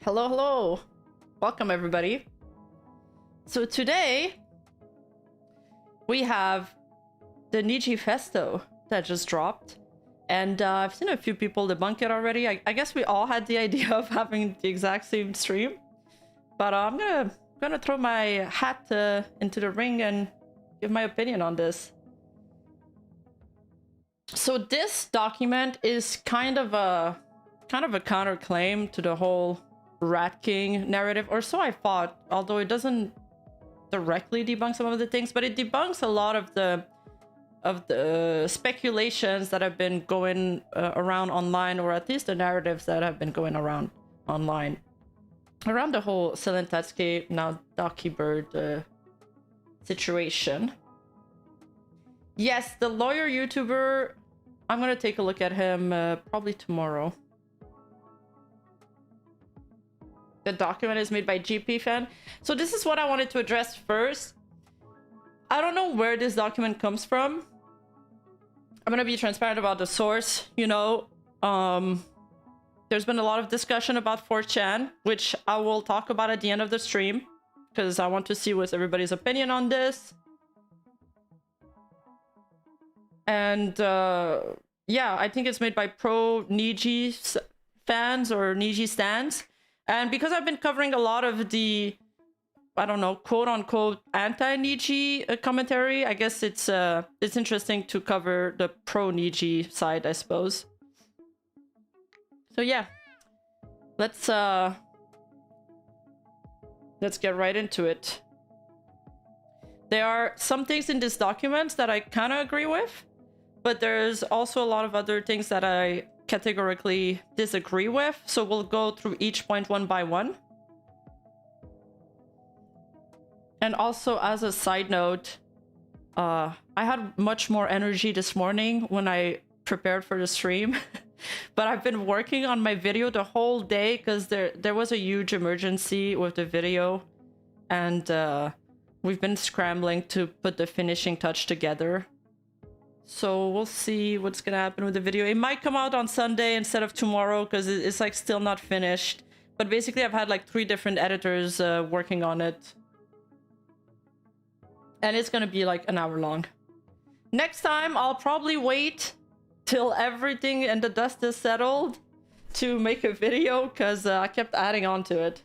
Hello, hello. Welcome, everybody. So today, we have the Niji Festo that just dropped. And I've seen a few people debunk it already. I guess we all had the idea of having the exact same stream. But I'm gonna throw my hat into the ring and give my opinion on this. So this document is kind of a counterclaim to the whole Rat King narrative, or so I thought, although it doesn't directly debunk some of the things, but it debunks a lot of the speculations that have been going around online, or at least the narratives that have been going around online around the whole Selen Tatsuki, now Ducky Bird situation. Yes, the lawyer YouTuber, I'm gonna take a look at him probably tomorrow. The document is made by GP Fan. So this is what I wanted to address first. I don't know where this document comes from. I'm gonna be transparent about the source. You know, there's been a lot of discussion about 4chan, which I will talk about at the end of the stream, because I want to see what's everybody's opinion on this. And yeah, I think it's made by pro Niji fans or Niji stans. And because I've been covering a lot of the, I don't know, quote-unquote anti-Niji commentary, I guess it's interesting to cover the pro-Niji side, I suppose. So yeah, let's get right into it. There are some things in this document that I kind of agree with, but there's also a lot of other things that I categorically disagree with, so we'll go through each point one by one. And also, as a side note, I had much more energy this morning when I prepared for the stream, but I've been working on my video the whole day because there was a huge emergency with the video, and we've been scrambling to put the finishing touch together. So we'll see what's gonna happen with the video. It might come out on Sunday instead of tomorrow because it's like still not finished. But basically I've had like 3 different editors working on it. And it's gonna be like an hour long. Next time I'll probably wait till everything and the dust is settled to make a video, because I kept adding on to it.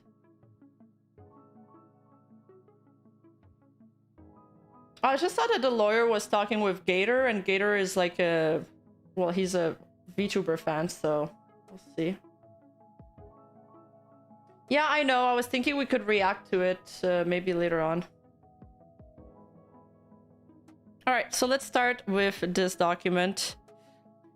I just thought that the lawyer was talking with Gator, and Gator is like a... well, he's a VTuber fan, so we'll see. Yeah, I know. I was thinking we could react to it maybe later on. Alright, so let's start with this document.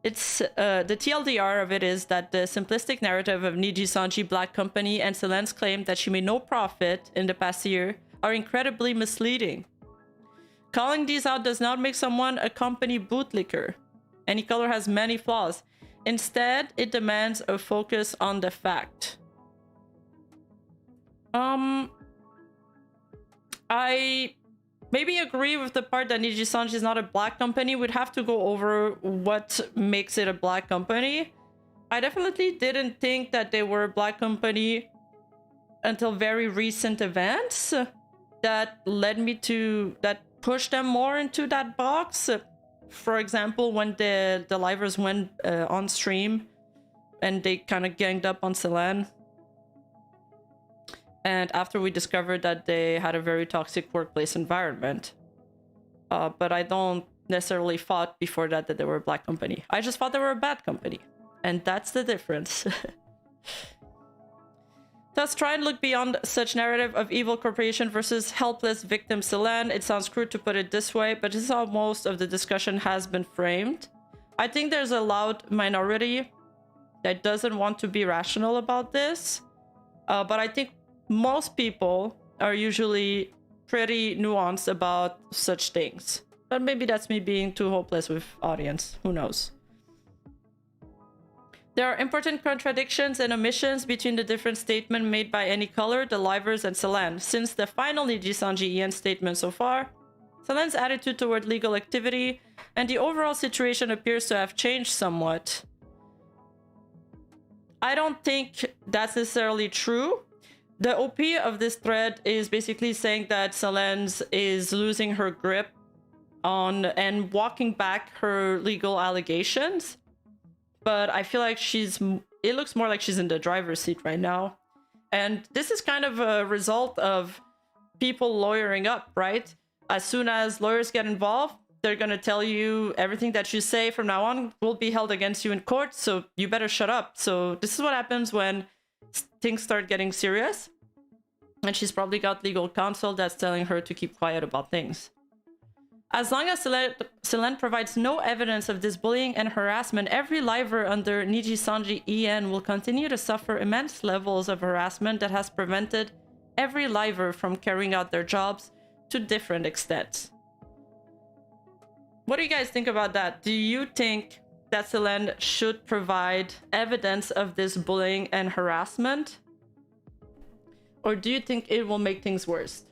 It's the TLDR of it is that the simplistic narrative of Nijisanji Black Company and Selen's claim that she made no profit in the past year are incredibly misleading. Calling these out does not make someone a company bootlicker. Any color has many flaws. Instead, it demands a focus on the fact. I maybe agree with the part that Nijisanji is not a black company. We'd have to go over what makes it a black company. I definitely didn't think that they were a black company until very recent events that led me to... that push them more into that box. For example, when the livers went on stream and they kind of ganged up on Selen. And after we discovered that they had a very toxic workplace environment. But I don't necessarily thought before that they were a black company. I just thought they were a bad company. And that's the difference. Thus, try and look beyond such narrative of evil corporation versus helpless victim Selen. It sounds crude to put it this way, but this is how most of the discussion has been framed. I think there's a loud minority that doesn't want to be rational about this. But I think most people are usually pretty nuanced about such things. But maybe that's me being too hopeless with audience. Who knows? There are important contradictions and omissions between the different statements made by Any Color, the Livers, and Selen. Since the final Nijisanji EN statement so far, Selen's attitude toward legal activity and the overall situation appears to have changed somewhat. I don't think that's necessarily true. The OP of this thread is basically saying that Selene is losing her grip on and walking back her legal allegations. But I feel like it looks more like she's in the driver's seat right now. And this is kind of a result of people lawyering up, right? As soon as lawyers get involved, they're going to tell you everything that you say from now on will be held against you in court, so you better shut up. So this is what happens when things start getting serious. And she's probably got legal counsel that's telling her to keep quiet about things. As long as Selene provides no evidence of this bullying and harassment, every liver under Nijisanji EN will continue to suffer immense levels of harassment that has prevented every liver from carrying out their jobs to different extents. What do you guys think about that? Do you think that Selene should provide evidence of this bullying and harassment? Or do you think it will make things worse?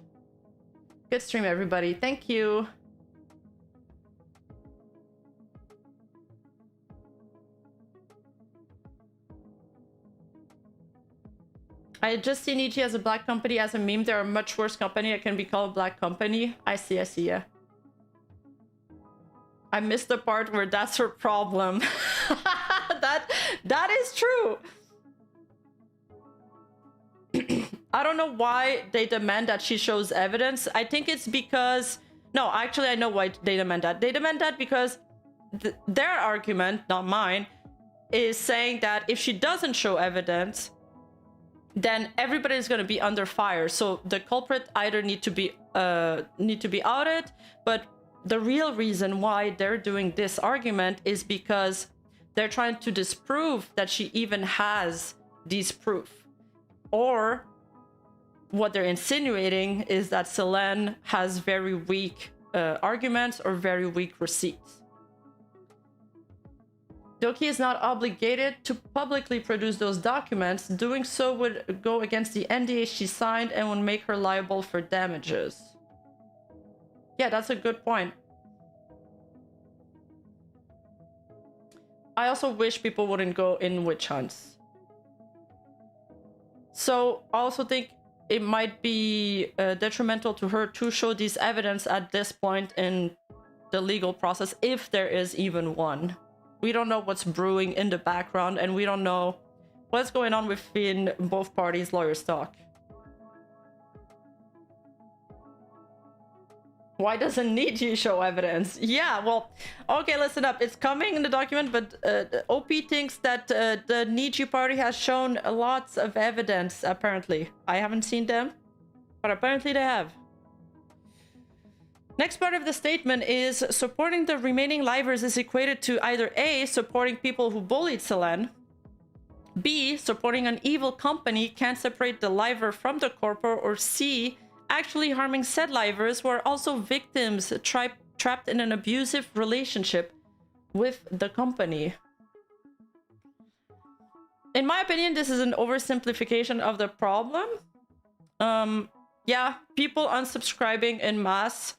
Good stream, everybody. Thank you. I just see Niji as a black company as a meme. They're a much worse company. It can be called black company. I see, yeah. I missed the part where that's her problem. That is true. I don't know why they demand that she shows evidence. I think it's because... No, actually, I know why they demand that. They demand that because their argument, not mine, is saying that if she doesn't show evidence, then everybody is going to be under fire. So the culprit either need to be outed, but the real reason why they're doing this argument is because they're trying to disprove that she even has these proof. Or what they're insinuating is that Selene has very weak arguments or very weak receipts. Doki is not obligated to publicly produce those documents. Doing so would go against the NDA she signed and would make her liable for damages. Yeah, that's a good point. I also wish people wouldn't go in witch hunts. So I also think it might be detrimental to her to show these evidence at this point in the legal process, if there is even one. We don't know what's brewing in the background, and we don't know what's going on within both parties' lawyers' talk. Why doesn't Niji show evidence? Yeah, well, okay, listen up. It's coming in the document, but OP thinks that the Niji party has shown lots of evidence, apparently. I haven't seen them, but apparently they have. Next part of the statement is supporting the remaining livers is equated to either A, supporting people who bullied Selene, B, supporting an evil company can't separate the liver from the corpor, or C, actually harming said livers who are also victims trapped in an abusive relationship with the company. In my opinion, this is an oversimplification of the problem. Yeah, people unsubscribing en masse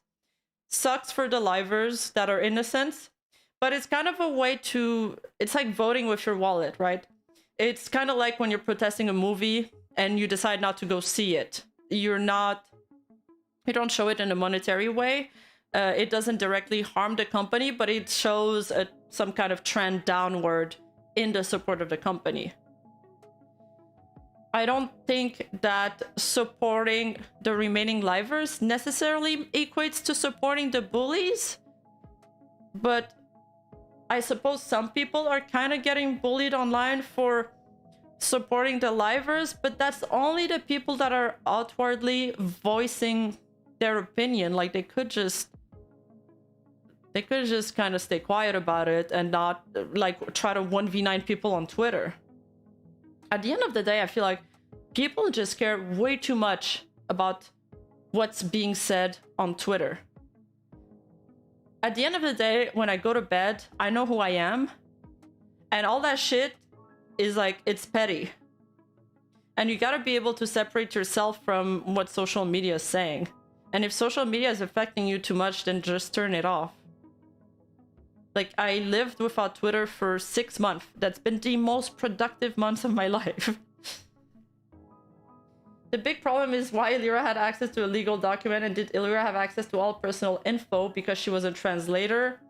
sucks for the livers that are innocent, but it's kind of a way to... It's like voting with your wallet, right? It's kind of like when you're protesting a movie and you decide not to go see it. You don't show it in a monetary way. It doesn't directly harm the company, but it shows some kind of trend downward in the support of the company. I don't think that supporting the remaining livers necessarily equates to supporting the bullies, but I suppose some people are kind of getting bullied online for supporting the livers, but that's only the people that are outwardly voicing their opinion. Like they could just kind of stay quiet about it and not like try to 1v9 people on Twitter. At the end of the day, I feel like people just care way too much about what's being said on Twitter. At the end of the day, when I go to bed, I know who I am, and all that shit is like, it's petty. And you gotta be able to separate yourself from what social media is saying. And if social media is affecting you too much, then just turn it off. Like, I lived without Twitter for 6 months. That's been the most productive months of my life. The big problem is why Illyra had access to a legal document, and did Illyra have access to all personal info because she was a translator?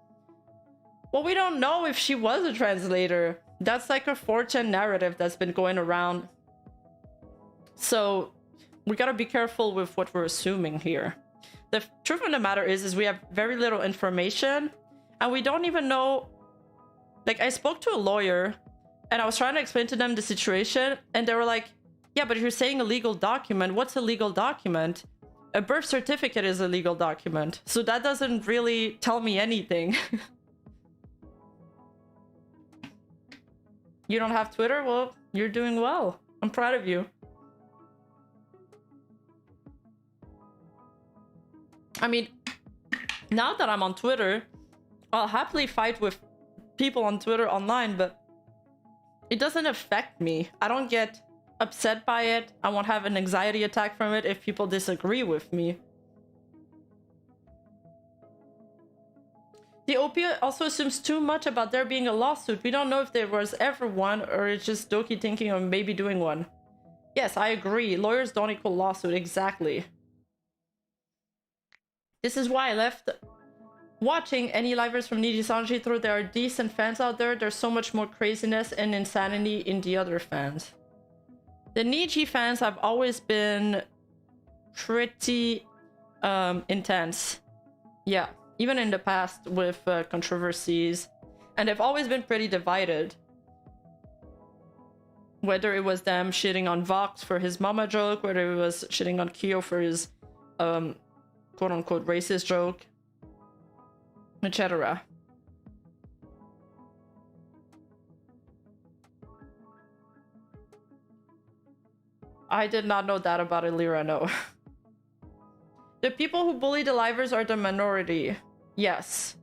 Well, we don't know if she was a translator. That's like a 4chan narrative that's been going around. So we gotta be careful with what we're assuming here. The truth of the matter is we have very little information, and we don't even know. Like, I spoke to a lawyer and I was trying to explain to them the situation, and they were like, yeah, but if you're saying a legal document, what's a legal document? A birth certificate is a legal document. So that doesn't really tell me anything. You don't have Twitter? Well, you're doing well. I'm proud of you. I mean, now that I'm on Twitter, I'll happily fight with people on Twitter online, but it doesn't affect me. I don't get upset by it. I won't have an anxiety attack from it if people disagree with me. The OP also assumes too much about there being a lawsuit. We don't know if there was ever one, or it's just Doki thinking of maybe doing one. Yes, I agree. Lawyers don't equal lawsuit. Exactly. This is why I left watching any livers from Nijisanji, though there are decent fans out there. There's so much more craziness and insanity in the other fans. The Niji fans have always been pretty intense. Yeah, even in the past with controversies. And they've always been pretty divided. Whether it was them shitting on Vox for his mama joke, whether it was shitting on Kyo for his quote-unquote racist joke, etc. I did not know that about Illyra, no. The people who bully the livers are the minority. Yes.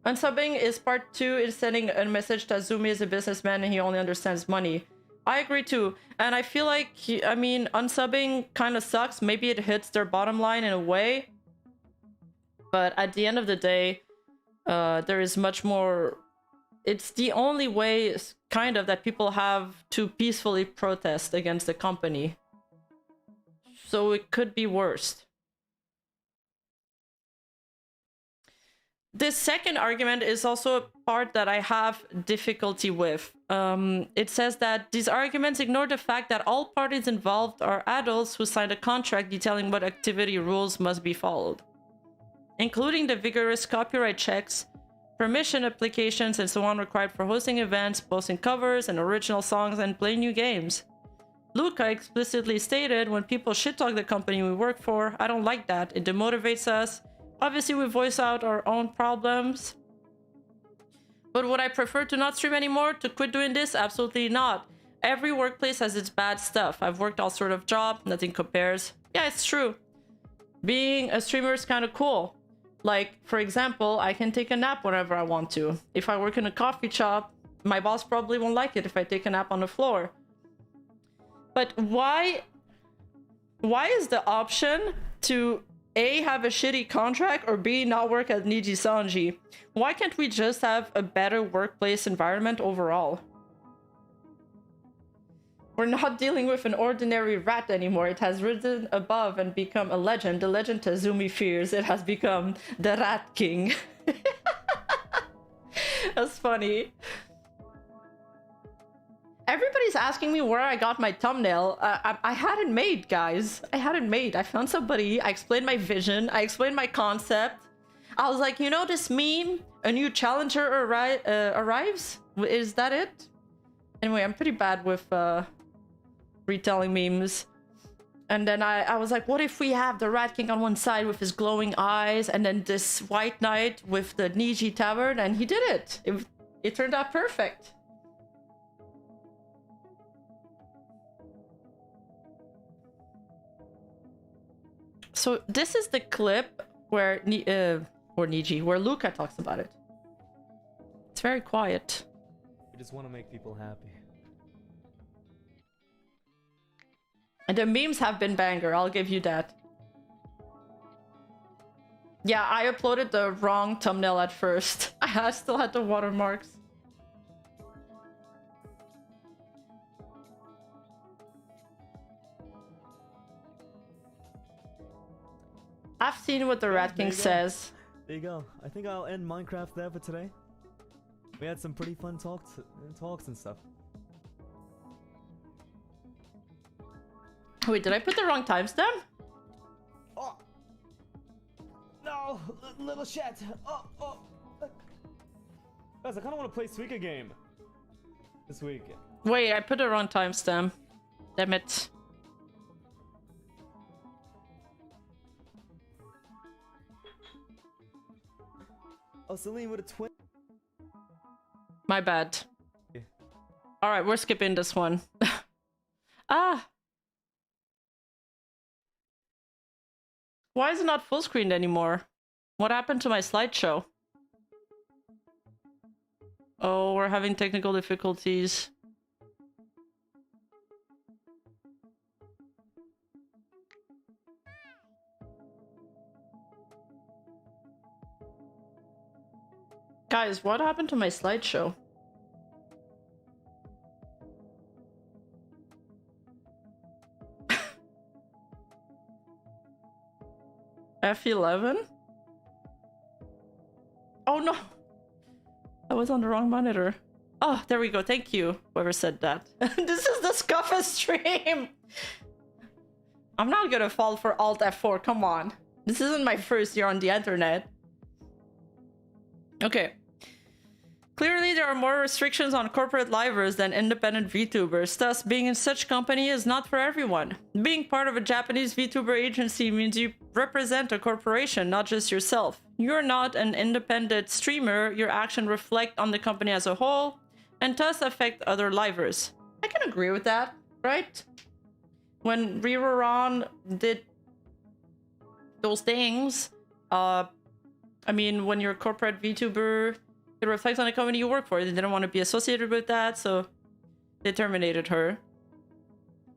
Unsubbing is part 2 in sending a message that Zumi is a businessman and he only understands money. I agree too. And I feel like, I mean, unsubbing kind of sucks. Maybe it hits their bottom line in a way. But at the end of the day, there is much more. It's the only way, kind of, that people have to peacefully protest against the company. So it could be worse. This second argument is also a part that I have difficulty with. It says that these arguments ignore the fact that all parties involved are adults who signed a contract detailing what activity rules must be followed, including the vigorous copyright checks, permission applications, and so on required for hosting events, posting covers and original songs, and playing new games. Luca explicitly stated, when people shit-talk the company we work for, I don't like that. It demotivates us. Obviously, we voice out our own problems. But would I prefer to not stream anymore? To quit doing this? Absolutely not. Every workplace has its bad stuff. I've worked all sort of job. Nothing compares. Yeah, it's true. Being a streamer is kind of cool. Like, for example, I can take a nap whenever I want to. If I work in a coffee shop, my boss probably won't like it if I take a nap on the floor. But why is the option to A, have a shitty contract, or B, not work at Nijisanji? Why can't we just have a better workplace environment overall? We're not dealing with an ordinary rat anymore. It has risen above and become a legend. The legend Tazumi fears. It has become the Rat King. That's funny. Everybody's asking me where I got my thumbnail. I had it made, guys. I had it made. I found somebody. I explained my vision. I explained my concept. I was like, you know this meme? A new challenger arrives? Is that it? Anyway, I'm pretty bad with retelling memes. And then I was like, what if we have the Rat King on one side with his glowing eyes, and then this white knight with the Niji tavern? And he did it. It turned out perfect. So this is the clip where Niji, where Luca talks about it. It's very quiet. We just want to make people happy. And the memes have been banger, I'll give you that. Yeah, I uploaded the wrong thumbnail at first. I still had the watermarks. I've seen what the Rat King says. There you go. I think I'll end Minecraft there for today. We had some pretty fun talks and stuff. Wait, did I put the wrong timestamp? Oh no, little shit. Oh. Guys, I kind of want to play Suika game this week. Wait, I put the wrong timestamp. Damn it. Oh, Celine with a twin. My bad. Yeah. Alright, we're skipping this one. Ah! Why is it not full screened anymore? What happened to my slideshow? Oh, we're having technical difficulties. Guys, what happened to my slideshow? F11? Oh no! I was on the wrong monitor. Oh, there we go. Thank you, whoever said that. This is the Scuffa stream! I'm not gonna fall for Alt F4, come on. This isn't my first year on the internet. Okay. Clearly, there are more restrictions on corporate livers than independent VTubers, thus being in such company is not for everyone. Being part of a Japanese VTuber agency means you represent a corporation, not just yourself. You're not an independent streamer, your actions reflect on the company as a whole, and thus affect other livers. I can agree with that, right? When RRAT did those things, I mean, when you're a corporate VTuber, it reflects on the company you work for. They didn't want to be associated with that, so they terminated her.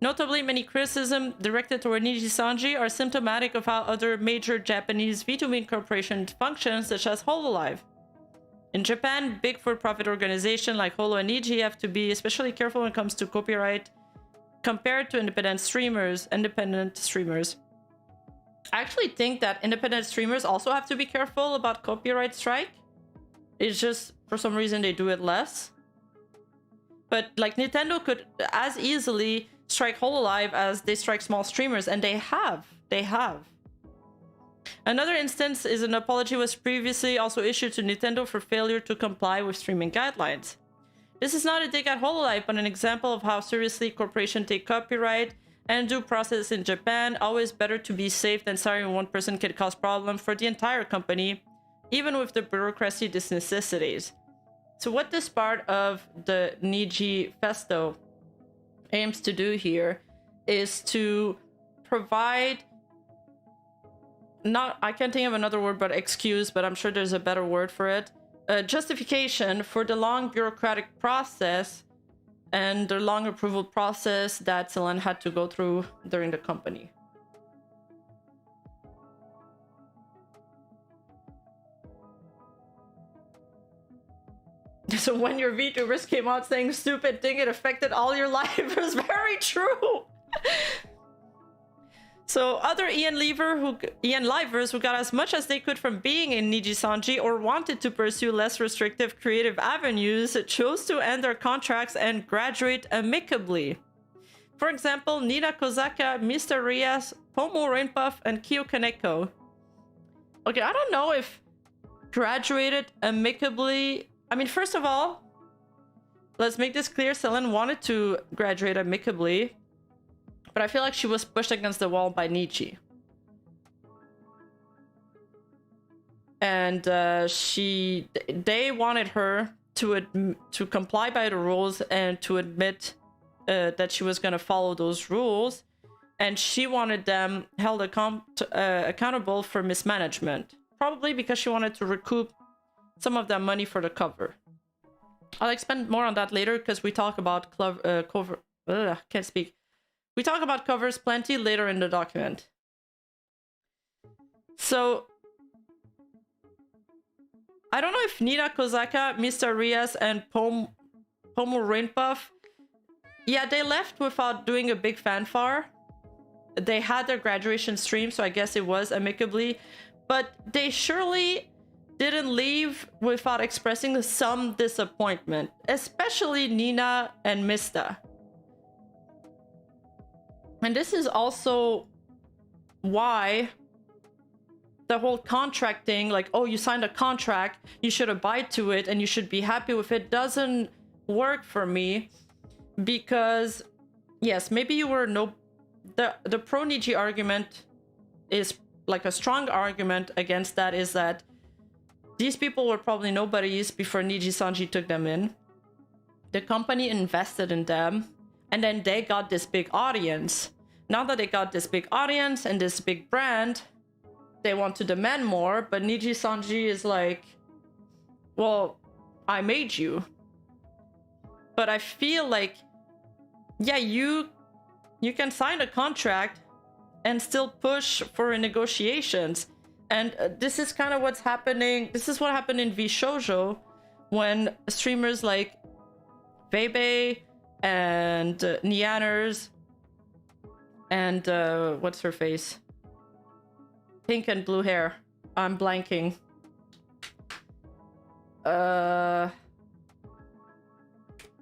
Notably, many criticisms directed toward Nijisanji are symptomatic of how other major Japanese VTubing corporations function, such as Hololive. In Japan, big for-profit organizations like Holo and Niji have to be especially careful when it comes to copyright compared to independent streamers. I actually think that independent streamers also have to be careful about copyright strike. It's just, for some reason, they do it less. But, like, Nintendo could as easily strike Hololive as they strike small streamers, and they have. They have. Another instance is an apology was previously also issued to Nintendo for failure to comply with streaming guidelines. This is not a dig at Hololive, but an example of how seriously corporations take copyright and due process in Japan. Always better to be safe than sorry when one person can cause problems for the entire company, even with the bureaucracy this necessitates. So what this part of the Niji Festo aims to do here is to provide, not, I can't think of another word but excuse, but I'm sure there's a better word for it, a justification for the long bureaucratic process and the long approval process that Celine had to go through during the company. So when your VTubers came out saying stupid thing, it affected all your livers. Very true. So other Ian livers who got as much as they could from being in Nijisanji or wanted to pursue less restrictive creative avenues chose to end their contracts and graduate amicably. For example, Nina Kozaka, Mr. Rias, Pomo Rainpuff, and Kyo Kaneko. Okay, I don't know if graduated amicably. I mean, first of all, let's make this clear. Celine wanted to graduate amicably, but I feel like she was pushed against the wall by Niji. And they wanted her to comply by the rules and to admit that she was going to follow those rules. And she wanted them held accountable for mismanagement. Probably because she wanted to recoup some of that money for the cover. I'll expand more on that later because we talk about can't speak. We talk about covers plenty later in the document. So I don't know if Nina Kozaka, Mr. Rias, and Pomo Rainpuff, yeah, they left without doing a big fanfare. They had their graduation stream, so I guess it was amicably, but they surely didn't leave without expressing some disappointment, especially Nina and Mista. And this is also why the whole contract thing, like, oh, you signed a contract, you should abide to it and you should be happy with it, doesn't work for me. Because yes, maybe you were the pro Niji argument is like a strong argument against that, is that these people were probably nobodies before Nijisanji took them in. The company invested in them, and then they got this big audience. Now that they got this big audience and this big brand, they want to demand more, but Nijisanji is like, well, I made you. But I feel like, yeah, you can sign a contract and still push for negotiations. And this is kind of what's happening. This is what happened in VShojo when streamers like Bebe and Nianners and what's her face? Pink and blue hair. I'm blanking.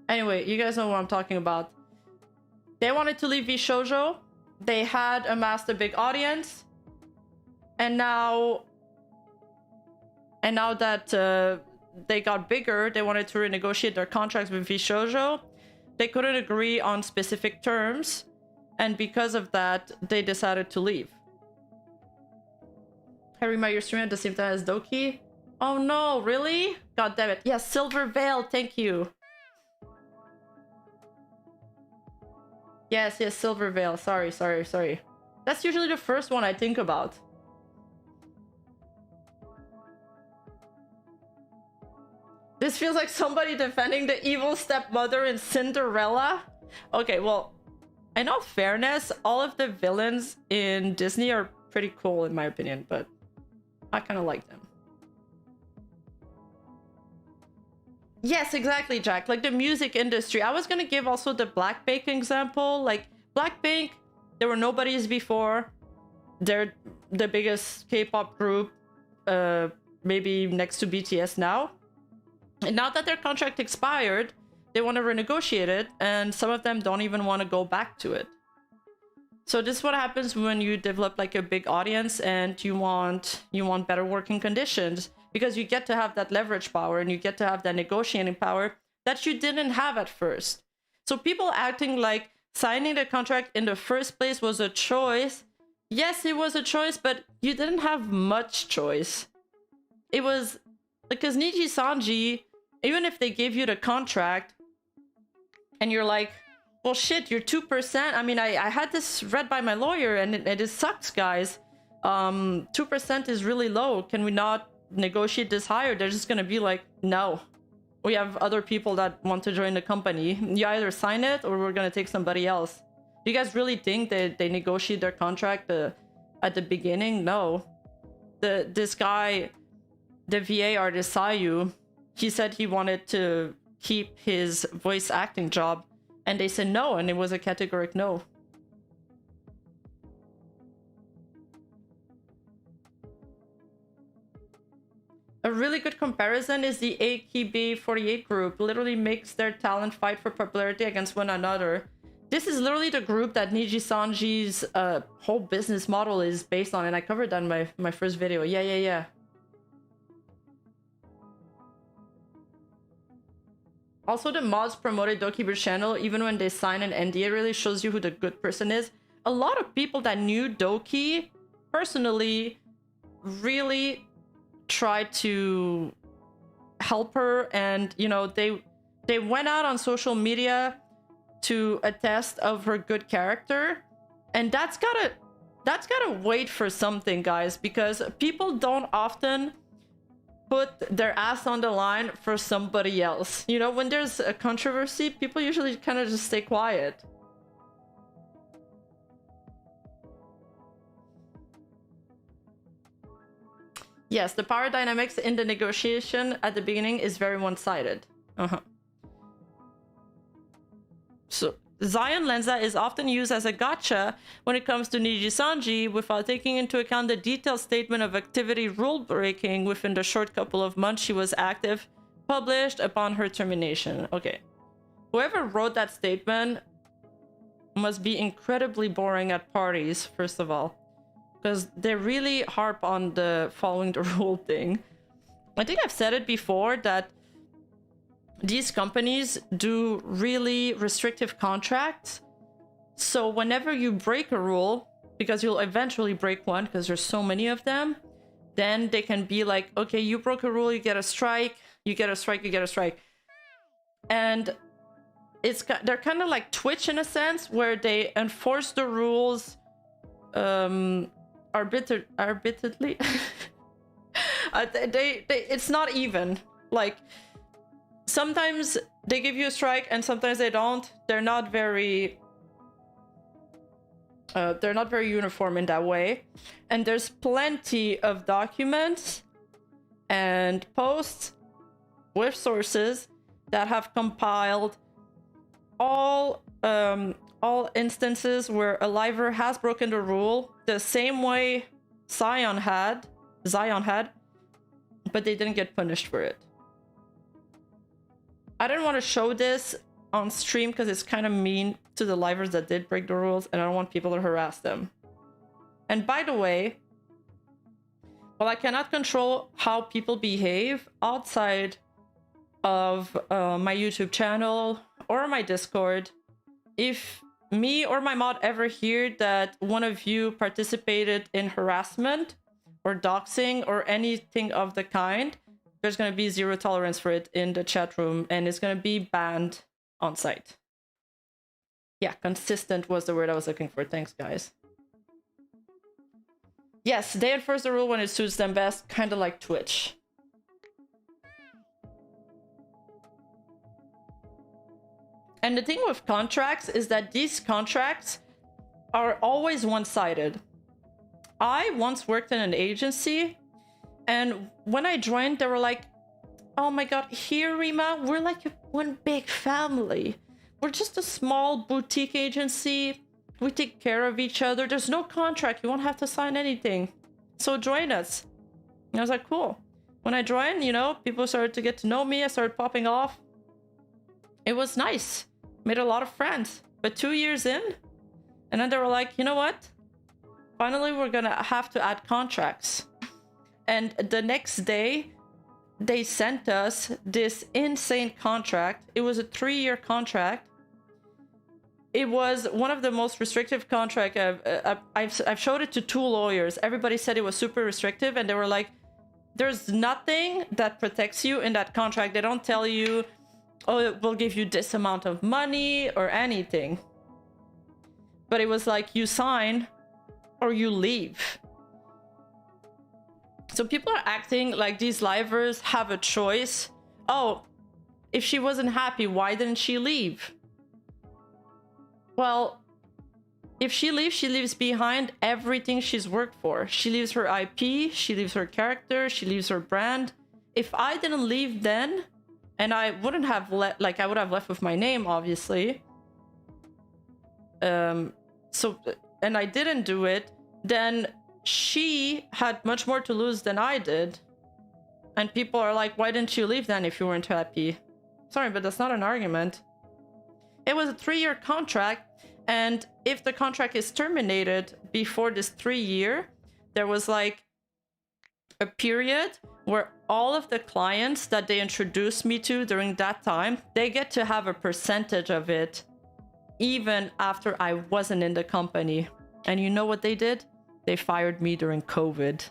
Anyway, you guys know what I'm talking about. They wanted to leave VShojo. They had amassed a big audience. And now that they got bigger, they wanted to renegotiate their contracts with VShojo. They couldn't agree on specific terms. And because of that, they decided to leave. Harry, your stream at the same time as Doki? Oh no, really? God damn it. Yes, Silver Veil, thank you. Yes, Silver Veil. Sorry. That's usually the first one I think about. This feels like somebody defending the evil stepmother in Cinderella. Okay, well, in all fairness, all of the villains in Disney are pretty cool in my opinion, but I kind of like them. Yes, exactly, Jack. Like the music industry. I was gonna give also the Blackpink example. Like Blackpink, there were nobodies before. They're the biggest K-pop group, maybe next to BTS now. And now that their contract expired, they want to renegotiate it, and some of them don't even want to go back to it. So this is what happens when you develop like a big audience and you want better working conditions, because you get to have that leverage power and you get to have that negotiating power that you didn't have at first. So people acting like signing the contract in the first place was a choice. Yes, it was a choice, but you didn't have much choice. It was because Nijisanji, even if they gave you the contract and you're like, well, shit, you're 2%. I mean, I had this read by my lawyer and it sucks, guys. 2% is really low. Can we not negotiate this higher? They're just going to be like, no. We have other people that want to join the company. You either sign it or we're going to take somebody else. Do you guys really think that they negotiate their contract at the beginning? No. This guy, the VA artist Sayu, he said he wanted to keep his voice acting job, and they said no, and it was a categoric no. A really good comparison is the AKB48 group. Literally makes their talent fight for popularity against one another. This is literally the group that Nijisanji's whole business model is based on, and I covered that in my first video. Yeah. Also, the mods promoted Dokiber's channel. Even when they sign an NDA, it really shows you who the good person is. A lot of people that knew Doki personally really tried to help her, and you know, they went out on social media to attest of her good character, and that's gotta wait for something, guys, because people don't often put their ass on the line for somebody else. You know, when there's a controversy, people usually kind of just stay quiet. Yes, the power dynamics in the negotiation at the beginning is very one-sided. So Zion Lenza is often used as a gotcha when it comes to Nijisanji without taking into account the detailed statement of activity rule breaking within the short couple of months she was active, published upon her termination. Okay. Whoever wrote that statement must be incredibly boring at parties, first of all, because they really harp on the following the rule thing. I think I've said it before that these companies do really restrictive contracts. So whenever you break a rule, because you'll eventually break one because there's so many of them, then they can be like, okay, you broke a rule, you get a strike, you get a strike, you get a strike. And they're kind of like Twitch in a sense, where they enforce the rules arbitrarily. It's not even. Like, sometimes they give you a strike and sometimes they don't. They're not very uniform in that way. And there's plenty of documents and posts with sources that have compiled all instances where a liver has broken the rule the same way Zion had, but they didn't get punished for it. I didn't want to show this on stream because it's kind of mean to the livers that did break the rules, and I don't want people to harass them. And by the way, while I cannot control how people behave outside of my YouTube channel or my Discord, if me or my mod ever hear that one of you participated in harassment or doxing or anything of the kind, there's going to be zero tolerance for it in the chat room, and it's going to be banned on site. Yeah, consistent was the word I was looking for. Thanks, guys. Yes, they enforce the rule when it suits them best, kind of like Twitch. And the thing with contracts is that these contracts are always one-sided. I once worked in an agency, and when I joined, they were like, oh my god, here, Rima, we're like one big family. We're just a small boutique agency. We take care of each other. There's no contract. You won't have to sign anything. So join us. And I was like, cool. When I joined, you know, people started to get to know me. I started popping off. It was nice. Made a lot of friends. But 2 years in, and then they were like, you know what? Finally, we're gonna have to add contracts. And the next day, they sent us this insane contract. It was a 3-year contract. It was one of the most restrictive contracts I've showed it to 2 lawyers. Everybody said it was super restrictive, and they were like, there's nothing that protects you in that contract. They don't tell you, oh, it will give you this amount of money or anything. But it was like, you sign or you leave. So people are acting like these livers have a choice. Oh, if she wasn't happy, why didn't she leave? Well, if she leaves behind everything she's worked for. She leaves her IP, she leaves her character, she leaves her brand. If I didn't leave then, and I wouldn't have let, like, I would have left with my name, obviously. And I didn't do it, then she had much more to lose than I did. And people are like, why didn't you leave then if you weren't happy? Sorry, but that's not an argument. It was a 3-year contract, and if the contract is terminated before this 3-year, there was like a period where all of the clients that they introduced me to during that time, they get to have a percentage of it even after I wasn't in the company. And you know what they did? They fired me during COVID.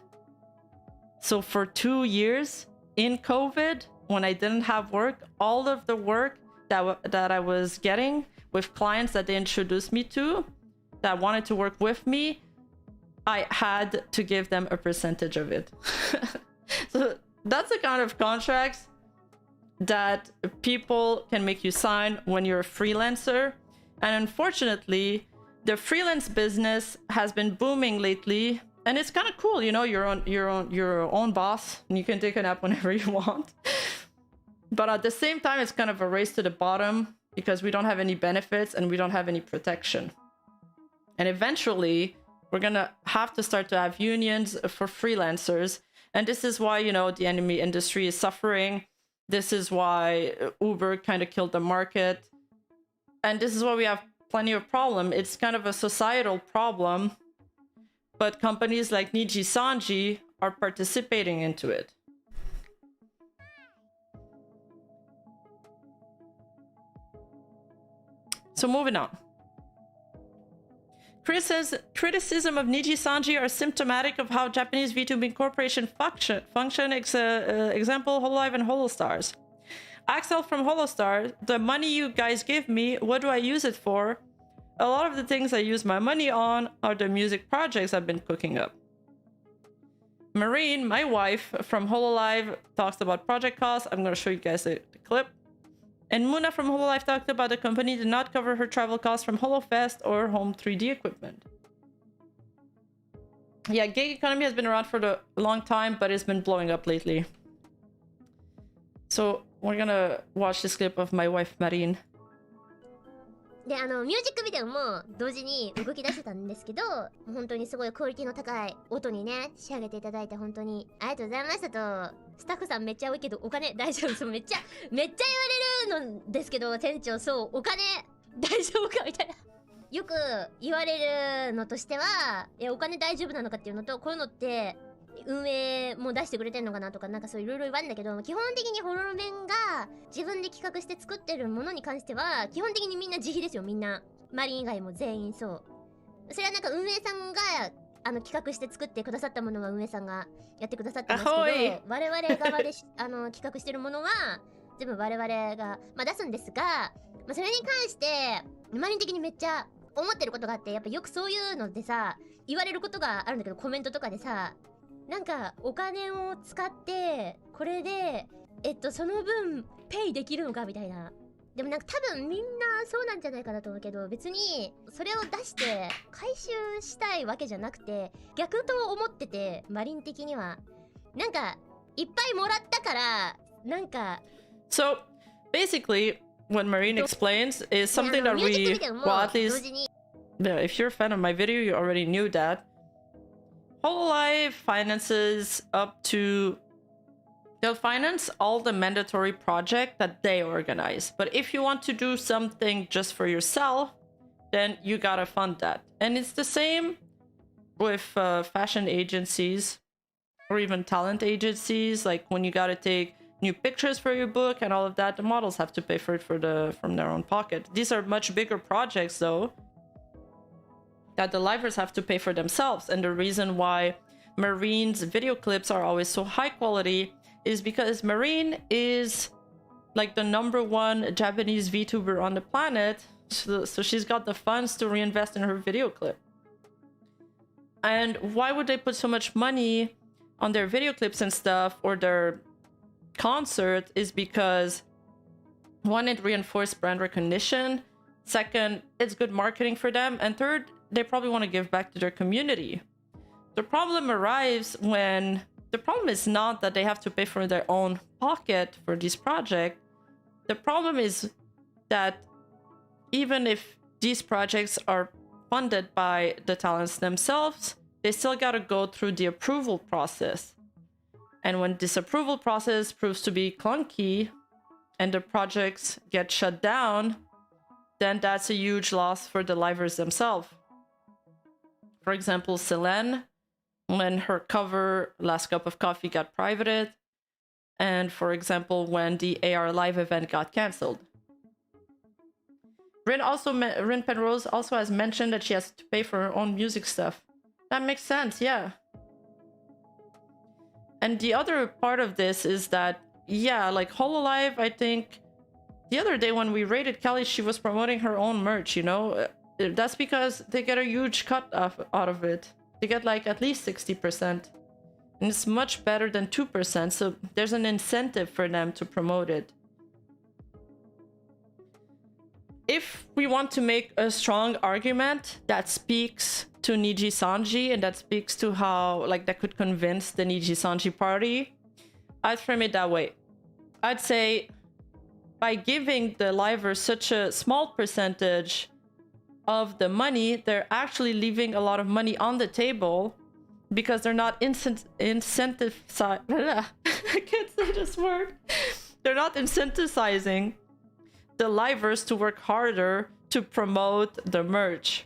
So for 2 years in COVID, when I didn't have work, all of the work that I was getting with clients that they introduced me to, that wanted to work with me, I had to give them a percentage of it. So that's the kind of contracts that people can make you sign when you're a freelancer. And unfortunately, the freelance business has been booming lately, And it's kind of cool, you know, you're your own boss and you can take a nap whenever you want. But at the same time, it's kind of a race to the bottom because we don't have any benefits and we don't have any protection. And eventually, we're gonna have to start to have unions for freelancers. And this is why, you know, the anime industry is suffering. This is why Uber kind of killed the market. And this is why we have plenty of problem. It's kind of a societal problem. But companies like Nijisanji are participating into it. So moving on. Criticism of Nijisanji are symptomatic of how Japanese VTubing corporation function. Example, Hololive and Holostars. Axel from Holostar, the money you guys give me, what do I use it for? A lot of the things I use my money on are the music projects I've been cooking up. Marine, my wife from Hololive, talks about project costs. I'm going to show you guys the clip. And Muna from Hololive talked about the company did not cover her travel costs from HoloFest or home 3D equipment. Yeah, gig economy has been around for a long time, but it's been blowing up lately. So we're gonna watch this clip of my wife Marine. で、ミュージックビデオも同時に動き出してたんですけど、本当にすごいクオリティの高い音にね、仕上げていただいて本当にありがとうございましたと、スタッフさんめっちゃ多いけどお金大丈夫？そうめっちゃ言われるのですけど、店長そうお金大丈夫かみたいな。よく言われるのとしては、お金大丈夫なのかっていうのと、こういうのって運営も出してくれてんのかなとか、なんかそういろいろ言われるんだけど、基本的にホロロメンが自分で企画して作ってるものに関しては基本的にみんな自費ですよ。みんなマリン以外も全員そう。それはなんか運営さんが企画して作ってくださったものは運営さんがやってくださってますけど、我々側で企画してるものは全部我々が、出すんですが、それに関してマリン的にめっちゃ思ってることがあって、やっぱよくそういうのでさ言われることがあるんだけど、コメントとかでさ、なんかお金を使ってこれでその分ペイできるのかみたいな。でもなんか多分みんなそうなんじゃないかなと思うけど、別にそれを出して回収したいわけじゃなくて、逆と思ってて、マリン的にはなんかいっぱいもらったからなんか。 So basically what Marine explains is something that we, well, at least if you're a fan of my video you already knew that Hololive finances up to, they'll finance all the mandatory project that they organize. But if you want to do something just for yourself, then you gotta fund that. And it's the same with fashion agencies or even talent agencies. Like when you gotta take new pictures for your book and all of that, the models have to pay for it from their own pocket. These are much bigger projects though, that the livers have to pay for themselves. And the reason why Marine's video clips are always so high quality is because Marine is like the #1 Japanese VTuber on the planet. So she's got the funds to reinvest in her video clip. And why would they put so much money on their video clips and stuff, or their concert, is because one, it reinforced brand recognition. Second, it's good marketing for them. And third, they probably want to give back to their community. The problem arrives when the problem is not that they have to pay for their own pocket for this project. The problem is that even if these projects are funded by the talents themselves, they still gotta go through the approval process. And when this approval process proves to be clunky and the projects get shut down, then that's a huge loss for the livers themselves. For example, Selene, when her cover Last Cup of Coffee got privated, and for example, when the AR Live event got cancelled. Rin Penrose also has mentioned that she has to pay for her own music stuff. That makes sense, yeah. And the other part of this is that, yeah, like Hololive, I think the other day when we rated Kelly, she was promoting her own merch, you know? That's because they get a huge cut out of it. They get like at least 60%. And it's much better than 2%, so there's an incentive for them to promote it. If we want to make a strong argument that speaks to Nijisanji, and that speaks to how like that could convince the Nijisanji party. I'd frame it that way. I'd say by giving the livers such a small percentage of the money, they're actually leaving a lot of money on the table because they're not incentivized. I can't say this word. They're not incentivizing the livers to work harder to promote the merch.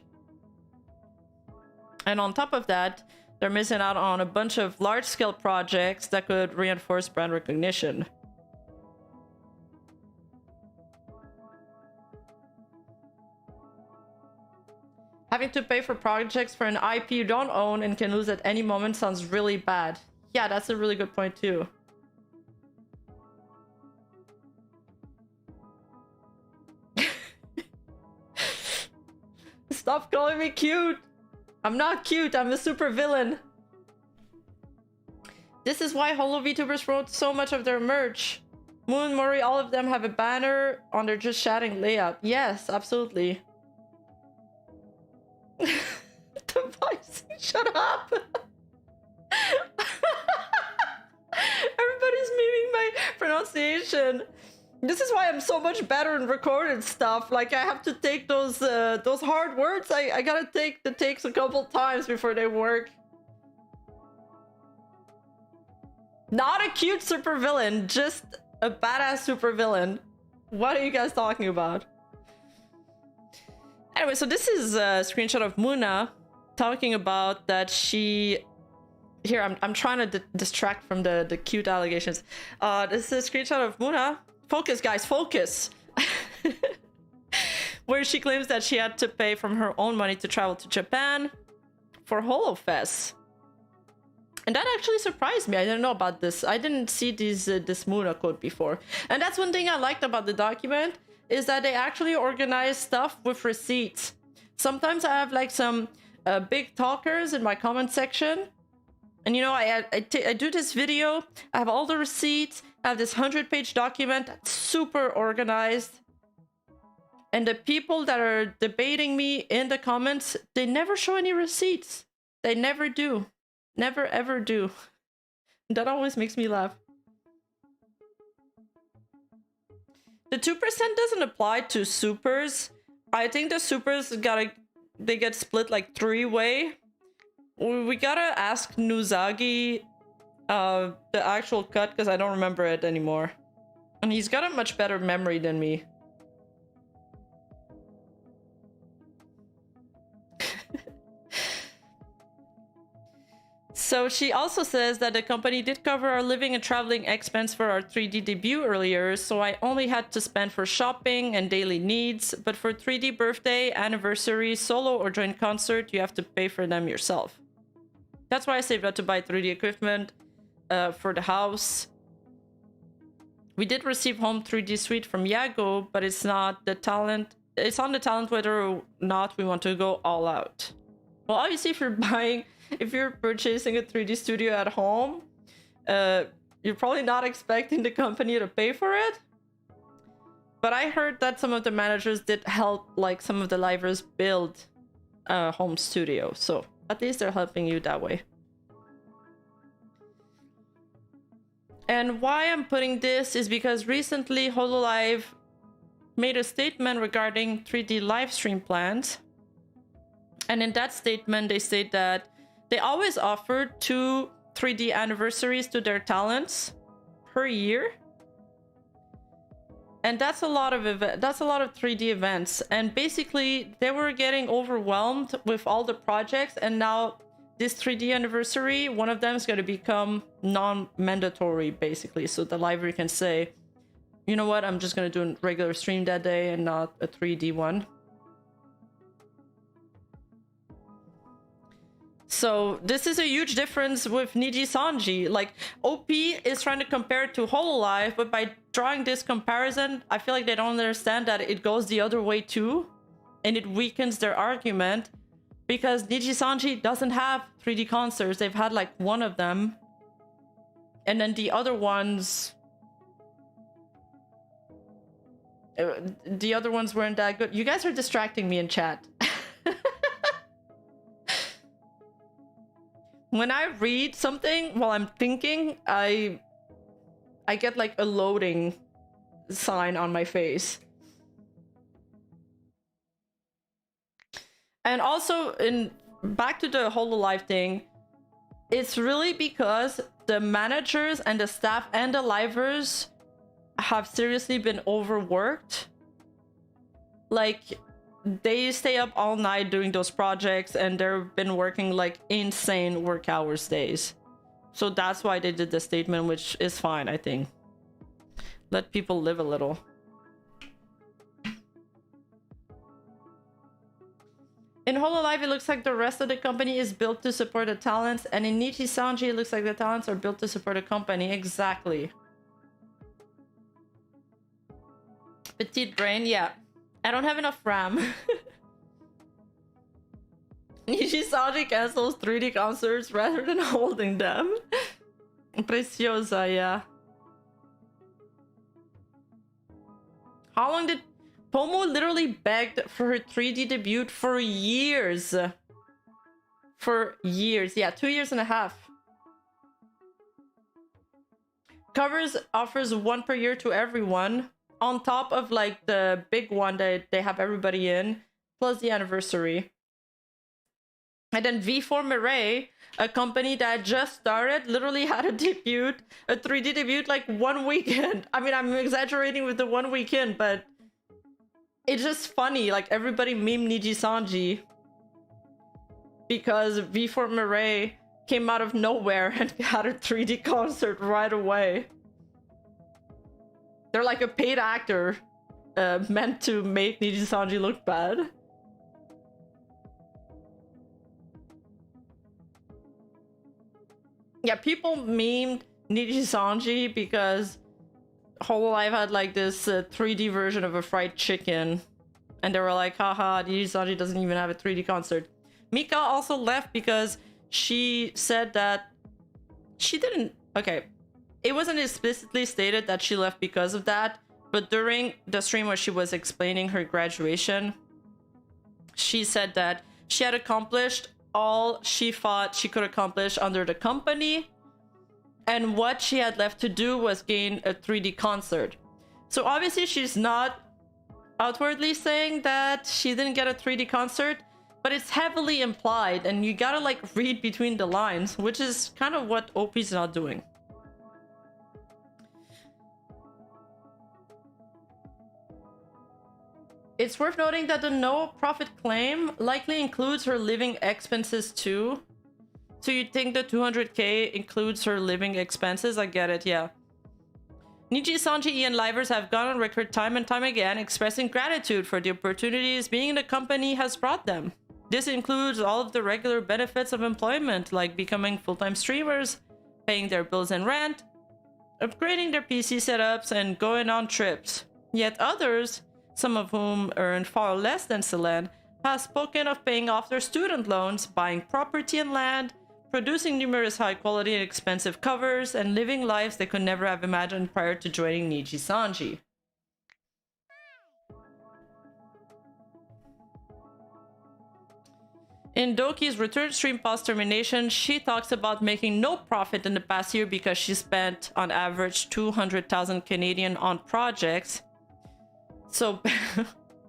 And on top of that, they're missing out on a bunch of large-scale projects that could reinforce brand recognition. Having to pay for projects for an IP you don't own and can lose at any moment sounds really bad. Yeah, that's a really good point too. Stop calling me cute! I'm not cute, I'm a super villain. This is why Holo VTubers promote so much of their merch. Moon, Mori, all of them have a banner on their just chatting layout. Yes, absolutely. Device, shut up! Everybody's memeing my pronunciation. This is why I'm so much better in recorded stuff. Like I have to take those hard words. I gotta take the takes a couple times before they work. Not a cute supervillain, just a badass supervillain. What are you guys talking about? Anyway, so this is a screenshot of Muna talking about that she... Here, I'm trying to distract from the cute allegations. This is a screenshot of Muna. Focus, guys, focus! Where she claims that she had to pay from her own money to travel to Japan for HoloFest. And that actually surprised me. I didn't know about this. I didn't see this Muna quote before. And that's one thing I liked about the document, is that they actually organize stuff with receipts. Sometimes I have like some big talkers in my comment section. And you know, I do this video, I have all the receipts, I have this 100-page document that's super organized. And the people that are debating me in the comments, they never show any receipts. They never do. Never ever do. That always makes me laugh. The 2% doesn't apply to supers. I think the supers they get split like 3-way. We gotta ask Nuzagi the actual cut because I don't remember it anymore. And he's got a much better memory than me. So she also says that the company did cover our living and traveling expense for our 3D debut earlier, so I only had to spend for shopping and daily needs, but for 3D birthday, anniversary, solo or joint concert, you have to pay for them yourself. That's why I saved up to buy 3D equipment for the house. We did receive home 3D suite from Yago, but it's not the talent. It's on the talent whether or not we want to go all out. Well, obviously, if you're purchasing a 3D studio at home, you're probably not expecting the company to pay for it. But I heard that some of the managers did help, like some of the livers build a home studio, so at least they're helping you that way. And why I'm putting this is because recently HoloLive made a statement regarding 3D live stream plans. And in that statement, they state that they always offer 2 3D anniversaries to their talents per year. And that's a lot of 3D events. And basically, they were getting overwhelmed with all the projects, and now this 3D anniversary, one of them is going to become non-mandatory, basically. So the library can say, you know what, I'm just going to do a regular stream that day and not a 3D one. So this is a huge difference with Nijisanji. Like, OP is trying to compare it to HoloLive, but by drawing this comparison, I feel like they don't understand that it goes the other way too, and it weakens their argument. Because Nijisanji doesn't have 3D concerts. They've had like one of them. And then the other ones... weren't that good. You guys are distracting me in chat. When I read something while I'm thinking, I get like a loading sign on my face. And also, back to the HoloLive thing, it's really because the managers and the staff and the livers have seriously been overworked. Like, they stay up all night doing those projects, and they've been working like insane work hours days. So that's why they did the statement, which is fine, I think. Let people live a little. In HoloLive, it looks like the rest of the company is built to support the talents, and in Nijisanji, it looks like the talents are built to support the company. Exactly. Petite brain, yeah. I don't have enough RAM. Nijisanji cancels 3D concerts rather than holding them. Preciosa, yeah. How long did... Pomo literally begged for her 3D debut for years. For years, yeah, 2.5 years. Covers offers one per year to everyone, on top of like the big one that they have everybody in, plus the anniversary. And then V4 Mirai, a company that just started, literally had a debut, a 3D debut like one weekend. I mean, I'm exaggerating with the one weekend, but it's just funny. Like, everybody meme Nijisanji because V4 Mirai came out of nowhere and had a 3D concert right away. They're like a paid actor meant to make Nijisanji look bad. Yeah, people memed Nijisanji because HoloLive had like this 3D version of a fried chicken. And they were like, haha, Nijisanji doesn't even have a 3D concert. Mika also left because she said that she didn't... Okay, it wasn't explicitly stated that she left because of that, but during the stream where she was explaining her graduation, she said that she had accomplished all she thought she could accomplish under the company, and what she had left to do was gain a 3D concert. So obviously she's not outwardly saying that she didn't get a 3D concert, but it's heavily implied, and you gotta like read between the lines, which is kind of what OP's not doing. It's worth noting that the no profit claim likely includes her living expenses too. So you think the 200k includes her living expenses? I get it, yeah. Nijisanji and livers have gone on record time and time again expressing gratitude for the opportunities being in the company has brought them. This includes all of the regular benefits of employment, like becoming full-time streamers, paying their bills and rent, upgrading their PC setups, and going on trips. Yet others, some of whom earn far less than Selene, have spoken of paying off their student loans, buying property and land, producing numerous high-quality and expensive covers, and living lives they could never have imagined prior to joining Nijisanji. In Doki's return stream post termination, she talks about making no profit in the past year because she spent on average 200,000 Canadian on projects. So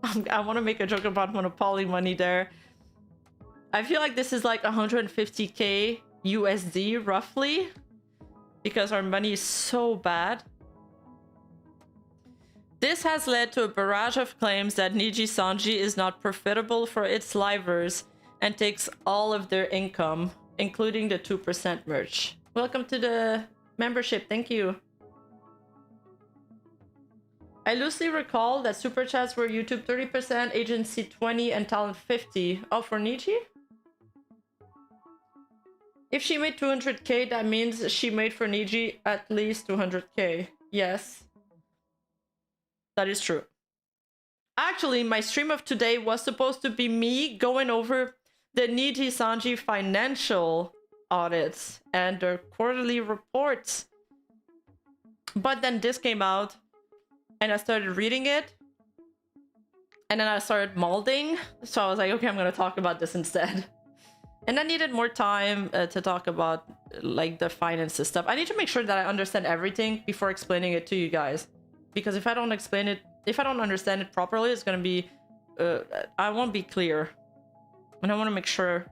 I want to make a joke about Monopoly money there. I feel like this is like 150k USD roughly, because our money is so bad. This has led to a barrage of claims that Nijisanji is not profitable for its livers and takes all of their income, including the 2% merch. Welcome to the membership, thank you. I loosely recall that super chats were YouTube 30%, agency 20, and talent 50. Oh, for Niji? If she made 200k, that means she made for Niji at least 200k. Yes. That is true. Actually, my stream of today was supposed to be me going over the Nijisanji financial audits and their quarterly reports. But then this came out, and I started reading it, and then I started molding. So I was like, okay, I'm gonna talk about this instead. And I needed more time to talk about like the finances stuff. I need to make sure that I understand everything before explaining it to you guys. Because if I don't explain it, if I don't understand it properly, it's gonna be, I won't be clear. And I want to make sure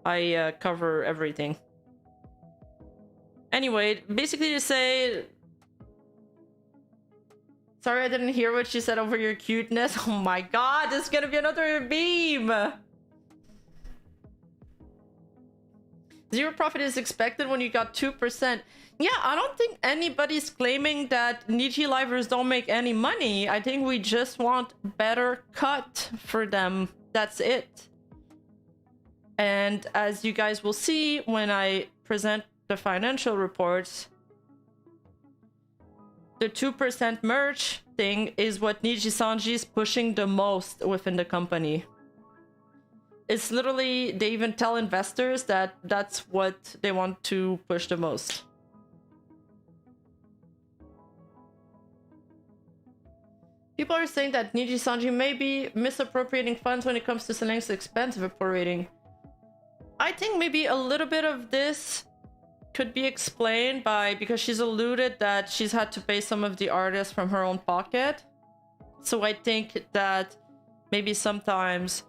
I cover everything. Anyway, basically to say... Sorry I didn't hear what you said over your cuteness. Oh my god, this is gonna be another meme! Zero profit is expected when you got 2%. Yeah, I don't think anybody's claiming that Niji livers don't make any money. I think we just want better cut for them. That's it. And as you guys will see when I present the financial reports, the 2% merch thing is what Nijisanji is pushing the most within the company. It's literally, they even tell investors that that's what they want to push the most. People are saying that Nijisanji may be misappropriating funds when it comes to Selenium's expensive operating. I think maybe a little bit of this could be explained by, because she's alluded that she's had to pay some of the artists from her own pocket. So I think that maybe sometimes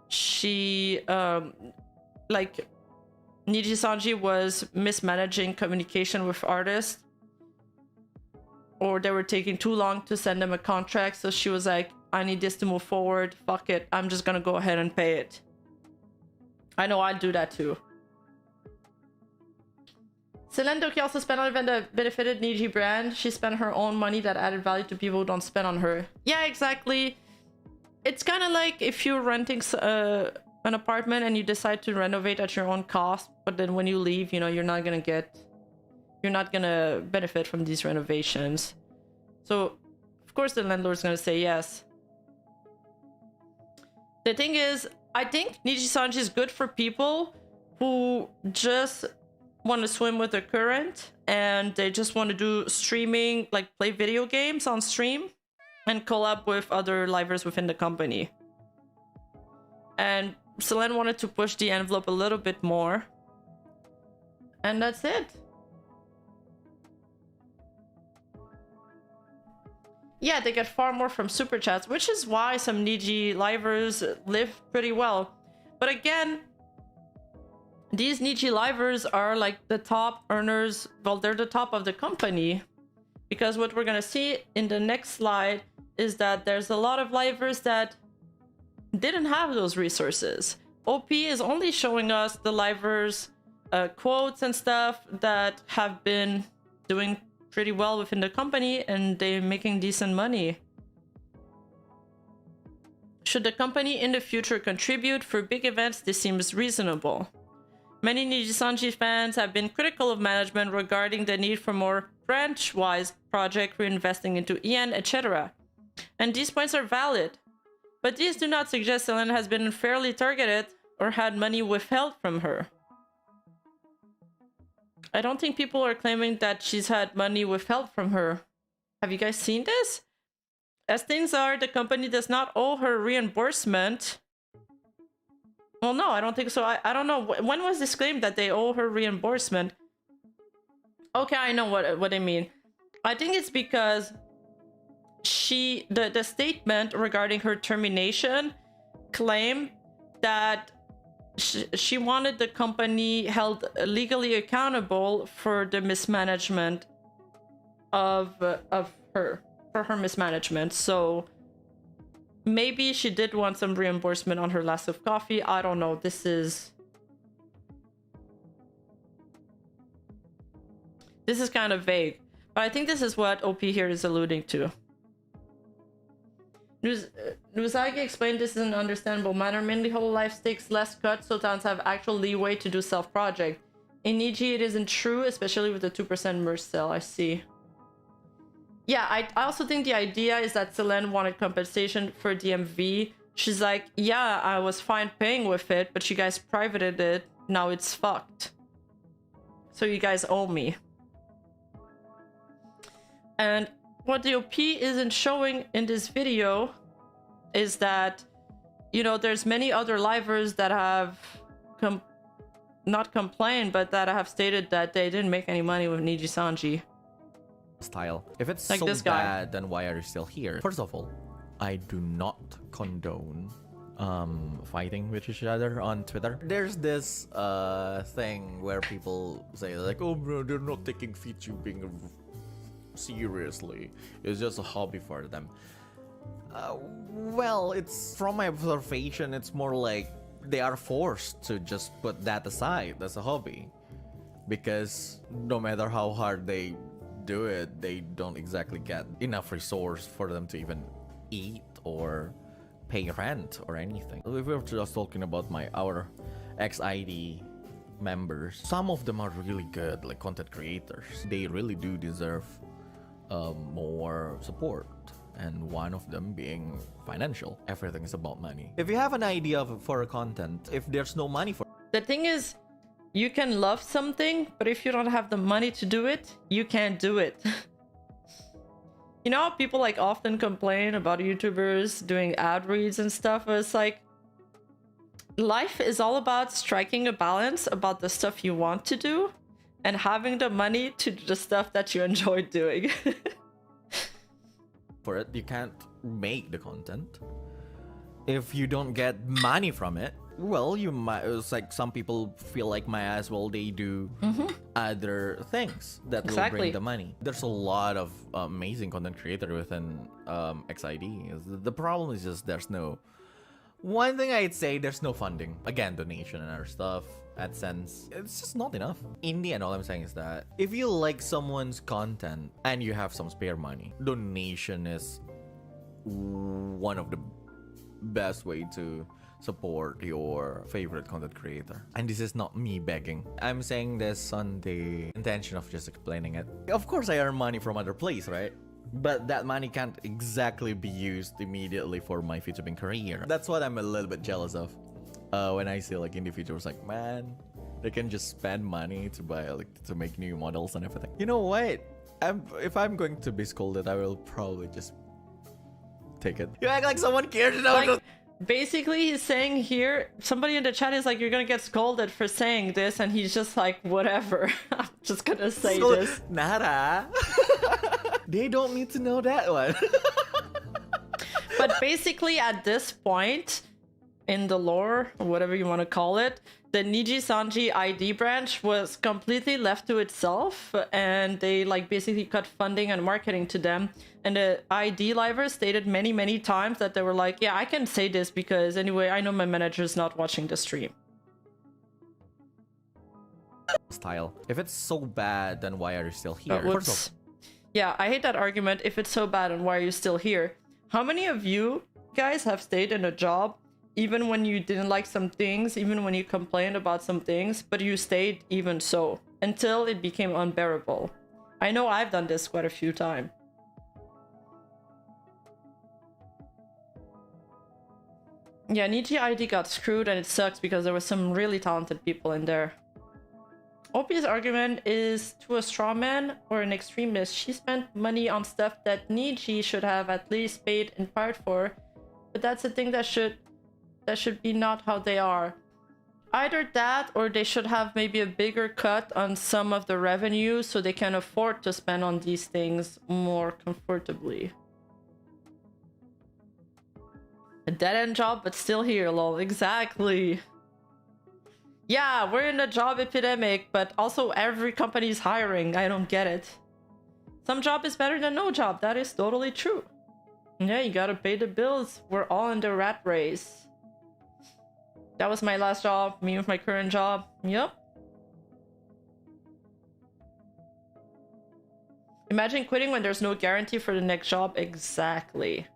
she, like, Nijisanji was mismanaging communication with artists. Or they were taking too long to send them a contract, so she was like, I need this to move forward, fuck it, I'm just gonna go ahead and pay it. I know I'd do that too. Selene Doki also spent on an event that benefited Niji brand. She spent her own money that added value to people who don't spend on her. Yeah, exactly. It's kind of like if you're renting an apartment and you decide to renovate at your own cost, but then when you leave, you know, you're not gonna benefit from these renovations. So of course the landlord's gonna say yes. The thing is, I think Nijisanji is good for people who just want to swim with the current and they just want to do streaming, like play video games on stream and collab with other livers within the company. And Selene wanted to push the envelope a little bit more. And that's it. Yeah, they get far more from super chats, which is why some Niji livers live pretty well. But again, these Niji livers are like the top earners. Well, they're the top of the company. Because what we're gonna see in the next slide is that there's a lot of livers that didn't have those resources. OP is only showing us the livers quotes and stuff that have been doing pretty well within the company and they're making decent money. Should the company in the future contribute for big events? This seems reasonable. Many Nijisanji fans have been critical of management regarding the need for more branch-wise project reinvesting into EN, etc. And these points are valid. But these do not suggest Selene has been unfairly targeted or had money withheld from her. I don't think people are claiming that she's had money withheld from her. Have you guys seen this? As things are, the company does not owe her reimbursement. Well, no, I don't think so. I don't know. When was this claimed that they owe her reimbursement? Okay, I know what I mean. I think it's because the statement regarding her termination claimed that she wanted the company held legally accountable for the mismanagement of her, for her mismanagement. So maybe she did want some reimbursement on her last of coffee. I don't know. This is kind of vague, but I think this is what OP here is alluding to. Nuzagi explained this in an understandable manner. Mainly Hololive takes less cuts, so towns have actual leeway to do self-project. In Niji, it isn't true, especially with the 2% merge sale. I see. Yeah, I also think the idea is that Selene wanted compensation for DMV. She's like, yeah, I was fine paying with it, but you guys privated it. Now it's fucked. So you guys owe me. And what the OP isn't showing in this video is that, you know, there's many other livers that have not complain, but that have stated that they didn't make any money with Nijisanji. Style. If it's Like so this guy. bad, then why are you still here? First of all, I do not condone fighting with each other on Twitter. There's this thing where people say like, oh bro, they're not taking VTubing seriously. It's just a hobby for them. Well, it's from my observation, it's more like they are forced to just put that aside as a hobby, because no matter how hard they do it, they don't exactly get enough resource for them to even eat or pay rent or anything. If we're just talking about our XID members, some of them are really good, like content creators. They really do deserve more support, and one of them being financial. Everything is about money. If you have an idea for content, if there's no money for The thing is, you can love something, but if you don't have the money to do it, you can't do it. You know how people like often complain about YouTubers doing ad reads and stuff? It's like, life is all about striking a balance about the stuff you want to do and having the money to do the stuff that you enjoy doing. for it, you can't make the content. If you don't get money from it, well, you might. It's like some people feel like might as well they do other things that will bring the money. There's a lot of amazing content creator within XID. The problem is just there's no. One thing I'd say, there's no funding. Again, donation and other stuff, AdSense. It's just not enough. In the end, all I'm saying is that if you like someone's content and you have some spare money, donation is one of the best way to support your favorite content creator. And this is not me begging. I'm saying this on the intention of just explaining it. Of course, I earn money from other place, right? But that money can't exactly be used immediately for my VTubing career. That's what I'm a little bit jealous of. When I see like individuals like, man, they can just spend money to buy to make new models and everything. You know what? If I'm going to be scolded, I will probably just take it. You act like someone cares about like, basically, he's saying here, somebody in the chat is like, you're gonna get scolded for saying this, and he's just like, whatever. I'm just gonna say this. Nada. They don't need to know that one. But basically, at this point in the lore, or whatever you want to call it, the Nijisanji ID branch was completely left to itself, and they like basically cut funding and marketing to them. And the ID livers stated many times that they were like, yeah, I can say this because anyway, I know my manager's not watching the stream. Style. If it's so bad, then why are you still here? Whoops. Yeah, I hate that argument. If it's so bad, and why are you still here? How many of you guys have stayed in a job even when you didn't like some things, even when you complained about some things, but you stayed even so until it became unbearable? I know I've done this quite a few times. Yeah, Niji ID got screwed, and it sucks because there were some really talented people in there. OP's argument is to a straw man or an extremist. She spent money on stuff that Niji should have at least paid in part for, but that's a thing that should be not how they are. Either that, or they should have maybe a bigger cut on some of the revenue so they can afford to spend on these things more comfortably. A dead-end job, but still here, lol. Exactly. Yeah, we're in a job epidemic, but also every company's hiring. I don't get it. Some job is better than no job. That is totally true. Yeah, you gotta pay the bills. We're all in the rat race. That was my last job. Me with my current job. Yep. Imagine quitting when there's no guarantee for the next job. Exactly.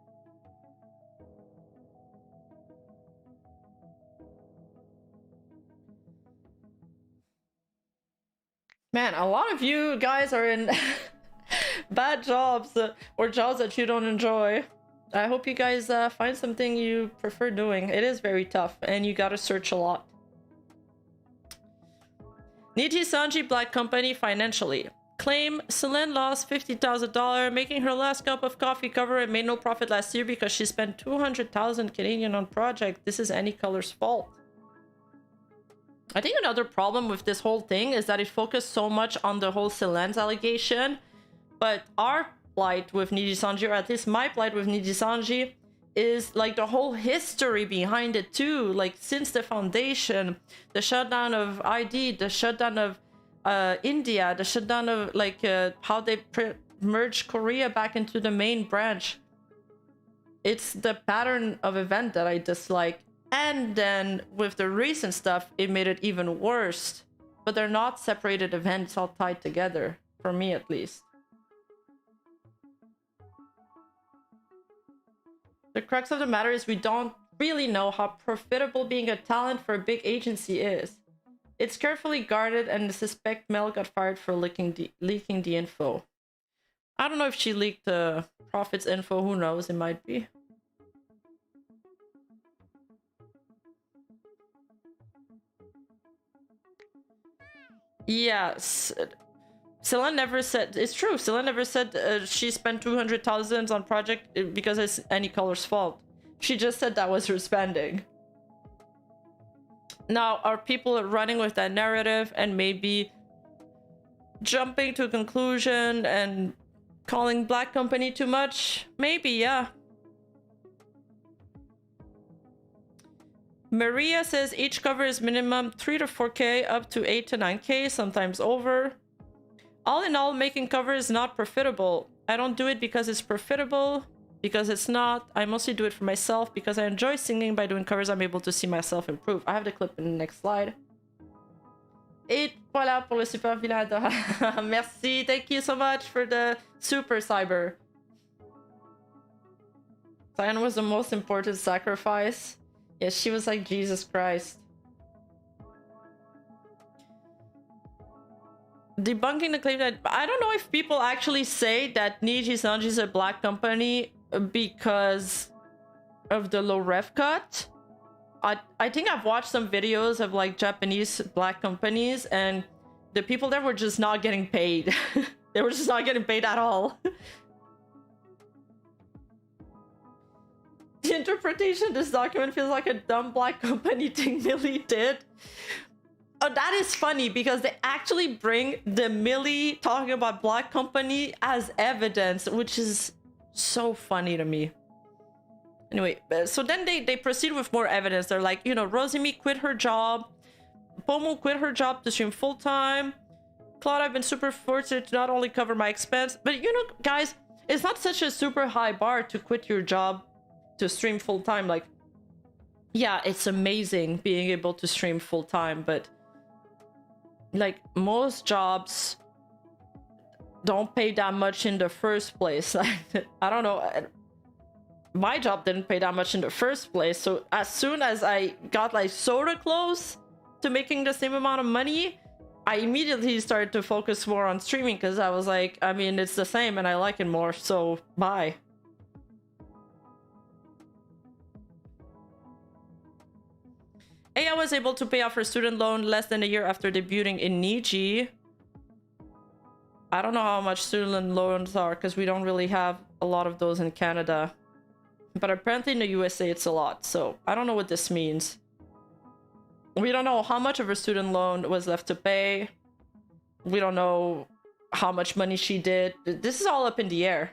Man, a lot of you guys are in bad jobs or jobs that you don't enjoy. I hope you guys find something you prefer doing. It is very tough and you gotta search a lot. Nijisanji Black Company financially. Claim Celine lost $50,000 making her last cup of coffee cover and made no profit last year because she spent 200,000 Canadian on project. This is Any Color's fault. I think another problem with this whole thing is that it focused so much on the whole Selen's allegation, but our plight with Nijisanji, or at least my plight with Nijisanji, is like the whole history behind it too. Like since the foundation, the shutdown of ID, the shutdown of India, the shutdown of like how they merged Korea back into the main branch. It's the pattern of event that I dislike. And then with the recent stuff, it made it even worse. But they're not separated events, all tied together, for me at least. The crux of the matter is we don't really know how profitable being a talent for a big agency is. It's carefully guarded, and the suspect Mel got fired for leaking the info. I don't know if she leaked the Prophet's info, who knows, it might be. Yes. Selen never said, it's true, Selen never said she spent 200,000 on project because it's any color's fault. She just said that was her spending. Now, are people running with that narrative and maybe jumping to a conclusion and calling Black Company too much? Maybe, yeah. Maria says each cover is minimum 3 to 4k, up to 8 to 9k, sometimes over. All in all, making covers is not profitable. I don't do it because it's profitable, because it's not. I mostly do it for myself because I enjoy singing. By doing covers, I'm able to see myself improve. I have the clip in the next slide. Et voilà pour le super vilain adorable. Merci, thank you so much for the super cyber. Cyan was the most important sacrifice. Yes, she was like Jesus Christ. Debunking the claim that I don't know if people actually say that Nijisanji is a Black company because of the low ref cut. I think I've watched some videos of like Japanese Black companies, and the people there were just not getting paid. They were just not getting paid at all. The interpretation of this document feels like a dumb Black company thing Millie did. Oh, that is funny because they actually bring the Millie talking about Black company as evidence, which is so funny to me. Anyway, so then they proceed with more evidence. They're like, you know, Rosemi quit her job. Pomo quit her job to stream full-time. Claude, I've been super fortunate to not only cover my expense, but you know, guys, it's not such a super high bar to quit your job to stream full-time. Like, yeah, it's amazing being able to stream full-time, but like most jobs don't pay that much in the first place. I don't know, my job didn't pay that much in the first place, so as soon as I got like sorta close to making the same amount of money, I immediately started to focus more on streaming because I was like, I mean, it's the same and I like it more, so bye. I was able to pay off her student loan less than a year after debuting in Niji. I don't know how much student loans are because we don't really have a lot of those in Canada. But apparently in the USA it's a lot, so I don't know what this means. We don't know how much of her student loan was left to pay. We don't know how much money she did. This is all up in the air.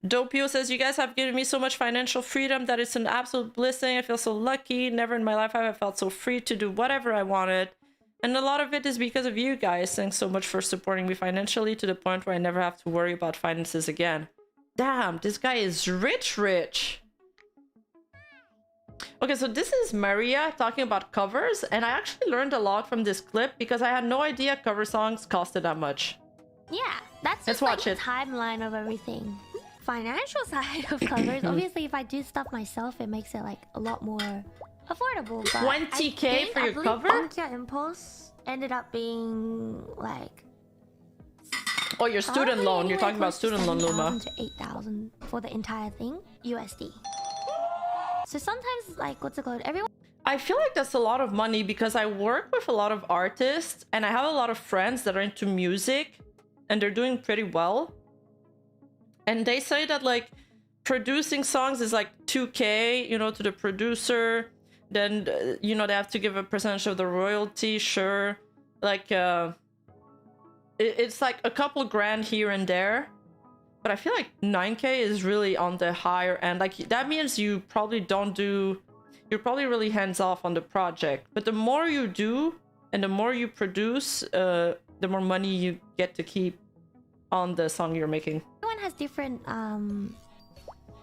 Dopio says, you guys have given me so much financial freedom that it's an absolute blessing. I feel so lucky. Never in my life have I felt so free to do whatever I wanted. And a lot of it is because of you guys. Thanks so much for supporting me financially to the point where I never have to worry about finances again. Damn, this guy is rich. Okay, so this is Maria talking about covers, and I actually learned a lot from this clip because I had no idea cover songs costed that much. Yeah, that's just like the timeline of everything. Financial side of covers, obviously if I do stuff myself, it makes it like a lot more affordable. But 20k for your cover? Bonkia Impulse ended up being like... Oh, your student loan. You're talking about student loan, Luma. to 8,000 for the entire thing, USD. So sometimes, like, what's it called? Everyone... I feel like that's a lot of money because I work with a lot of artists and I have a lot of friends that are into music and they're doing pretty well. And they say that like producing songs is like 2K, you know, to the producer. Then, you know, they have to give a percentage of the royalty, sure. Like, it's like a couple grand here and there. But I feel like 9K is really on the higher end. Like, that means you probably don't do... You're probably really hands-off on the project. But the more you do, and the more you produce, the more money you get to keep on the song you're making. Everyone has different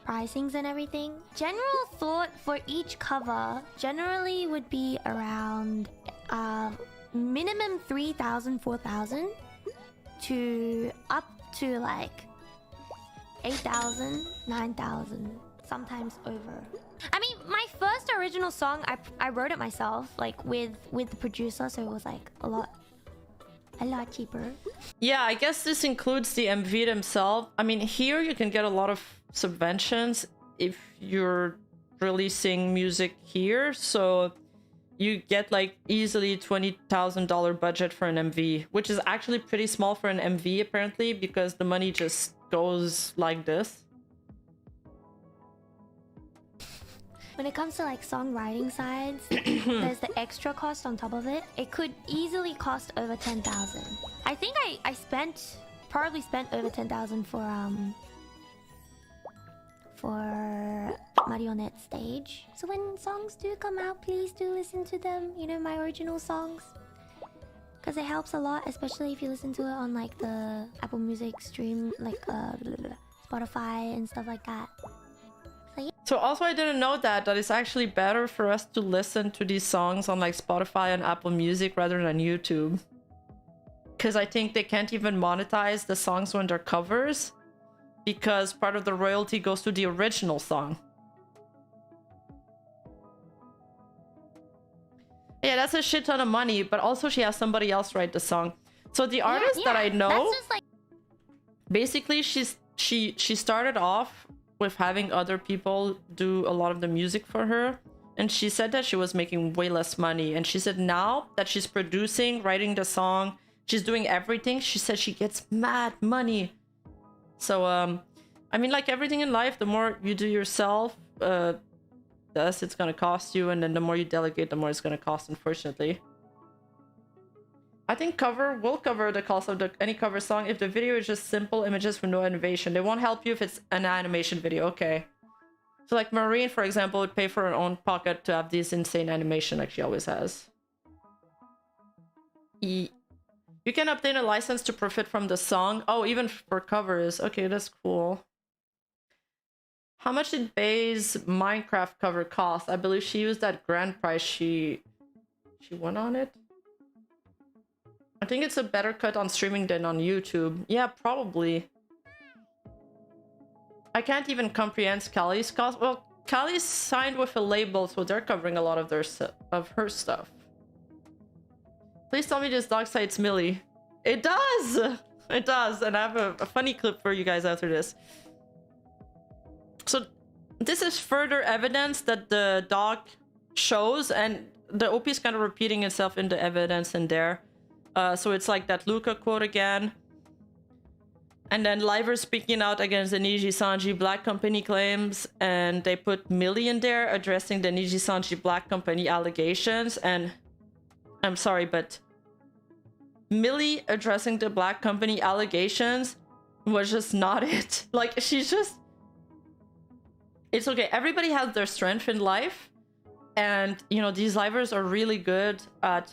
pricings and everything. General thought for each cover generally would be around minimum 3,000, 4,000 to up to like 8,000, 9,000, sometimes over. I mean, my first original song, I wrote it myself, like with the producer, so it was like a lot cheaper. Yeah, I guess this includes the MV themselves. I mean, here you can get a lot of subventions if you're releasing music here, so you get like easily $20,000 budget for an MV, which is actually pretty small for an MV apparently, because the money just goes like this. When it comes to like songwriting sides, there's the extra cost on top of it. It could easily cost over 10,000. I think I probably spent over 10,000 for Marionette stage. So when songs do come out, please do listen to them. You know, my original songs, because it helps a lot, especially if you listen to it on like the Apple Music stream, like Spotify and stuff like that. So also I didn't know that it's actually better for us to listen to these songs on like Spotify and Apple Music rather than YouTube. Because I think they can't even monetize the songs when they're covers, because part of the royalty goes to the original song. Yeah, that's a shit ton of money, but also she has somebody else write the song. So the artist that I know, that's just like... basically she started off with having other people do a lot of the music for her, and she said that she was making way less money, and she said now that she's producing, writing the song, she's doing everything, she said she gets mad money. So I mean, like everything in life, the more you do yourself, the less it's gonna cost you, and then the more you delegate, the more it's gonna cost, unfortunately. I think cover will cover the cost of any cover song if the video is just simple images with no animation. They won't help you if it's an animation video. Okay. So like Marine, for example, would pay for her own pocket to have this insane animation like she always has. You can obtain a license to profit from the song. Oh, even for covers. Okay, that's cool. How much did Bay's Minecraft cover cost? I believe she used that grand prize she won on it. I think it's a better cut on streaming than on YouTube. Yeah, probably. I can't even comprehend Callie's cost. Well, Callie's signed with a label, so they're covering a lot of her stuff. Please tell me this dog cites Millie. It does! It does, and I have a funny clip for you guys after this. So this is further evidence that the dog shows, and the OP is kind of repeating itself in the evidence in there. So it's like that Luca quote again. And then Liver speaking out against the Nijisanji Black Company claims, and they put Millie in there addressing the Nijisanji Black Company allegations. And I'm sorry, but Millie addressing the Black Company allegations was just not it. Like, she's just... It's okay, everybody has their strength in life, and you know, these livers are really good at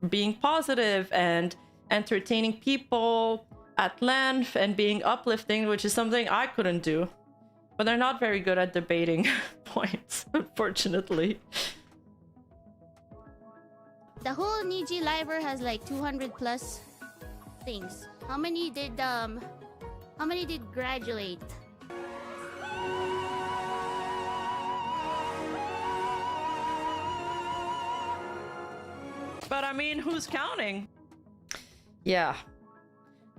being positive and entertaining people at length and being uplifting, which is something I couldn't do. But they're not very good at debating points, unfortunately. The whole Niji liver has like 200 plus things. How many did graduate? But I mean, who's counting? Yeah,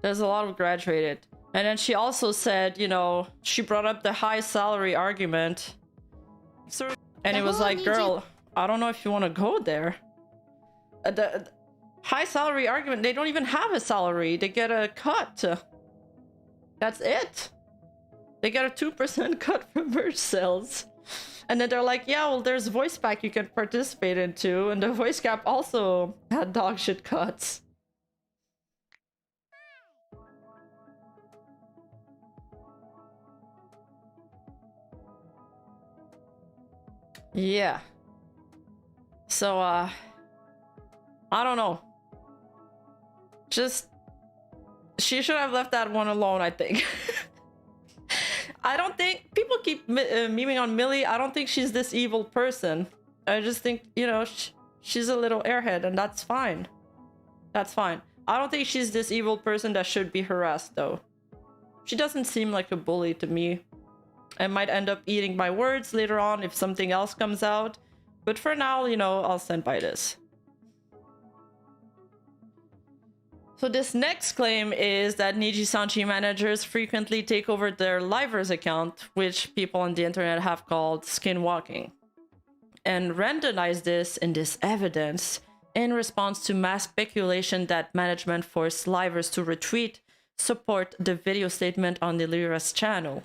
there's a lot of graduated. And then she also said, you know, she brought up the high salary argument. And it was like, girl, I don't know if you want to go there. The high salary argument, they don't even have a salary. They get a cut. That's it. They get a 2% cut from merch sales. And then they're like, yeah, well, there's voice pack you can participate into, and the voice cap also had dog shit cuts. Yeah. So, I don't know. Just, she should have left that one alone, I think. I don't think, people keep memeing on Millie. I don't think she's this evil person. I just think, you know, she's a little airhead, and that's fine. That's fine. I don't think she's this evil person that should be harassed, though. She doesn't seem like a bully to me. I might end up eating my words later on if something else comes out. But for now, you know, I'll stand by this. So this next claim is that Nijisanji managers frequently take over their livers account, which people on the internet have called skinwalking, and randomize this in this evidence in response to mass speculation that management forced livers to retweet support the video statement on the Lyra's channel.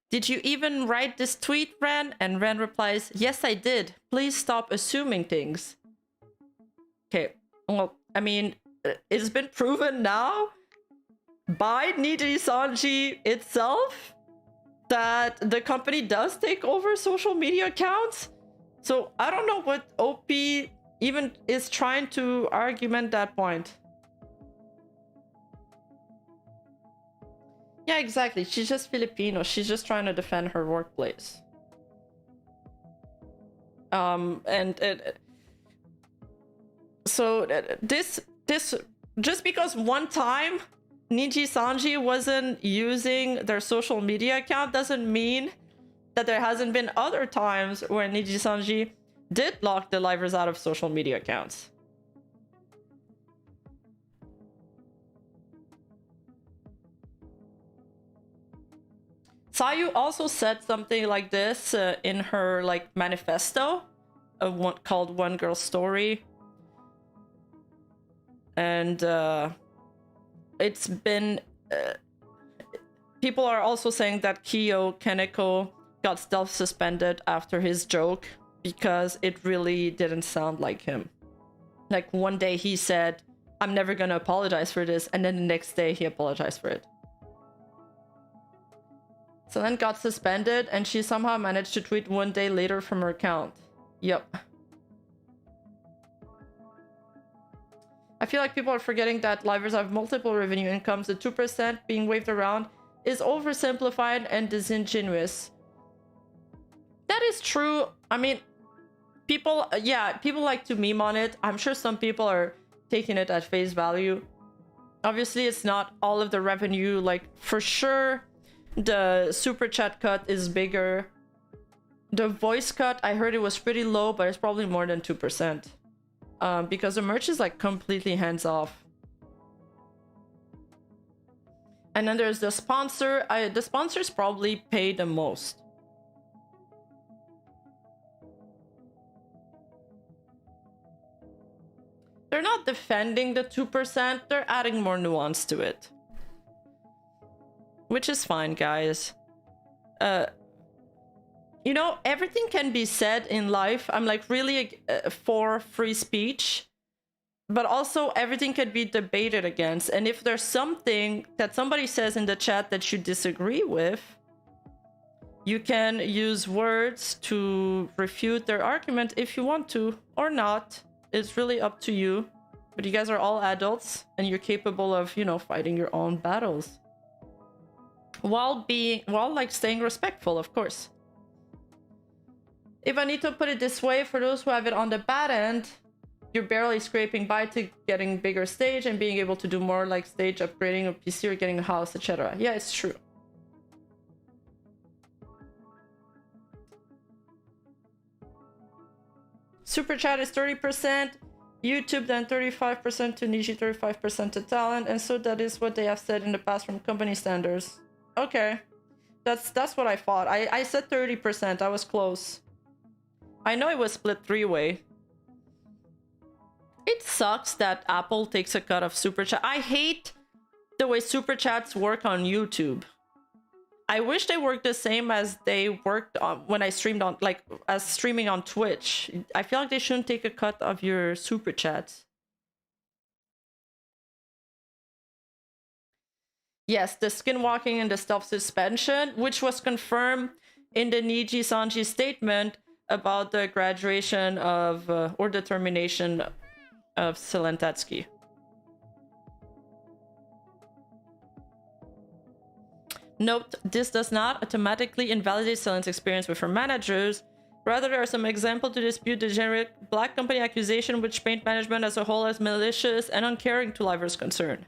Did you even write this tweet, Ren? And Ren replies, yes, I did. Please stop assuming things. Okay, well, I mean, it's been proven now by Nijisanji itself that the company does take over social media accounts. So I don't know what OP even is trying to argument that point. Yeah, exactly. She's just Filipino. She's just trying to defend her workplace. So this just because one time Nijisanji wasn't using their social media account doesn't mean that there hasn't been other times where Nijisanji did lock the livers out of social media accounts. Sayu also said something like this in her like manifesto called One Girl Story. And it's been people are also saying that Kiyo Kaneko got self-suspended after his joke because it really didn't sound like him. Like one day he said, I'm never gonna apologize for this, and then the next day he apologized for it. So then got suspended, and she somehow managed to tweet one day later from her account. Yep. I feel like people are forgetting that livers have multiple revenue incomes. The 2% being waved around is oversimplified and disingenuous. That is true. I mean, people like to meme on it. I'm sure some people are taking it at face value. Obviously, it's not all of the revenue. Like, for sure, the super chat cut is bigger. The voice cut, I heard it was pretty low, but it's probably more than 2%. Because the merch is like completely hands off. And then there's the sponsor. The sponsors probably pay the most. They're not defending the 2%, they're adding more nuance to it. Which is fine, guys. You know, everything can be said in life. I'm like really for free speech, but also everything can be debated against. And if there's something that somebody says in the chat that you disagree with, you can use words to refute their argument if you want to, or not. It's really up to you. But you guys are all adults and you're capable of, you know, fighting your own battles. While like staying respectful, of course. If I need to put it this way, for those who have it on the bad end, you're barely scraping by to getting bigger stage and being able to do more like stage upgrading a PC or getting a house, etc. Yeah, it's true. Super chat is 30%, YouTube then 35% to Niji, 35% to talent, and so that is what they have said in the past from company standards. Okay, that's what I thought. I said 30%, I was close. I know it was split three-way. It sucks that Apple takes a cut of super chat. I hate the way super chats work on YouTube. I wish they worked the same as they worked on when I streamed on, like, as streaming on Twitch. I feel like they shouldn't take a cut of your super chats. Yes, the skinwalking and the self-suspension, which was confirmed in the Nijisanji statement about the graduation of, or the termination of Selen Tatsuki. Note, this does not automatically invalidate Selen's experience with her managers. Rather, there are some examples to dispute the generic black company accusation which paint management as a whole as malicious and uncaring to Liver's concern.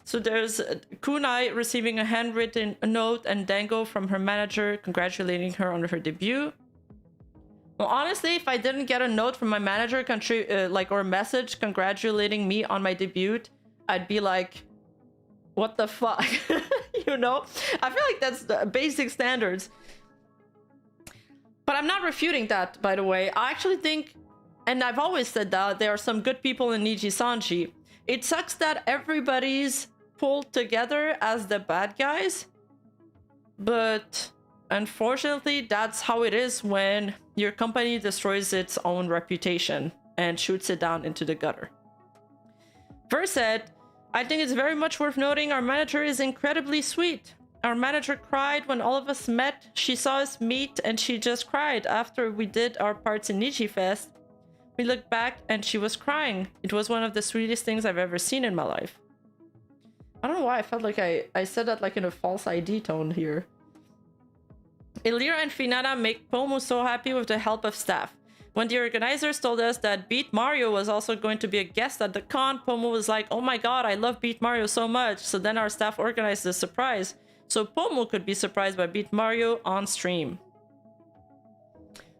So there's Kunai receiving a handwritten note and Dango from her manager congratulating her on her debut. Well, honestly, if I didn't get a note from my manager or a message congratulating me on my debut, I'd be like, what the fuck? You know? I feel like that's the basic standards. But I'm not refuting that, by the way. I actually think, and I've always said that, there are some good people in Nijisanji. It sucks that everybody's pulled together as the bad guys, but unfortunately that's how it is when your company destroys its own reputation and shoots it down into the gutter. Verse said, I think it's very much worth noting our manager is incredibly sweet. Our manager cried when all of us met. She saw us meet and she just cried after we did our parts in Niji Fest. We looked back and she was crying. It was one of the sweetest things I've ever seen in my life. I don't know why I felt like I said that like in a false ID tone here. Illyra and Finata make Pomu so happy with the help of staff. When the organizers told us that Beat Mario was also going to be a guest at the con, Pomu was like, oh my god, I love Beat Mario so much. So then our staff organized the surprise. So Pomu could be surprised by Beat Mario on stream.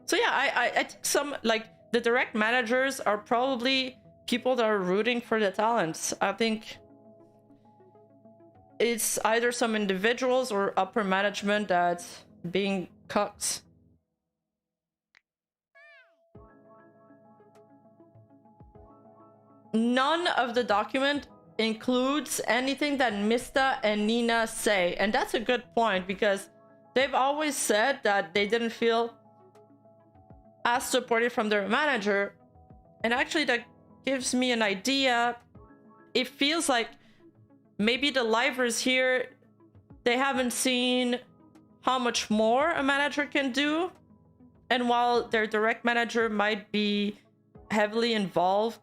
So yeah, I think some, like, the direct managers are probably people that are rooting for the talents. I think it's either some individuals or upper management that's being cucked. None of the document includes anything that Mista and Nina say, and that's a good point because they've always said that they didn't feel as supported from their manager, and actually that gives me an idea. It feels like maybe the livers here, they haven't seen how much more a manager can do, and while their direct manager might be heavily involved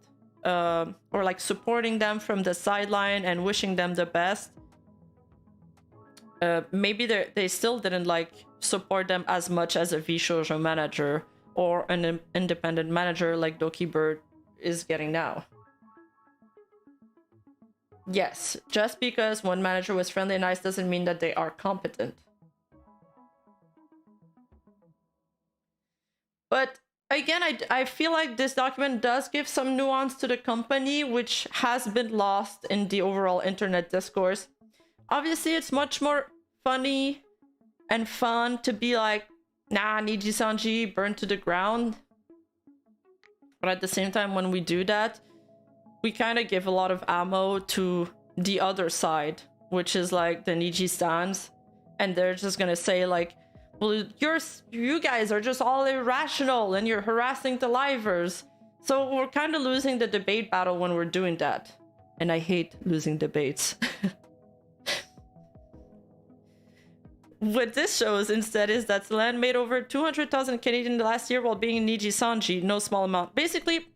or like supporting them from the sideline and wishing them the best, maybe they still didn't like support them as much as a V-Shoujo manager or an independent manager like Doki Bird is getting now. Yes, just because one manager was friendly and nice doesn't mean that they are competent. But again, I feel like this document does give some nuance to the company, which has been lost in the overall internet discourse. Obviously, it's much more funny and fun to be like, nah, Nijisanji burned to the ground. But at the same time, when we do that, we kind of give a lot of ammo to the other side, which is like the Niji stands. And they're just gonna say like, well, you guys are just all irrational and you're harassing the livers. So we're kind of losing the debate battle when we're doing that. And I hate losing debates. What this shows instead is that Selen made over 200,000 Canadian last year while being in Nijisanji, no small amount. Basically,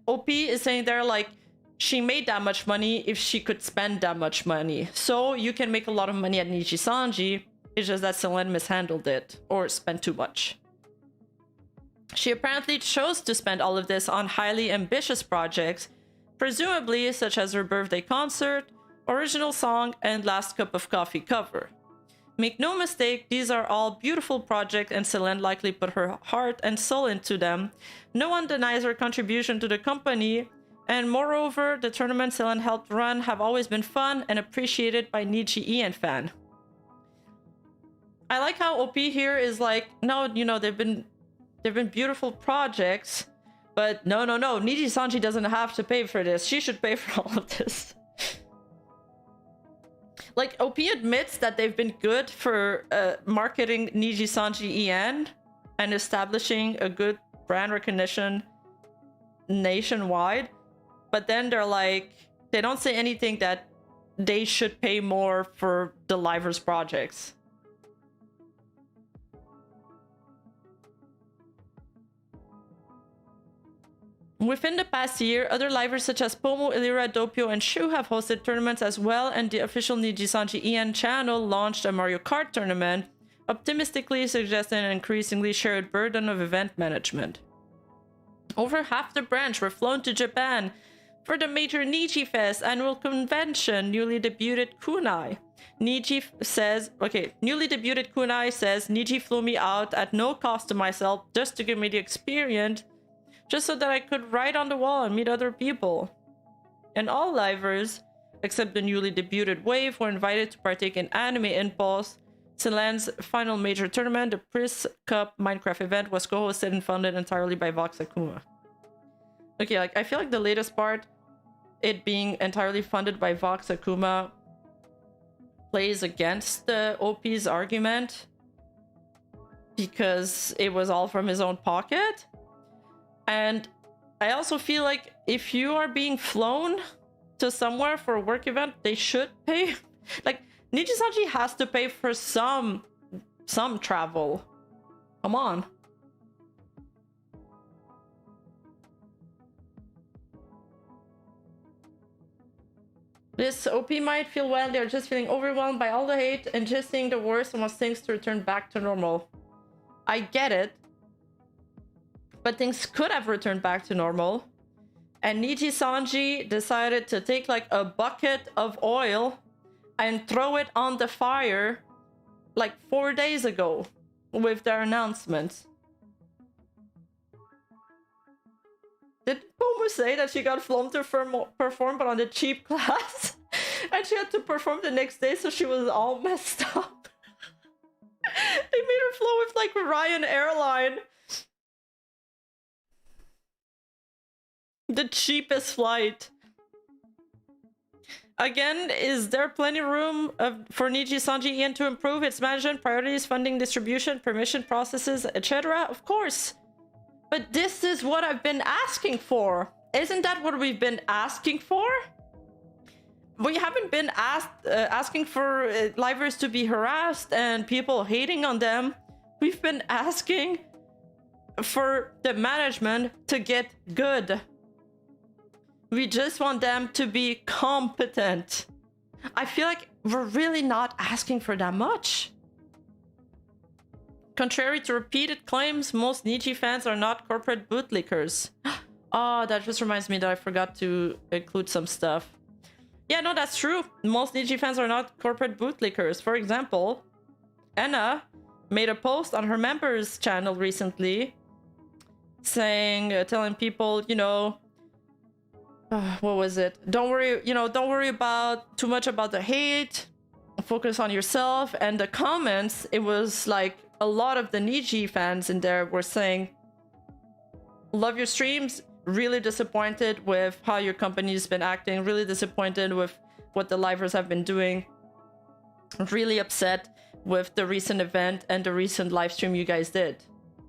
OP is saying they're like, she made that much money if she could spend that much money. So you can make a lot of money at Nijisanji. It's just that Selen mishandled it or spent too much. She apparently chose to spend all of this on highly ambitious projects, presumably such as her birthday concert, original song, and Last Cup of Coffee cover. Make no mistake, these are all beautiful projects and Selen likely put her heart and soul into them. No one denies her contribution to the company, and moreover, the tournaments Selen helped run have always been fun and appreciated by Niji Ian fan. I like how OP here is like, no, you know, they've been beautiful projects, but no, Nijisanji doesn't have to pay for this. She should pay for all of this. Like, OP admits that they've been good for marketing Nijisanji EN and establishing a good brand recognition nationwide, but then they're like, they don't say anything that they should pay more for the livers projects. Within the past year, other livers such as Pomo, Illyra, Doppio, and Shu have hosted tournaments as well, and the official Nijisanji EN channel launched a Mario Kart tournament, optimistically suggesting an increasingly shared burden of event management. Over half the branch were flown to Japan for the major Niji Fest annual convention, newly debuted Kunai. Newly debuted Kunai says, Niji flew me out at no cost to myself just to give me the experience, just so that I could write on the wall and meet other people. And all livers, except the newly debuted Wave, were invited to partake in Anime Impulse. Celan's final major tournament, the Pris Cup Minecraft event, was co-hosted and funded entirely by Vox Akuma. Okay, like, I feel like the latest part, it being entirely funded by Vox Akuma, plays against the OP's argument, because it was all from his own pocket. And I also feel like if you are being flown to somewhere for a work event, they should pay. Like, Nijisanji has to pay for some travel. Come on. This OP might feel well, they're just feeling overwhelmed by all the hate and just seeing the worst and wants things to return back to normal. I get it. But things could have returned back to normal. And Nijisanji decided to take like a bucket of oil and throw it on the fire like 4 days ago with their announcement. Did Pomu say that she got flown to perform but on the cheap class? And she had to perform the next day, so she was all messed up. They made her flow with like Ryan Airline. The cheapest flight. Again, is there plenty room for Nijisanji EN to improve its management, priorities, funding, distribution, permission processes, etc.? Of course. But this is what I've been asking for. Isn't that what we've been asking for? We haven't been asking for livers to be harassed and people hating on them. We've been asking for the management to get good. We just want them to be competent. I feel like we're really not asking for that much. Contrary to repeated claims, most Niji fans are not corporate bootlickers. Oh, that just reminds me that I forgot to include some stuff. Yeah, no, that's true. Most Niji fans are not corporate bootlickers. For example, Anna made a post on her members channel recently saying, telling people, you know, what was it? Don't worry, you know, don't worry about too much about the hate. Focus on yourself. And the comments, it was like a lot of the Niji fans in there were saying, love your streams, really disappointed with how your company's been acting, really disappointed with what the livers have been doing, really upset with the recent event and the recent live stream you guys did.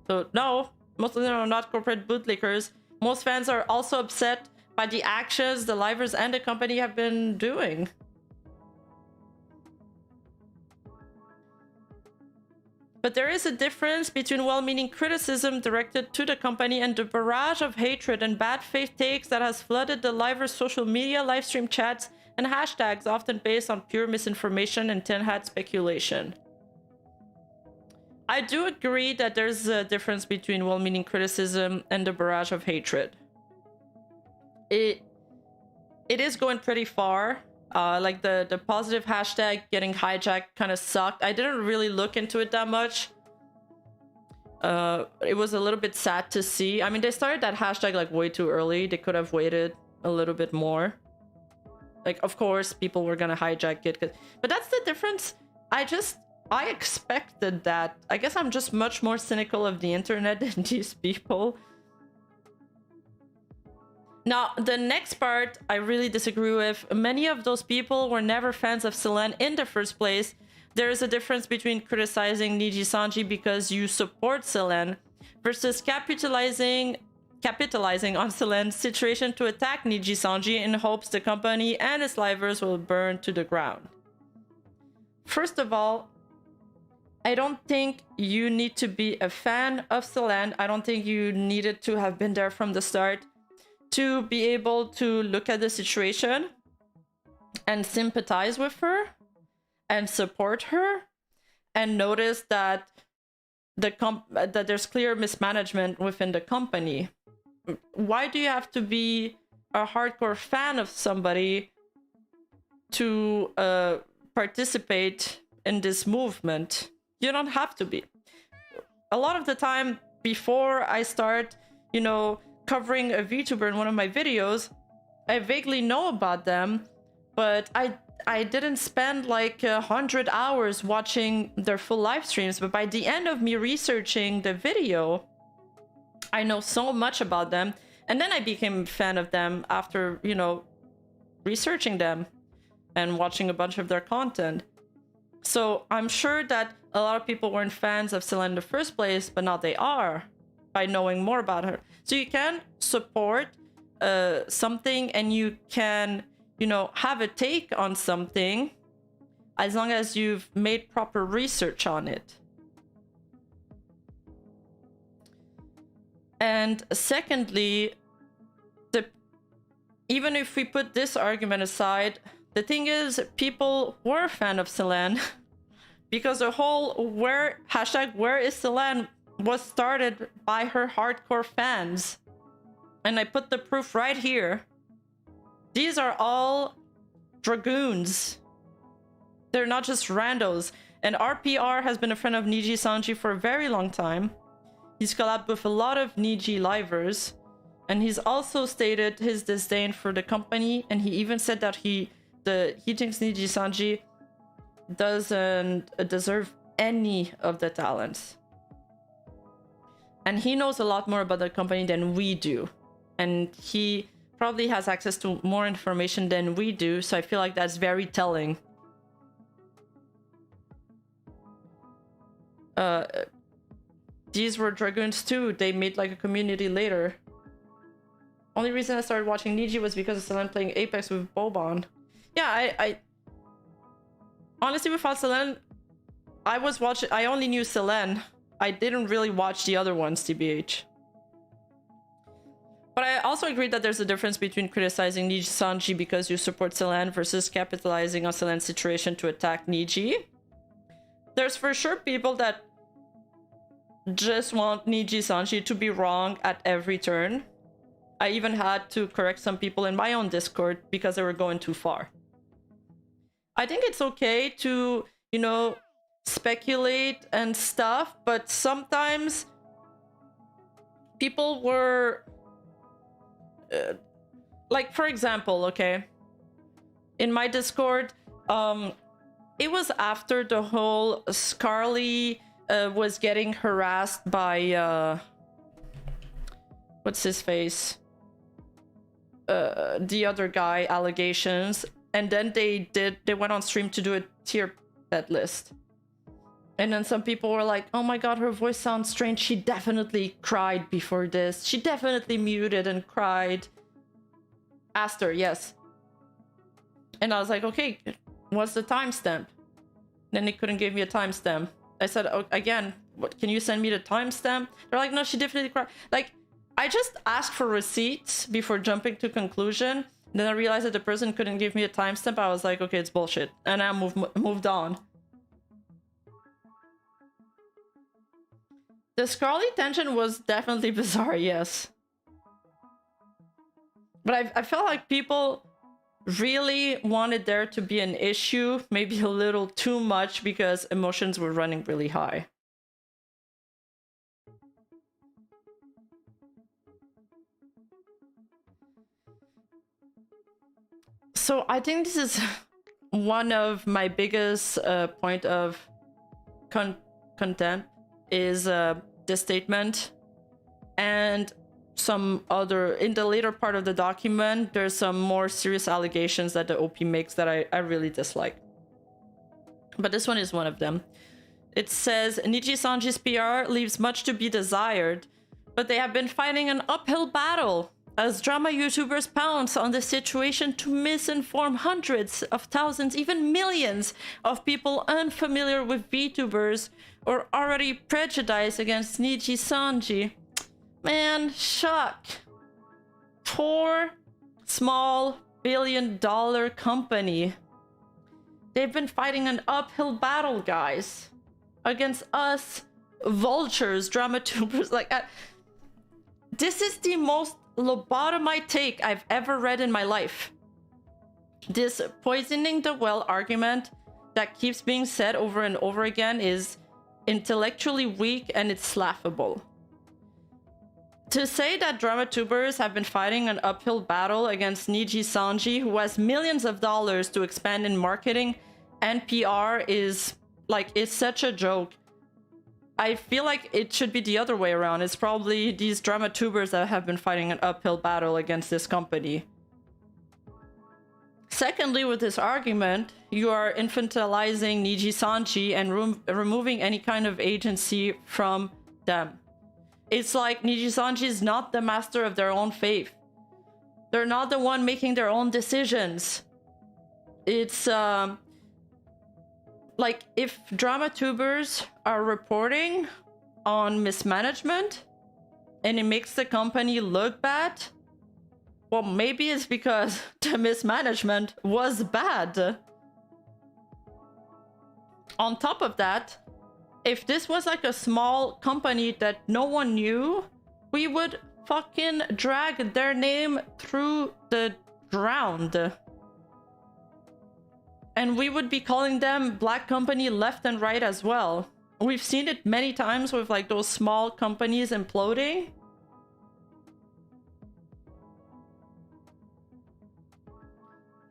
So no, most of them are not corporate bootlickers. Most fans are also upset by the actions the livers and the company have been doing. But there is a difference between well-meaning criticism directed to the company and the barrage of hatred and bad faith takes that has flooded the livers' social media, livestream chats, and hashtags, often based on pure misinformation and tin hat speculation. I do agree that there's a difference between well-meaning criticism and the barrage of hatred. It is going pretty far. Like the positive hashtag getting hijacked kind of sucked. I didn't really look into it that much. It was a little bit sad to see. I mean, they started that hashtag like way too early. They could have waited a little bit more. Like, of course, people were gonna hijack it. But that's the difference. I expected that. I guess I'm just much more cynical of the internet than these people. Now, the next part I really disagree with. Many of those people were never fans of Selene in the first place. There is a difference between criticizing Nijisanji because you support Selene versus capitalizing on Selene's situation to attack Nijisanji in hopes the company and its livers will burn to the ground. First of all, I don't think you need to be a fan of Selene. I don't think you needed to have been there from the start to be able to look at the situation and sympathize with her and support her and notice that that there's clear mismanagement within the company. Why do you have to be a hardcore fan of somebody to participate in this movement? You don't have to be. A lot of the time before I start, covering a VTuber in one of my videos, I vaguely know about them, but I didn't spend like 100 hours watching their full live streams. But by the end of me researching the video, I know so much about them. And then I became a fan of them after, researching them and watching a bunch of their content. So I'm sure that a lot of people weren't fans of Selene in the first place, but now they are by knowing more about her. So you can support something and you can, have a take on something as long as you've made proper research on it. And secondly, even if we put this argument aside, the thing is, people were a fan of Selene because the whole where is Selene was started by her hardcore fans. And I put the proof right here. These are all dragoons. They're not just randos. And RPR has been a friend of Nijisanji for a very long time. He's collabed with a lot of Niji livers. And he's also stated his disdain for the company. And he even said that he thinks Nijisanji doesn't deserve any of the talents. And he knows a lot more about the company than we do. And he probably has access to more information than we do. So I feel like that's very telling. These were dragoons too. They made like a community later. Only reason I started watching Niji was because of Selene playing Apex with Bobon. Yeah, I honestly, without Selene, I only knew Selene. I didn't really watch the other ones, TBH. But I also agree that there's a difference between criticizing Nijisanji because you support Selene versus capitalizing on Selene's situation to attack Niji. There's for sure people that just want Nijisanji to be wrong at every turn. I even had to correct some people in my own Discord because they were going too far. I think it's okay to, speculate and stuff, but sometimes people were like, for example, okay, in my Discord, it was after the whole Scarly was getting harassed by what's his face, the other guy, allegations, and then they went on stream to do a tier bet list. And then some people were like, oh my god, her voice sounds strange. She definitely cried before this. She definitely muted and cried. Asked her, yes. And I was like, okay, what's the timestamp? Then they couldn't give me a timestamp. I said, oh, again, what, can you send me the timestamp? They're like, no, she definitely cried. Like, I just asked for receipts before jumping to conclusion. Then I realized that the person couldn't give me a timestamp. I was like, okay, it's bullshit. And I moved on. The Scarly tension was definitely bizarre, yes. But I felt like people really wanted there to be an issue, maybe a little too much, because emotions were running really high. So I think this is one of my biggest point of content is this statement. And some other, in the later part of the document, there's some more serious allegations that the OP makes that I really dislike. But this one is one of them. It says, Nijisanji's PR leaves much to be desired, but they have been fighting an uphill battle as drama YouTubers pounce on the situation to misinform hundreds of thousands, even millions of people unfamiliar with VTubers or already prejudiced against Nijisanji. Man, shuck. Poor, small, billion-dollar company. They've been fighting an uphill battle, guys, against us vultures, dramatubers. Like, this is the most lobotomized take I've ever read in my life. This poisoning the well argument that keeps being said over and over again is intellectually weak and it's laughable. To say that dramatubers have been fighting an uphill battle against Nijisanji, who has millions of dollars to expand in marketing and PR, is like, it's such a joke. I feel like it should be the other way around. It's probably these dramatubers that have been fighting an uphill battle against this company. Secondly, with this argument, you are infantilizing Nijisanji and removing any kind of agency from them. It's like Nijisanji is not the master of their own fate. They're not the one making their own decisions. It's like, if dramatubers are reporting on mismanagement and it makes the company look bad, well, maybe it's because the mismanagement was bad. On top of that, if this was like a small company that no one knew, we would fucking drag their name through the ground. And we would be calling them black company left and right as well. We've seen it many times with like those small companies imploding.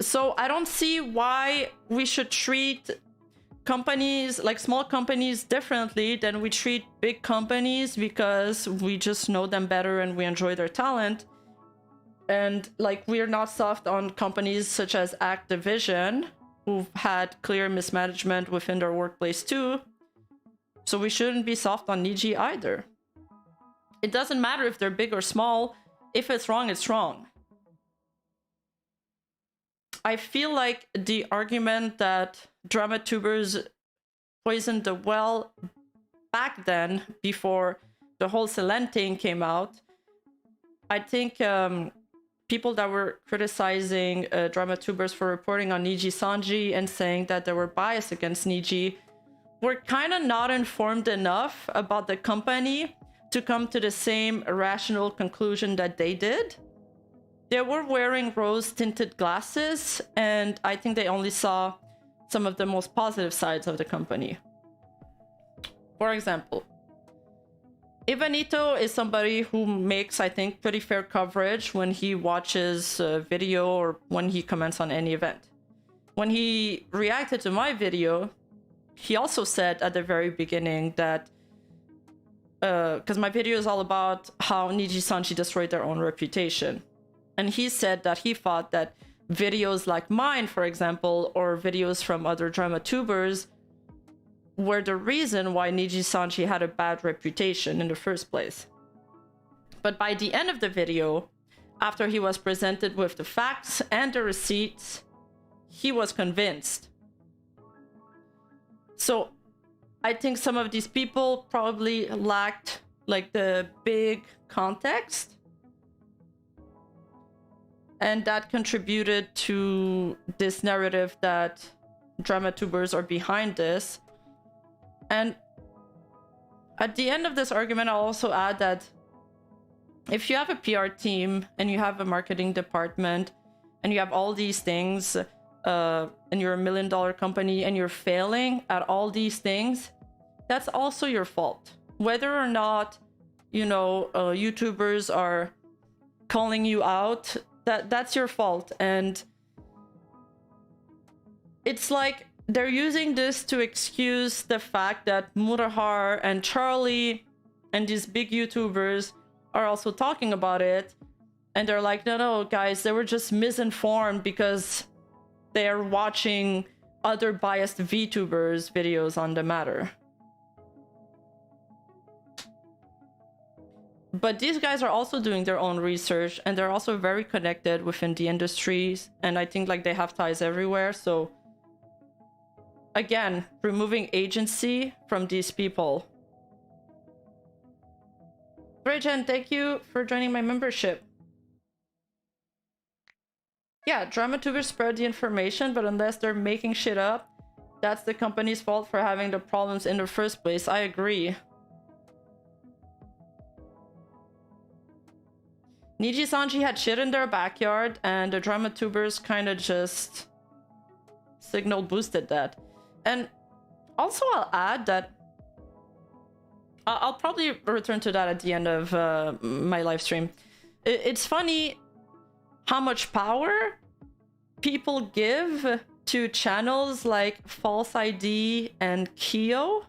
So I don't see why we should treat companies, like small companies, differently than we treat big companies, because we just know them better and we enjoy their talent. And like, we're not soft on companies such as Activision, who've had clear mismanagement within their workplace too. So we shouldn't be soft on Niji either. It doesn't matter if they're big or small. If it's wrong, it's wrong. I feel like the argument that dramatubers poisoned the well back then, before the whole Selene thing came out, I think people that were criticizing dramatubers for reporting on Nijisanji and saying that they were biased against Niji were kind of not informed enough about the company to come to the same rational conclusion that they did. They were wearing rose-tinted glasses, and I think they only saw some of the most positive sides of the company. For example, Ivanito is somebody who makes, I think, pretty fair coverage when he watches a video or when he comments on any event. When he reacted to my video, he also said at the very beginning that, because my video is all about how Nijisanji destroyed their own reputation. And he said that he thought that videos like mine, for example, or videos from other dramatubers were the reason why Nijisanji had a bad reputation in the first place. But by the end of the video, after he was presented with the facts and the receipts, he was convinced. So I think some of these people probably lacked like the big context, and that contributed to this narrative that dramatubers are behind this. And at the end of this argument, I'll also add that if you have a PR team and you have a marketing department and you have all these things, and you're $1 million company and you're failing at all these things, that's also your fault. Whether or not, you know, YouTubers are calling you out, that's your fault. And it's like they're using this to excuse the fact that Murahar and Charlie and these big YouTubers are also talking about it, and they're like, no, guys, they were just misinformed because they're watching other biased VTubers videos on the matter. But these guys are also doing their own research, and they're also very connected within the industries, and I think like they have ties everywhere. So again, removing agency from these people. Regen, thank you for joining my membership. Yeah, dramatubers spread the information, but unless they're making shit up, that's the company's fault for having the problems in the first place. I agree. Nijisanji had shit in their backyard, and the dramatubers kind of just signal boosted that. And also I'll add that I'll probably return to that at the end of my live stream. It's funny how much power people give to channels like False ID and Kyo,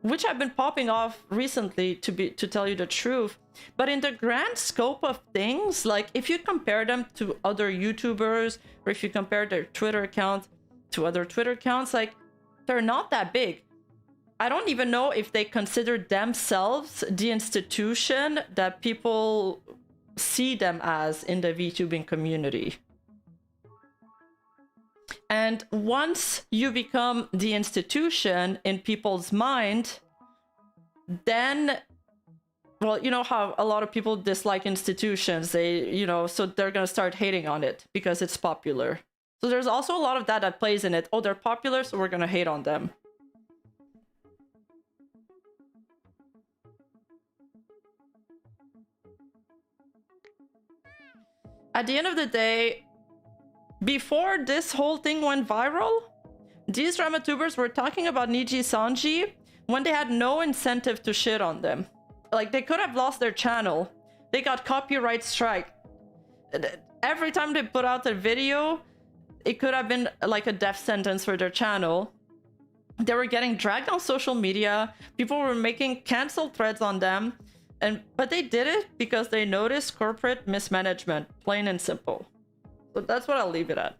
which have been popping off recently, to tell you the truth. But in the grand scope of things, like if you compare them to other YouTubers, or if you compare their Twitter account to other Twitter accounts, like they're not that big. I don't even know if they consider themselves the institution that people see them as in the VTubing community. And once you become the institution in people's mind, then, well, you know how a lot of people dislike institutions, so they're gonna start hating on it because it's popular. So there's also a lot of that plays in it. Oh, they're popular, so we're gonna hate on them. At the end of the day, before this whole thing went viral, these dramatubers were talking about Nijisanji when they had no incentive to shit on them. Like, they could have lost their channel. They got copyright strike. Every time they put out a video, it could have been like a death sentence for their channel. They were getting dragged on social media. People were making cancel threads on them. But they did it because they noticed corporate mismanagement, plain and simple. So that's what I'll leave it at.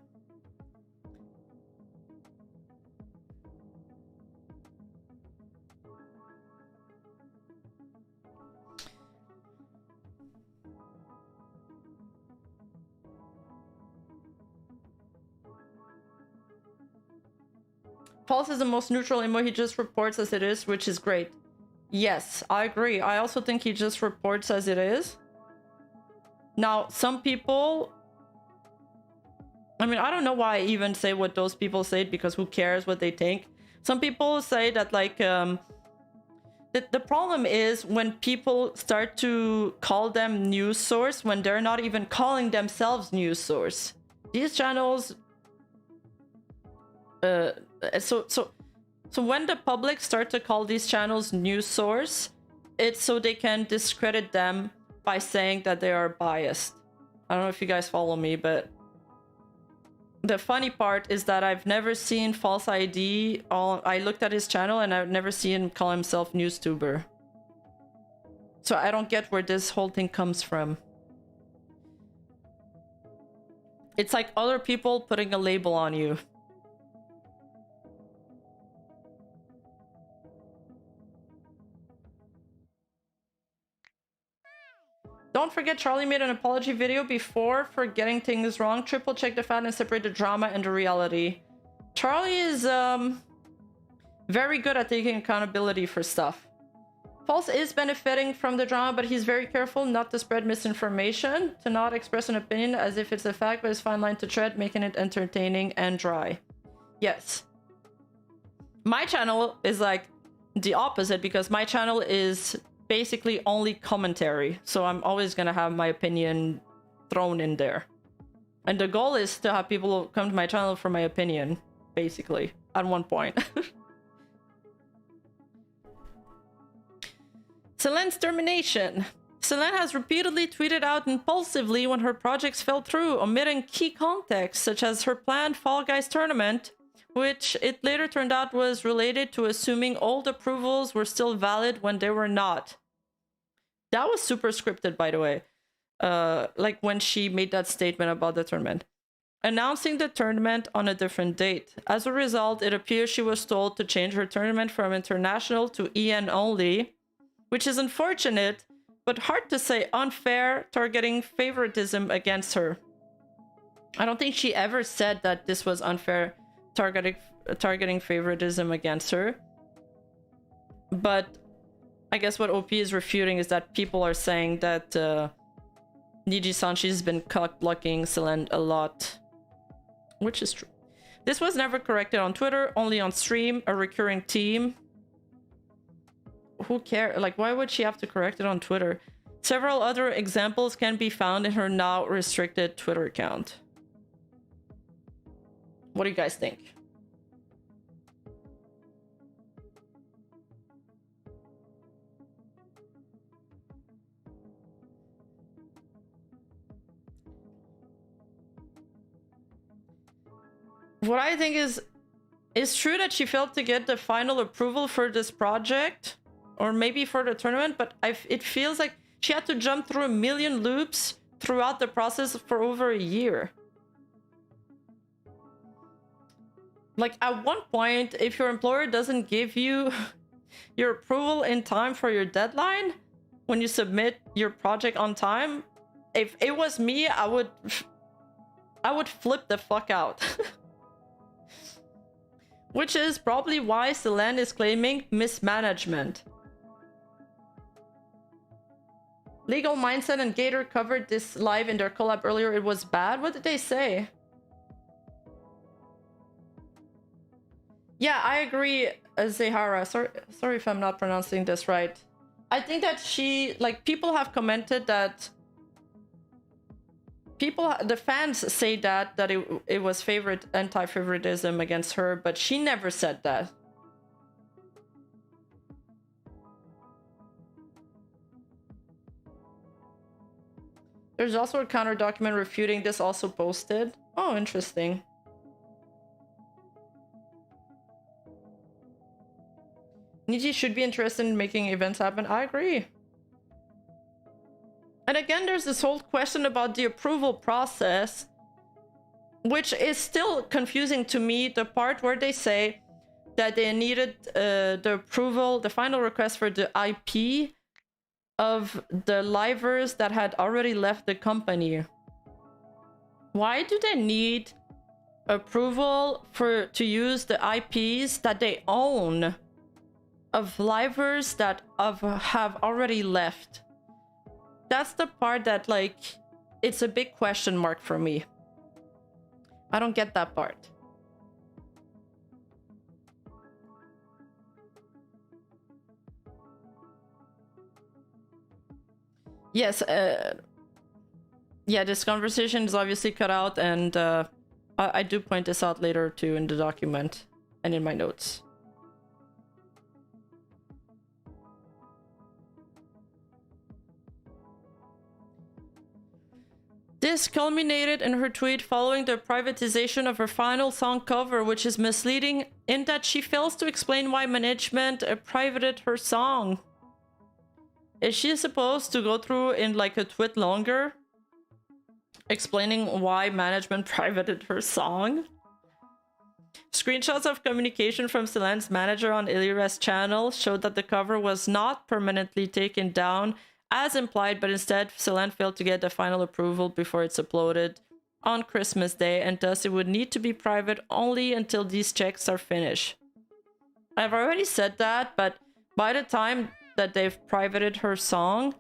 Pulse is the most neutral emo. He just reports as it is, which is great. Yes, I agree. I also think he just reports as it is. Now, some people... I mean, I don't know why I even say what those people say, because who cares what they think. Some people say that, like, the problem is when people start to call them news source when they're not even calling themselves news source. These channels... So when the public start to call these channels news source, it's so they can discredit them by saying that they are biased. I don't know if you guys follow me, but the funny part is that I've never seen False ID. I looked at his channel and I've never seen him call himself NewsTuber. So I don't get where this whole thing comes from. It's like other people putting a label on you. Don't forget, Charlie made an apology video before for getting things wrong. Triple check the fact and separate the drama and the reality. Charlie is very good at taking accountability for stuff. Pulse is benefiting from the drama, but he's very careful not to spread misinformation, to not express an opinion as if it's a fact, but it's a fine line to tread, making it entertaining and dry. Yes. My channel is like the opposite, because my channel is basically only commentary, so I'm always gonna have my opinion thrown in there, and the goal is to have people come to my channel for my opinion, basically, at one point. Selene's termination. Selene has repeatedly tweeted out impulsively when her projects fell through, omitting key context such as her planned Fall Guys tournament, which it later turned out was related to assuming old approvals were still valid when they were not. That was super scripted, by the way. Like when she made that statement about the tournament. Announcing the tournament on a different date. As a result, it appears she was told to change her tournament from international to EN only, which is unfortunate, but hard to say unfair, targeting favoritism against her. I don't think she ever said that this was unfair, targeting favoritism against her. But I guess what OP is refuting is that people are saying that Nijisanji has been cock-blocking Selene a lot. Which is true. This was never corrected on Twitter, only on stream, a recurring theme. Who cares? Like, why would she have to correct it on Twitter? Several other examples can be found in her now restricted Twitter account. What do you guys think? What I think is, it's true that she failed to get the final approval for this project, or maybe for the tournament, but it feels like she had to jump through a million loops throughout the process for over a year. Like, at one point, if your employer doesn't give you your approval in time for your deadline, when you submit your project on time, if it was me, I would flip the fuck out. Which is probably why Selene is claiming mismanagement. Legal Mindset and Gator covered this live in their collab earlier. It was bad. What did they say? Yeah, I agree, Zahara. Sorry if I'm not pronouncing this right. I think that people have commented that the fans say that it was anti-favoritism against her, but she never said that. There's also a counter document refuting this, also posted. Oh, interesting. Niji should be interested in making events happen. I agree. And again, there's this whole question about the approval process, which is still confusing to me. The part where they say that they needed the approval, the final request for the IP of the livers that had already left the company. Why do they need approval to use the IPs that they own of livers that have already left? That's the part that, like, it's a big question mark for me. I don't get that part. Yes, yeah, this conversation is obviously cut out, and I do point this out later too in the document and in my notes. This culminated in her tweet following the privatization of her final song cover, which is misleading in that she fails to explain why management privated her song. Is she supposed to go through in like a tweet longer, explaining why management privated her song? Screenshots of communication from Selene's manager on Illyra's channel showed that the cover was not permanently taken down as implied, but instead Selene failed to get the final approval before it's uploaded on Christmas Day, and thus it would need to be private only until these checks are finished. I've already said that, but by the time that they've privated her song,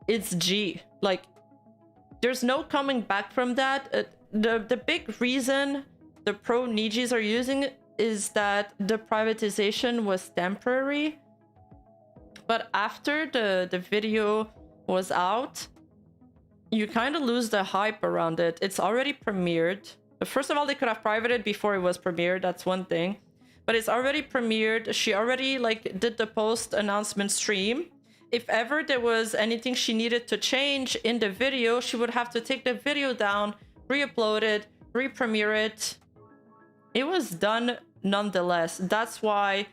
it's G. Like, there's no coming back from that. The big reason the pro Nijis are using is that the privatization was temporary. But after the video was out, you kind of lose the hype around it. It's already premiered. First of all, they could have privated before it was premiered. That's one thing. But it's already premiered. She already like did the post announcement stream. If ever there was anything she needed to change in the video, she would have to take the video down, re-upload it, re-premiere it. It was done nonetheless. That's why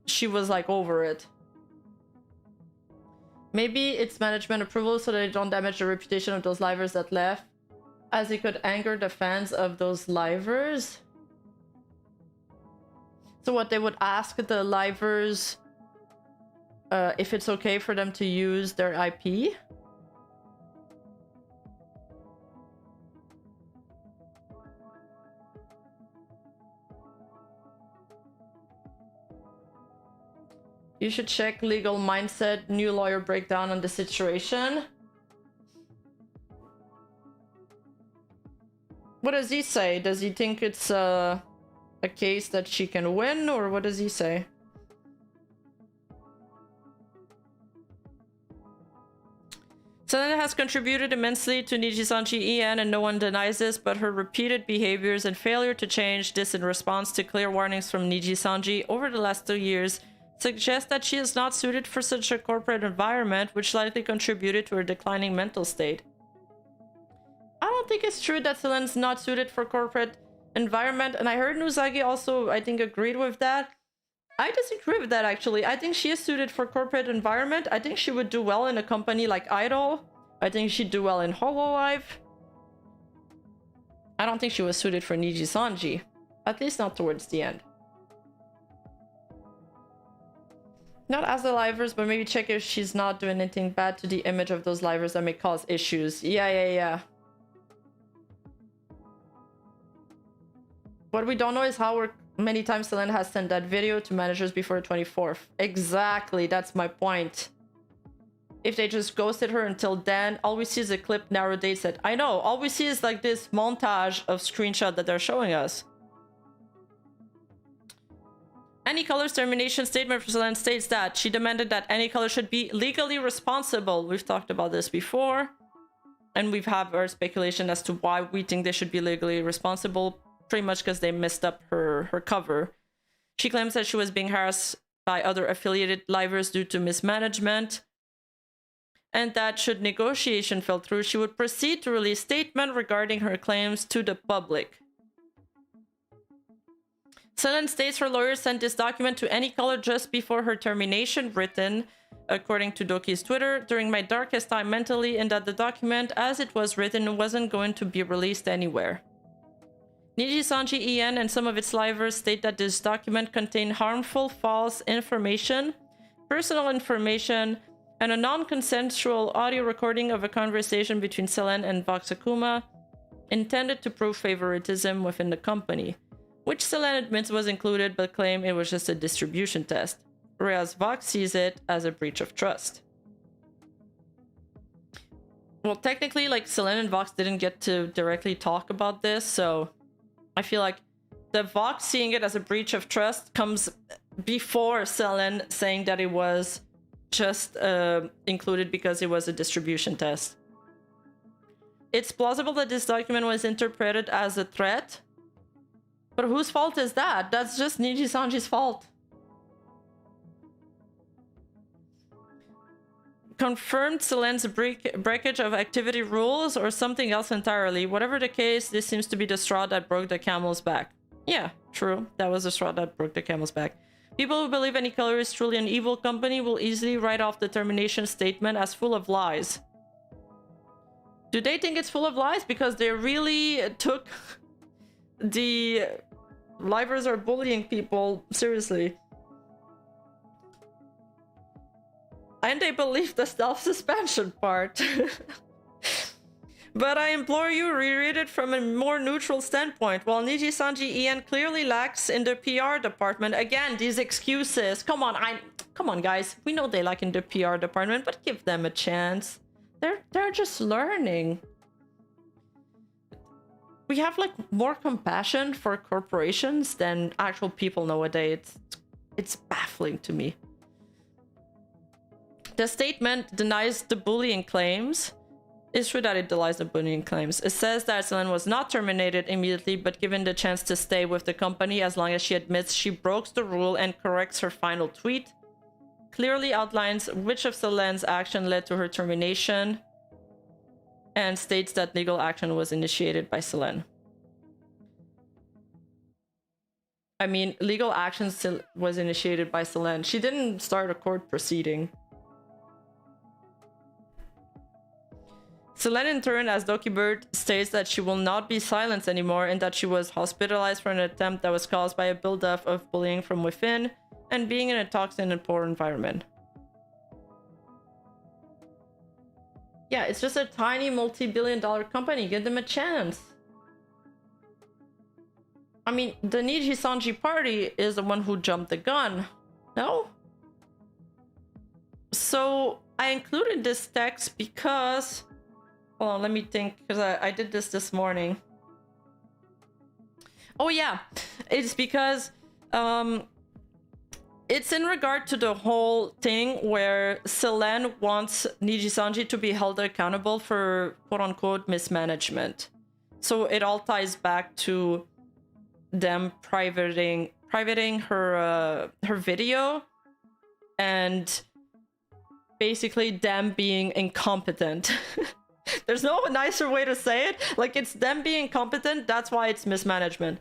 she was like over it. Maybe it's management approval so they don't damage the reputation of those livers that left, as it could anger the fans of those livers. So what, they would ask the livers if it's okay for them to use their IP? You should check legal mindset, new lawyer breakdown on the situation. What does he say? Does he think it's a case that she can win, or what does he say? Selena has contributed immensely to Nijisanji EN and no one denies this, but her repeated behaviors and failure to change this in response to clear warnings from Nijisanji over the last 2 years suggest that she is not suited for such a corporate environment, which likely contributed to her declining mental state. I don't think it's true that Selena's not suited for corporate environment, and I heard Nuzagi also, I think, agreed with that. I disagree with that, actually. I think she is suited for corporate environment. I think she would do well in a company like Idol. I think she'd do well in Hololive. I don't think she was suited for Nijisanji. At least not towards the end. Not as the livers, but maybe check if she's not doing anything bad to the image of those livers that may cause issues. Yeah. What we don't know is how many times Selena has sent that video to managers before the 24th. Exactly, that's my point. If they just ghosted her until then, all we see is a clip narrow date set. I know, all we see is like this montage of screenshot that they're showing us. Any Color's termination statement for Selena states that she demanded that Any Color should be legally responsible. We've talked about this before. And we've had our speculation as to why we think they should be legally responsible. Pretty much because they messed up her cover. She claims that she was being harassed by other affiliated livers due to mismanagement. And that should negotiation fall through, she would proceed to release statement regarding her claims to the public. Selena states her lawyer sent this document to Any Color just before her termination, written, according to Doki's Twitter, during my darkest time mentally, and that the document, as it was written, wasn't going to be released anywhere. Nijisanji EN and some of its livers state that this document contained harmful, false information, personal information, and a non-consensual audio recording of a conversation between Selena and Vox Akuma intended to prove favoritism within the company, which Selena admits was included but claimed it was just a distribution test, whereas Vox sees it as a breach of trust. Well, technically, like, Selena and Vox didn't get to directly talk about this, so I feel like the Vox seeing it as a breach of trust comes before Selena saying that it was just included because it was a distribution test. It's plausible that this document was interpreted as a threat, but whose fault is that? That's just Nijisanji's fault. Confirmed Selena's breakage of activity rules or something else entirely. Whatever the case, this seems to be the straw that broke the camel's back. Yeah, true. That was the straw that broke the camel's back. People who believe Any Color is truly an evil company will easily write off the termination statement as full of lies. Do they think it's full of lies? Because they really took the livers are bullying people seriously. And they believe the self-suspension part. But I implore you, reread it from a more neutral standpoint. While Nijisanji EN clearly lacks in the PR department, again, these excuses. Come on, guys. We know they lack in the PR department, but give them a chance. They're just learning. We have like more compassion for corporations than actual people nowadays. It's baffling to me. The statement denies the bullying claims. It's true that it denies the bullying claims. It says that Selena was not terminated immediately, but given the chance to stay with the company as long as she admits she broke the rule and corrects her final tweet. Clearly outlines which of Selena's action led to her termination, and states that legal action was initiated by Selena. I mean, legal action was initiated by Selena. She didn't start a court proceeding. Selene in turn, as Dokibird, states that she will not be silenced anymore and that she was hospitalized for an attempt that was caused by a buildup of bullying from within and being in a toxic and poor environment. Yeah, it's just a tiny multi-billion-dollar company. Give them a chance. I mean, the Nijisanji party is the one who jumped the gun. No? So I included this text because... Hold on, let me think, because I did this morning. Oh yeah, it's because it's in regard to the whole thing where Selene wants Nijisanji to be held accountable for quote-unquote mismanagement. So it all ties back to them privating her video and basically them being incompetent. There's no nicer way to say it. Like, it's them being competent, that's why it's mismanagement.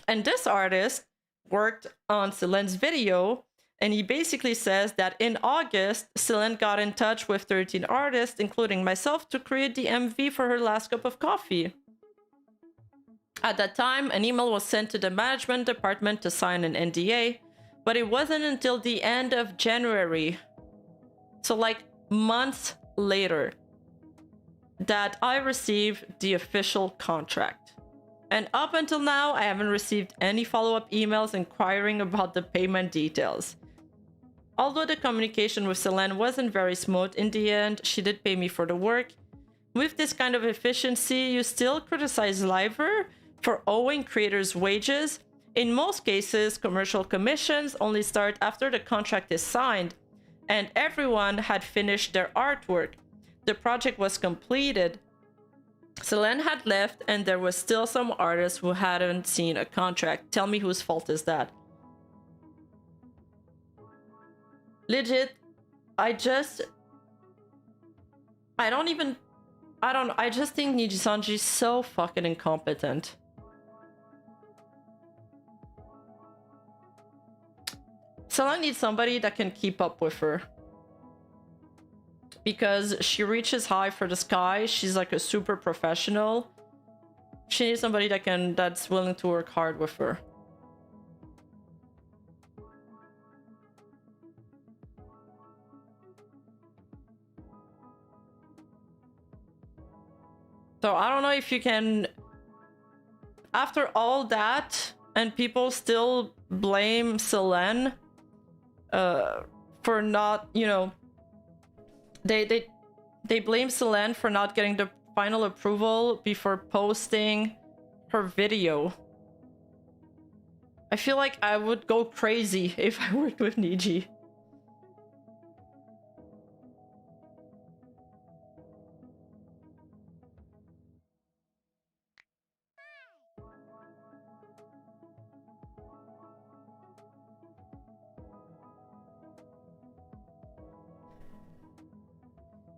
And this artist worked on Selene's video, and he basically says that in August, Selene got in touch with 13 artists, including myself, to create the MV for her last cup of coffee. At that time, an email was sent to the management department to sign an NDA, but it wasn't until the end of January, so like months later, that I received the official contract. And up until now, I haven't received any follow-up emails inquiring about the payment details. Although the communication with Selene wasn't very smooth, in the end, she did pay me for the work. With this kind of efficiency, you still criticize Liver for owing creators wages. In most cases, commercial commissions only start after the contract is signed, and everyone had finished their artwork. The project was completed. Selene had left, and there was still some artists who hadn't seen a contract. Tell me whose fault is that? Legit, I just think Nijisanji is so fucking incompetent. Selene needs somebody that can keep up with her. Because she reaches high for the sky, she's like a super professional. She needs somebody that's willing to work hard with her. So I don't know if you can... After all that, and people still blame Selene for not, you know... They blame Selene for not getting the final approval before posting her video. I feel like I would go crazy if I worked with Niji.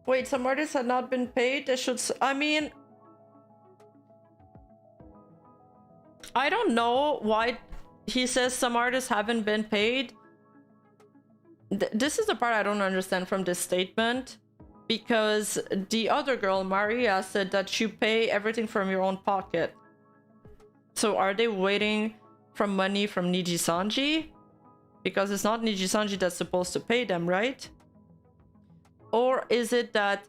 Wait, some artists had not been paid? They should... I mean... I don't know why he says some artists haven't been paid. This is the part I don't understand from this statement. Because the other girl, Maria, said that you pay everything from your own pocket. So are they waiting for money from Nijisanji? Because it's not Nijisanji that's supposed to pay them, right? Or is it that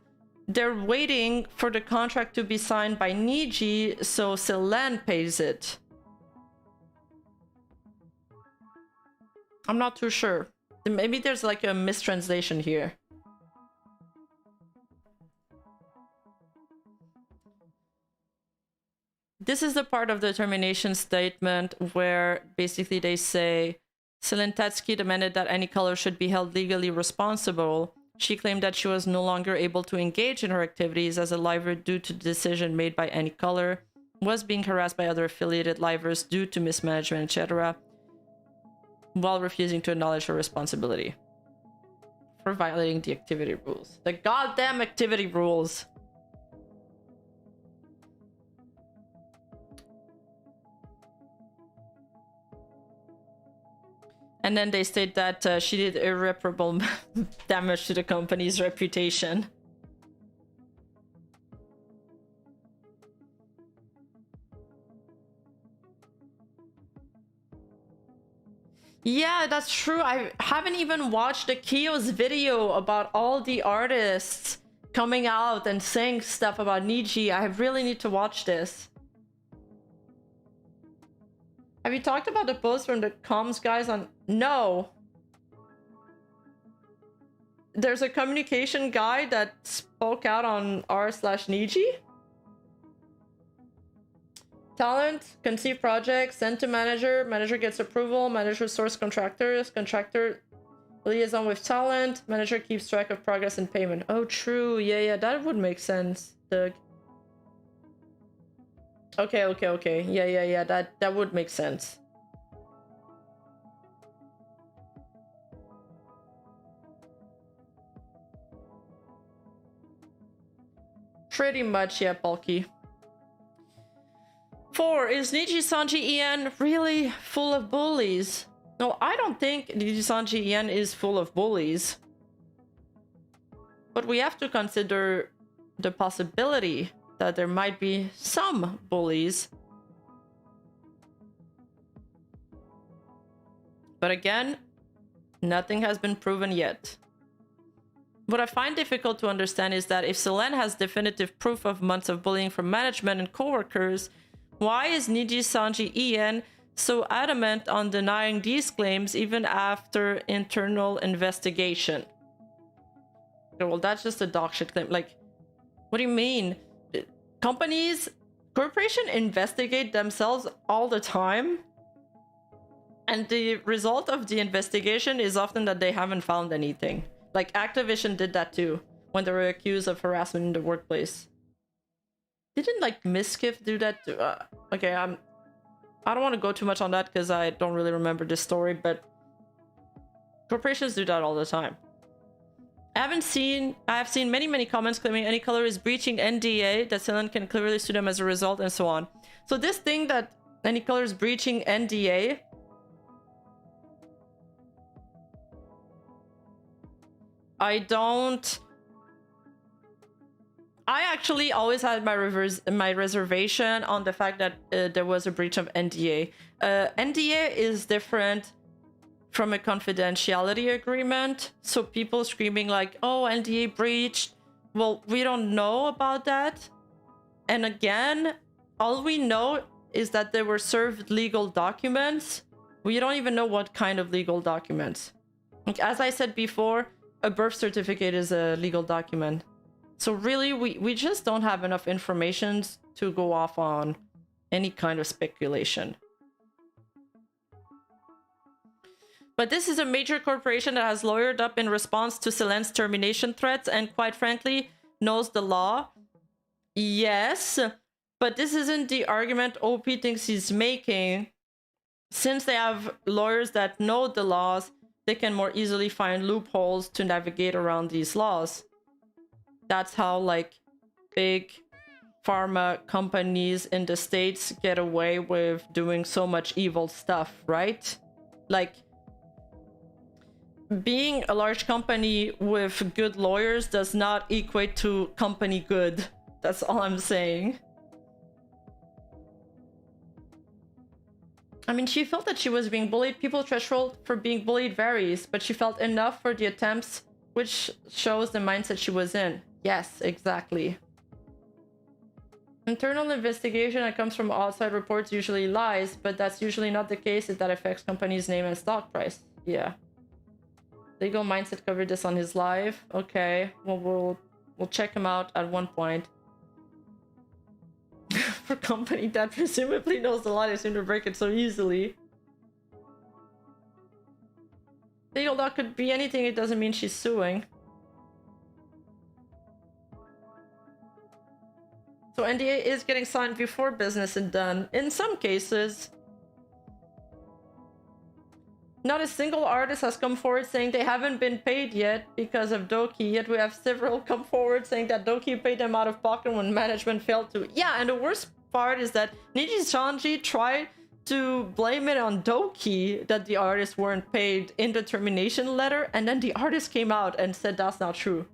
they're waiting for the contract to be signed by Niji, so Selene pays it? I'm not too sure. Maybe there's like a mistranslation here. This is the part of the termination statement where basically they say Selene Tetsky demanded that any color should be held legally responsible. She claimed that she was no longer able to engage in her activities as a liver due to the decision made by Any Color, was being harassed by other affiliated livers due to mismanagement, etc., while refusing to acknowledge her responsibility for violating the activity rules. The goddamn activity rules! And then they state that she did irreparable damage to the company's reputation. Yeah, that's true. I haven't even watched the Kyo's video about all the artists coming out and saying stuff about Niji. I really need to watch this. Have you talked about the post from the comms guys on... No. There's a communication guy that spoke out on r/Niji. Talent, conceive projects, send to manager, manager gets approval, manager source contractors, contractor liaison with talent, manager keeps track of progress and payment. Oh, true. Yeah, that would make sense, Doug. Okay. Yeah, that would make sense. Pretty much, yeah, bulky. 4. Is Nijisanji EN really full of bullies? No, I don't think Nijisanji EN is full of bullies. But we have to consider the possibility that there might be some bullies. But again, nothing has been proven yet. What I find difficult to understand is that if Selene has definitive proof of months of bullying from management and coworkers, why is Nijisanji EN so adamant on denying these claims even after internal investigation? Okay, well, that's just a dog shit claim. Like, what do you mean? Corporations investigate themselves all the time. And the result of the investigation is often that they haven't found anything. Like, Activision did that too, when they were accused of harassment in the workplace. Didn't, like, Miskiff do that too? Okay, I don't want to go too much on that because I don't really remember this story, but corporations do that all the time. I have seen many comments claiming any color is breaching NDA, that Selene can clearly sue them as a result, and so on. So this thing that any color is breaching NDA, I actually always had my reservation on the fact that there was a breach of NDA. NDA is different from a confidentiality agreement. So people screaming like, oh, NDA breached. Well, we don't know about that. And again, all we know is that they were served legal documents. We don't even know what kind of legal documents. Like, as I said before, a birth certificate is a legal document. So really, we just don't have enough information to go off on any kind of speculation. But this is a major corporation that has lawyered up in response to Selene's termination threats and quite frankly knows the law. Yes, but this isn't the argument OP thinks he's making. Since they have lawyers that know the laws, they can more easily find loopholes to navigate around these laws. That's how, like, big pharma companies in the States get away with doing so much evil stuff, right? Like, being a large company with good lawyers does not equate to company good. That's all I'm saying. I mean, she felt that she was being bullied. People's threshold for being bullied varies, but she felt enough for the attempts, which shows the mindset she was in. Yes, exactly. Internal investigation that comes from outside reports usually lies, but that's usually not the case if that affects company's name and stock price. Yeah. Legal Mindset covered this on his live. Okay, well, we'll check him out at one point. For company that presumably knows the law, they seem to break it so easily. Legal doc could be anything, it doesn't mean she's suing. So NDA is getting signed before business is done. In some cases, not a single artist has come forward saying they haven't been paid yet because of Doki, yet we have several come forward saying that Doki paid them out of pocket when management failed to. Yeah, and the worst part is that Nijisanji tried to blame it on Doki that the artists weren't paid in the termination letter, and then the artist came out and said that's not true.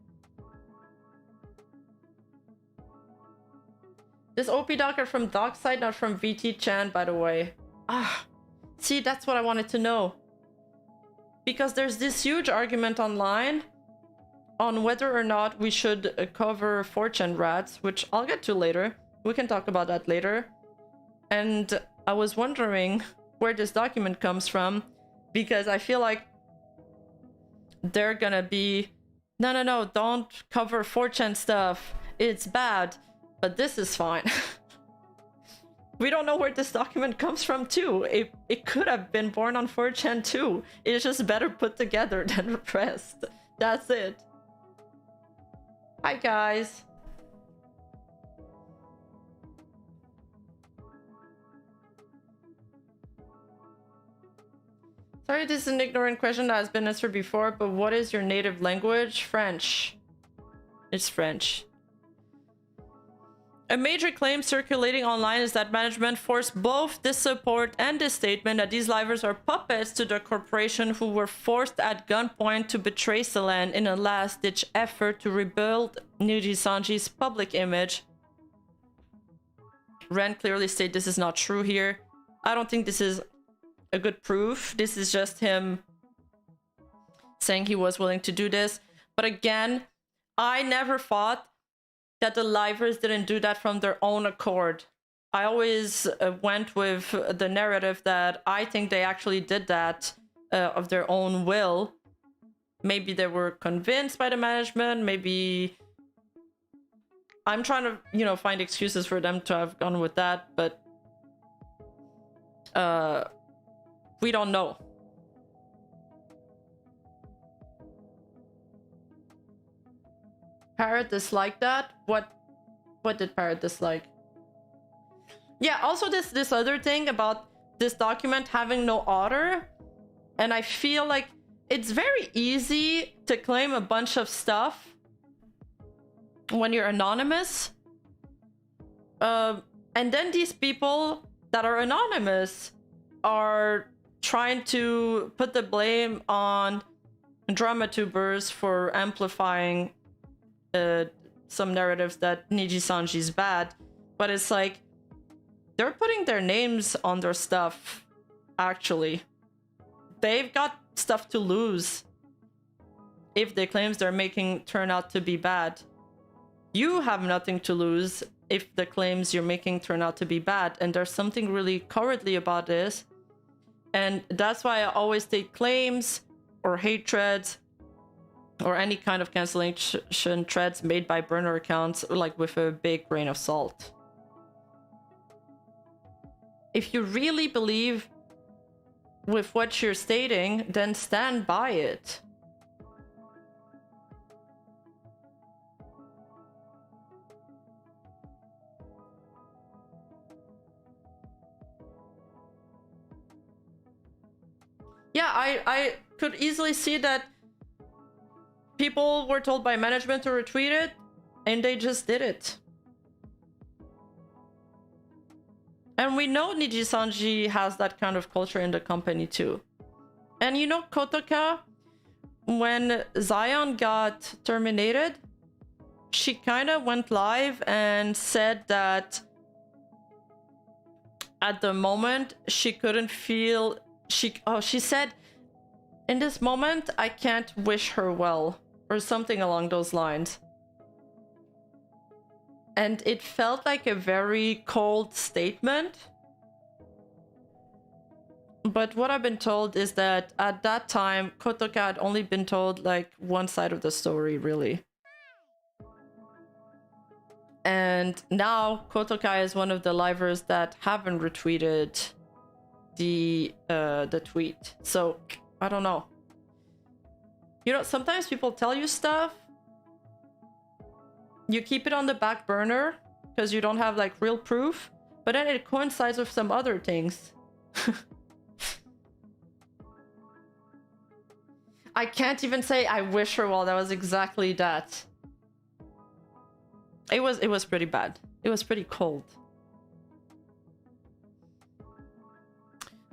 This OP doc are from Doc side, not from VT Chan, by the way. Ah, see, that's what I wanted to know. because there's this huge argument online on whether or not we should cover 4chan rats, which I'll get to later. We can talk about that later. And I was wondering where this document comes from, because I feel like they're gonna be, no, don't cover 4chan stuff. It's bad, but this is fine. We don't know where this document comes from too. It could have been born on 4chan too. It's just better put together than repressed. That's it. Hi guys. Sorry, this is an ignorant question that has been answered before, but what is your native language? French. It's French. A major claim circulating online is that management forced both this support and this statement that these livers are puppets to the corporation who were forced at gunpoint to betray Celan in a last-ditch effort to rebuild Nijisanji's public image. Ren clearly states this is not true here. I don't think this is a good proof. This is just him saying he was willing to do this. But again, I never thought that the livers didn't do that from their own accord. I always went with the narrative that I think they actually did that of their own will. Maybe they were convinced by the management, maybe... I'm trying to, you know, find excuses for them to have gone with that, but... we don't know. Parrot disliked that? What did Parrot dislike? Yeah, also this other thing about this document having no author. And I feel like it's very easy to claim a bunch of stuff when you're anonymous. And then these people that are anonymous are trying to put the blame on drama tubers for amplifying some narratives that Nijisanji is bad, but it's like they're putting their names on their stuff. Actually, they've got stuff to lose if the claims they're making turn out to be bad. You have nothing to lose if the claims you're making turn out to be bad, and there's something really cowardly about this. And that's why I always take claims or hate threads or any kind of cancellation threads made by burner accounts like with a big grain of salt. If you really believe with what you're stating, then stand by it. Yeah, I could easily see that people were told by management to retweet it, and they just did it. And we know Nijisanji has that kind of culture in the company too. And you know, Kotoka, when Zion got terminated, she kind of went live and said that at the moment she couldn't feel... She said, in this moment, I can't wish her well, or something along those lines. And it felt like a very cold statement. But what I've been told is that at that time, Kotoka had only been told like one side of the story, really. And now Kotoka is one of the livers that haven't retweeted the tweet. So I don't know. You know, sometimes people tell you stuff, you keep it on the back burner because you don't have like real proof, but then it coincides with some other things. I can't even say I wish her well. That was exactly that. It was pretty bad. It was pretty cold.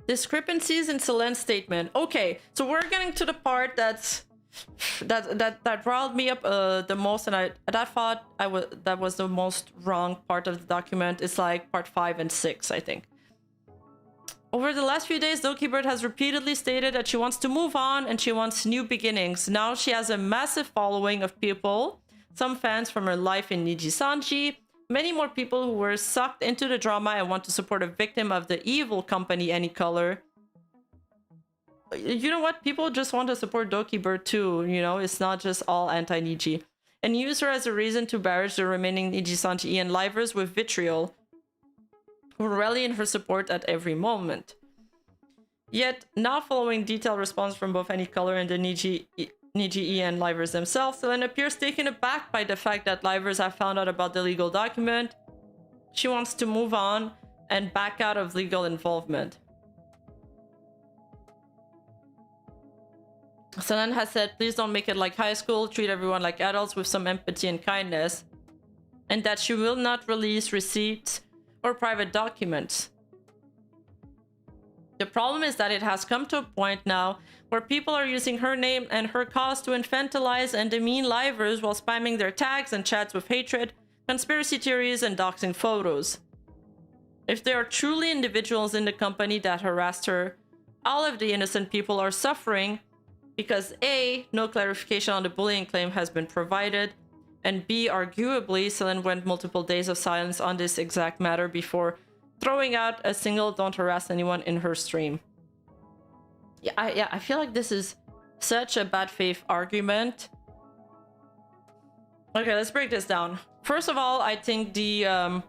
Discrepancies in Celan's statement. Okay, so we're getting to the part that riled me up the most, and I thought that was the most wrong part of the document. It's like part 5 and 6, I think. Over the last few days, Dokibird has repeatedly stated that she wants to move on and she wants new beginnings. Now she has a massive following of people, some fans from her life in Nijisanji, many more people who were sucked into the drama and want to support a victim of the evil company Any Color. You know what? People just want to support Dokibird too, you know? It's not just all anti-Niji. And use her as a reason to barrage the remaining Nijisanji and livers with vitriol, who rally in her support at every moment. Yet, now following detailed response from both Any Color and the Niji and livers themselves, Selene appears taken aback by the fact that livers have found out about the legal document. She wants to move on and back out of legal involvement. Selene has said, please don't make it like high school, treat everyone like adults with some empathy and kindness, and that she will not release receipts or private documents. The problem is that it has come to a point now where people are using her name and her cause to infantilize and demean livers while spamming their tags and chats with hatred, conspiracy theories, and doxing photos. If there are truly individuals in the company that harassed her, all of the innocent people are suffering because A, no clarification on the bullying claim has been provided, and B, arguably, Selene went multiple days of silence on this exact matter before throwing out a single "don't harass anyone" in her stream. I feel like this is such a bad faith argument. Okay, let's break this down. First of all, I think the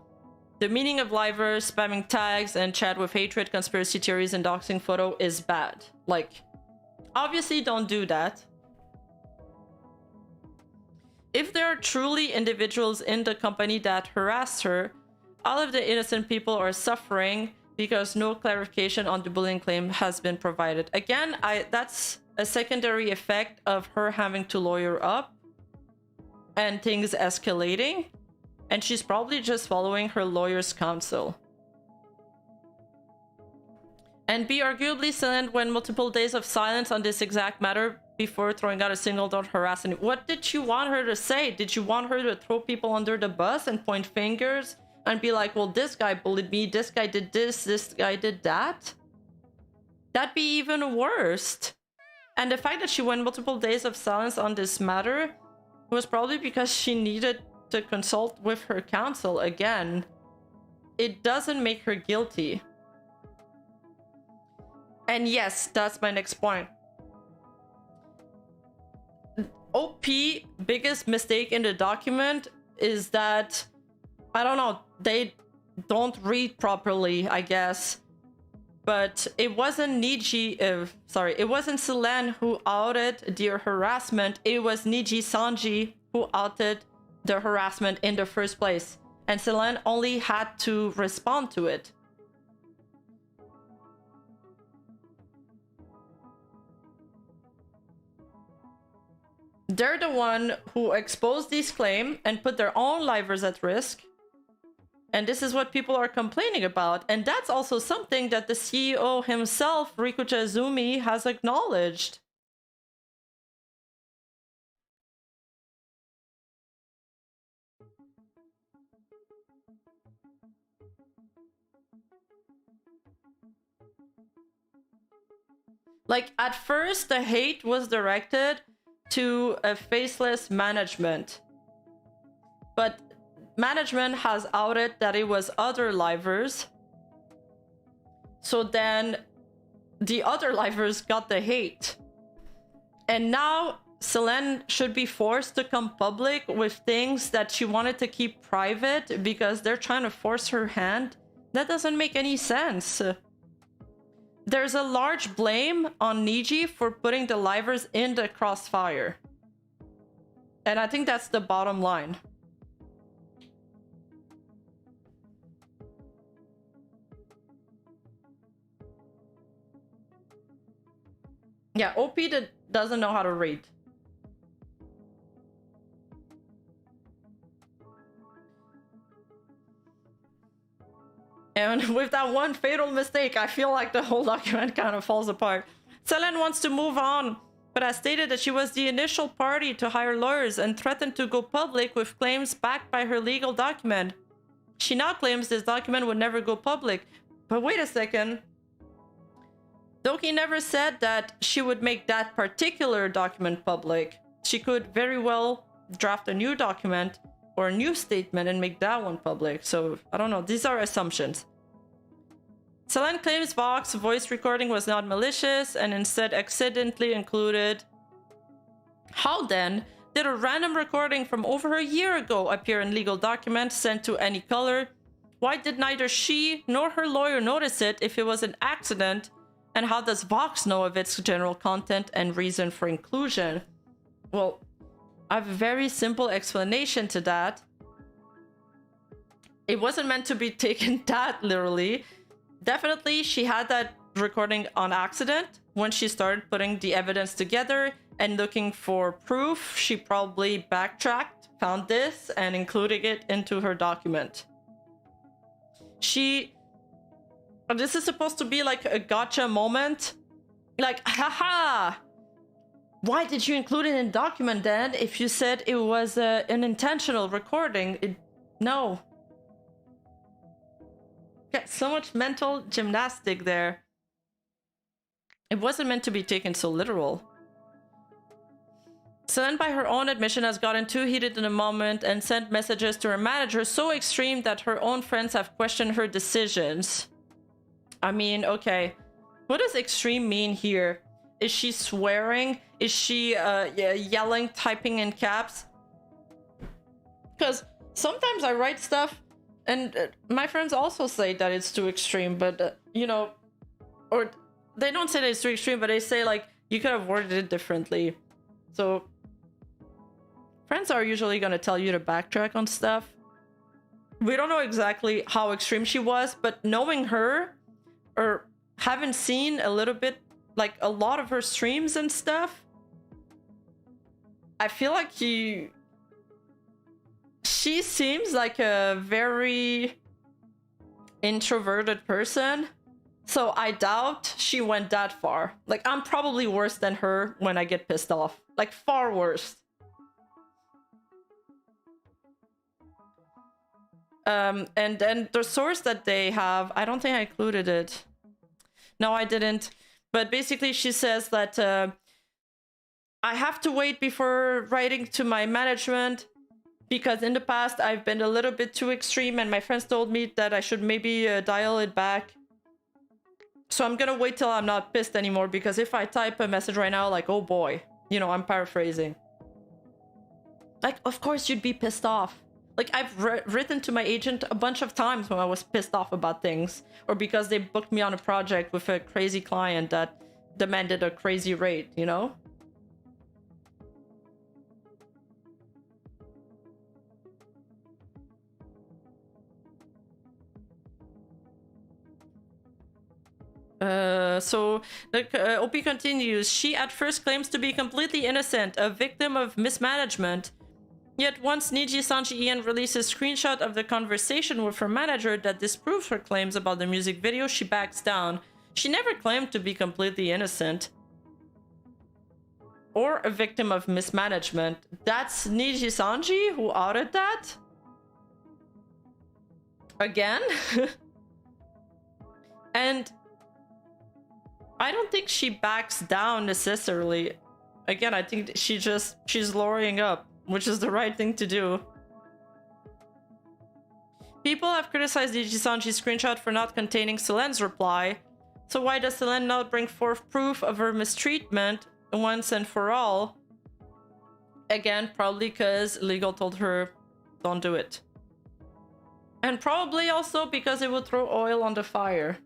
meaning of livers, spamming tags, and chat with hatred, conspiracy theories, and doxing photo is bad. Like, obviously don't do that. If there are truly individuals in the company that harassed her, all of the innocent people are suffering because no clarification on the bullying claim has been provided. Again, that's a secondary effect of her having to lawyer up and things escalating, and she's probably just following her lawyer's counsel. And B, arguably, Selene went multiple days of silence on this exact matter before throwing out a single "don't harass anyone." What did you want her to say? Did you want her to throw people under the bus and point fingers and be like, well, this guy bullied me, this guy did this guy did that? That'd be even worse. And the fact that she went multiple days of silence on this matter was probably because she needed to consult with her counsel again. It doesn't make her guilty. And yes, that's my next point. OP biggest mistake in the document is that, I don't know, they don't read properly, I guess. But it wasn't it wasn't Selene who outed the harassment. It was Nijisanji who outed the harassment in the first place. And Selene only had to respond to it. They're the one who exposed this claim and put their own livers at risk. And this is what people are complaining about. And that's also something that the CEO himself, Rikuta Izumi, has acknowledged. Like, at first, the hate was directed to a faceless management. But management has outed that it was other livers. So then the other livers got the hate. And now Selene should be forced to come public with things that she wanted to keep private because they're trying to force her hand. That doesn't make any sense. There's a large blame on Niji for putting the livers in the crossfire. And I think that's the bottom line. Yeah, OP doesn't know how to read. And with that one fatal mistake, I feel like the whole document kind of falls apart. Selene wants to move on, but has stated that she was the initial party to hire lawyers and threatened to go public with claims backed by her legal document. She now claims this document would never go public. But wait a second. Doki never said that she would make that particular document public. She could very well draft a new document or a new statement and make that one public. So, I don't know. These are assumptions. Selene claims Vox's voice recording was not malicious and instead accidentally included. How then did a random recording from over a year ago appear in legal documents sent to Any Color? Why did neither she nor her lawyer notice it if it was an accident? And how does Vox know of its general content and reason for inclusion? Well, I have a very simple explanation to that. It wasn't meant to be taken that literally. Definitely, she had that recording on accident. When she started putting the evidence together and looking for proof, she probably backtracked, found this, and included it into her document. This is supposed to be like a gotcha moment. Like, haha! Why did you include it in document then if you said it was an intentional recording? No. Yeah, so much mental gymnastic there. It wasn't meant to be taken so literal. Selene, by her own admission, has gotten too heated in a moment and sent messages to her manager so extreme that her own friends have questioned her decisions. I mean, okay. What does extreme mean here? Is she swearing? Is she yelling, typing in caps? Because sometimes I write stuff and my friends also say that it's too extreme, but you know, or they don't say that it's too extreme, but they say like, you could have worded it differently. So friends are usually going to tell you to backtrack on stuff. We don't know exactly how extreme she was, but knowing her, or having seen a little bit, like a lot of her streams and stuff, I feel like she seems like a very introverted person. So I doubt she went that far. Like, I'm probably worse than her when I get pissed off. Like, far worse. And then the source that they have, I don't think I included it. No, I didn't. But basically she says that I have to wait before writing to my management because in the past I've been a little bit too extreme and my friends told me that I should maybe dial it back. So I'm gonna wait till I'm not pissed anymore, because if I type a message right now like, oh boy, you know, I'm paraphrasing. Like, of course you'd be pissed off. Like, I've written to my agent a bunch of times when I was pissed off about things, or because they booked me on a project with a crazy client that demanded a crazy rate, you know? So OP continues. She at first claims to be completely innocent, a victim of mismanagement. Yet once Nijisanji Ian releases a screenshot of the conversation with her manager that disproves her claims about the music video, she backs down. She never claimed to be completely innocent. Or a victim of mismanagement. That's Nijisanji who outed that? Again? And I don't think she backs down necessarily. Again, I think she's lowering up, which is the right thing to do. People have criticized Nijisanji's screenshot for not containing Selene's reply. So why does Selene not bring forth proof of her mistreatment once and for all? Again, probably because legal told her, don't do it. And probably also because it would throw oil on the fire.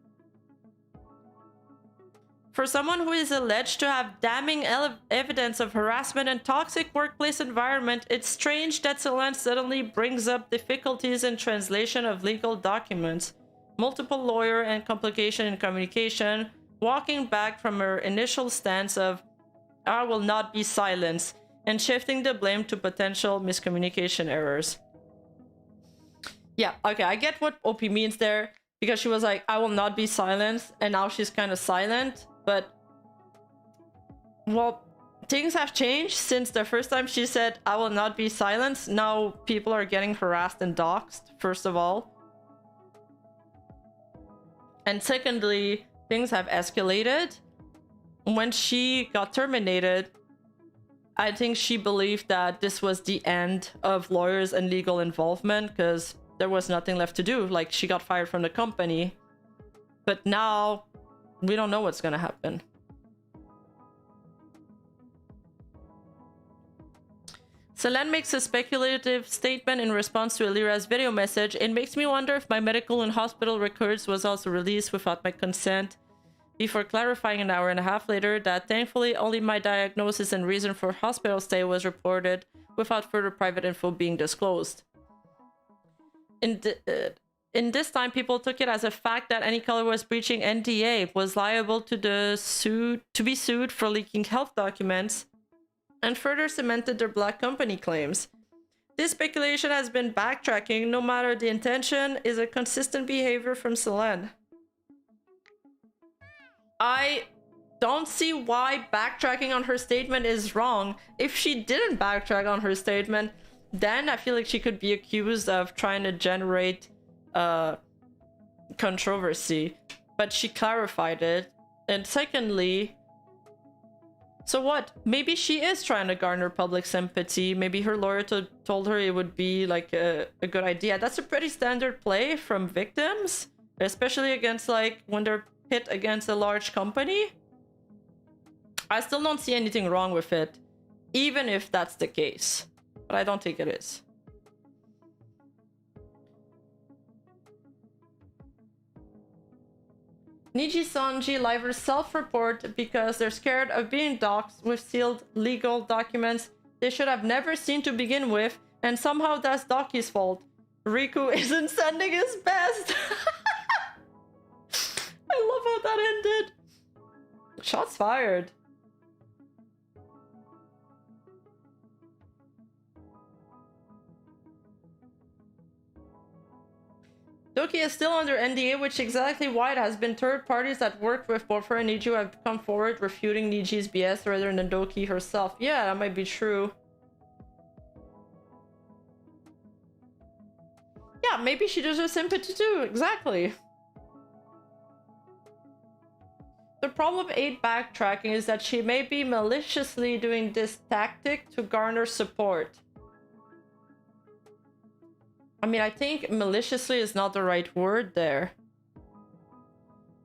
For someone who is alleged to have damning evidence of harassment and toxic workplace environment, it's strange that Selene suddenly brings up difficulties in translation of legal documents, multiple lawyer and complication in communication, walking back from her initial stance of I will not be silenced, and shifting the blame to potential miscommunication errors. Yeah, okay, I get what OP means there, because she was like, I will not be silenced, and now she's kind of silent. But, well, things have changed since the first time she said, I will not be silenced. Now people are getting harassed and doxxed, first of all. And secondly, things have escalated. when she got terminated, I think she believed that this was the end of lawyers and legal involvement because there was nothing left to do. Like, she got fired from the company. But now, we don't know what's gonna happen. Selene makes a speculative statement in response to Elira's video message. It makes me wonder if my medical and hospital records was also released without my consent, before clarifying an hour and a half later that thankfully only my diagnosis and reason for hospital stay was reported without further private info being disclosed. In this time, people took it as a fact that any color was breaching NDA, was liable to be sued for leaking health documents, and further cemented their black company claims. This speculation has been backtracking, no matter the intention, is a consistent behavior from Selene. I don't see why backtracking on her statement is wrong. If she didn't backtrack on her statement, then I feel like she could be accused of trying to generate controversy. But she clarified it. And secondly, so what? Maybe she is trying to garner public sympathy. Maybe her lawyer told her it would be like a good idea. That's a pretty standard play from victims, especially against like when they're pit against a large company. I still don't see anything wrong with it, even if that's the case. But I don't think it is. Nijisanji livers self-report because they're scared of being doxxed with sealed legal documents they should have never seen to begin with, and somehow that's Doki's fault. Riku isn't sending his best. I love how that ended. Shots fired. Doki is still under NDA, which is exactly why it has been third parties that work with both her and Niji who have come forward refuting Niji's BS rather than Doki herself. Yeah, that might be true. Yeah, maybe she deserves sympathy too. Exactly. The problem with 8 backtracking is that she may be maliciously doing this tactic to garner support. I mean, I think maliciously is not the right word there.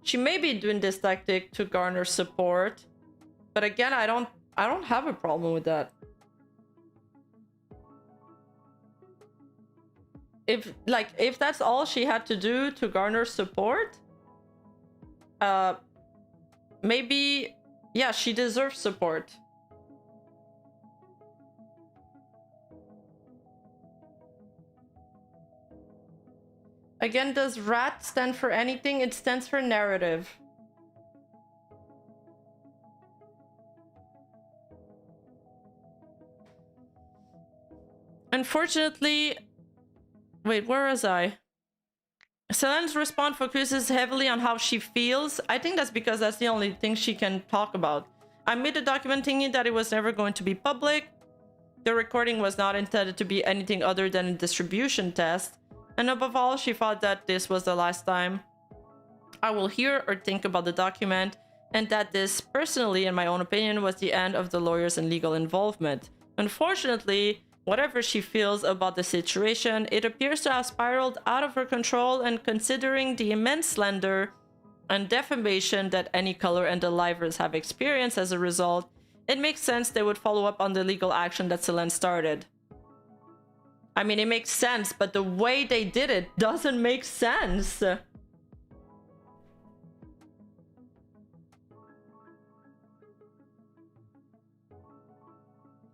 She may be doing this tactic to garner support, but again, I don't have a problem with that. If that's all she had to do to garner support, maybe, yeah, she deserves support. Again, does RRAT stand for anything? It stands for narrative. Unfortunately, wait, where was I? Selene's response focuses heavily on how she feels. I think that's because that's the only thing she can talk about. I made the document thinking that it was never going to be public. The recording was not intended to be anything other than a distribution test. And above all, she thought that this was the last time I will hear or think about the document, and that this, personally, in my own opinion, was the end of the lawyers and legal involvement. Unfortunately, whatever she feels about the situation, it appears to have spiraled out of her control, and considering the immense slander and defamation that Any Color and the livers have experienced as a result, it makes sense they would follow up on the legal action that Selene started. I mean, it makes sense, but the way they did it doesn't make sense.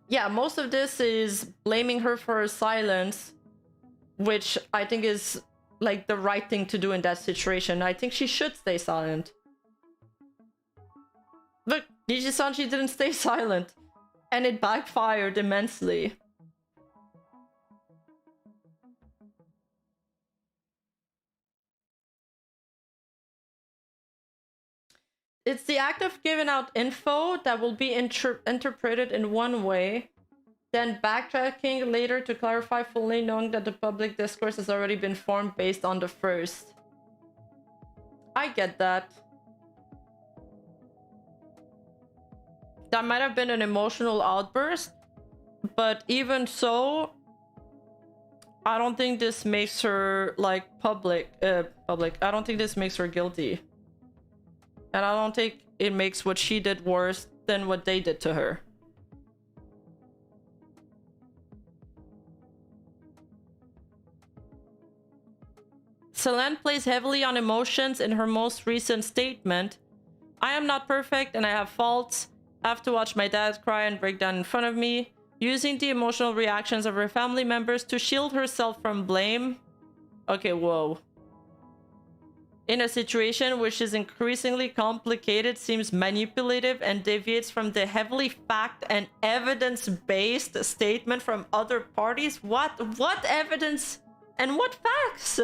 Yeah, most of this is blaming her for her silence, which I think is like the right thing to do in that situation. I think she should stay silent. Look, Nijisanji didn't stay silent, and it backfired immensely. It's the act of giving out info that will be interpreted in one way, then backtracking later to clarify fully, knowing that the public discourse has already been formed based on the first. I get that. That might have been an emotional outburst, but even so, I don't think this makes her like public. I don't think this makes her guilty. And I don't think it makes what she did worse than what they did to her. Selene plays heavily on emotions in her most recent statement. I am not perfect and I have faults. I have to watch my dad cry and break down in front of me, using the emotional reactions of her family members to shield herself from blame. Okay, whoa. In a situation which is increasingly complicated, seems manipulative, and deviates from the heavily fact and evidence-based statement from other parties. What evidence and what facts?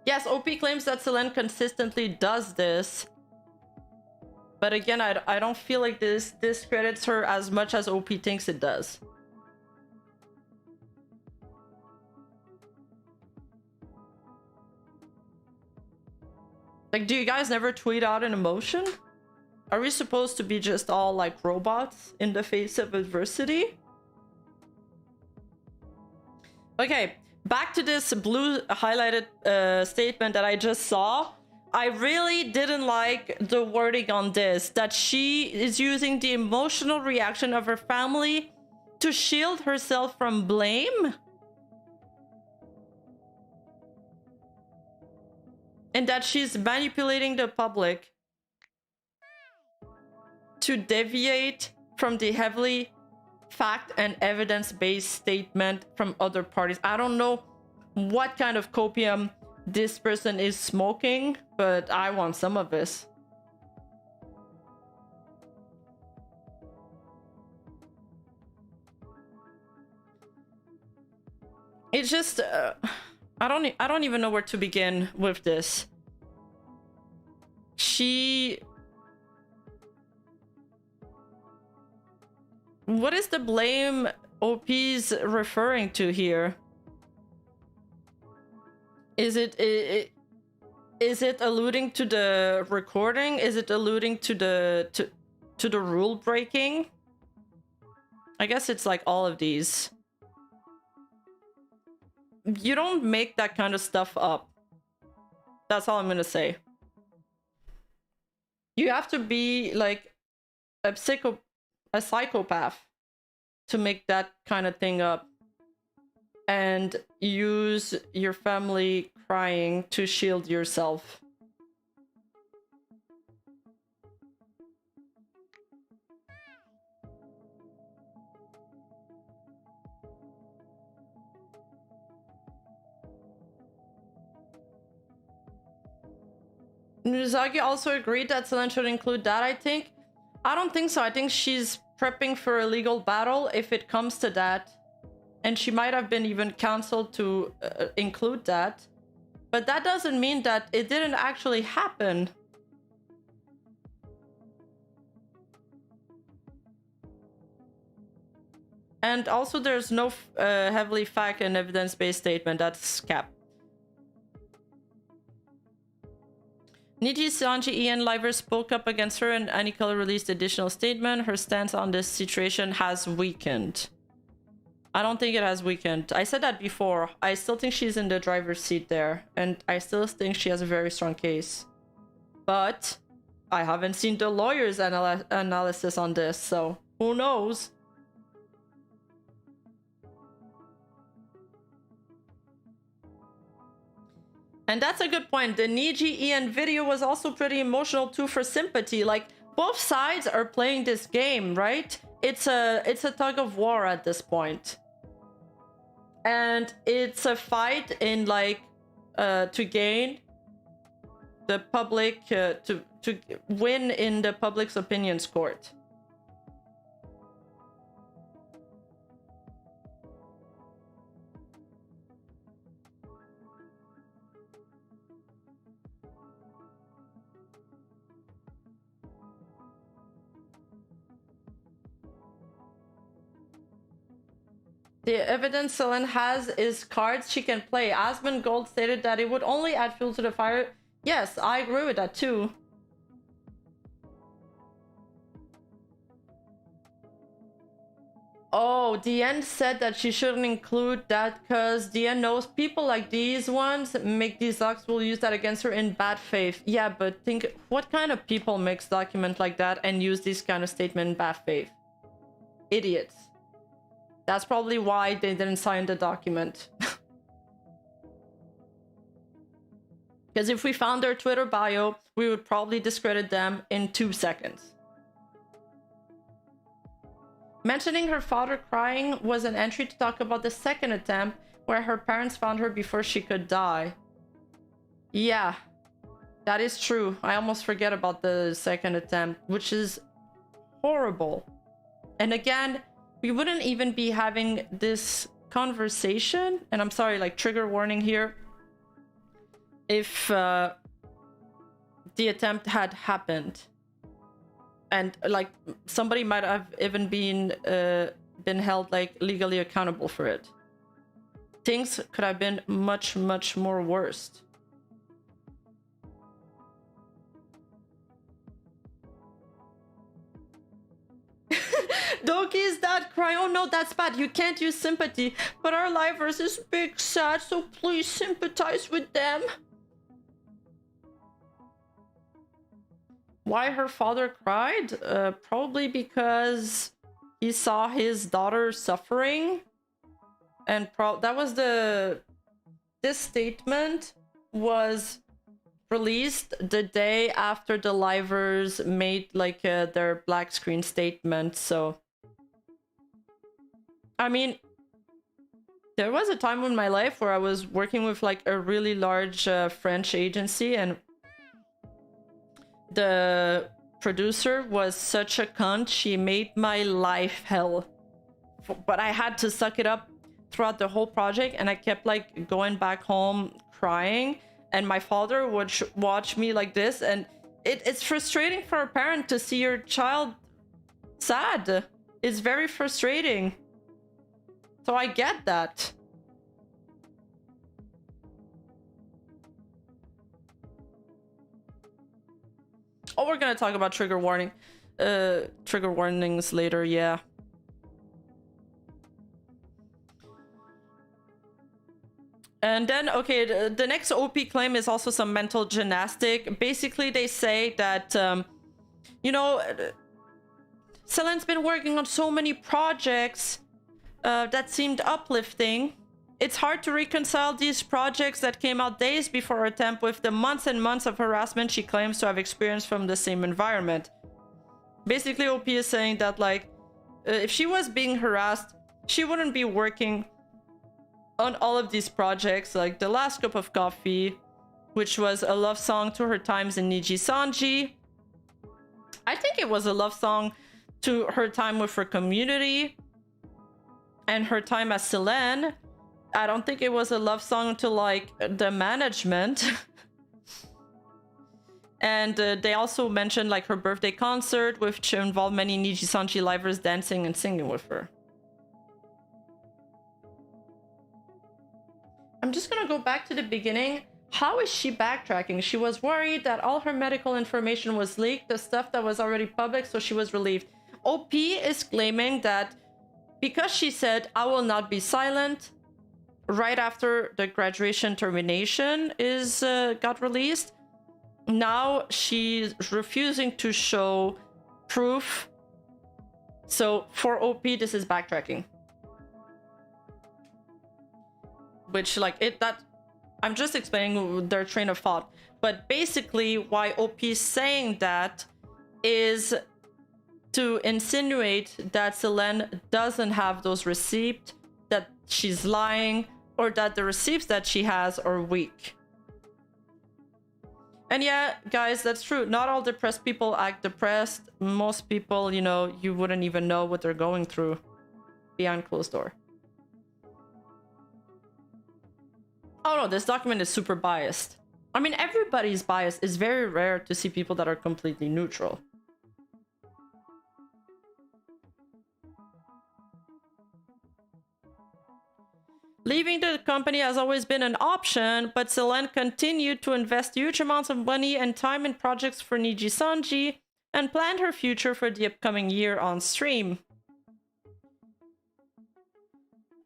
Yes, OP claims that Selene consistently does this. But again, I don't feel like this discredits her as much as OP thinks it does. Like, do you guys never tweet out an emotion? Are we supposed to be just all like robots in the face of adversity? Okay. Back to this blue highlighted statement that I just saw. I really didn't like the wording on this, that she is using the emotional reaction of her family to shield herself from blame. And that she's manipulating the public to deviate from the heavily fact and evidence-based statement from other parties. I don't know what kind of copium this person is smoking, but I want some of this. It's just I don't even know where to begin with this. What is the blame OP's referring to here? Is it alluding to the recording? Is it alluding to the rule breaking? I guess it's like all of these. You don't make that kind of stuff up. That's all I'm gonna say. You have to be like a psychopath to make that kind of thing up and use your family crying to shield yourself. Nizagi also agreed that Selene should include that, I think. I don't think so. I think she's prepping for a legal battle if it comes to that. And she might have been even counseled to include that. But that doesn't mean that it didn't actually happen. And also there's no heavily fact and evidence-based statement. That's cap. Nijisanji Ian Liver spoke up against her and Anikala released additional statement. Her stance on this situation has weakened. I don't think it has weakened. I said that before. I still think she's in the driver's seat there. And I still think she has a very strong case. But I haven't seen the lawyer's analysis on this, so who knows? And that's a good point. The Niji Ian video was also pretty emotional too for sympathy. Like, both sides are playing this game, right? It's a tug of war at this point. And it's a fight in like to gain the public to win in the public's opinions court. The evidence Selene has is cards she can play. Asmund Gold stated that it would only add fuel to the fire. Yes, I agree with that too. Oh, DN said that she shouldn't include that because DN knows people like these ones make these docs will use that against her in bad faith. Yeah, but think what kind of people makes document like that and use this kind of statement in bad faith? Idiots. That's probably why they didn't sign the document. Because if we found their Twitter bio, we would probably discredit them in 2 seconds. Mentioning her father crying was an entry to talk about the second attempt where her parents found her before she could die. Yeah, that is true. I almost forget about the second attempt, which is horrible. And again, we wouldn't even be having this conversation, and I'm sorry, like trigger warning here, if the attempt had happened. And like somebody might have even been held like legally accountable for it. Things could have been much, much more worse. Doki's dad cry. Oh no, that's bad. You can't use sympathy. But our livers is big sad, so please sympathize with them. Why her father cried? Probably because he saw his daughter suffering. And that was this statement was released the day after the livers made like their black screen statement. So I mean, there was a time in my life where I was working with like a really large French agency, and the producer was such a cunt. She made my life hell. But I had to suck it up throughout the whole project, and I kept like going back home crying, and my father would watch me like this, and it's frustrating for a parent to see your child sad. It's very frustrating. So I get that. Oh, we're gonna talk about trigger warnings later, yeah. And then, okay, the next OP claim is also some mental gymnastic. Basically, they say that, you know, Selene's been working on so many projects that seemed uplifting. It's hard to reconcile these projects that came out days before her attempt with the months and months of harassment she claims to have experienced from the same environment. Basically, OP is saying that, like, if she was being harassed, she wouldn't be working on all of these projects, like The Last Cup of Coffee, which was a love song to her times in Nijisanji. I think it was a love song to her time with her community and her time as Selene. I don't think it was a love song to like the management. And they also mentioned like her birthday concert, which involved many Nijisanji livers dancing and singing with her. I'm just gonna go back to the beginning. How is she backtracking? She was worried that all her medical information was leaked, the stuff that was already public, so she was relieved. OP is claiming that because she said, "I will not be silent," right after the graduation termination is got released, now she's refusing to show proof. So for OP, this is backtracking. Which, like, I'm just explaining their train of thought. But basically, why OP is saying that is to insinuate that Selene doesn't have those receipts, that she's lying, or that the receipts that she has are weak. And yeah, guys, that's true. Not all depressed people act depressed. Most people, you know, you wouldn't even know what they're going through behind closed door. Oh no, this document is super biased. I mean, everybody's biased. It's very rare to see people that are completely neutral. Leaving the company has always been an option, but Selene continued to invest huge amounts of money and time in projects for Nijisanji and planned her future for the upcoming year on stream.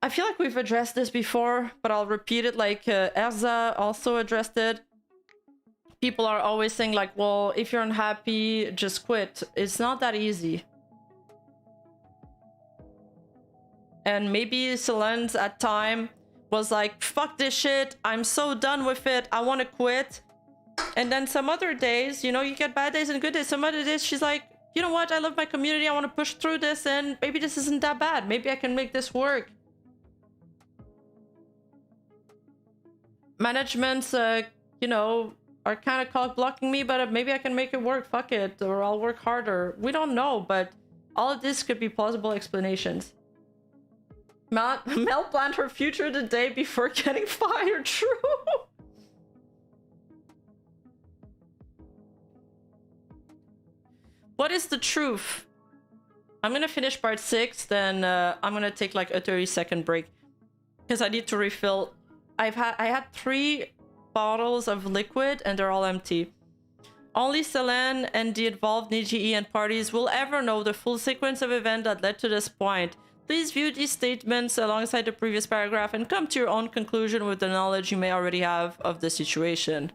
I feel like we've addressed this before, but I'll repeat it like Erza also addressed it. People are always saying like, well, if you're unhappy, just quit. It's not that easy. And maybe Selene's at time was like, fuck this shit, I'm so done with it, I want to quit. And then some other days, you know, you get bad days and good days. Some other days she's like, you know what, I love my community, I want to push through this, and maybe this isn't that bad. Maybe I can make this work. Managements, you know, are kind of cock blocking me, but maybe I can make it work, fuck it, or I'll work harder. We don't know, but all of this could be plausible explanations. Mel planned her future the day before getting fired. True. What is the truth? I'm gonna finish part 6, then I'm gonna take like a 30-second break because I need to refill. I had 3 bottles of liquid and they're all empty. Only Selene and the involved Niji and parties will ever know the full sequence of events that led to this point. Please view these statements alongside the previous paragraph and come to your own conclusion with the knowledge you may already have of the situation.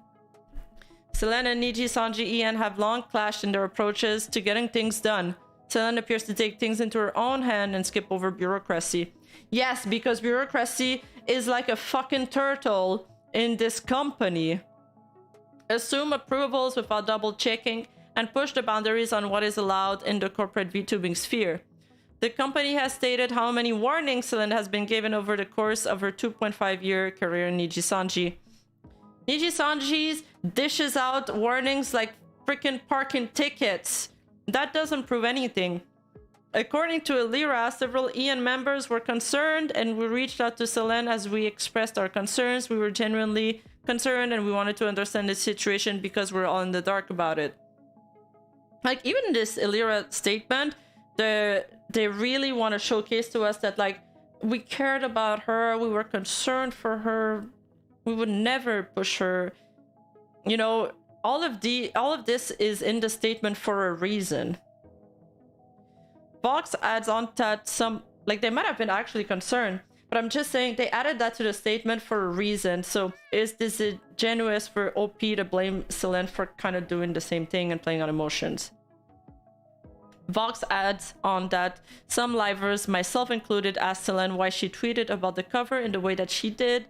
Selene and Nijisanji En have long clashed in their approaches to getting things done. Selene appears to take things into her own hand and skip over bureaucracy. Yes, because bureaucracy is like a fucking turtle in this company. Assume approvals without double checking and push the boundaries on what is allowed in the corporate VTubing sphere. The company has stated how many warnings Selene has been given over the course of her 2.5-year career in Nijisanji. Nijisanji dishes out warnings like freaking parking tickets. That doesn't prove anything. According to Elira, several EN members were concerned and we reached out to Selene as we expressed our concerns. We were genuinely concerned and we wanted to understand the situation because we're all in the dark about it. Like, even this Elira statement, they really want to showcase to us that, like, we cared about her, we were concerned for her, we would never push her. You know, all of this is in the statement for a reason. Vox adds on that some, like, they might have been actually concerned, but I'm just saying they added that to the statement for a reason. So is this disingenuous for OP to blame Selene for kind of doing the same thing and playing on emotions? Vox adds on that some livers, myself included, asked Selene why she tweeted about the cover in the way that she did,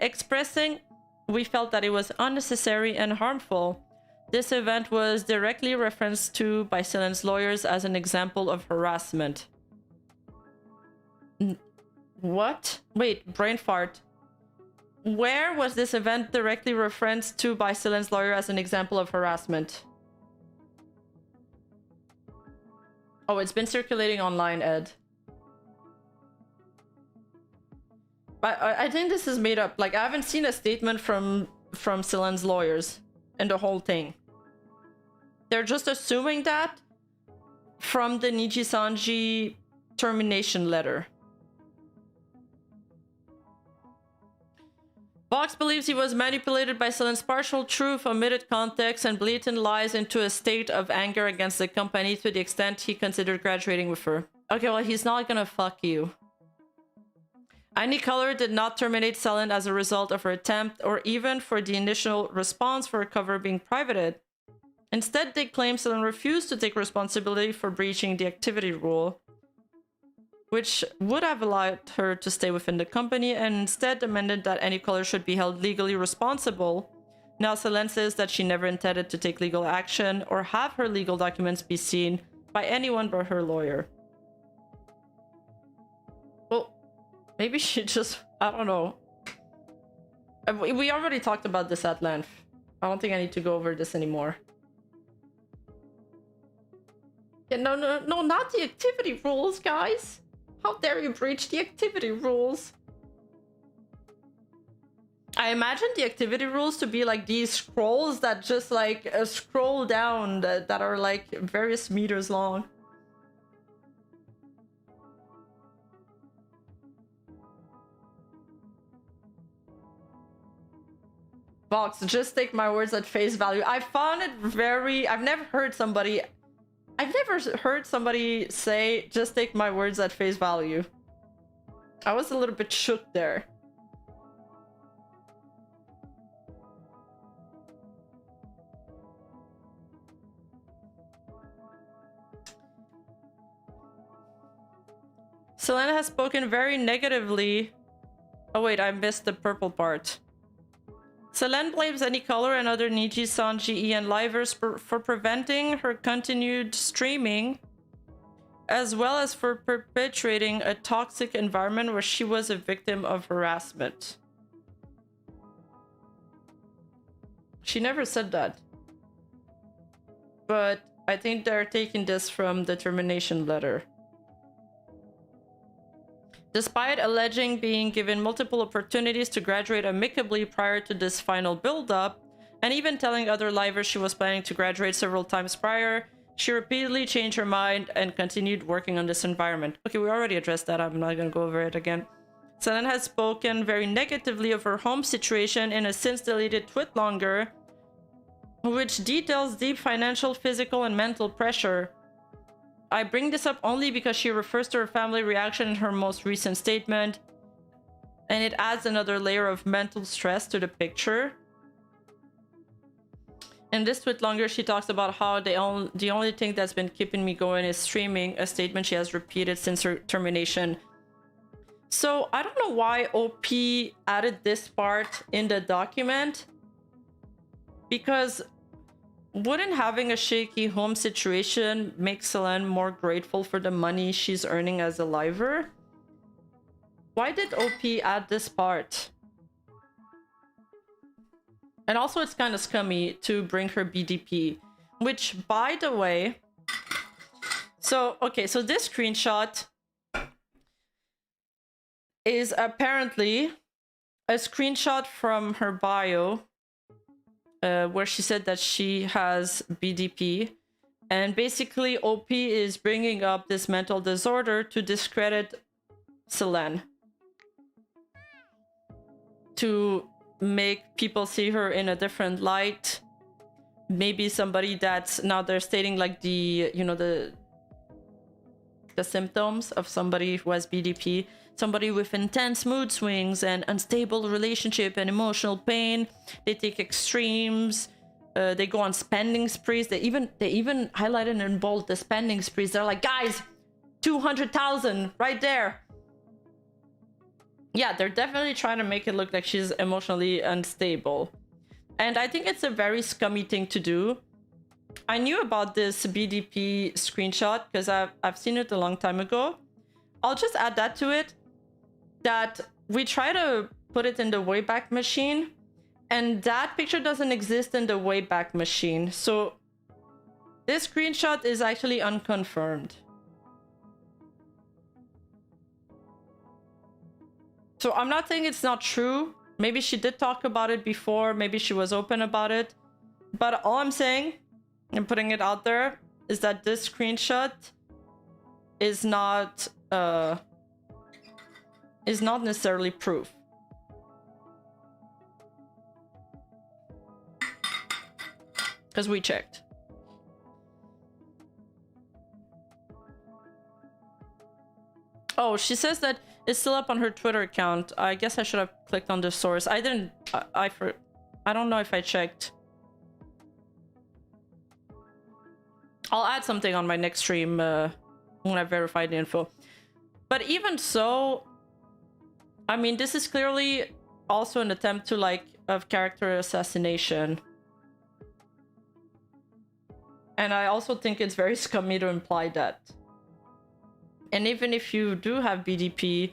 expressing we felt that it was unnecessary and harmful. This event was directly referenced to by Selene's lawyers as an example of harassment. What? Wait, brain fart. Where was this event directly referenced to by Selene's lawyer as an example of harassment? Oh, it's been circulating online, Ed. But I think this is made up. Like, I haven't seen a statement from Selene's lawyers in the whole thing. They're just assuming that from the Nijisanji termination letter. Vox believes he was manipulated by Selene's partial truth, omitted context, and blatant lies into a state of anger against the company to the extent he considered graduating with her. Okay, well, he's not gonna fuck you. Any Color did not terminate Selene as a result of her attempt or even for the initial response for her cover being privated. Instead, they claim Selene refused to take responsibility for breaching the activity rule, which would have allowed her to stay within the company, and instead demanded that Any Color should be held legally responsible. Now Selene says that she never intended to take legal action or have her legal documents be seen by anyone but her lawyer. Well, maybe she just, I don't know. We already talked about this at length. I don't think I need to go over this anymore. Yeah, no, not the activity rules, guys. How dare you breach the activity rules? I imagine the activity rules to be like these scrolls that just like scroll down that are like various meters long. Box, just take my words at face value. I found it very... I've never heard somebody say, just take my words at face value. I was a little bit shook there. Selena has spoken very negatively. Oh wait, I missed the purple part. Selene blames any color and other Nijisanji and livers for preventing her continued streaming, as well as for perpetuating a toxic environment where she was a victim of harassment. She never said that. But I think they're taking this from the termination letter. Despite alleging being given multiple opportunities to graduate amicably prior to this final build-up, and even telling other livers she was planning to graduate several times prior, she repeatedly changed her mind and continued working on this environment. Okay, we already addressed that. I'm not gonna go over it again. Selene has spoken very negatively of her home situation in a since-deleted tweet longer, which details deep financial, physical, and mental pressure. I bring this up only because she refers to her family reaction in her most recent statement, and it adds another layer of mental stress to the picture. In this tweet longer, she talks about how the only thing that's been keeping me going is streaming, a statement she has repeated since her termination. So I don't know why OP added this part in the document, because wouldn't having a shaky home situation make Selene more grateful for the money she's earning as a liver? Why did OP add this part? And also it's kind of scummy to bring her BDP, which, by the way... So, okay, so this screenshot is apparently a screenshot from her bio, where she said that she has BDP, and basically OP is bringing up this mental disorder to discredit Selene, to make people see her in a different light. Maybe somebody that's, now they're stating like the, you know, the symptoms of somebody who has BDP. Somebody with intense mood swings and unstable relationship and emotional pain. They take extremes. They go on spending sprees. They even highlighted in bold the spending sprees. They're like, guys, 200,000 right there. Yeah, they're definitely trying to make it look like she's emotionally unstable. And I think it's a very scummy thing to do. I knew about this BDP screenshot because I've seen it a long time ago. I'll just add that to it. That we try to put it in the Wayback Machine, and that picture doesn't exist in the Wayback Machine. So this screenshot is actually unconfirmed. So I'm not saying it's not true. Maybe she did talk about it before. Maybe she was open about it. But all I'm saying, and putting it out there, is that this screenshot is not necessarily proof. Because we checked. Oh, she says that it's still up on her Twitter account. I guess I should have clicked on the source. I didn't. I don't know if I checked. I'll add something on my next stream when I verify the info. But even so, I mean, this is clearly also an attempt to, like, of character assassination. And I also think it's very scummy to imply that. And even if you do have BDP,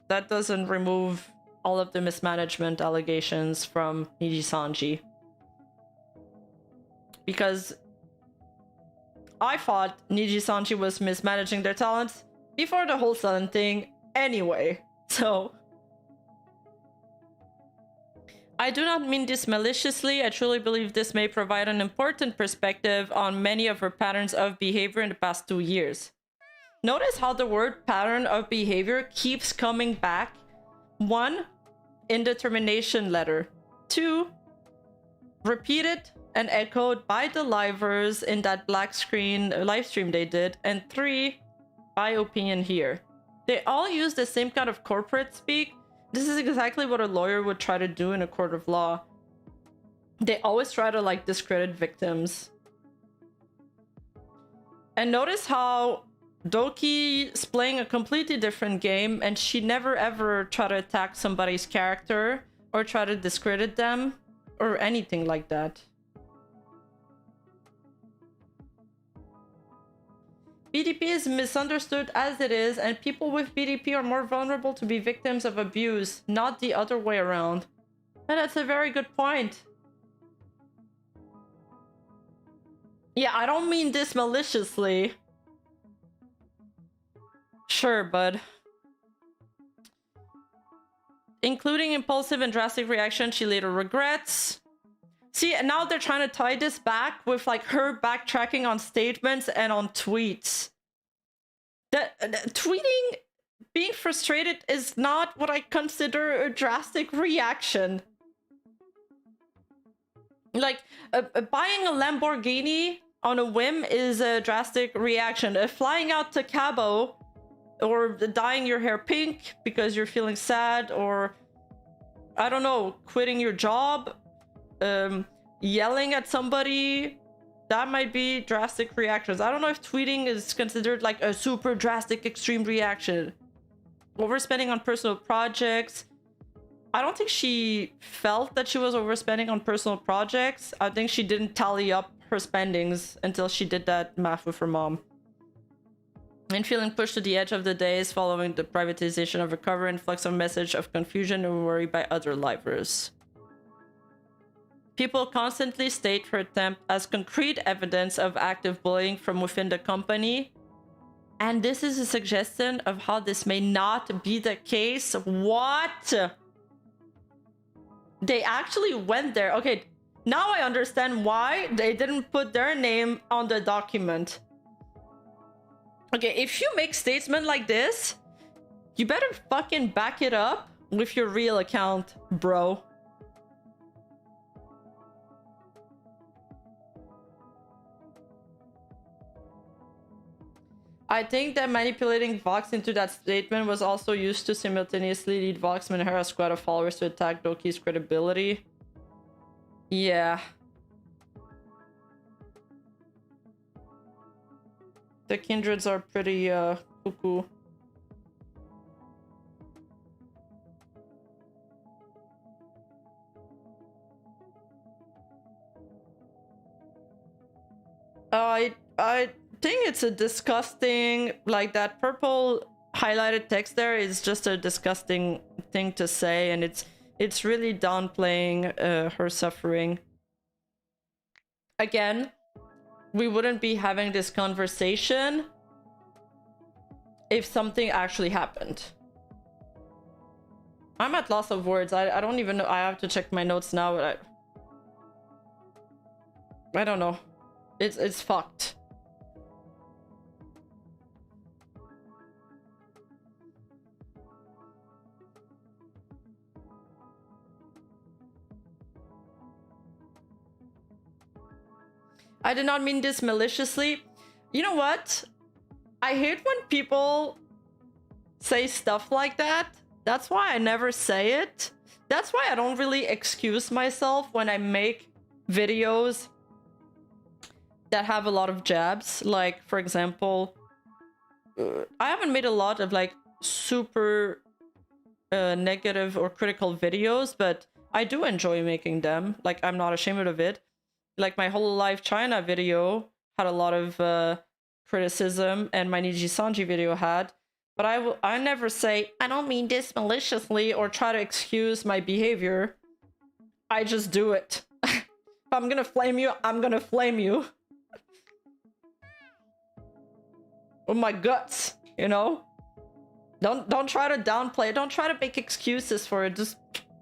that doesn't remove all of the mismanagement allegations from Nijisanji. Because I thought Nijisanji was mismanaging their talents before the whole Selene thing anyway. So I do not mean this maliciously. I truly believe this may provide an important perspective on many of her patterns of behavior in the past 2 years. Notice how the word pattern of behavior keeps coming back. One, indetermination letter. 2, repeated and echoed by the livers in that black screen live stream they did. And 3, my opinion here. They all use the same kind of corporate speak. This is exactly what a lawyer would try to do in a court of law. They always try to like discredit victims. And notice how Doki's playing a completely different game, and she never ever try to attack somebody's character or try to discredit them or anything like that. BDP is misunderstood as it is, and people with BDP are more vulnerable to be victims of abuse, not the other way around. And that's a very good point. Yeah, I don't mean this maliciously. Sure, bud. Including impulsive and drastic reaction she later regrets. See, and now they're trying to tie this back with like her backtracking on statements and on tweets. Tweeting, being frustrated is not what I consider a drastic reaction. Like, buying a Lamborghini on a whim is a drastic reaction. Flying out to Cabo, or dyeing your hair pink because you're feeling sad, or I don't know, quitting your job, yelling at somebody, that might be drastic reactions. I don't know if tweeting is considered like a super drastic extreme reaction. Overspending on personal projects. I don't think she felt that she was overspending on personal projects. I think she didn't tally up her spendings until she did that math with her mom. And feeling pushed to the edge of the days following the privatization of Recover influx of message of confusion and worry by other livers. People constantly state her attempt as concrete evidence of active bullying from within the company. And this is a suggestion of how this may not be the case. What? They actually went there. Okay, now I understand why they didn't put their name on the document. Okay, if you make statement like this, you better fucking back it up with your real account, bro. I think that manipulating Vox into that statement was also used to simultaneously lead Voxman and her squad of followers to attack Doki's credibility. Yeah. The kindreds are pretty cuckoo. I think it's a disgusting, like that purple highlighted text there is just a disgusting thing to say, and it's really downplaying her suffering. Again, we wouldn't be having this conversation if something actually happened. I'm at loss of words. I don't even know. I have to check my notes now, but I don't know. It's fucked. I did not mean this maliciously. You know what? I hate when people say stuff like that. That's why I never say it. That's why I don't really excuse myself when I make videos that have a lot of jabs. Like, for example, I haven't made a lot of like super negative or critical videos, but I do enjoy making them. Like, I'm not ashamed of it. Like, my whole life China video had a lot of criticism, and my Nijisanji video had. But I never say, I don't mean this maliciously, or try to excuse my behavior. I just do it. If I'm gonna flame you, I'm gonna flame you. With my guts, you know? Don't try to downplay it. Don't try to make excuses for it. Just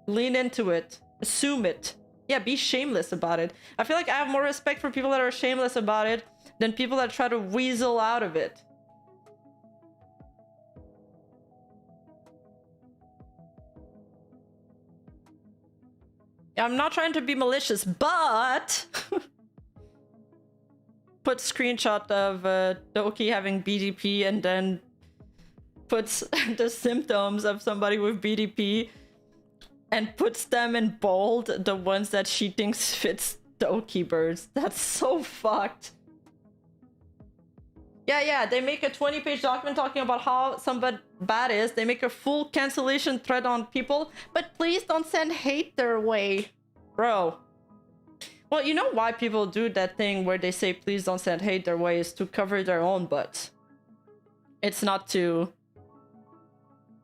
lean into it. Assume it. Yeah, be shameless about it. I feel like I have more respect for people that are shameless about it than people that try to weasel out of it. I'm not trying to be malicious, but put screenshot of Doki having BDP and then puts the symptoms of somebody with BDP and puts them in bold, the ones that she thinks fits Doki birds. That's so fucked. Yeah, they make a 20-page document talking about how somebody bad is. They make a full cancellation thread on people, but please don't send hate their way. Bro. Well, you know why people do that thing where they say please don't send hate their way is to cover their own butts. It's not to...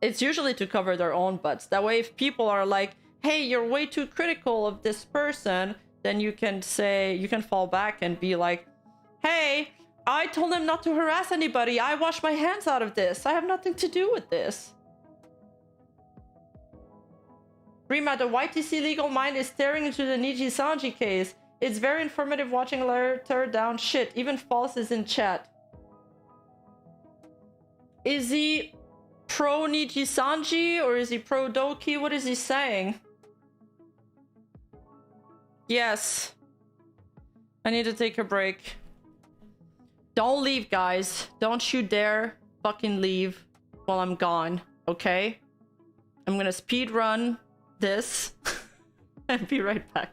It's usually to cover their own butts. That way if people are like, hey, you're way too critical of this person, then you can say, you can fall back and be like, hey, I told him not to harass anybody. I wash my hands out of this. I have nothing to do with this. Rima, the YTC legal mind is staring into the Nijisanji case. It's very informative watching Larry tear down shit. Even false is in chat. Is he pro Nijisanji or is he pro Doki? What is he saying? Yes. I need to take a break. Don't leave, guys. Don't you dare fucking leave while I'm gone, okay? I'm gonna speed run this and be right back.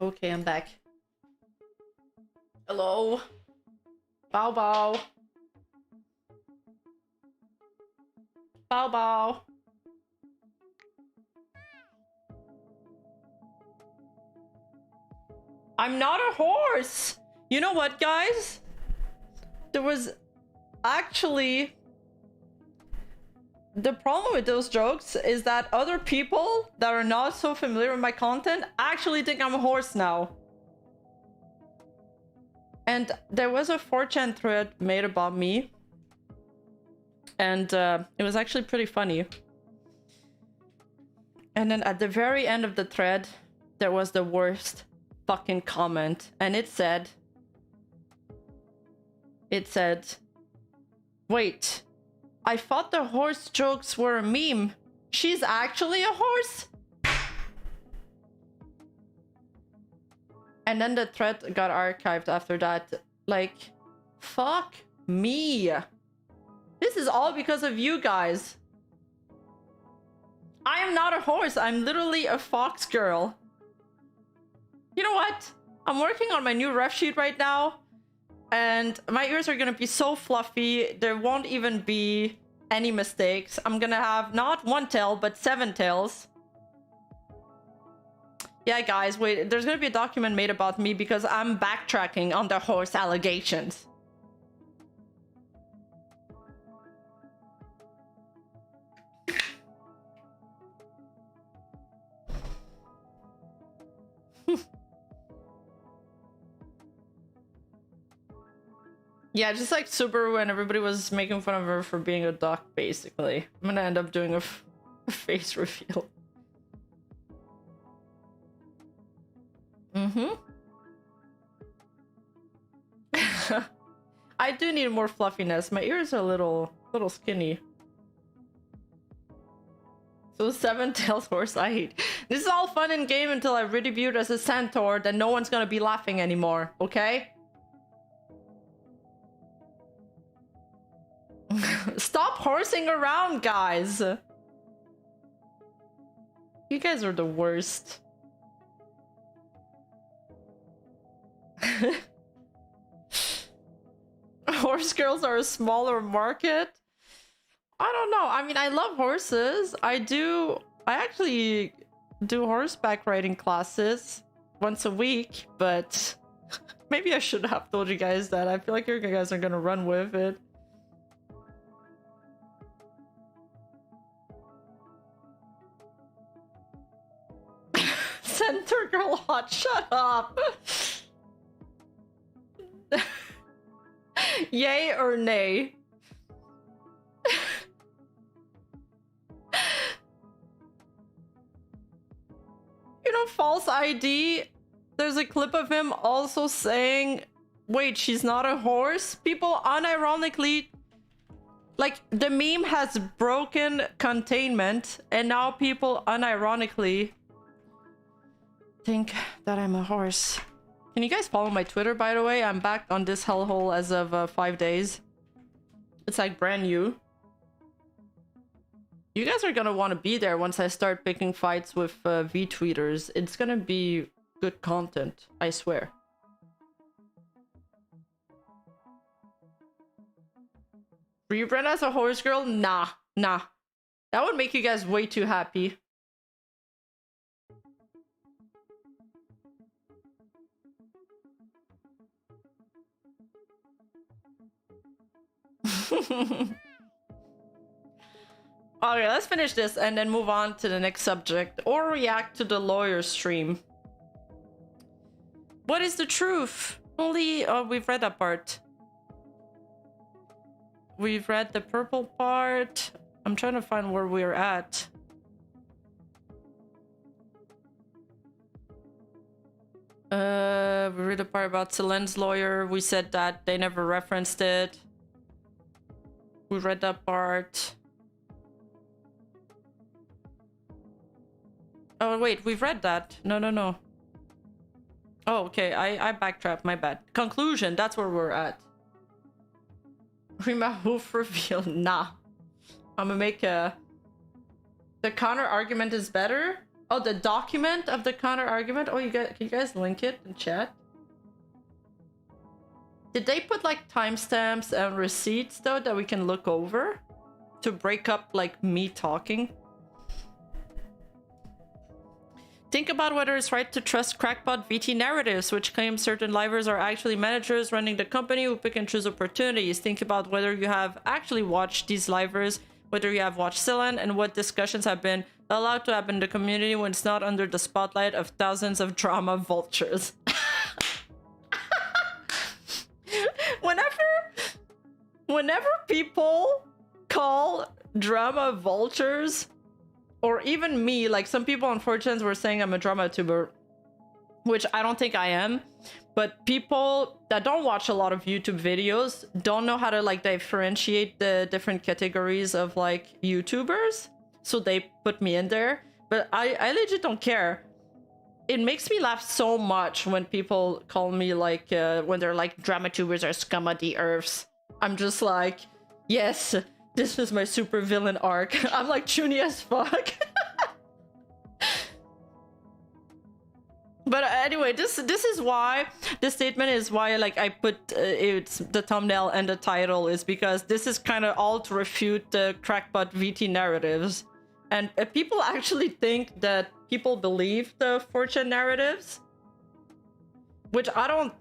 Okay, I'm back. Hello. Bow bow. Bow bow. I'm not a horse! You know what, guys? There was actually... The problem with those jokes is that other people that are not so familiar with my content actually think I'm a horse now. And there was a 4chan thread made about me. And it was actually pretty funny. And then at the very end of the thread, there was the worst fucking comment, and it said, wait, I thought the horse jokes were a meme. She's actually a horse? And then the thread got archived after that. Like, fuck me. This is all because of you guys. I am not a horse. I'm literally a fox girl. You know what? I'm working on my new ref sheet right now. And my ears are gonna be so fluffy. There won't even be any mistakes. I'm gonna have not 1 tail, but 7 tails. Yeah, guys, wait. There's gonna be a document made about me because I'm backtracking on the horse allegations. Yeah, just like Subaru and everybody was making fun of her for being a duck, basically. I'm gonna end up doing a face reveal. I do need more fluffiness. My ears are a little skinny. So 7 tails horse, I hate. This is all fun and game until I redebuted as a centaur, then no one's gonna be laughing anymore, okay? Stop horsing around, guys! You guys are the worst. Horse girls are a smaller market? I don't know. I mean, I love horses. I actually do horseback riding classes once a week, but maybe I should have told you guys that. I feel like you guys are gonna run with it. Center girl hot, shut up! Yay or nay? You know, false ID, there's a clip of him also saying, wait, she's not a horse? People unironically, like, the meme has broken containment, and now people unironically think that I'm a horse. Can you guys follow my Twitter, by the way? I'm back on this hellhole as of 5 days. It's like brand new. You guys are gonna want to be there once I start picking fights with V-tweeters. It's gonna be good content, I swear. Rebrand as a horse girl? Nah. That would make you guys way too happy. Okay, let's finish this and then move on to the next subject, or react to the lawyer stream. What is the truth? Only we've read that part. We've read the purple part. I'm trying to find where we're at. We read the part about Celen's lawyer. We said that they never referenced it. We read that part. Oh, wait, we've read that. No. Oh, okay, I backtracked, my bad. Conclusion, that's where we're at. Rima hoof reveal, nah. I'm gonna make a... The counter argument is better? Oh, the document of the counter argument? Oh, can you guys link it in chat? Did they put like timestamps and receipts though that we can look over? To break up like me talking? Think about whether it's right to trust crackpot VT narratives, which claim certain livers are actually managers running the company who pick and choose opportunities. Think about whether you have actually watched these livers, whether you have watched Celen, and what discussions have been allowed to happen in the community when it's not under the spotlight of thousands of drama vultures. Whenever people call drama vultures, or even me, like some people on 4chans were saying I'm a drama tuber. which I don't think I am. But people that don't watch a lot of YouTube videos don't know how to like differentiate the different categories of like YouTubers. So they put me in there. But I legit don't care. It makes me laugh so much when people call me like, when they're like, drama tubers are scum of the earths. I'm just like, yes, this is my super villain arc. I'm like chuny as fuck. But anyway, this is why this statement is why like I put it's the thumbnail and the title is because this is kind of all to refute the crackpot VT narratives, and people actually think that people believe the 4chan narratives, which I don't.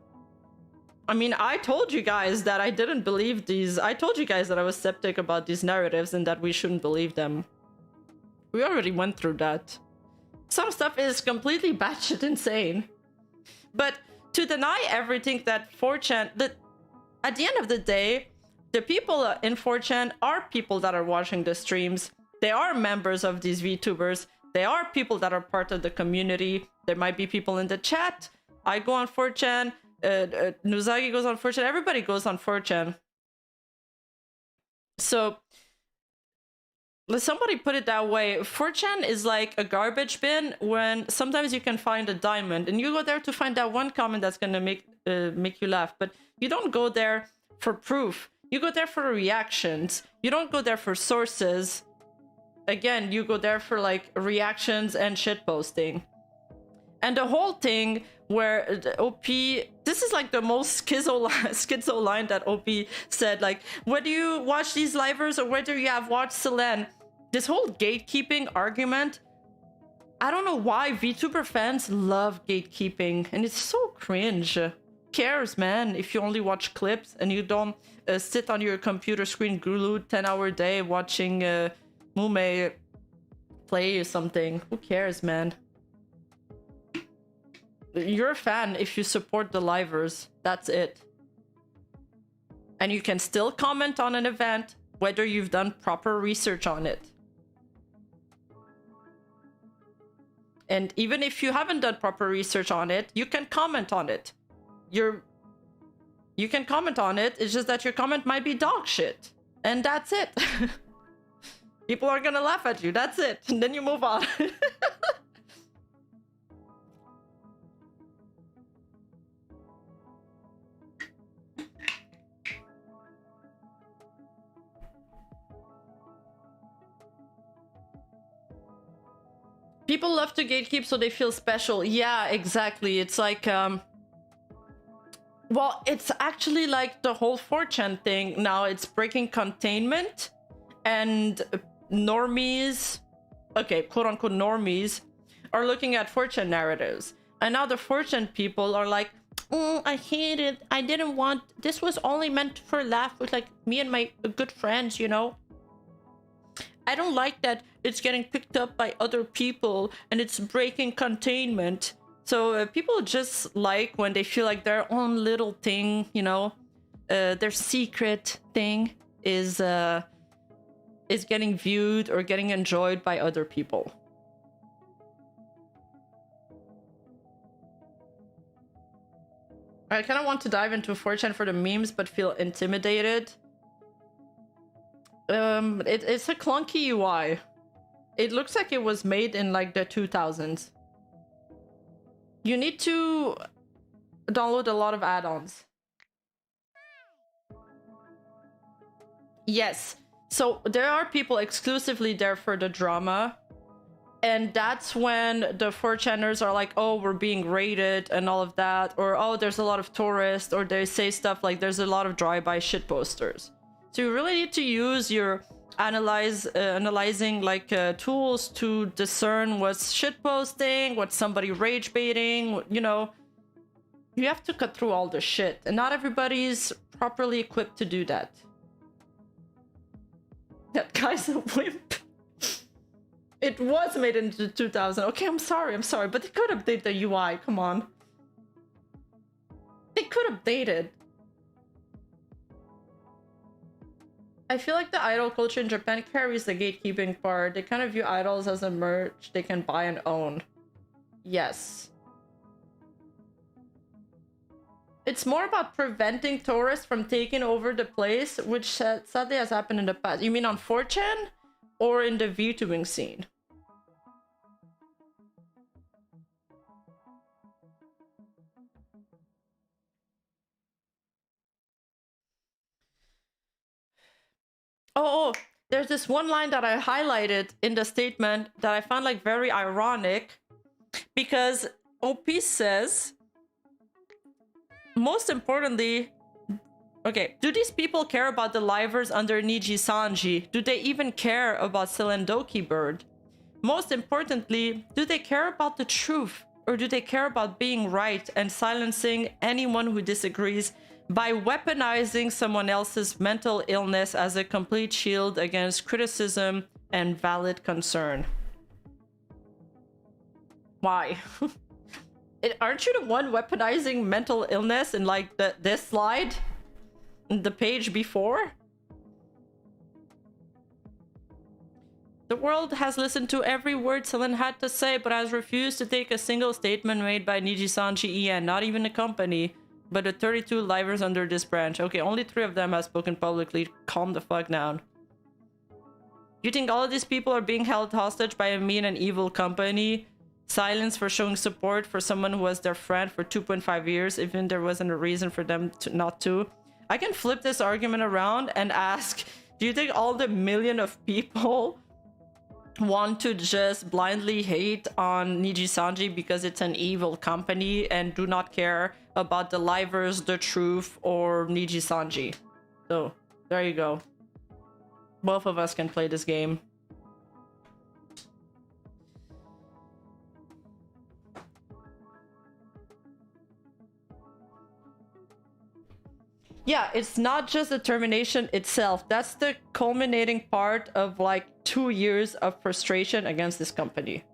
I mean, I told you guys that I didn't believe these. I told you guys that I was skeptic about these narratives and that we shouldn't believe them. We already went through that. Some stuff is completely batshit insane. But to deny everything that 4chan... at the end of the day, the people in 4chan are people that are watching the streams. They are members of these VTubers. They are people that are part of the community. There might be people in the chat. I go on 4chan. Nuzagi goes on 4chan. Everybody goes on 4chan. So... somebody put it that way. 4chan is like a garbage bin when sometimes you can find a diamond and you go there to find that one comment that's gonna make you laugh, but you don't go there for proof. You go there for reactions. You don't go there for sources. Again, you go there for like reactions and shitposting. And the whole thing where the OP, this is like the most schizo line that OP said, like, whether you watch these livers or whether you have watched Selen, this whole gatekeeping argument, I don't know why VTuber fans love gatekeeping, and it's so cringe. Who cares, man, if you only watch clips and you don't sit on your computer screen glued 10-hour day watching Mume play or something. Who cares, man? You're a fan if you support the livers. That's it. And you can still comment on an event whether you've done proper research on it. And even if you haven't done proper research on it, you can comment on it. You can comment on it. It's just that your comment might be dog shit. And that's it. People are gonna laugh at you. That's it. And then you move on. People love to gatekeep so they feel special. Yeah, exactly. It's like, well, it's actually like the whole 4chan thing. Now it's breaking containment, and normies, okay, quote unquote normies, are looking at 4chan narratives. And now the 4chan people are like, I hate it. I didn't want, this was only meant for a laugh with like me and my good friends, you know? I don't like that it's getting picked up by other people and it's breaking containment. So people just like when they feel like their own little thing, you know, their secret thing is getting viewed or getting enjoyed by other people. I kind of want to dive into 4chan for the memes, but feel intimidated. It's a clunky UI. It looks like it was made in like the 2000s. You need to download a lot of add-ons. Yes. So there are people exclusively there for the drama. And that's when the 4chaners are like, oh, we're being raided and all of that. Or, oh, there's a lot of tourists. Or they say stuff like there's a lot of drive-by shit posters. So you really need to use your analyzing like tools to discern what's shitposting, what's somebody rage baiting, you know. You have to cut through all the shit, and not everybody's properly equipped to do that. That guy's a wimp. It was made in 2000. Okay, I'm sorry, but they could update the UI, come on. They could update it. I feel like the idol culture in Japan carries the gatekeeping part. They kind of view idols as a merch they can buy and own. Yes. it's more about preventing tourists from taking over the place, which sadly has happened in the past. You mean on 4chan or in the VTubing scene? Oh, there's this one line that I highlighted in the statement that I found like very ironic, because OP says, most importantly, okay, do these people care about the livers under Nijisanji? Do they even care about Selendoki Bird? Most importantly, do they care about the truth? Or do they care about being right and silencing anyone who disagrees by weaponizing someone else's mental illness as a complete shield against criticism and valid concern? Why? Aren't you the one weaponizing mental illness in like this slide? The page before? The world has listened to every word Selen had to say, but has refused to take a single statement made by Nijisanji EN, not even the company, but the 32 livers under this branch. Okay, only 3 of them have spoken publicly. Calm the fuck down. You think all of these people are being held hostage by a mean and evil company? Silence for showing support for someone who was their friend for 2.5 years, even there wasn't a reason for them to not to. I can flip this argument around and ask, do you think all the million of people want to just blindly hate on Nijisanji because it's an evil company and do not care about the livers, the truth, or Nijisanji? So, there you go. Both of us can play this game. Yeah, it's not just the termination itself. That's the culminating part of like 2 years of frustration against this company.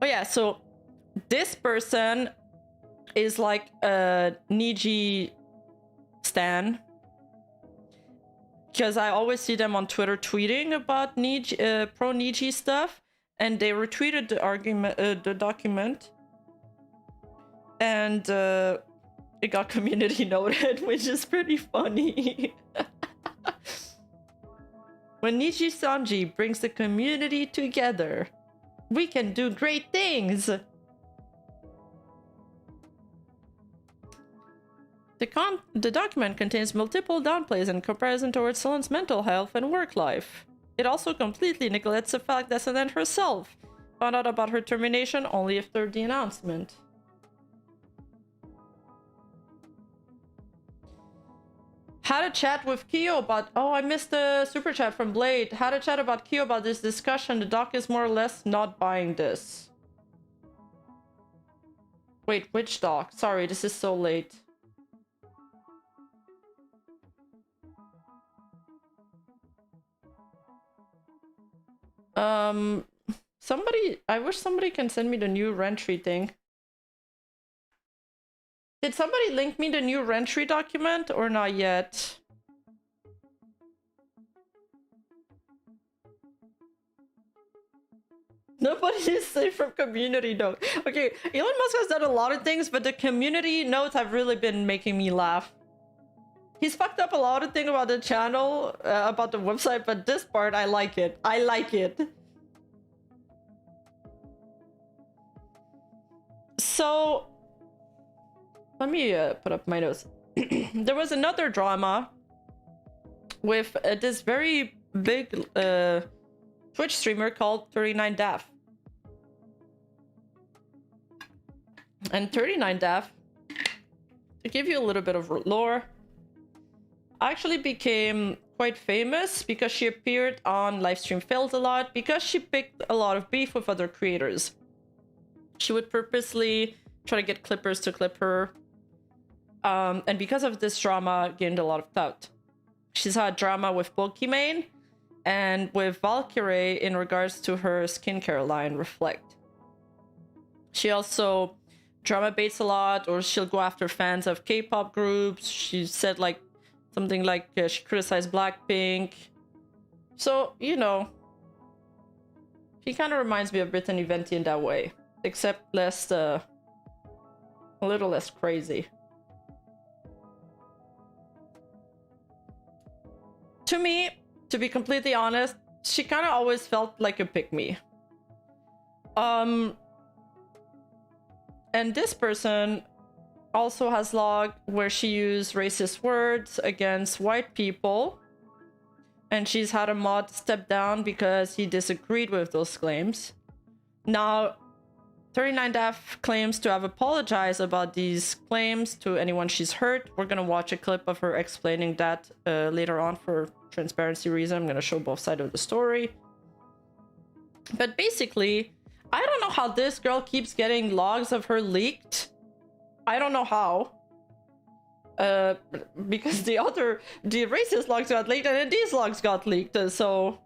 Oh yeah, so this person is like a Niji stan. Because I always see them on Twitter tweeting about Niji, pro Niji stuff. And they retweeted the argument, the document. And it got community noted, which is pretty funny. When Nijisanji brings the community together, we can do great things. The document contains multiple downplays in comparison towards Selen's mental health and work life. It also completely neglects the fact that Selen herself found out about her termination only after the announcement. Had a chat with Kyo about... Oh, I missed the super chat from Blade. Had a chat about Kyo about this discussion. The doc is more or less not buying this. Wait, which doc? Sorry, this is so late. Somebody... I wish somebody can send me the new Rentry thing. Did somebody link me the new Rentry document or not yet? Nobody is safe from community note. Okay, Elon Musk has done a lot of things, but the community notes have really been making me laugh. He's fucked up a lot of things about the channel, about the website, but this part, I like it. I like it. So... Let me put up my notes. There was another drama with this very big Twitch streamer called 39daf. And 39daf, to give you a little bit of lore, actually became quite famous because she appeared on Livestream Fails a lot, because she picked a lot of beef with other creators. She would purposely try to get clippers to clip her. And because of this drama, gained a lot of clout. She's had drama with Pokimane and with Valkyrie in regards to her skincare line, Reflect. She also drama baits a lot, or she'll go after fans of K-pop groups. She said like something like she criticized Blackpink. So, you know, she kind of reminds me of Brittany Venti in that way, except less a little less crazy. To me, to be completely honest, she kind of always felt like a pick-me. And this person also has log where she used racist words against white people, and she's had a mod step down because he disagreed with those claims. Now, 39daf claims to have apologized about these claims to anyone she's hurt. We're gonna watch a clip of her explaining that later on for transparency reason. I'm gonna show both sides of the story. But basically, I don't know how this girl keeps getting logs of her leaked. I don't know how. Because the racist logs got leaked and then these logs got leaked, so...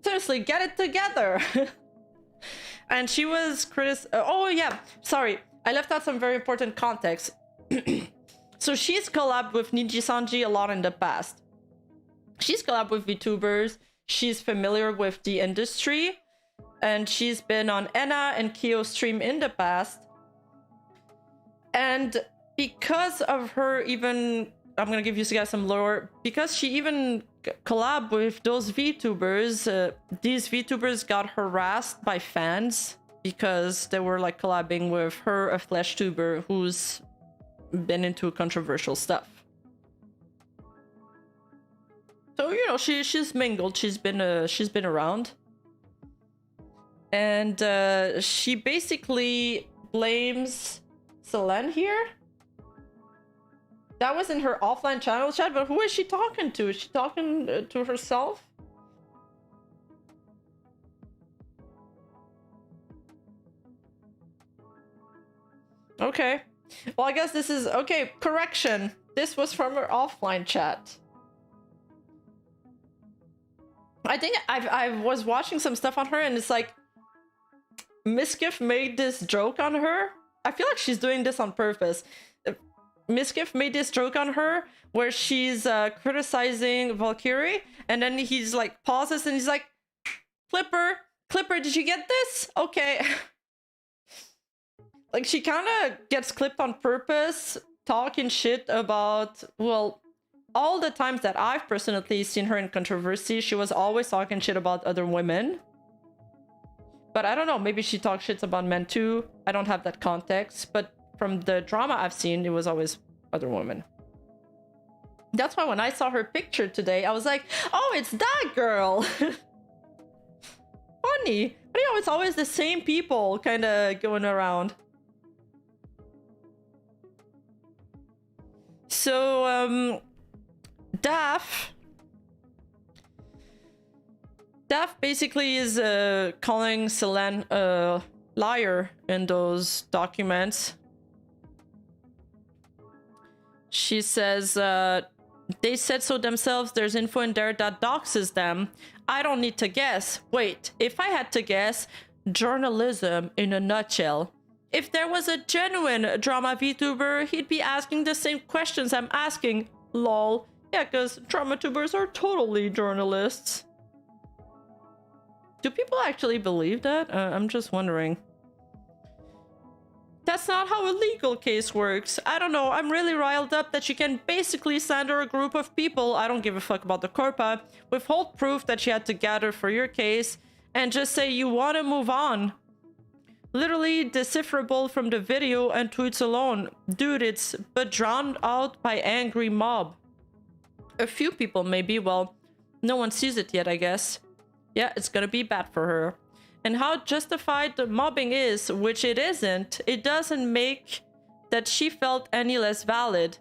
Seriously, get it together! And she was oh yeah, sorry, I left out some very important context. So she's collabed with Nijisanji a lot in the past. She's collabed with VTubers, she's familiar with the industry, and she's been on Enna and Kyo stream in the past. And because of her even, I'm gonna give you guys some lore, because she even collab with those VTubers, these VTubers got harassed by fans because they were like collabing with her, a flesh tuber who's been into controversial stuff. So, you know, she's mingled, she's been around. And she basically blames Selene here. That was in her offline channel chat, but who is she talking to? Is she talking to herself? Okay. Well, I guess this is... Okay, correction. This was from her offline chat. I think I was watching some stuff on her and it's like... Misgift made this joke on her. I feel like she's doing this on purpose. Misgift made this joke on her where she's criticizing Valkyrie, and then he's like pauses and he's like, Clipper, did you get this? Okay. Like she kind of gets clipped on purpose, talking shit about, well, all the times that I've personally seen her in controversy, she was always talking shit about other women. But I don't know, maybe she talks shit about men too. I don't have that context, but from the drama I've seen, it was always other women. That's why when I saw her picture today, I was like, oh, it's that girl. Funny. But you know, it's always the same people kind of going around. So, Daph basically is calling Selene a liar in those documents. She says, they said so themselves, there's info in there that doxes them. I don't need to guess. Wait, if I had to guess, journalism in a nutshell. If there was a genuine drama VTuber, he'd be asking the same questions I'm asking. Lol. Yeah, because drama tubers are totally journalists. Do people actually believe that? I'm just wondering. That's not how a legal case works. I don't know, I'm really riled up that you can basically slander a group of people, I don't give a fuck about the corpa, withhold proof that you had to gather for your case, and just say you want to move on. Literally decipherable from the video and tweets alone. Dude, it's but drowned out by angry mob. A few people maybe, well, no one sees it yet, I guess. Yeah, it's gonna be bad for her. And how justified the mobbing is, which it isn't, it doesn't make that she felt any less valid.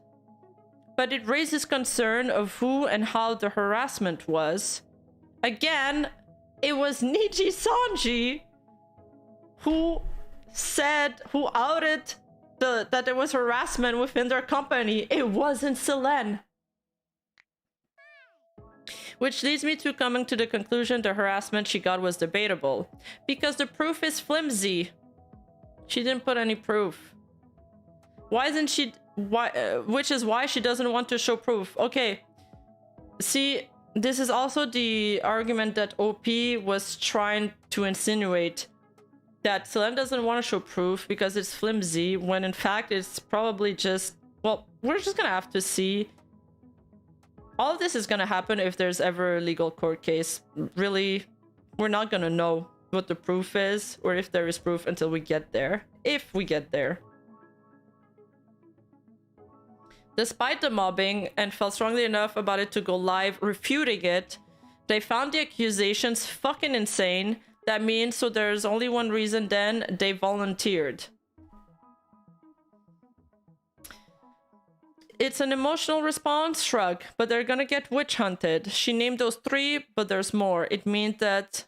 But it raises concern of who and how the harassment was. Again, it was Nijisanji who outed that there was harassment within their company. It wasn't Selene. Which leads me to coming to the conclusion the harassment she got was debatable. Because the proof is flimsy. She didn't put any proof. Why isn't she... which is why she doesn't want to show proof. Okay. See, this is also the argument that OP was trying to insinuate. that Selene doesn't want to show proof because it's flimsy, when in fact it's probably just... Well, we're just gonna have to see. All of this is gonna happen if there's ever a legal court case. Really, we're not gonna know what the proof is, or if there is proof, until we get there. If we get there. Despite the mobbing, and felt strongly enough about it to go live refuting it, they found the accusations fucking insane. That means, so there's only one reason then, they volunteered. It's an emotional response, shrug, but they're gonna get witch hunted. She named those 3, but there's more. It means that...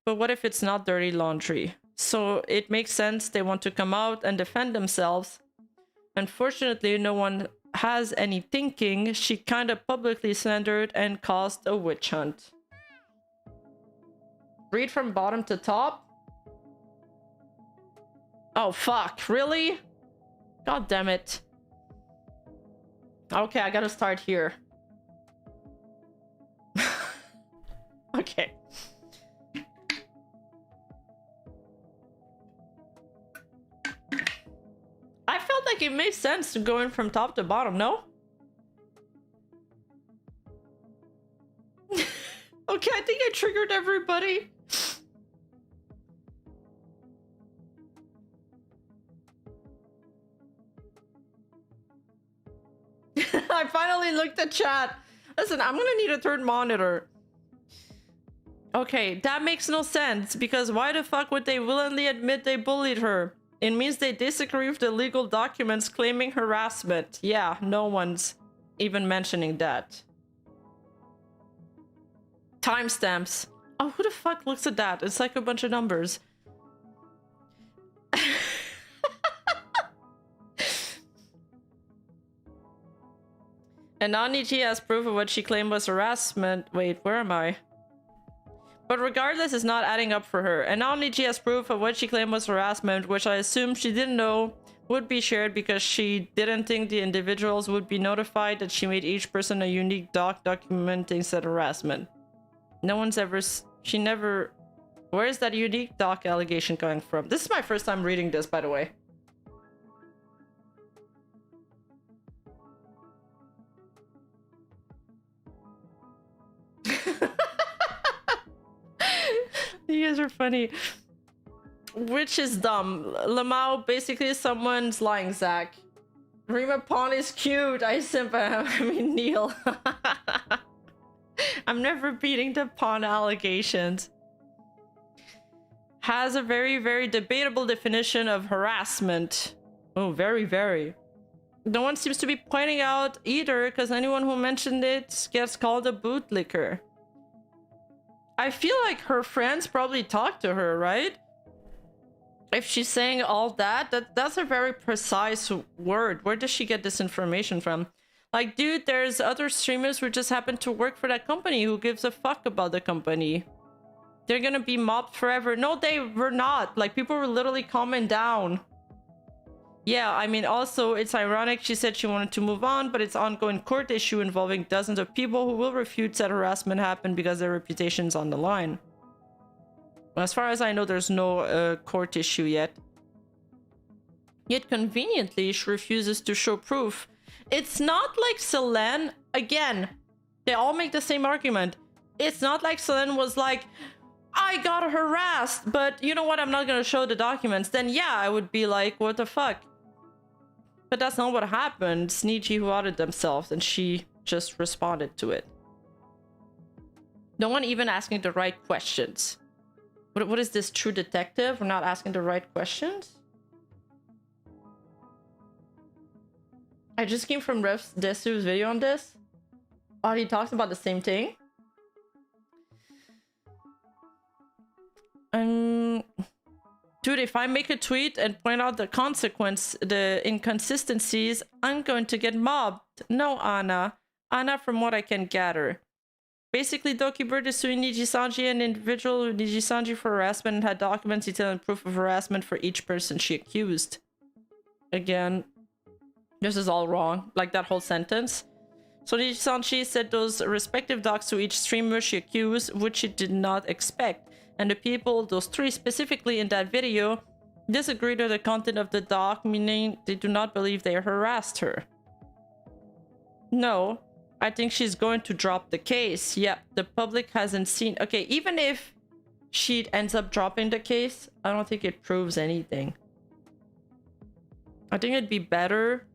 But what if it's not dirty laundry? So it makes sense they want to come out and defend themselves. Unfortunately, no one has any thinking. She kinda publicly slandered and caused a witch hunt. Read from bottom to top? Oh fuck, really? God damn it. Okay, I gotta start here. Okay. I felt like it made sense to go in from top to bottom, no? Okay, I think I triggered everybody. I finally looked at chat. Listen, I'm gonna need a third monitor. Okay, that makes no sense, because why the fuck would they willingly admit they bullied her? It means they disagree with the legal documents claiming harassment. Yeah, no one's even mentioning that. Timestamps. Oh, who the fuck looks at that? It's like a bunch of numbers. And now Niji has proof of what she claimed was harassment. Wait, where am I? But regardless, it's not adding up for her. And now Niji has proof of what she claimed was harassment, which I assume she didn't know would be shared because she didn't think the individuals would be notified that she made each person a unique doc documenting said harassment. No one's ever... She never... Where is that unique doc allegation coming from? This is my first time reading this, by the way. You guys are funny. Which is dumb. Lamau basically is someone's lying Zach. Rima Pawn is cute. I simp. I mean Neil. I'm never beating the pawn allegations. Has a very, very debatable definition of harassment. Oh, very, very. No one seems to be pointing out either, because anyone who mentioned it gets called a bootlicker. I feel like her friends probably talked to her, right? If she's saying all that, that's a very precise word. Where does she get this information from? Like, dude, there's other streamers who just happen to work for that company. Who gives a fuck about the company? They're gonna be mobbed forever. No, they were not. Like, people were literally calming down. Yeah, I mean, also, it's ironic she said she wanted to move on, but it's an ongoing court issue involving dozens of people who will refute said harassment happened because their reputation's on the line. As far as I know, there's no court issue yet. Yet conveniently, she refuses to show proof. It's not like Selene... Again, they all make the same argument. It's not like Selene was like, I got harassed, but you know what? I'm not gonna show the documents. Then yeah, I would be like, what the fuck? But that's not what happened. It's Niji who outed themselves, and she just responded to it. No one even asking the right questions. What is this, true detective? We're not asking the right questions? I just came from Ref Desu's video on this. Oh, he talks about the same thing? Dude, if I make a tweet and point out the consequence, the inconsistencies, I'm going to get mobbed. No, Anna. Anna, from what I can gather. Basically, Doki Bird is suing Nijisanji, an individual Nijisanji, for harassment, and had documents detailing proof of harassment for each person she accused. Again, this is all wrong. Like that whole sentence. So Nijisanji said those respective docs to each streamer she accused, which she did not expect. and the people, those three specifically in that video, disagree to the content of the doc, meaning they do not believe they harassed her. No, I think she's going to drop the case. Yep, the public hasn't seen... Okay, even if she ends up dropping the case, I don't think it proves anything. I think it'd be better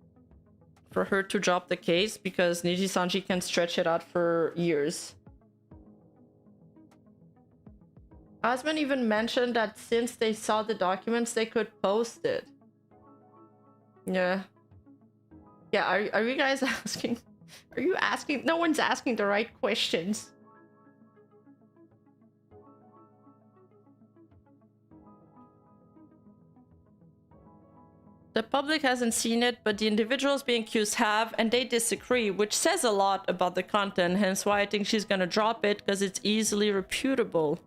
for her to drop the case because Nijisanji can stretch it out for years. Asman even mentioned that since they saw the documents, they could post it. Yeah. Yeah, are you guys asking? Are you asking? No one's asking the right questions. The public hasn't seen it, but the individuals being accused have, and they disagree, which says a lot about the content, hence why I think she's gonna drop it, because it's easily reputable.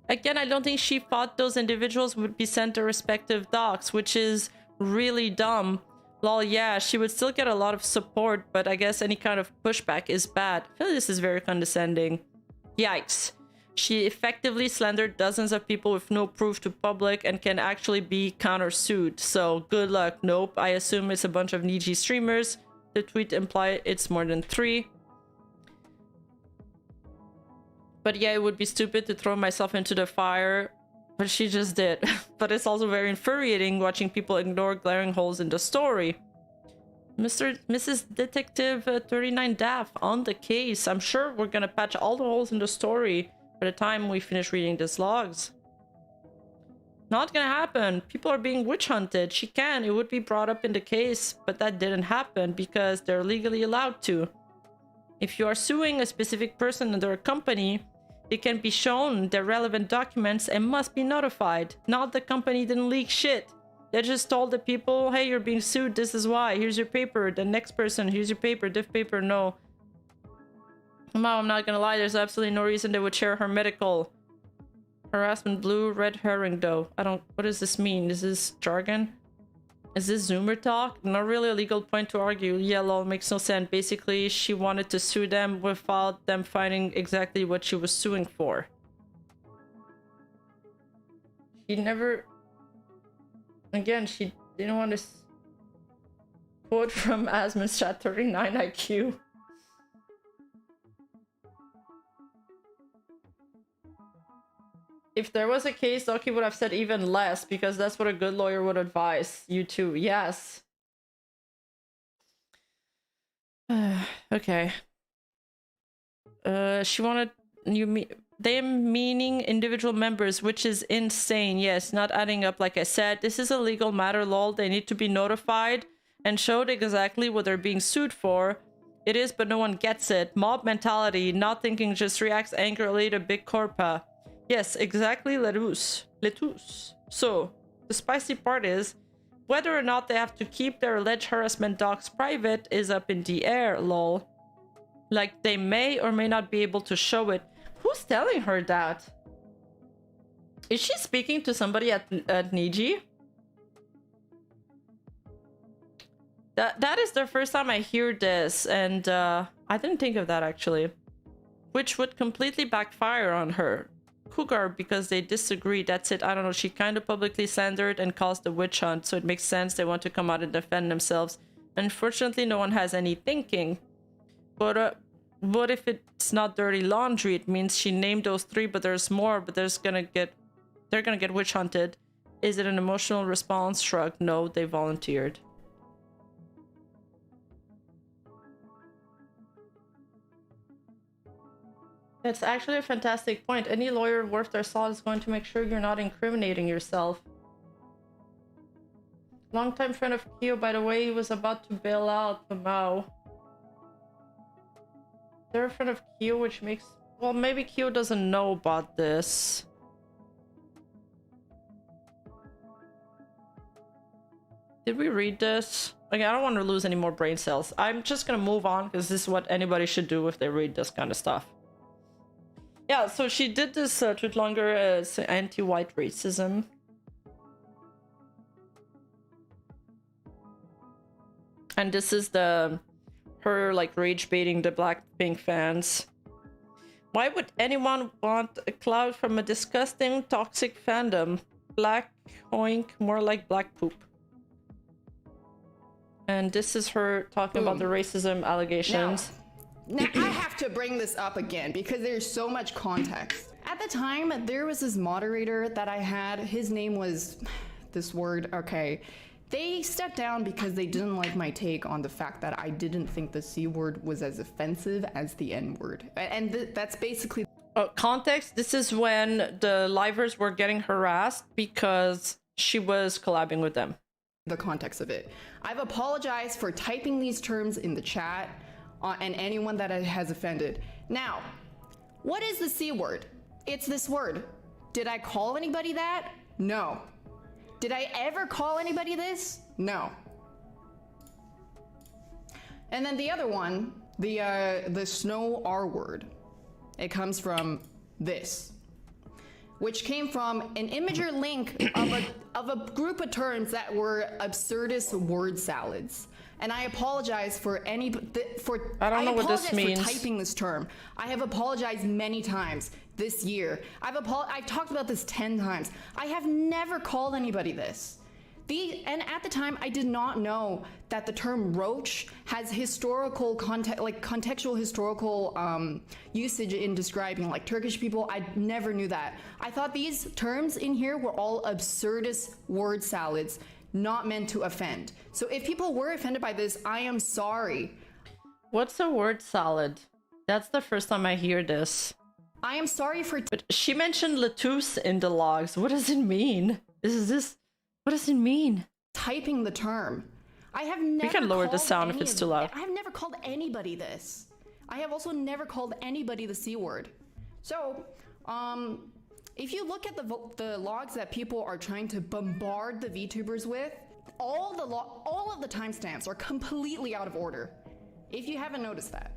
Again, I don't think she thought those individuals would be sent their respective docs, which is really dumb. Lol, yeah, she would still get a lot of support, but I guess any kind of pushback is bad. I feel like this is very condescending. Yikes. She effectively slandered dozens of people with no proof to public and can actually be countersued. So good luck. Nope, I assume it's a bunch of Niji streamers. The tweet implied it's more than 3. But yeah, it would be stupid to throw myself into the fire. But she just did. But it's also very infuriating watching people ignore glaring holes in the story. Mrs. Detective 39 Daff on the case. I'm sure we're gonna patch all the holes in the story by the time we finish reading these logs. Not gonna happen. People are being witch hunted. She can. It would be brought up in the case, but that didn't happen because they're legally allowed to. If you are suing a specific person under a company, it can be shown their relevant documents and must be notified. Not the company didn't leak shit. They just told the people, hey, you're being sued, this is why. Here's your paper. The next person, here's your paper. Diff paper, no. Mom, I'm not gonna lie, there's absolutely no reason they would share her medical. Harassment blue, red herring though. I don't... What does this mean? Is this jargon? Is this Zoomer talk? Not really a legal point to argue. Yeah, lol, makes no sense. Basically, she wanted to sue them without them finding exactly what she was suing for. She never... Again, she didn't want to... Quote from Asman's chat, 39 IQ. If there was a case, Doki would have said even less, because that's what a good lawyer would advise you to. Yes. Okay. She wanted them meaning individual members, which is insane. Yes, not adding up. Like I said, this is a legal matter, lol. They need to be notified and showed exactly what they're being sued for. It is, but no one gets it. Mob mentality, not thinking, just reacts angrily to big corpa. Yes, exactly, Letus. So, the spicy part is, whether or not they have to keep their alleged harassment docs private is up in the air, lol. Like, they may or may not be able to show it. Who's telling her that? Is she speaking to somebody at Niji? That is the first time I hear this, and I didn't think of that, actually. Which would completely backfire on her. Cougar, because they disagree, that's it. I don't know, she kind of publicly slandered and caused a witch hunt, so it makes sense they want to come out and defend themselves. Unfortunately, no one has any thinking. But what if it's not dirty laundry? It means she named those 3, but there's more, but they're gonna get witch hunted. Is it an emotional response? Shrug. No, they volunteered. It's actually a fantastic point. Any lawyer worth their salt is going to make sure you're not incriminating yourself. Longtime friend of Kyo, by the way, he was about to bail out the Mao. They're a friend of Kyo, which makes... Well, maybe Kyo doesn't know about this. Did we read this? Okay, I don't want to lose any more brain cells. I'm just gonna move on, because this is what anybody should do if they read this kind of stuff. Yeah, so she did this tweet longer as anti-white racism. And this is her like rage baiting the Blackpink fans. Why would anyone want a cloud from a disgusting, toxic fandom? Black oink, more like black poop. And this is her talking about the racism allegations. Now, I have to bring this up again because there's so much context. At the time, there was this moderator that I had. His name was this word, okay. They stepped down because they didn't like my take on the fact that I didn't think the C word was as offensive as the N word. And that's basically... Context, this is when the livers were getting harassed because she was collabing with them. The context of it. I've apologized for typing these terms in the chat and anyone that has offended. Now, what is the C word? It's this word. Did I call anybody that? No. Did I ever call anybody this? No. And then the other one, the snow R word. It comes from this, which came from an Imager link of a group of terms that were absurdist word salads. And I apologize for I don't know what this means. For typing this term. I have apologized many times this year. I've talked about this 10 times. I have never called anybody this. And at the time, I did not know that the term roach has historical contextual historical usage in describing like Turkish people. I never knew that. I thought these terms in here were all absurdist word salads, not meant to offend. So if people were offended by this, I am sorry. What a word salad? That's the first time I hear this. I am sorry for... But she mentioned Latus in the logs. What does it mean? What does it mean? Typing the term. I have never... We can lower the sound if it's too loud. I have never called anybody this. I have also never called anybody the C word. So, if you look at the logs that people are trying to bombard the VTubers with, all of the timestamps are completely out of order. If you haven't noticed that.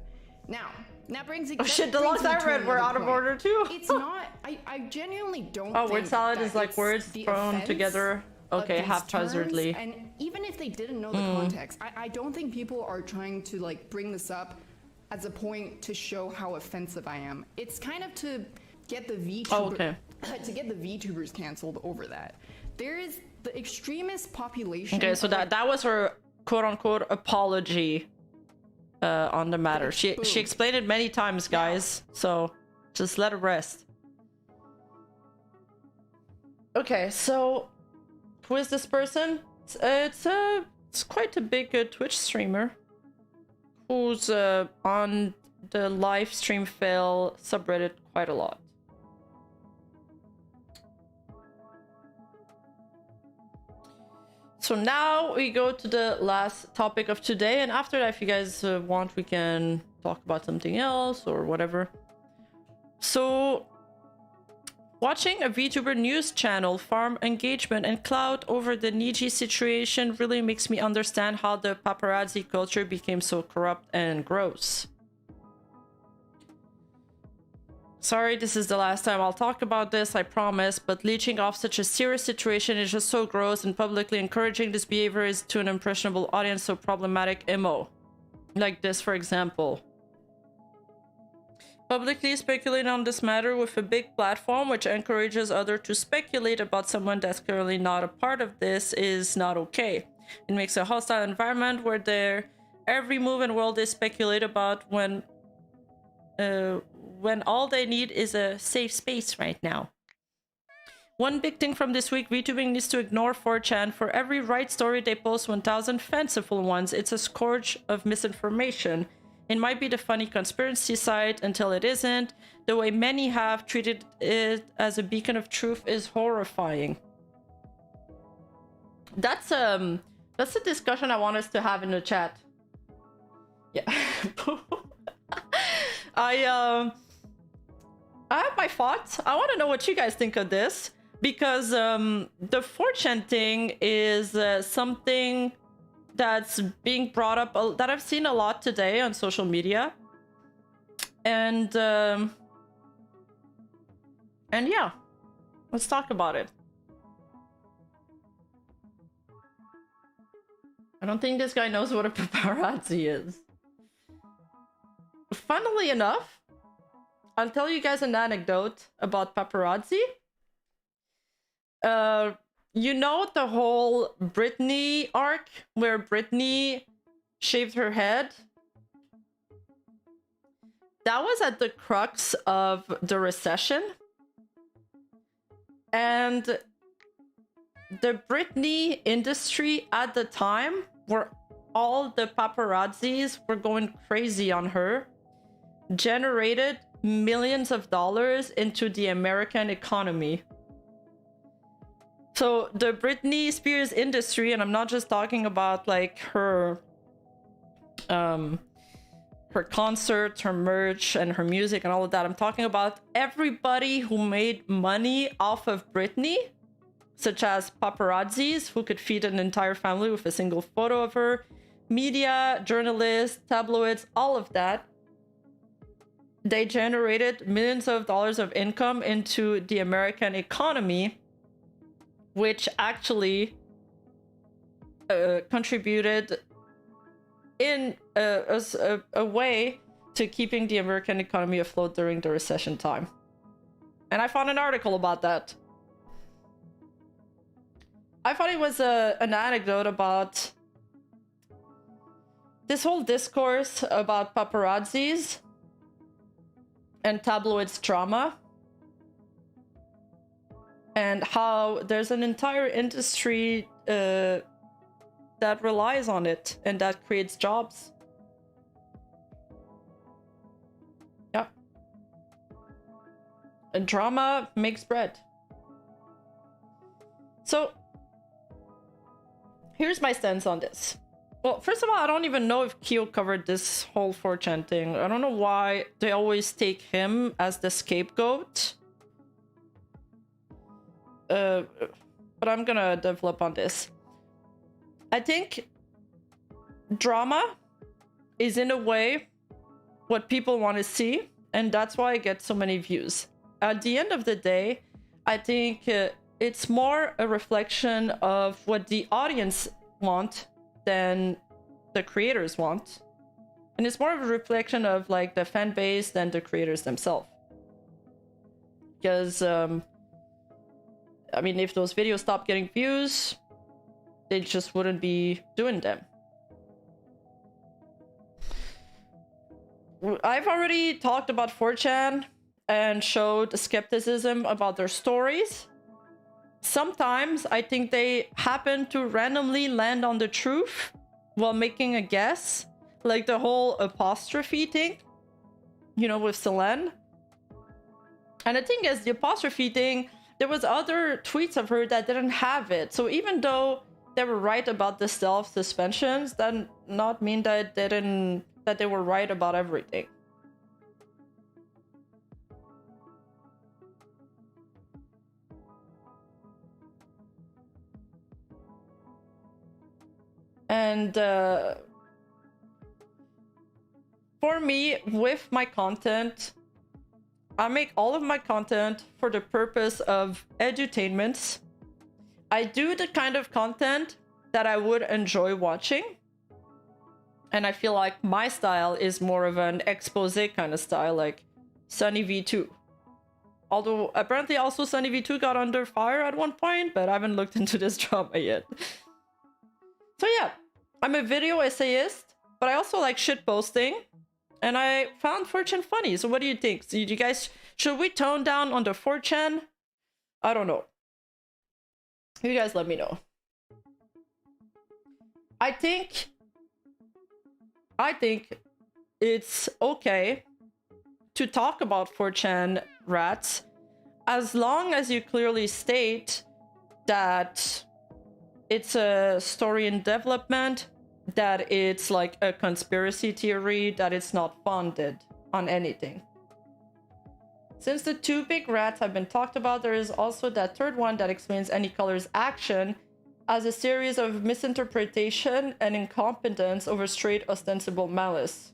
Now, that brings... Oh shit, the logs I read were out of order too. It's not... I genuinely don't think word salad is like words thrown together. Okay, haphazardly. And even if they didn't know the context, I don't think people are trying to like bring this up as a point to show how offensive I am. It's kind of to get the to get the VTubers canceled over that. There is the extremist population. Okay, so that was her quote unquote apology on the matter. She explained it many times, guys. So just let it rest. Okay, so who is this person? It's quite a big Twitch streamer who's on the live stream fail subreddit quite a lot. So now we go to the last topic of today, and after that, if you guys want, we can talk about something else or whatever. So watching a VTuber news channel farm engagement and clout over the Niji situation really makes me understand how the paparazzi culture became so corrupt and gross. Sorry, this is the last time I'll talk about this, I promise, but leeching off such a serious situation is just so gross, and publicly encouraging this behavior is to an impressionable audience so problematic. Imo. Like this, for example. Publicly speculating on this matter with a big platform which encourages others to speculate about someone that's currently not a part of this is not okay. It makes a hostile environment where their every move in the world is speculated about when all they need is a safe space right now. One big thing from this week, VTubing needs to ignore 4chan. For every right story they post 1,000 fanciful ones. It's a scourge of misinformation. It might be the funny conspiracy side until it isn't. The way many have treated it as a beacon of truth is horrifying. That's a discussion I want us to have in the chat. Yeah. I have my thoughts. I want to know what you guys think of this, because the 4chan thing is something that's being brought up that I've seen a lot today on social media, and yeah, let's talk about it. I don't think this guy knows what a paparazzi is. Funnily enough, I'll tell you guys an anecdote about paparazzi. You know the whole Britney arc where Britney shaved her head? That was at the crux of the recession. And the Britney industry at the time, where all the paparazzis were going crazy on her, generated millions of dollars into the American economy. So the Britney Spears industry, and I'm not just talking about like her concerts, her merch, and her music and all of that. I'm talking about everybody who made money off of Britney, such as paparazzis who could feed an entire family with a single photo of her, media, journalists, tabloids, all of that. They generated millions of dollars of income into the American economy, which actually contributed in a way to keeping the American economy afloat during the recession time. And I found an article about that. I thought it was an anecdote about this whole discourse about paparazzis and tabloids drama, and how there's an entire industry that relies on it and that creates jobs. Yeah. And drama makes bread. So here's my stance on this. Well, first of all, I don't even know if Kyo covered this whole 4chan thing. I don't know why they always take him as the scapegoat. But I'm gonna develop on this. I think drama is in a way what people want to see, and that's why I get so many views. At the end of the day, I think it's more a reflection of what the audience want than the creators want. And it's more of a reflection of like the fan base than the creators themselves. Because, I mean, if those videos stopped getting views, they just wouldn't be doing them. I've already talked about 4chan and showed skepticism about their stories. Sometimes I think they happen to randomly land on the truth while making a guess. Like the whole apostrophe thing, you know, with Selene. And the thing is, the apostrophe thing, there was other tweets of her that didn't have it. So even though they were right about the self-suspensions, that not mean that they were right about everything. And for me, with my content, I make all of my content for the purpose of edutainment. I do the kind of content that I would enjoy watching. And I feel like my style is more of an expose kind of style, like Sunny V2. Although apparently also Sunny V2 got under fire at one point, but I haven't looked into this drama yet. So yeah, I'm a video essayist, but I also like shit posting. And I found 4chan funny. So what do you think? So you guys, should we tone down on the 4chan? I don't know. You guys let me know. I think it's okay to talk about 4chan rats as long as you clearly state that it's a story in development, that it's like a conspiracy theory, that it's not founded on anything. Since the two big rats have been talked about, there is also that third one that explains Any Color's action as a series of misinterpretation and incompetence over straight ostensible malice.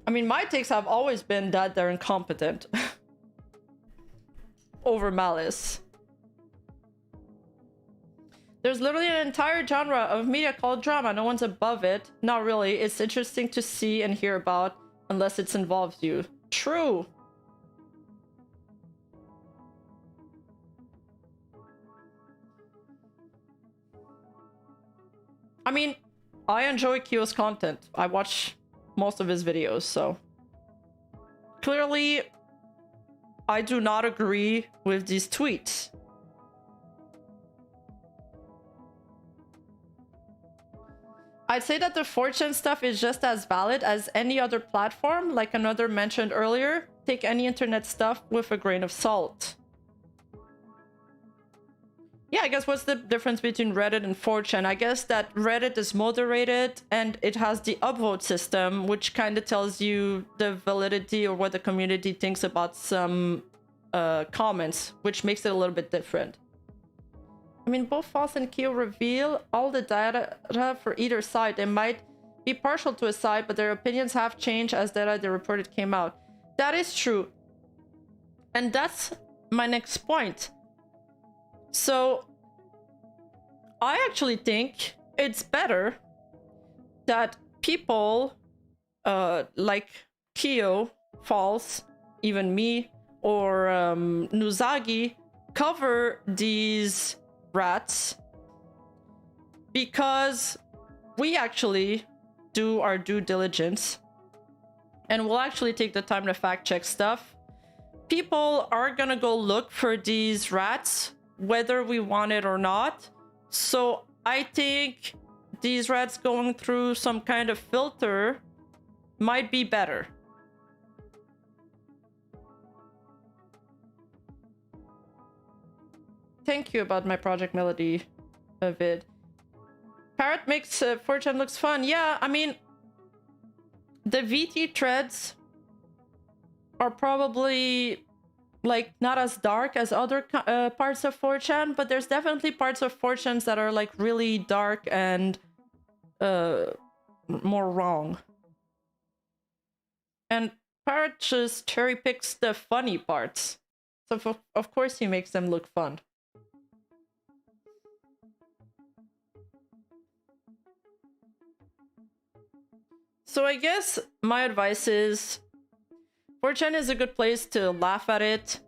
I mean, my takes have always been that they're incompetent over malice. There's literally an entire genre of media called drama. No one's above it. Not really. It's interesting to see and hear about unless it involves you. True. I mean, I enjoy Kyo's content. I watch most of his videos, so clearly I do not agree with these tweets. I'd say that the 4chan stuff is just as valid as any other platform, like another mentioned earlier. Take any internet stuff with a grain of salt. Yeah, I guess what's the difference between Reddit and 4chan? I guess that Reddit is moderated and it has the upvote system, which kind of tells you the validity or what the community thinks about some comments, which makes it a little bit different. I mean, both False and Kyo reveal all the data for either side. They might be partial to a side, but their opinions have changed as data they reported came out. That is true. And that's my next point. So, I actually think it's better that people like Kyo, False, even me, or Nuzagi cover these RRATs because we actually do our due diligence and we'll actually take the time to fact check stuff. People are gonna go look for these RRATs whether we want it or not. So I think these RRATs going through some kind of filter might be better. Thank you about my Project Melody vid. Parrot makes 4chan looks fun. Yeah, I mean, the VT threads are probably like not as dark as other parts of 4chan, but there's definitely parts of 4chans that are like really dark and more wrong. And Parrot just cherry picks the funny parts. So of course he makes them look fun. So I guess my advice is 4chan is a good place to laugh at it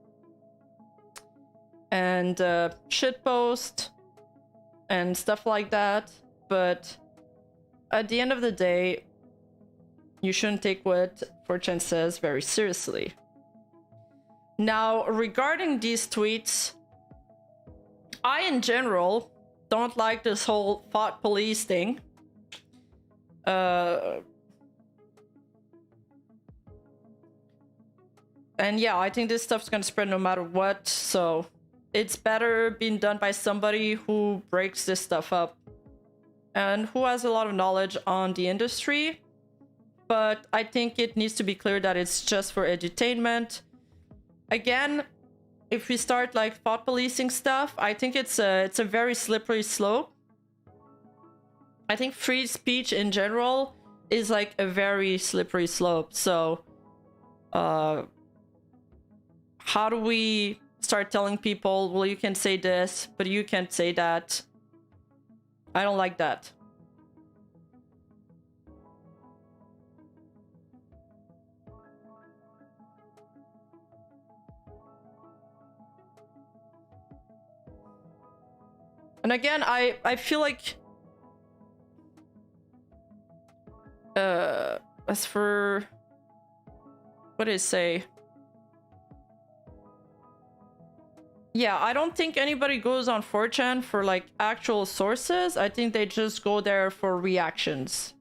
and shitpost and stuff like that, but at the end of the day, you shouldn't take what 4chan says very seriously. Now, regarding these tweets, I in general don't like this whole thought police thing. And yeah, I think this stuff's gonna spread no matter what, so it's better being done by somebody who breaks this stuff up and who has a lot of knowledge on the industry. But I think it needs to be clear that it's just for edutainment. Again, if we start like thought policing stuff, I think it's a very slippery slope. I think free speech in general is like a very slippery slope. So how do we start telling people, well, you can say this, but you can't say that? I don't like that. And again, I feel like as for what did it say? Yeah, I don't think anybody goes on 4chan for like actual sources. I think they just go there for reactions.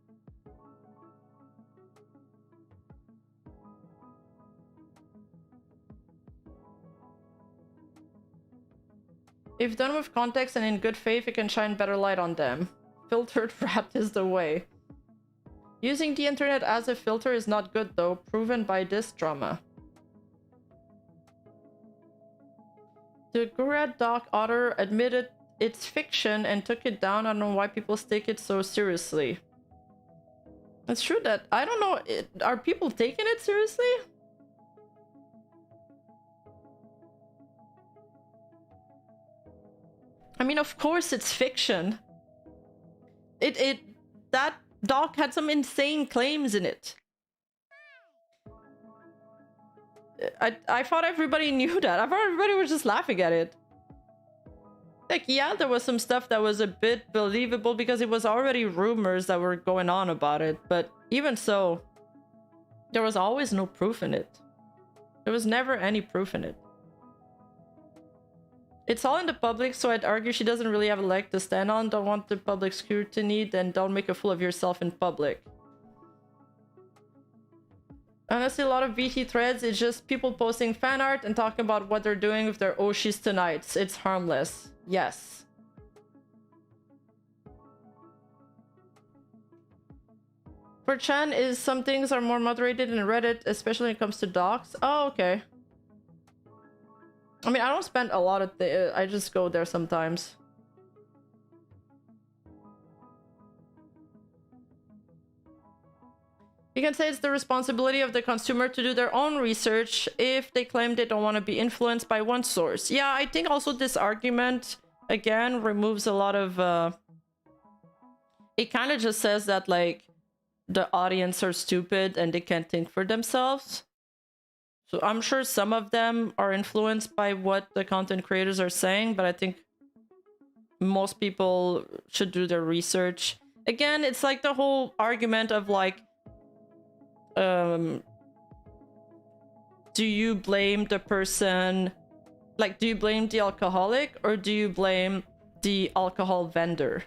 If done with context and in good faith, it can shine better light on them. Filtered RRAT is the way. Using the internet as a filter is not good though, proven by this drama. The Gurat doc author admitted it's fiction and took it down. I don't know why people take it so seriously. It's true that I don't know, are people taking it seriously? I mean, of course it's fiction. That doc had some insane claims in it. I thought everybody knew that. I thought everybody was just laughing at it. Like, yeah, there was some stuff that was a bit believable because it was already rumors that were going on about it, but even so, there was always no proof in it. There was never any proof in it. It's all in the public, so I'd argue she doesn't really have a leg to stand on. Don't want the public scrutiny, then don't make a fool of yourself in public. Honestly, a lot of VT threads is just people posting fan art and talking about what they're doing with their Oshis tonight. It's harmless. Yes. For Chan is some things are more moderated in Reddit, especially when it comes to docs. Oh, okay. I mean, I don't spend a lot of I just go there sometimes. You can say it's the responsibility of the consumer to do their own research if they claim they don't want to be influenced by one source. Yeah, I think also this argument, again, removes a lot of... It kind of just says that, like, the audience are stupid and they can't think for themselves. So I'm sure some of them are influenced by what the content creators are saying, but I think most people should do their research. Again, it's like the whole argument of, like, do you blame the person, like, do you blame the alcoholic or do you blame the alcohol vendor?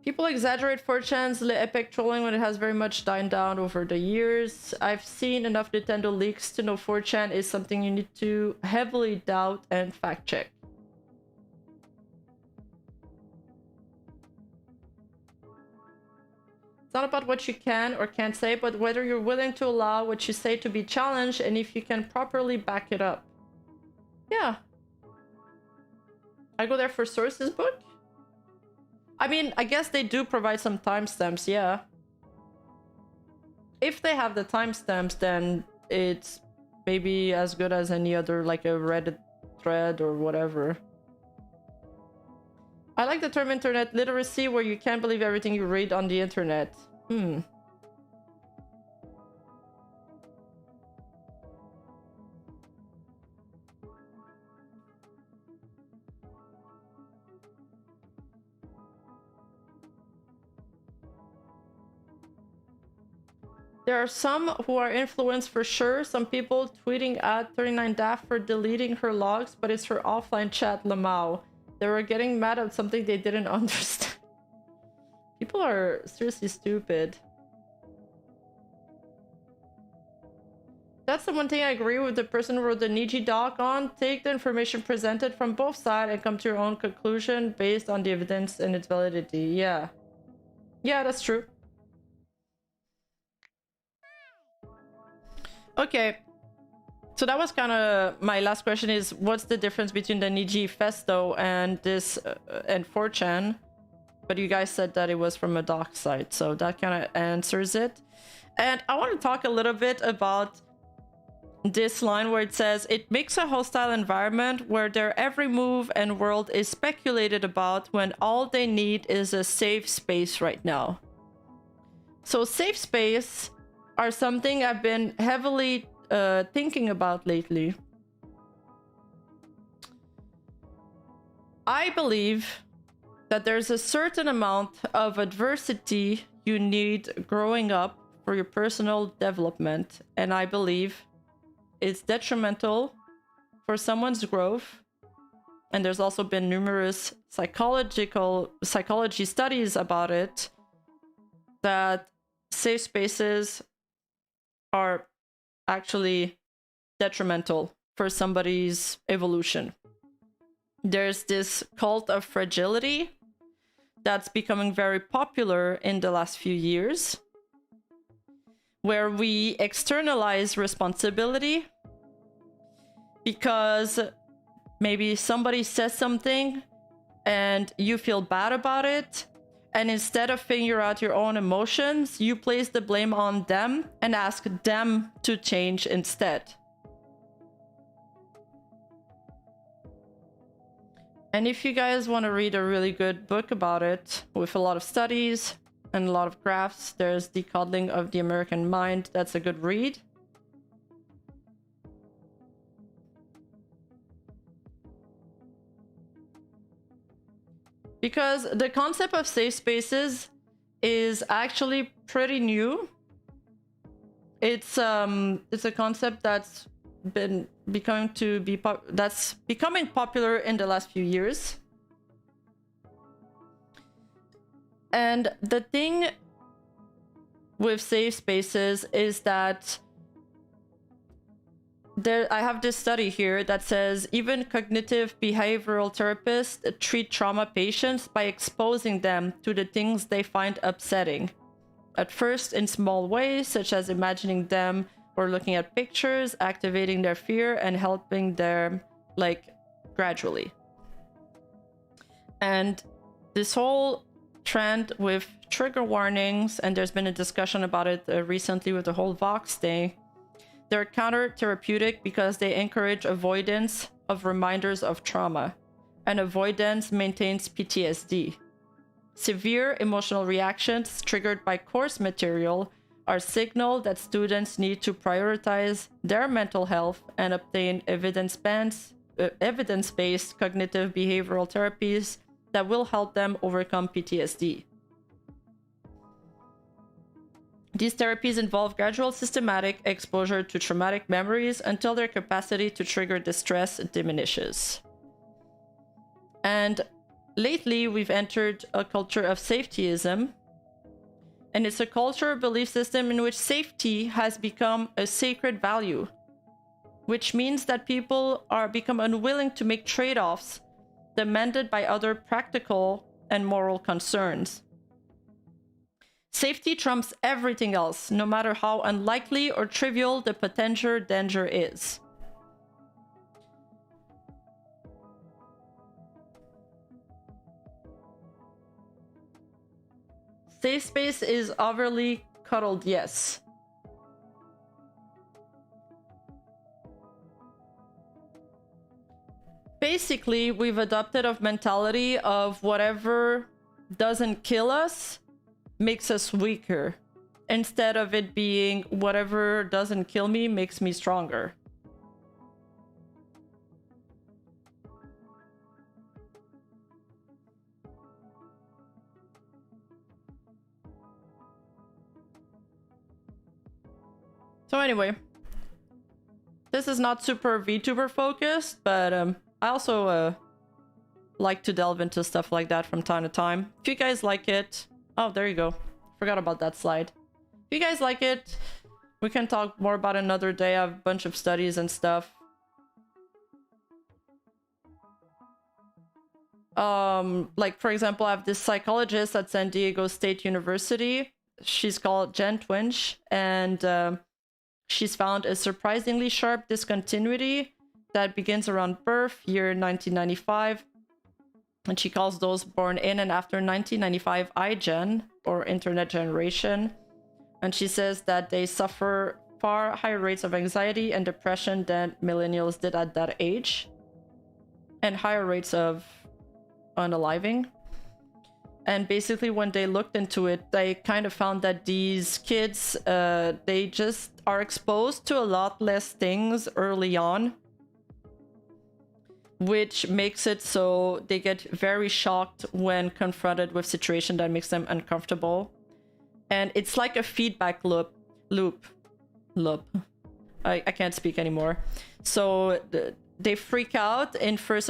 People exaggerate 4chan's epic trolling when it has very much died down over the years. I've seen enough Nintendo leaks to know 4chan is something you need to heavily doubt and fact check. It's not about what you can or can't say, but whether you're willing to allow what you say to be challenged and if you can properly back it up. Yeah. I go there for sources book? I mean, I guess they do provide some timestamps, yeah. If they have the timestamps, then it's maybe as good as any other, like a Reddit thread or whatever. I like the term internet literacy, where you can't believe everything you read on the internet. There are some who are influenced for sure. Some people tweeting at 39daft for deleting her logs, but it's her offline chat Lamau. They were getting mad at something they didn't understand. People are seriously stupid. That's the one thing I agree with the person who wrote the Niji doc on. Take the information presented from both sides and come to your own conclusion based on the evidence and its validity. Yeah. Yeah, that's true. Okay, so that was kind of my last question is, what's the difference between the Niji Festo and this and 4chan? But you guys said that it was from a doc site, so that kind of answers it. And I want to talk a little bit about this line where it says, it makes a hostile environment where their every move and world is speculated about when all they need is a safe space right now. So safe space are something I've been heavily thinking about lately. I believe that there's a certain amount of adversity you need growing up for your personal development, and I believe it's detrimental for someone's growth. And there's also been numerous psychology studies about it, that safe spaces are actually detrimental for somebody's evolution. There's this cult of fragility that's becoming very popular in the last few years, where we externalize responsibility because maybe somebody says something and you feel bad about it. And instead of figure out your own emotions, you place the blame on them and ask them to change instead. And if you guys want to read a really good book about it with a lot of studies, and a lot of graphs. There's Decoddling of the American Mind. That's a good read. Because the concept of safe spaces is actually pretty new. It's a concept that's becoming popular in the last few years. And the thing with safe spaces is that I have this study here that says even cognitive behavioral therapists treat trauma patients by exposing them to the things they find upsetting. At first in small ways, such as imagining them or looking at pictures, activating their fear, and helping them gradually. And this whole trend with trigger warnings, and there's been a discussion about it recently with the whole Vox thing, they're counter-therapeutic because they encourage avoidance of reminders of trauma, and avoidance maintains PTSD. Severe emotional reactions triggered by course material are signal that students need to prioritize their mental health and obtain evidence-based cognitive behavioral therapies that will help them overcome PTSD. These therapies involve gradual systematic exposure to traumatic memories until their capacity to trigger distress diminishes. And lately, we've entered a culture of safetyism, and it's a cultural belief system in which safety has become a sacred value, which means that people become unwilling to make trade-offs demanded by other practical and moral concerns. Safety trumps everything else, no matter how unlikely or trivial the potential danger is. Safe space is overly cuddled, yes. Basically, we've adopted a mentality of whatever doesn't kill us makes us weaker, instead of it being whatever doesn't kill me makes me stronger. So anyway, this is not super VTuber focused, but I also like to delve into stuff like that from time to time. If you guys like it, oh, there you go. Forgot about that slide. If you guys like it, we can talk more about it another day. I have a bunch of studies and stuff. Like for example, I have this psychologist at San Diego State University. She's called Jen Twinch, and she's found a surprisingly sharp discontinuity that begins around birth, year 1995. And she calls those born in and after 1995 iGen, or internet generation. And she says that they suffer far higher rates of anxiety and depression than millennials did at that age, and higher rates of unaliving. And basically when they looked into it, they kind of found that these kids, they just are exposed to a lot less things early on, which makes it so they get very shocked when confronted with situation that makes them uncomfortable. And it's like a feedback loop. I can't speak anymore. So they freak out in face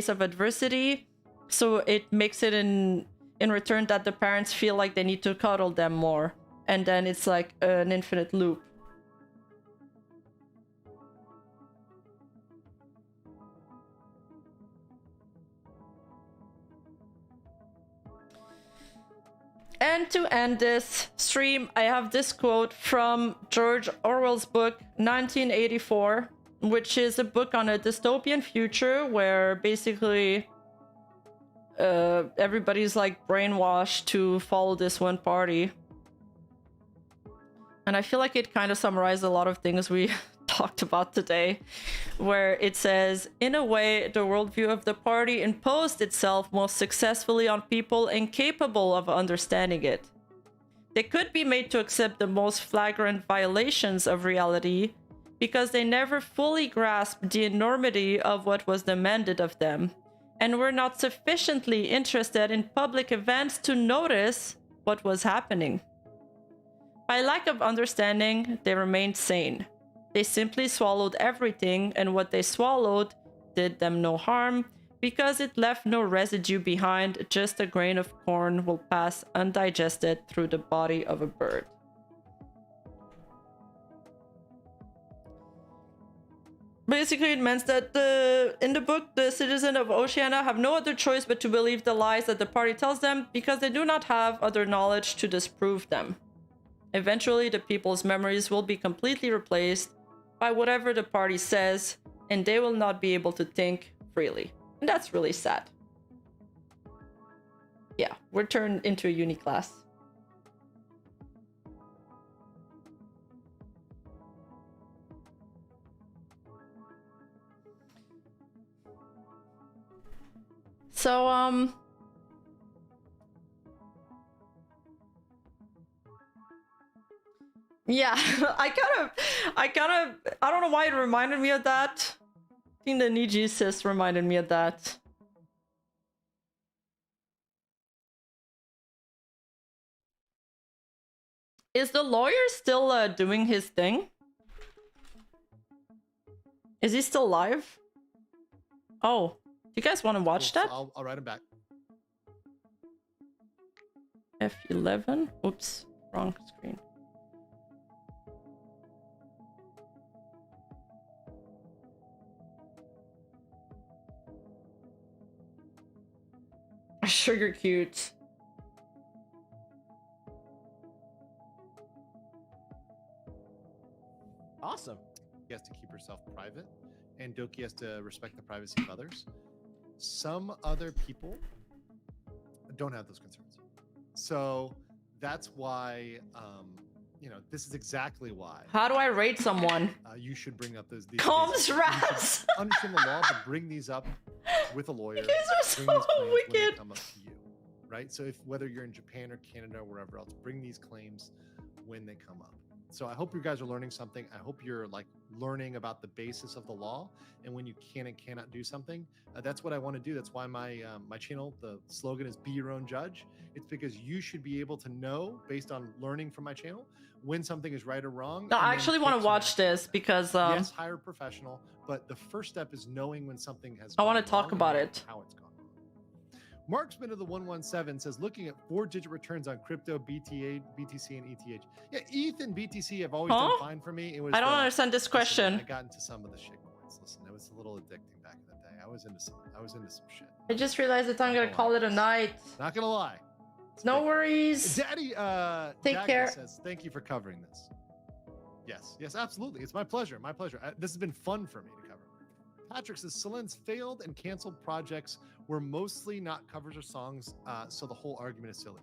of adversity. So it makes it in return that the parents feel like they need to cuddle them more. And then it's like an infinite loop. And to end this stream, I have this quote from George Orwell's book 1984, which is a book on a dystopian future where basically everybody's like brainwashed to follow this one party. And I feel like it kind of summarized a lot of things we talked about today, where it says, in a way, the worldview of the party imposed itself most successfully on people incapable of understanding it. They could be made to accept the most flagrant violations of reality because they never fully grasped the enormity of what was demanded of them, and were not sufficiently interested in public events to notice what was happening. By lack of understanding, they remained sane. They simply swallowed everything, and what they swallowed did them no harm, because it left no residue behind. Just a grain of corn will pass undigested through the body of a bird. Basically, it means that in the book, the citizens of Oceania have no other choice but to believe the lies that the party tells them because they do not have other knowledge to disprove them. Eventually, the people's memories will be completely replaced by whatever the party says, and they will not be able to think freely. And that's really sad. Yeah, we're turned into a uni class. So, yeah, I don't know why it reminded me of that. I think the Niji sis reminded me of that. Is the lawyer still doing his thing? Is he still live? Oh, do you guys want to watch that? I'll write him back. F11? Oops, wrong screen. Sugar cute. Awesome. He has to keep herself private, and Doki has to respect the privacy of others. Some other people don't have those concerns. So that's why, you know, this is exactly why. How do I rate someone? You should bring up these Comms rats. Understand the law, but bring these up with a lawyer. You guys are so wicked. Come up to you, right? So if whether you're in Japan or Canada or wherever else, bring these claims when they come up. So I hope you guys are learning something. I hope you're like learning about the basis of the law and when you can and cannot do something. That's what I want to do. That's why my my channel, the slogan is "Be Your Own Judge." It's because you should be able to know, based on learning from my channel, when something is right or wrong. No, I actually want to watch this because yes, hire a professional. But the first step is knowing when something has. I want to talk about it. How it's gone. Marksman of the 117 says, looking at 4-digit returns on crypto, BTC, and ETH. Yeah, ETH and BTC have always done fine for me. It was. I don't understand this question. I got into some of the shit coins. Listen, it was a little addicting back in the day. I was into some shit. I just realized that I'm gonna call it a night. Not gonna lie. No worries. Daddy, take care. Says, thank you for covering this. Yes, absolutely. It's my pleasure. My pleasure. This has been fun for me to cover. Patrick says, Celen's failed and canceled projects were mostly not covers or songs, so the whole argument is silly.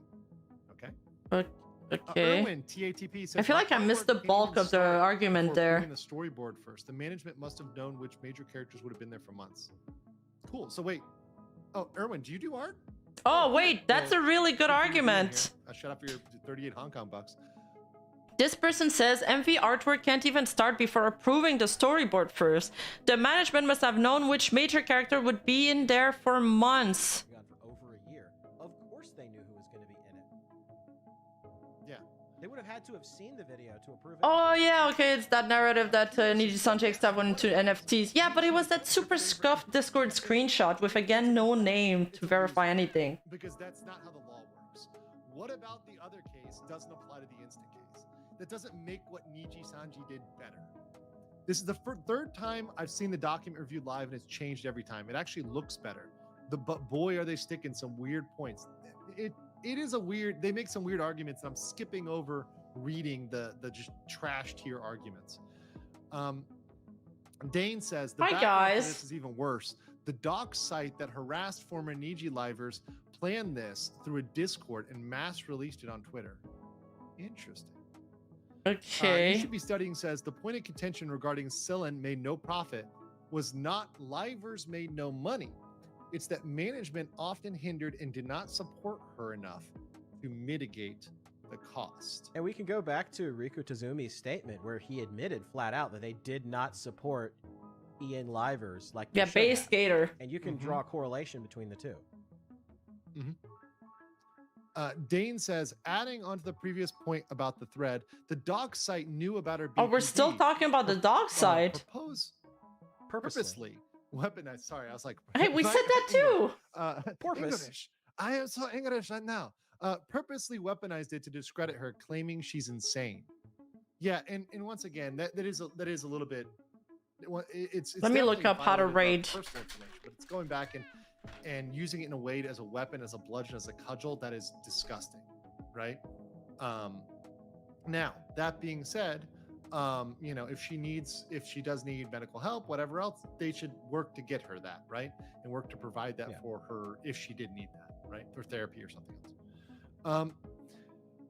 Okay. Okay. Erwin, TATP says, I feel like I missed the bulk of the argument there. The storyboard first. The management must have known which major characters would have been there for months. Cool. So wait. Oh, Erwin, do you do art? Oh wait, that's a really good argument. Shut up for your 38 Hong Kong bucks. This person says MV artwork can't even start before approving the storyboard first. The management must have known which major character would be in there for months. For over a year. Of course they knew who was going to be in it. Yeah. They would have had to have seen the video to approve it. Oh yeah, okay, it's that narrative that Nijisanji stuff went into NFTs. Yeah, but it was that super scuffed Discord screenshot with again no name to verify anything. Because that's not how the law works. What about the other case doesn't apply to the instant case? That doesn't make what Nijisanji did better. This is the third time I've seen the document reviewed live, and it's changed every time. It actually looks better. But boy, are they sticking some weird points. It is a weird. They make some weird arguments, and I'm skipping over reading the just trash tier arguments. Dane says the hi guys. This is even worse. The doc site that harassed former Niji livers planned this through a Discord and mass released it on Twitter. Interesting. Okay. You should be studying says the point of contention regarding Silen made no profit was not Livers made no money. It's that management often hindered and did not support her enough to mitigate the cost. And we can go back to Riku Tazumi's statement where he admitted flat out that they did not support Ian Livers like they Yeah, should base have. skater. And you can draw a correlation between the two. Dane says, adding on to the previous point about the thread, the dog site knew about her. Oh, we're still talking about the dog side. Purposely weaponized. Sorry, I was like, Hey, we said that too. English. I am so English right now. Purposely weaponized it to discredit her, claiming she's insane. Yeah, and once again, that is a little bit. It's Let me look definitely up how to violative of raid. personal information, but it's going back and using it in a way as a weapon, as a bludgeon, as a cudgel. That is disgusting, right? Now that being said, you know, if she does need medical help, whatever else, they should work to get her that, right? And work to provide that for her if she did need that, right? For therapy or something else.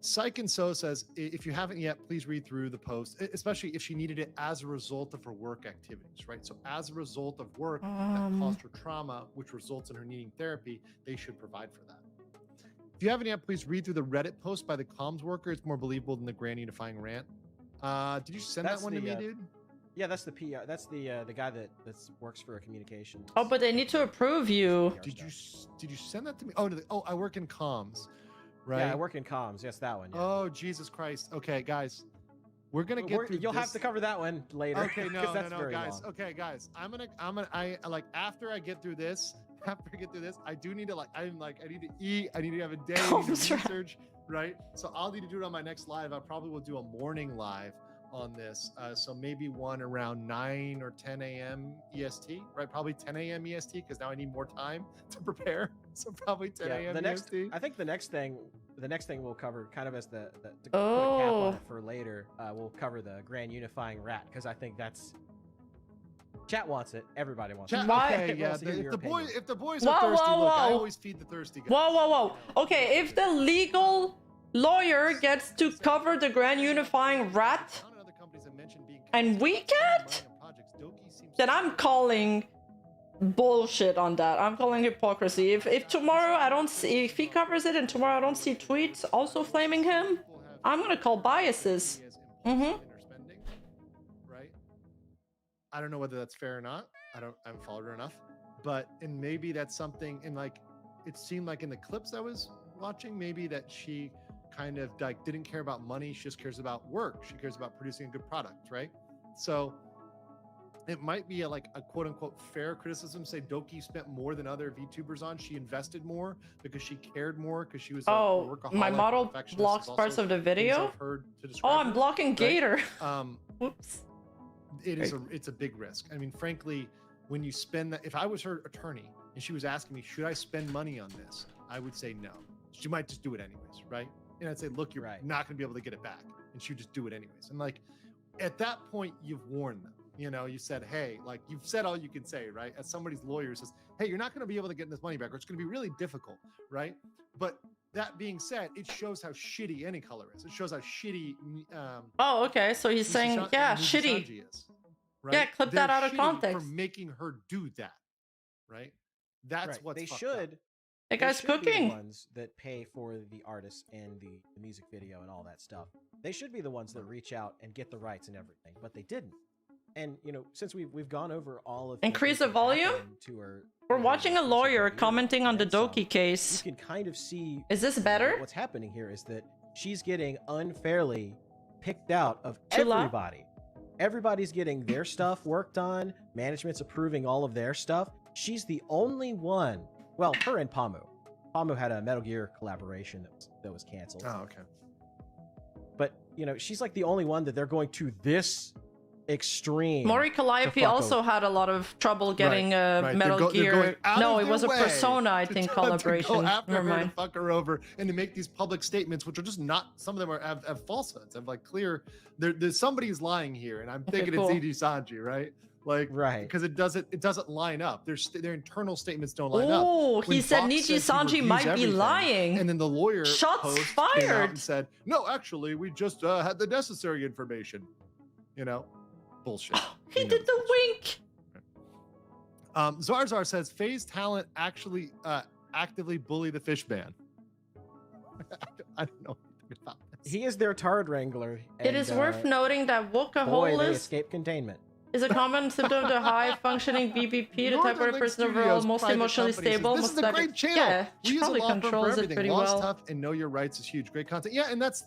Psych and So says, if you haven't yet, please read through the post, especially if she needed it as a result of her work activities, right? So as a result of work that caused her trauma, which results in her needing therapy, they should provide for that. If you haven't yet, please read through the Reddit post by the comms worker. It's more believable than the grand unifying rant. Did you send that one to me, dude? Yeah, that's the PR. That's the guy that works for a communication. Oh, but they need to approve you. Did you send that to me? Oh, I work in comms, right? Yeah, I work in comms. Yes, that one. Yeah. Oh, Jesus Christ. Okay, guys, we're gonna get through. You'll have to cover that one later. Okay, no, that's no, very guys. long. Okay, guys, I like after I get through this. After I get through this, I do need to I need to eat. I need to have a day. I need to research, right? So I'll need to do it on my next live. I probably will do a morning live on this. So maybe one around 9 or 10 a.m. EST, right? Probably 10 a.m. EST because now I need more time to prepare. So probably 10 a.m. EST. I think the next thing we'll cover, kind of as to put a cap on it for later, we'll cover the grand unifying rat because I think that's. Chat wants it. Everybody wants it. Okay, yeah. If the boys are thirsty, look, I always feed the thirsty guys. Whoa. Okay, if the legal lawyer gets to cover the grand unifying rat, and we can't, then I'm calling bullshit on that. I'm calling hypocrisy. If tomorrow I don't see, if he covers it and tomorrow I don't see tweets also flaming him, I'm gonna call biases. I don't know whether that's fair or not. I haven't followed her enough, and maybe that's something. And it seemed like in the clips I was watching, maybe that she kind of didn't care about money. She just cares about work. She cares about producing a good product, right? So it might be a quote unquote fair criticism. Say Doki spent more than other VTubers on. She invested more because she cared more because she was a workaholic. My model blocks parts of the video. I'm blocking Gator. Whoops. It's a big risk. I mean, frankly, when you spend that, if I was her attorney and she was asking me, should I spend money on this? I would say no. She might just do it anyways, right? And I'd say, look, you're not going to be able to get it back. And she would just do it anyways. And at that point, you've warned them. You know, you said, hey, you've said all you can say, right? As somebody's lawyer says, hey, you're not going to be able to get this money back, or it's going to be really difficult, right? But that being said, it shows how shitty any color is. It shows how shitty. Okay. So he's saying, yeah, shitty. Is, right? Yeah, clip that out of context. For making her do that, right? That's what they should. That guy's cooking. Be the ones that pay for the artists and the music video and all that stuff. They should be the ones that reach out and get the rights and everything, but they didn't. And since we've gone over all of increase the volume. We're watching a lawyer commenting on the Doki case. You can kind of see. Is this better? What's happening here is that she's getting unfairly picked out of everybody. Everybody's getting their stuff worked on. Management's approving all of their stuff. She's the only one. Well, her and Pamu. Pamu had a Metal Gear collaboration that was canceled. Oh, okay. But she's the only one that they're going to this extreme. Mori Calliope also had a lot of trouble getting Metal Gear. No, it was a Persona, I think, collaboration. To go after her to fuck her over and to make these public statements, which are just not. Some of them have falsehoods. Have clear. There's somebody's lying here, and I'm thinking it's Nijisanji, right? Like, Right. because it doesn't line up. Their internal statements don't line up. Oh, When he said Fox says he Nijisanji reviews might be everything, lying. and then the lawyer Shots post came out fired. and said, "No, actually, we just had the necessary information." You know, bullshit. He You know did it's the bullshit. wink. Zarzar says Faye's talent actually actively bully the fish ban. I don't know anything about this. He is their tard wrangler. It and, is worth noting that boy, they workaholic escape containment. is a common symptom of the high functioning BBP, the type Northern of Link person Studios, overall most private emotionally company, says, stable. This most is a great channel. Yeah, We she use a probably law firm for controls it everything. pretty Law well. stuff and know your rights is huge. Great content. Yeah, and that's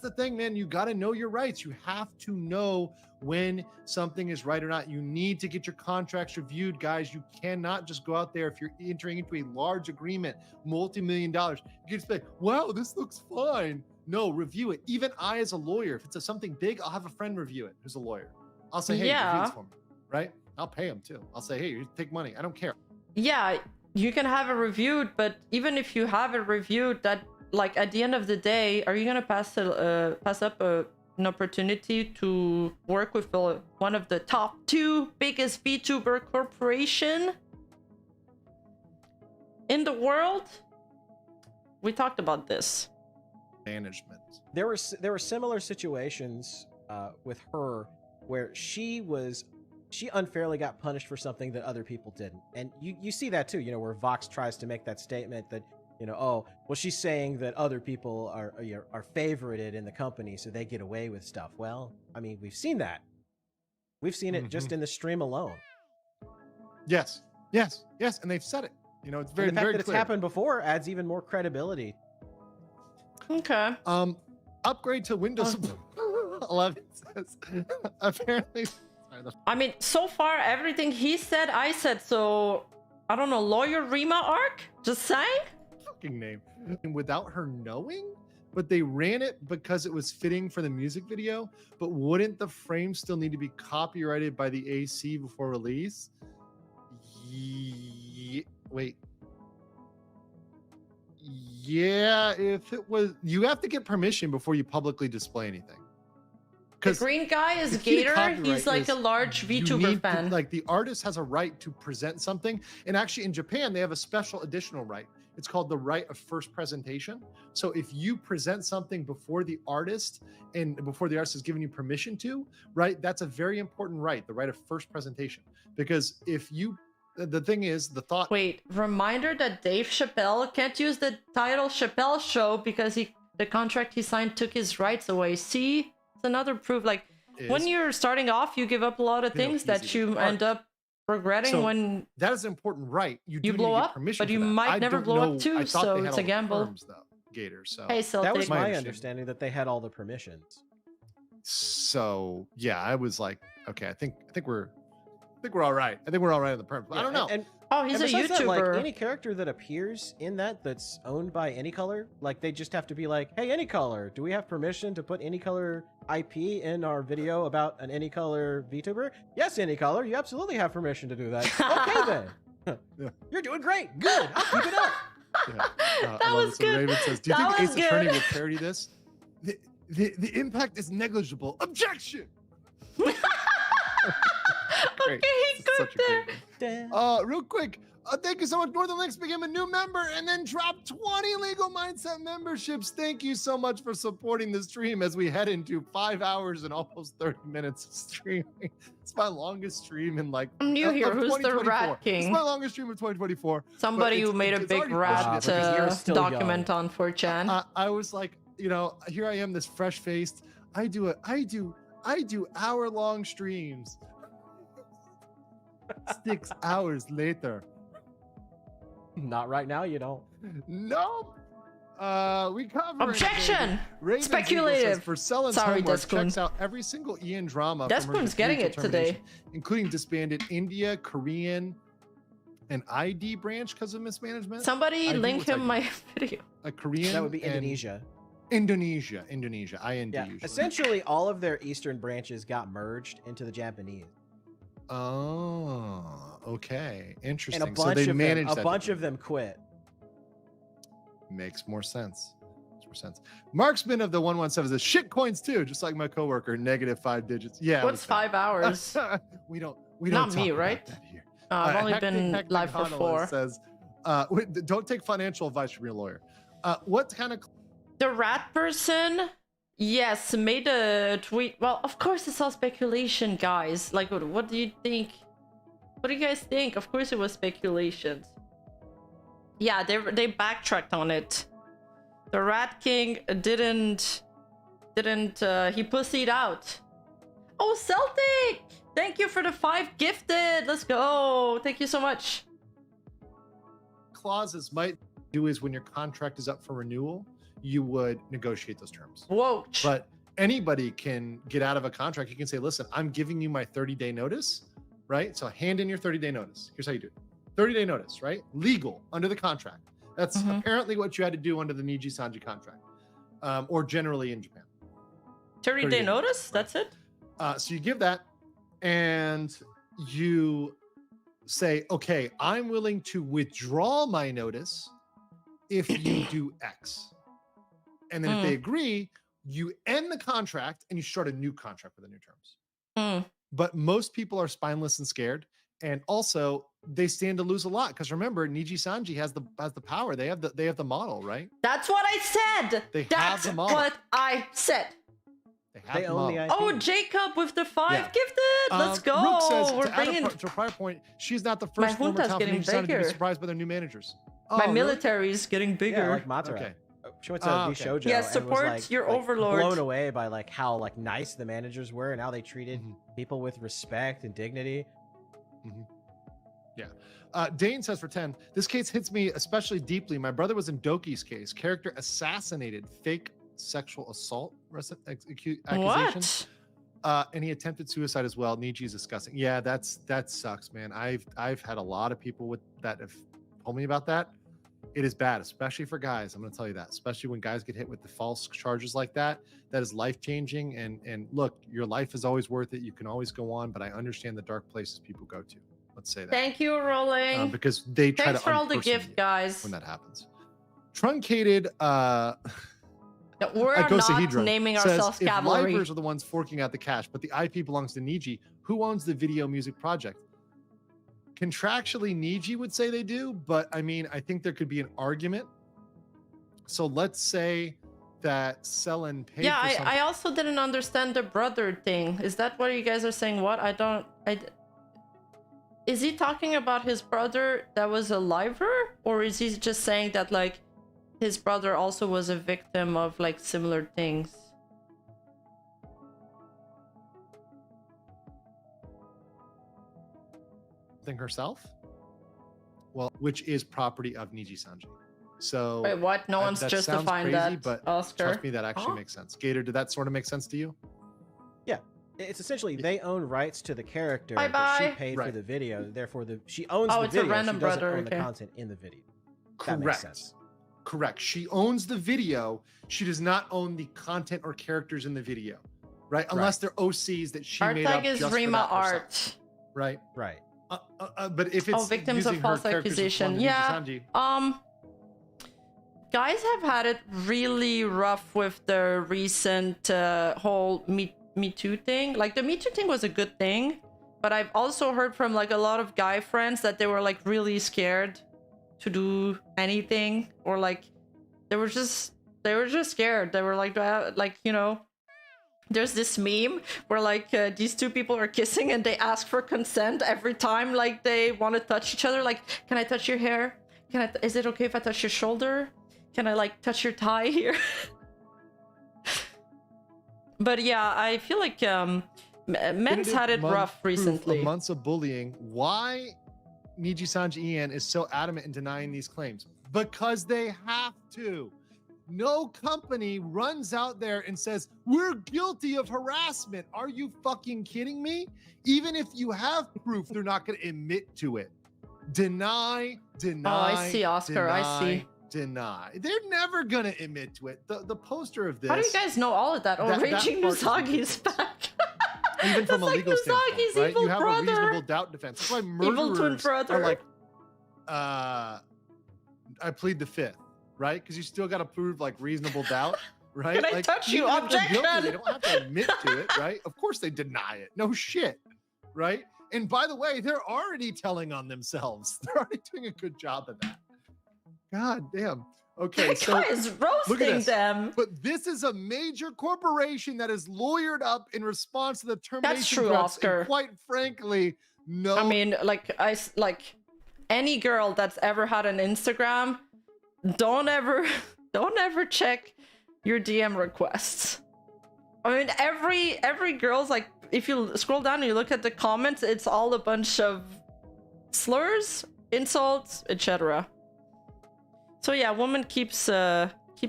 the thing, man. You got to know your rights. You have to know when something is right or not. You need to get your contracts reviewed, guys. You cannot just go out there if you're entering into a large agreement, multi-million dollars. You can just say, "Wow, this looks fine." No, review it. Even I, as a lawyer, if it's something big, I'll have a friend review it who's a lawyer. I'll say, "Hey, Yeah. review this for me," right? I'll pay him too. I'll say, "Hey, you take money. I don't care." Yeah, you can have it reviewed, but even if you have it reviewed, that like at the end of the day, are you gonna pass up an opportunity to work with one of the top 2 biggest VTuber corporation in the world? We talked about this. Management. There were similar situations with her where she unfairly got punished for something that other people didn't, and you see that too. You know, where Vox tries to make that statement that, you know, oh, well, she's saying that other people are favorited in the company, so they get away with stuff. Well, I mean, we've seen that. We've seen it just in the stream alone. Yes, and they've said it. You know, it's very, And the fact very that it's clear. happened before adds even more credibility. Okay. Upgrade to Windows 11 says apparently. I mean, so far everything he said, I said. So I don't know. Lawyer Rima arc. Just saying. Fucking name. Without her knowing, but they ran it because it was fitting for the music video. But wouldn't the frame still need to be copyrighted by the AC before release? Wait. Yeah, if it was, you have to get permission before you publicly display anything. The green guy is the key to Gator. copyright He's like is a large you VTuber need to- fan. like the artist has a right to present something, and actually in Japan they have a special additional right. It's called the right of first presentation. So if you present something before the artist and before the artist has given you permission to, right, that's a very important right, the right of first presentation. Because if you, the thing is, the thought. Wait, reminder that Dave Chappelle can't use the title Chappelle Show because the contract he signed took his rights away. See, it's another proof. Like when you're starting off, you give up a lot of things that you end up regretting So when that is an important right. You do blow need to get up, permission but for you that. might I never don't blow up know- too, I thought so they had it's a all the gamble. terms, though, Gator. So Hey, That Celtic. was my understanding. understanding, that they had all the permissions. So yeah, I was like, okay, I think we're all right. I think we're all right on the perms. But I don't know. And Oh, he's and a besides that, YouTuber. like any character that appears in that's owned by Any Color, like they just have to be like, "Hey, Any Color, do we have permission to put Any Color IP in our video about an Any Color VTuber?" "Yes, Any Color, you absolutely have permission to do that." "Okay then." Yeah. "You're doing great. Good. I'll keep it up." Yeah. That I love was this. And good. Raven says, "Do you That think was Ace Attorney good. will parody this? The impact is negligible. Objection." Great. Okay, he This is good such a great there. one. Real quick, thank you so much. Northern Links became a new member and then dropped 20 Legal Mindset memberships. Thank you so much for supporting the stream as we head into 5 hours and almost 30 minutes of streaming. It's my longest stream in like I'm new here. of Who's the 2024. Rat King? It's my longest stream of 2024. Somebody but who made a it's big already rat pushing it because you're still document on 4chan. I was like, you know, here I am, this fresh faced. I do hour-long streams. 6 hours later. Not right now, you don't. Nope. We cover Objection! Raven Speculative. says, for Sellen's Sorry, homework, Despoon. checks out every single Ian drama. from her Despoon's getting decree it today. termination, including disbanded India, Korean, and ID branch because of mismanagement. Somebody ID, link what's him ID? my video. A Korean. That would be and- Indonesia. Indonesia. IND Yeah, usually. essentially all of their eastern branches got merged into the Japanese, Oh, okay, interesting. and a so bunch they of them, managed a that bunch differently. of them quit. Makes more sense. Makes more sense. Marksman of the 117 says shit coins too, just like my coworker. -5 digits. Yeah. What's 5 hours? we don't We don't Not me, talk about right? that here. I've only been Hectic live for McConnell 4. Says, don't take financial advice from your lawyer. What kind of The rat person, yes, made a tweet. Well, of course it's all speculation, guys. Like, what do you think? What do you guys think? Of course it was speculations. Yeah, they backtracked on it. The Rat King didn't he pussied out. Oh, Celtic! Thank you for the 5 gifted. Let's go. Thank you so much. clauses might do is when your contract is up for renewal, you would negotiate those terms. Whoa. But anybody can get out of a contract. You can say, listen, I'm giving you my 30-day notice, right? So hand in your 30-day notice. Here's how you do it. 30-day notice, right? Legal under the contract. That's apparently what you had to do under the Nijisanji contract, or generally in Japan. 30-day notice? That's it? So you give that and you say, okay, I'm willing to withdraw my notice if you do X. And then if they agree, you end the contract and you start a new contract with the new terms. But most people are spineless and scared. And also they stand to lose a lot. Because remember, Nijisanji has the power. They have the model, right? That's what I said. Have the model. What I said. They own the IP. Oh, Jacob with the 5 gifted. Let's go. Rook says, We're to add bringing. to a prior point, she's not the My first former junta's top getting Nijisanji to be bigger. surprised by their new managers. My Oh, really? military is getting bigger. Yeah, like Matara. Okay. She went to Okay. Shoujo Yeah, and was, support like, your overlord. blown away by like how like nice the managers were and how they treated people with respect and dignity. Dane says for 10, this case hits me especially deeply. My brother was in Doki's case. Character assassinated, fake sexual assault accusation. What? And he attempted suicide as well. Niji's disgusting. Yeah, that sucks, man. I've had a lot of people with that have told me about that. It is bad, especially for guys. I'm going to tell you that, especially when guys get hit with the false charges like that. That is life changing. And look, your life is always worth it. You can always go on, but I understand the dark places people go to. Let's say that. Thank you, Rolling. Because they try Thanks to for all the unperson gift, you guys. when that happens. Truncated No, we're not Icosahedron naming says, ourselves if cavalry. Livers are the ones forking out the cash, but the IP belongs to Niji, who owns the video music project? Contractually, Niji would say they do, but I mean, I think there could be an argument. So let's say that Selen paid Yeah, for something. I also didn't understand the brother thing. Is that what you guys are saying? What? Is he talking about his brother that was a liver? Or is he just saying that, like, his brother also was a victim of, like, similar things? Thing herself? Well, which is property of Nijisanji. So Wait, what? No one's that justifying sounds crazy, that, but Oscar. trust me, that actually makes sense. Gator, did that sort of make sense to you? Yeah, it's essentially they own rights to the character Bye that she bye. paid Right. for the video. Therefore, she owns Oh, the it's a video. random she doesn't brother, own the okay. content in the video. That makes sense. Correct. She owns the video. She does not own the content or characters in the video, right? Unless they're OCs that she made up Artag is just for Rima that herself, Art. right? Right. But if it's Victims using of false her characters as accusation. one Yeah. Nijisanji, Guys have had it really rough with the recent whole Me Too thing. Like, the Me Too thing was a good thing, but I've also heard from, like, a lot of guy friends that they were, like, really scared to do anything, or, like, they were just scared. They were like, you know, there's this meme where, like, these two people are kissing and they ask for consent every time, like, they want to touch each other. Like, can I touch your hair? Is it okay if I touch your shoulder? Can I, like, touch your thigh here? But yeah, I feel like men's had it rough recently. Months of bullying. Why Nijisanji Ian is so adamant in denying these claims? Because they have to. No company runs out there and says, we're guilty of harassment. Are you fucking kidding me? Even if you have proof, they're not going to admit to it. Deny. Oh, I see, Oscar. I see. Deny. They're never going to admit to it. The poster of this. How do you guys know all of that? Oh, that Raging part is Usagi's back. Even from a That's legal like standpoint, Usagi's right? evil You have brother. a reasonable doubt defense. That's why Evil twin murderers brother. are like, I plead the fifth, right? Because you still got to prove like reasonable doubt, right? Can I like, touch you? even if they're guilty, Objection. they don't have to admit to it, right? Of course they deny it. No shit, right? And by the way, they're already telling on themselves. They're already doing a good job of that. God damn. Okay, That so guy is look at roasting this. them. But this is a major corporation that is lawyered up in response to the termination That's true, threats, Oscar. and quite frankly, no. I mean, like any girl that's ever had an Instagram, don't ever check your DM requests. I mean, every girl's like, if you scroll down and you look at the comments, it's all a bunch of slurs, insults, etc. So yeah, women keep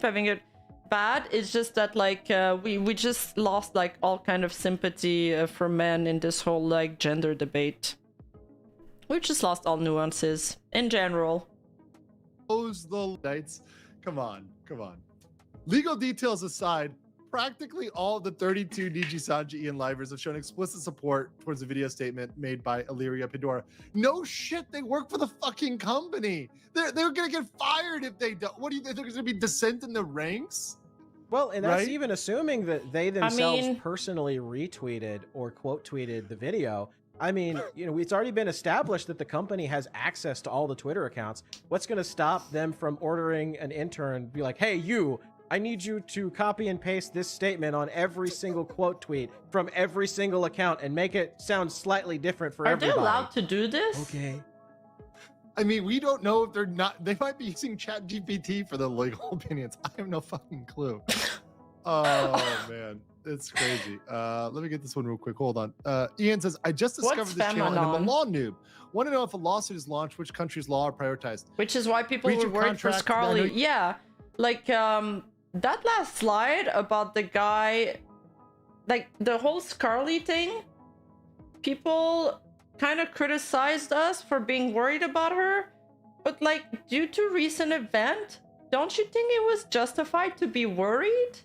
having it bad. It's just that like we just lost like all kind of sympathy for men in this whole like gender debate. We just lost all nuances in general. Close the lights. Come on. Legal details aside, practically all of the 32 Nijisanji Ian livers have shown explicit support towards the video statement made by Illyria Pandora. No shit, they work for the fucking company. They're gonna get fired if they don't. What do you think? There's gonna be dissent in the ranks? Well, and that's Right? even assuming that they themselves personally retweeted or quote tweeted the video. I mean, you know, it's already been established that the company has access to all the Twitter accounts. What's going to stop them from ordering an intern, be like, hey, you, I need you to copy and paste this statement on every single quote tweet from every single account and make it sound slightly different for everybody. Are they allowed to do this? Okay. I mean, we don't know if they're not. They might be using ChatGPT for the legal opinions. I have no fucking clue. Oh, man. It's crazy. Let me get this one real quick. Hold on. Ian says, I just discovered What's this channel and I'm a Feminon? law noob. Want to know if a lawsuit is launched, which country's law are prioritized? Which is why people Breach were of worried for contract, I know Scarly. you- Yeah, like that last slide about the guy, like the whole Scarly thing. People kind of criticized us for being worried about her, but like due to recent event, don't you think it was justified to be worried?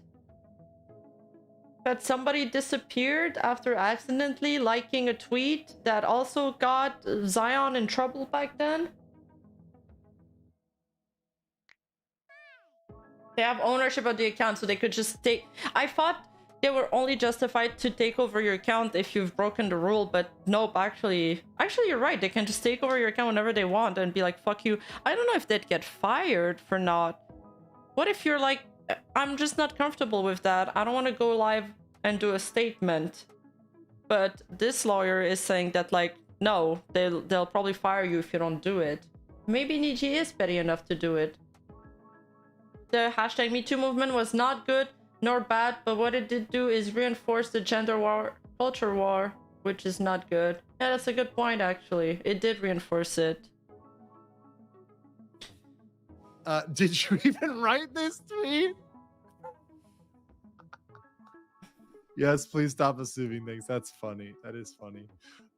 That somebody disappeared after accidentally liking a tweet that also got Zion in trouble back then? They have ownership of the account, so they could just take... I thought they were only justified to take over your account if you've broken the rule, but nope, actually you're right. They can just take over your account whenever they want and be like, fuck you. I don't know if they'd get fired for not... What if you're like, I'm just not comfortable with that. I don't want to go live and do a statement. But this lawyer is saying that like, no, they'll probably fire you if you don't do it. Maybe Niji is petty enough to do it. The hashtag #MeToo movement was not good nor bad, but what it did do is reinforce the gender war, culture war, which is not good. Yeah, that's a good point actually. It did reinforce it. Did you even write this tweet? Yes, please stop assuming things. That's funny. That is funny.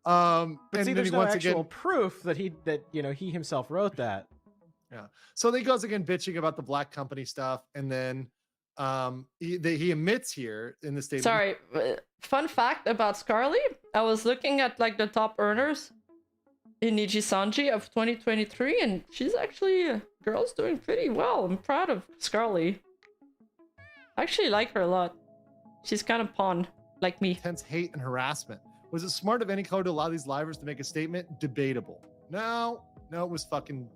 But and see, then there's he no once actual again, proof that he himself wrote that. yeah. So he goes again bitching about the black company stuff, and then he admits here in the statement. Sorry, fun fact about Scarly. I was looking at like the top earners in Nijisanji of 2023, and she's actually girl's doing pretty well. I'm proud of Scarly. I actually like her a lot. She's kind of pawn, like me. Intense hate and harassment. Was it smart of any color to allow these livers to make a statement? Debatable. No, it was fucking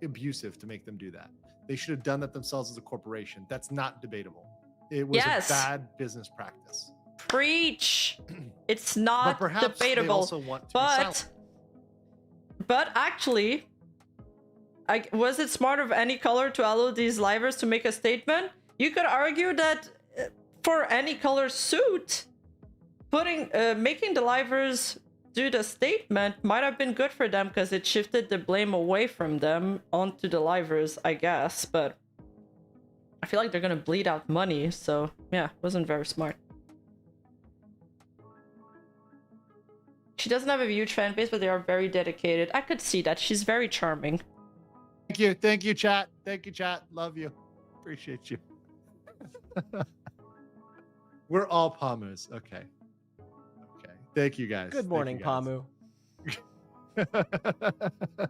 abusive to make them do that. They should have done that themselves as a corporation. That's not debatable. It was a bad business practice. Preach. It's not but perhaps debatable. They also want to be silent. But actually, was it smart of any color to allow these livers to make a statement? You could argue that for any color suit, making the livers do the statement might have been good for them because it shifted the blame away from them onto the livers, I guess. But I feel like they're gonna bleed out money, so yeah, wasn't very smart. She doesn't have a huge fan base, but they are very dedicated. I could see that. She's very charming. Thank you, chat. Love you. Appreciate you. We're all Pamus. Okay. Thank you, guys. Good morning, Pamu. Pamu.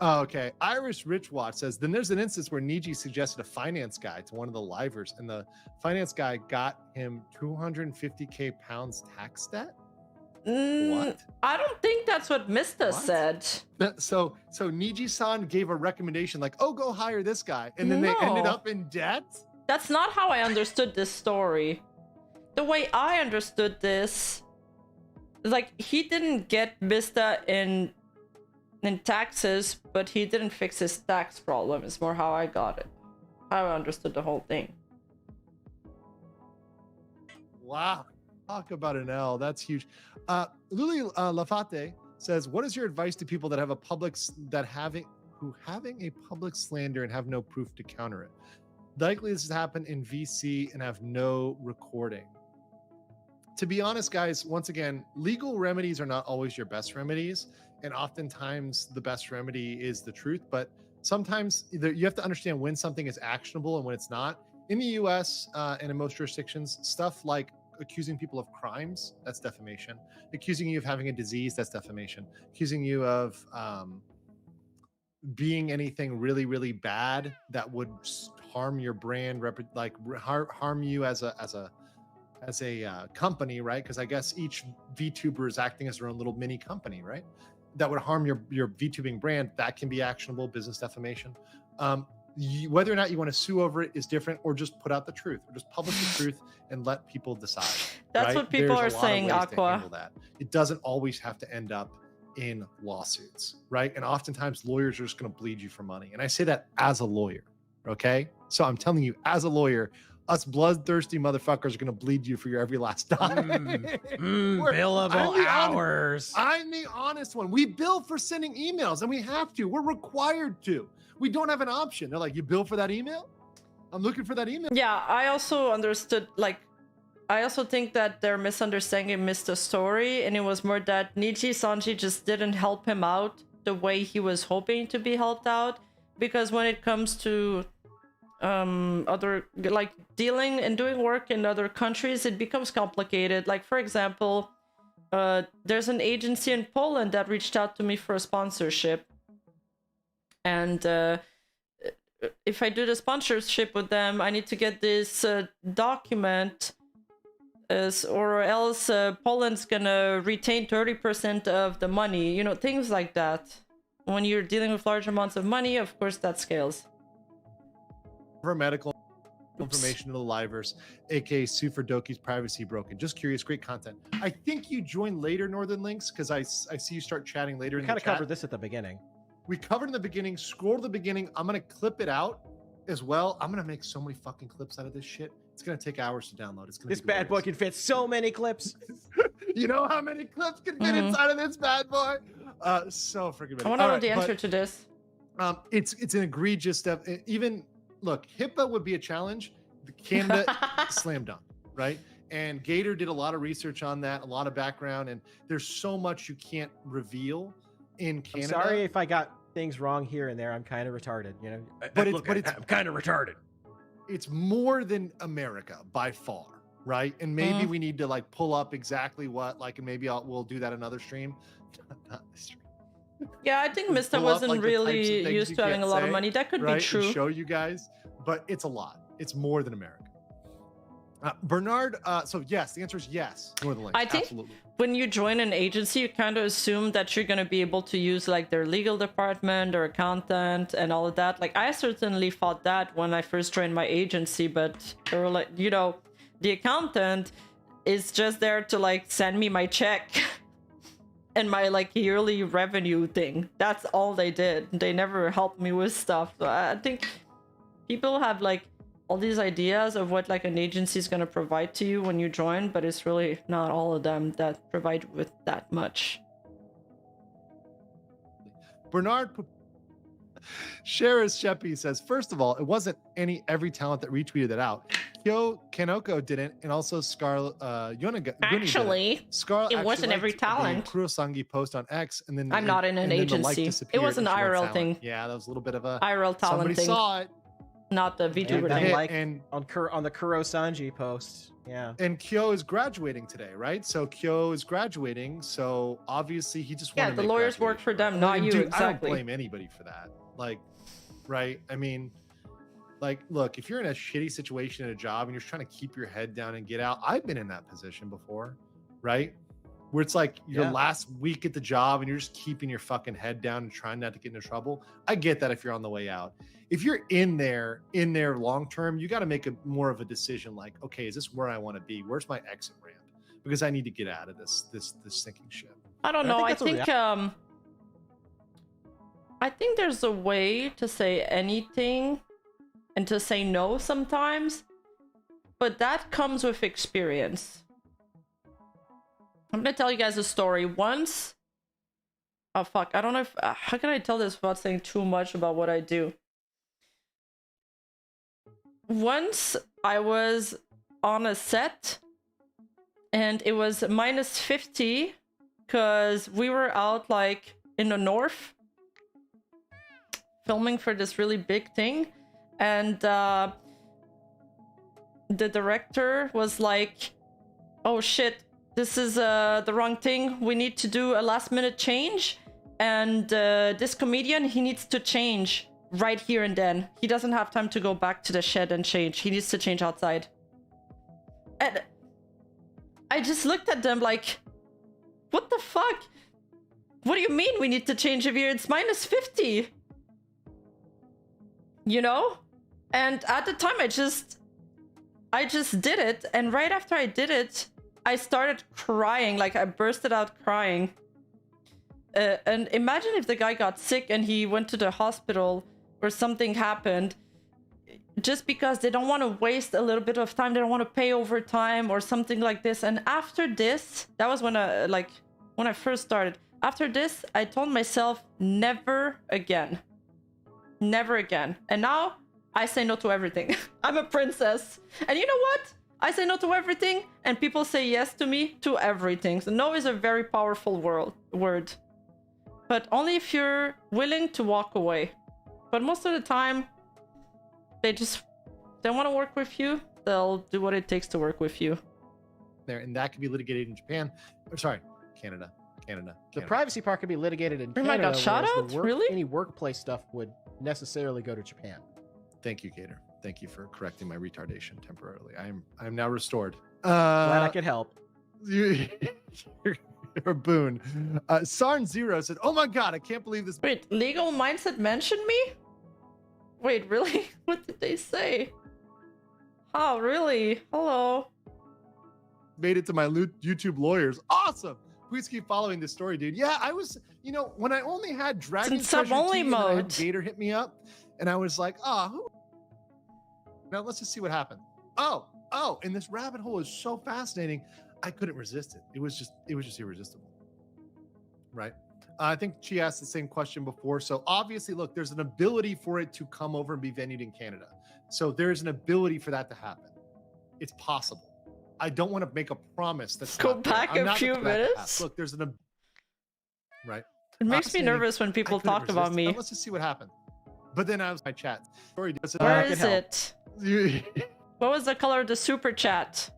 Okay. Irish Rich Watch says, then there's an instance where Niji suggested a finance guy to one of the livers, and the finance guy got him 250k pounds tax debt. What? I don't think that's what Mista said. So Niji-san gave a recommendation like, oh, go hire this guy. And then they ended No. up in debt? That's not how I understood this story. The way I understood this, like, he didn't get Mista in taxes, but he didn't fix his tax problem. It's more how I got it. How I understood the whole thing. Wow. Talk about an L. That's huge. Luli Lafate says, what is your advice to people that have a public having a public slander and have no proof to counter it? Likely this has happened in VC and have no recording. To be honest, guys, once again, legal remedies are not always your best remedies. And oftentimes the best remedy is the truth. But sometimes you have to understand when something is actionable and when it's not. In the US and in most jurisdictions, stuff like accusing people of crimes, that's defamation. Accusing you of having a disease, that's defamation. Accusing you of being anything really, really bad that would harm your brand, harm you as a company, right? Because I guess each VTuber is acting as their own little mini company, right? That would harm your VTubing brand. That can be actionable business defamation. Whether or not you want to sue over it is different, or just put out the truth, or just publish the truth and let people decide. That's right? what people are saying, Aqua. It doesn't always have to end up in lawsuits, right? And oftentimes lawyers are just going to bleed you for money. And I say that as a lawyer, okay? So I'm telling you, as a lawyer, us bloodthirsty motherfuckers are going to bleed you for your every last dime. Billable hours. I'm the honest one. We bill for sending emails, and we have to. We're required to. We don't have an option. They're like, you bill for that email? I'm looking for that email. Yeah, I also understood, like, I also think that they're misunderstanding Mr. Story, and it was more that Nijisanji just didn't help him out the way he was hoping to be helped out. Because when it comes to other, like, dealing and doing work in other countries, it becomes complicated. Like, for example, there's an agency in Poland that reached out to me for a sponsorship. And if I do the sponsorship with them, I need to get this document, or else Poland's gonna retain 30% of the money, you know, things like that. When you're dealing with large amounts of money, of course that scales. For medical information to the Liveverse, aka Sue for Doki's privacy broken. Just curious, great content. I think you joined later, Northern Links, because I see you start chatting later. We kind of covered this at the beginning. We covered in the beginning. Scroll to the beginning. I'm gonna clip it out as well. I'm gonna make so many fucking clips out of this shit. It's gonna take hours to download. It's gonna. This bad boy can fit so many clips. You know how many clips can fit inside of this bad boy? So freaking. I want to know the answer to this. It's an egregious step. Even look, HIPAA would be a challenge. The Canada slam dunk, right? And Gator did a lot of research on that, a lot of background, and there's so much you can't reveal in Canada. I'm sorry if I got things wrong here and there. I'm kind of retarded, you know. But I'm kind of retarded. It's more than America by far, right? And maybe we need to like pull up exactly what, like, and maybe we'll do that another stream. Not this stream. Yeah, I think Mista wasn't really used to having a lot of money. That could be true. And show you guys, but it's a lot. It's more than America. Bernard, so yes, the answer is yes. Northern Links, I think absolutely. When you join an agency, you kind of assume that you're going to be able to use like their legal department or accountant and all of that. Like, I certainly thought that when I first joined my agency, but they were like, you know, the accountant is just there to like send me my check and my like yearly revenue thing. That's all they did. They never helped me with stuff. So I think people have like all these ideas of what like an agency is going to provide to you when you join, but it's really not all of them that provide with that much. Bernard Sheris Sheppy says, first of all, it wasn't every talent that retweeted it out. Kyo Kanoko didn't, and also Actually, it wasn't every talent. Kurosangi post on X, and then I'm not in an agency. It was an IRL thing. Yeah, that was a little bit of a IRL talent thing. Somebody saw it. Not the VTuber thing. Like on the Kurosangi post. Yeah. And Kyo is graduating today, right? So Kyo is graduating. So obviously he just wanted to the lawyers work for them, not you. Dude, exactly. I don't blame anybody for that. Like, right? I mean, like, look, if you're in a shitty situation at a job and you're trying to keep your head down and get out, I've been in that position before, right? where it's like your Yeah. last week at the job and you're just keeping your fucking head down and trying not to get into trouble. I get that if you're on the way out. If you're in there long term, you got to make more of a decision like, okay, is this where I want to be? Where's my exit ramp? Because I need to get out of this sinking ship. I don't And I know. think I think there's a way to say anything and to say no sometimes, but that comes with experience. I'm gonna tell you guys a story. Once, oh fuck, I don't know if how can I tell this without saying too much about what I do. Once I was on a set and it was -50 because we were out like in the north filming for this really big thing, and the director was like, oh shit, this is the wrong thing, we need to do a last minute change, and this comedian, he needs to change right here and then. He doesn't have time to go back to the shed and change. He needs to change outside. And I just looked at them like, what the fuck? What do you mean we need to change if it's -50? You know? And at the time I just did it, and right after I did it, I started crying. Like, I bursted out crying. And imagine if the guy got sick and he went to the hospital or something happened, just because they don't want to waste a little bit of time, they don't want to pay overtime or something like this. And after this, that was when I first started. After this, I told myself, never again. Never again. And now I say no to everything. I'm a princess. And you know what? I say no to everything, and people say yes to me to everything. So no is a very powerful word. But only if you're willing to walk away. But most of the time, they want to work with you. They'll do what it takes to work with you. There, and that can be litigated in Japan. Or sorry, Canada. The privacy part could be litigated in Oh my Canada. God, shout whereas out? Really? Any workplace stuff would necessarily go to Japan. Thank you, Gator. Thank you for correcting my retardation temporarily. I'm now restored. Glad I could help. You're a boon. Sarn Zero said, "Oh my God, I can't believe this." Wait, Legal Mindset mentioned me? Wait, really? What did they say? Oh, really? Hello. Made it to my YouTube lawyers. Awesome. Please keep following this story, dude. Yeah, I was, when I only had Dragon sub-only mode. Gator hit me up, and I was like, who? Now let's just see what happened. Oh, and this rabbit hole is so fascinating. I couldn't resist it. It was just irresistible. Right? I think she asked the same question before. So obviously, look, there's an ability for it to come over and be venued in Canada. So there's an ability for that to happen. It's possible. I don't want to make a promise. That's Go back a few minutes. Look, there's right. It makes me nervous when people talk about me. Let's just see what happened. But then I was my chat. Where is it? What was the color of the super chat?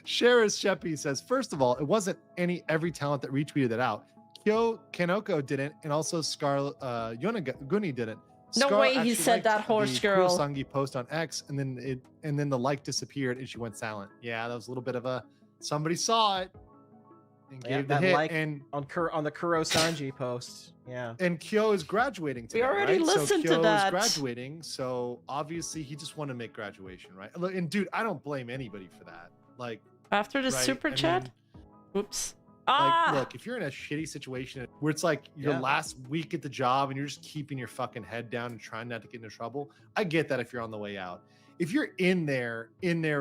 Sheriff Sheppy says, first of all, it wasn't every talent that retweeted it out. Kyo Kanoko didn't, and also Yonaguni didn't. No Scar way he actually said liked that horse girl. The Kurosangi post on X, and then the like disappeared, and she went silent. Yeah, that was a little bit of somebody saw it and gave the that hit. like And on the Kurosangi post. Yeah. And Kyo is graduating today. We already right? listened so Kyo to that. is graduating, so obviously he just wanted to make graduation, right? Look, and dude, I don't blame anybody for that. Like after the right? super chat. Oops. Like, look, if you're in a shitty situation where it's like your Yeah. last week at the job and you're just keeping your fucking head down and trying not to get into trouble, I get that if you're on the way out. If you're in there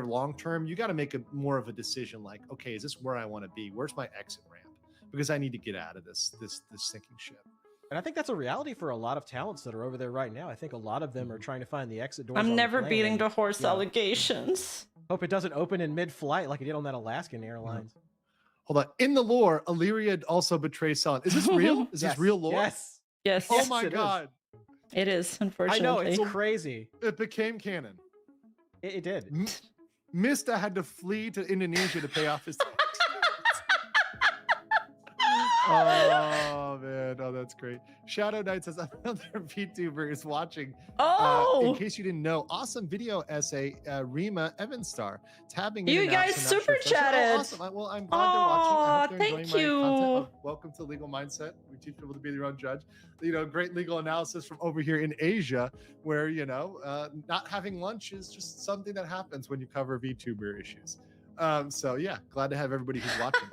long term, you got to make more of a decision like, okay, is this where I want to be? Where's my exit ramp? Because I need to get out of this sinking ship. And I think that's a reality for a lot of talents that are over there right now. I think a lot of them are trying to find the exit doors. I'm never beating the horse allegations. Hope it doesn't open in mid-flight like it did on that Alaskan Airlines. Hold on. In the lore, Illyria also betrays Selene. Is this real? Is this real lore? Yes. Yes. Oh Yes, my it God. It is, I unfortunately. know, it's crazy. It became canon. It did. Mista had to flee to Indonesia to pay off his tax. Oh man. No, that's great. Shadow Knight says another VTuber is watching. Oh, In case you didn't know, awesome video essay, Rima Evanstar tabbing. you guys super chatted. Oh, awesome. Well, I'm glad they're watching. I hope they're Thank enjoying you. my content. Welcome to Legal Mindset. We teach people to be their own judge. Great legal analysis from over here in Asia, where not having lunch is just something that happens when you cover VTuber issues. So yeah, glad to have everybody who's watching.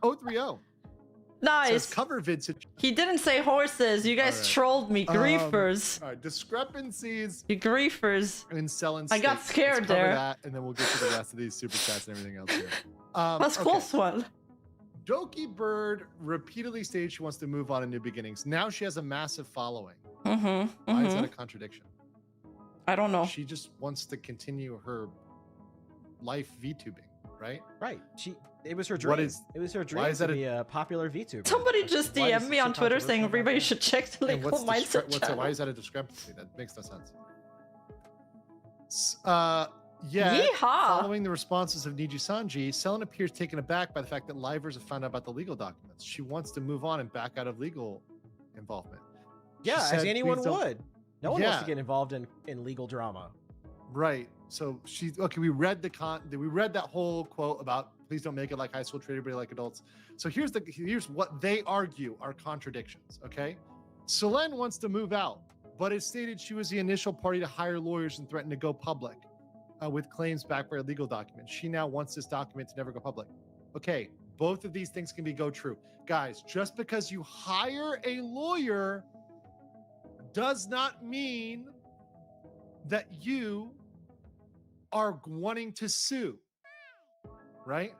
030 Nice. says cover vid situation. He didn't say horses. You guys All right. trolled me. Griefers. All right, discrepancies You griefers. in selling. I got states. scared Let's cover there. that, and then we'll get to the rest of these super chats and everything else here. That's close one. Doki Bird repeatedly stated she wants to move on to new beginnings. Now she has a massive following. Mm-hmm. Why is that a contradiction? I don't know. She just wants to continue her life VTubing, right? Right. It was her dream. What is- it was her dream why is that to be a popular VTuber. Somebody just Why is DM'd it me so on Twitter saying controversial everybody about should check the And legal mindset channel. why is that a discrepancy? That makes no sense. Yeah. Yeehaw. Following the responses of Nijisanji, Selen appears taken aback by the fact that Livers have found out about the legal documents. She wants to move on and back out of legal involvement. She Yeah, said, as anyone "Please don't-" would. No one wants Yeah. to get involved in legal drama. Right. So we read that whole quote about please don't make it like high school, treat everybody like adults. So here's what they argue are contradictions. Okay. Selen wants to move out, but it stated she was the initial party to hire lawyers and threaten to go public with claims backed by a legal document. She now wants this document to never go public. Okay. Both of these things can go true. Guys, just because you hire a lawyer does not mean that you are wanting to sue, right?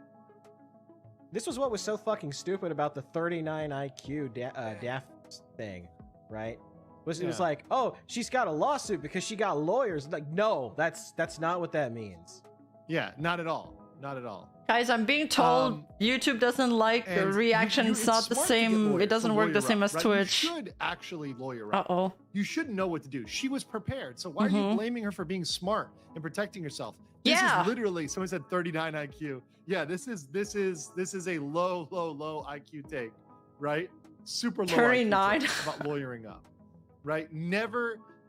This was what was so fucking stupid about the 39 IQ Daft thing, right? It was like, oh, she's got a lawsuit because she got lawyers. Like, no, that's not what that means. Yeah, not at all. Not at all. Guys, I'm being told YouTube doesn't like the And reaction. It's not the smart to get same. lawyers It doesn't to work the lawyer same up, as right? Twitch. You should actually lawyer up. Uh-oh. You should know what to do. She was prepared. So why are you blaming her for being smart and protecting yourself? This is literally, someone said 39 IQ. Yeah, this is a low IQ take, right? Super low 39 IQ take about lawyering up, right?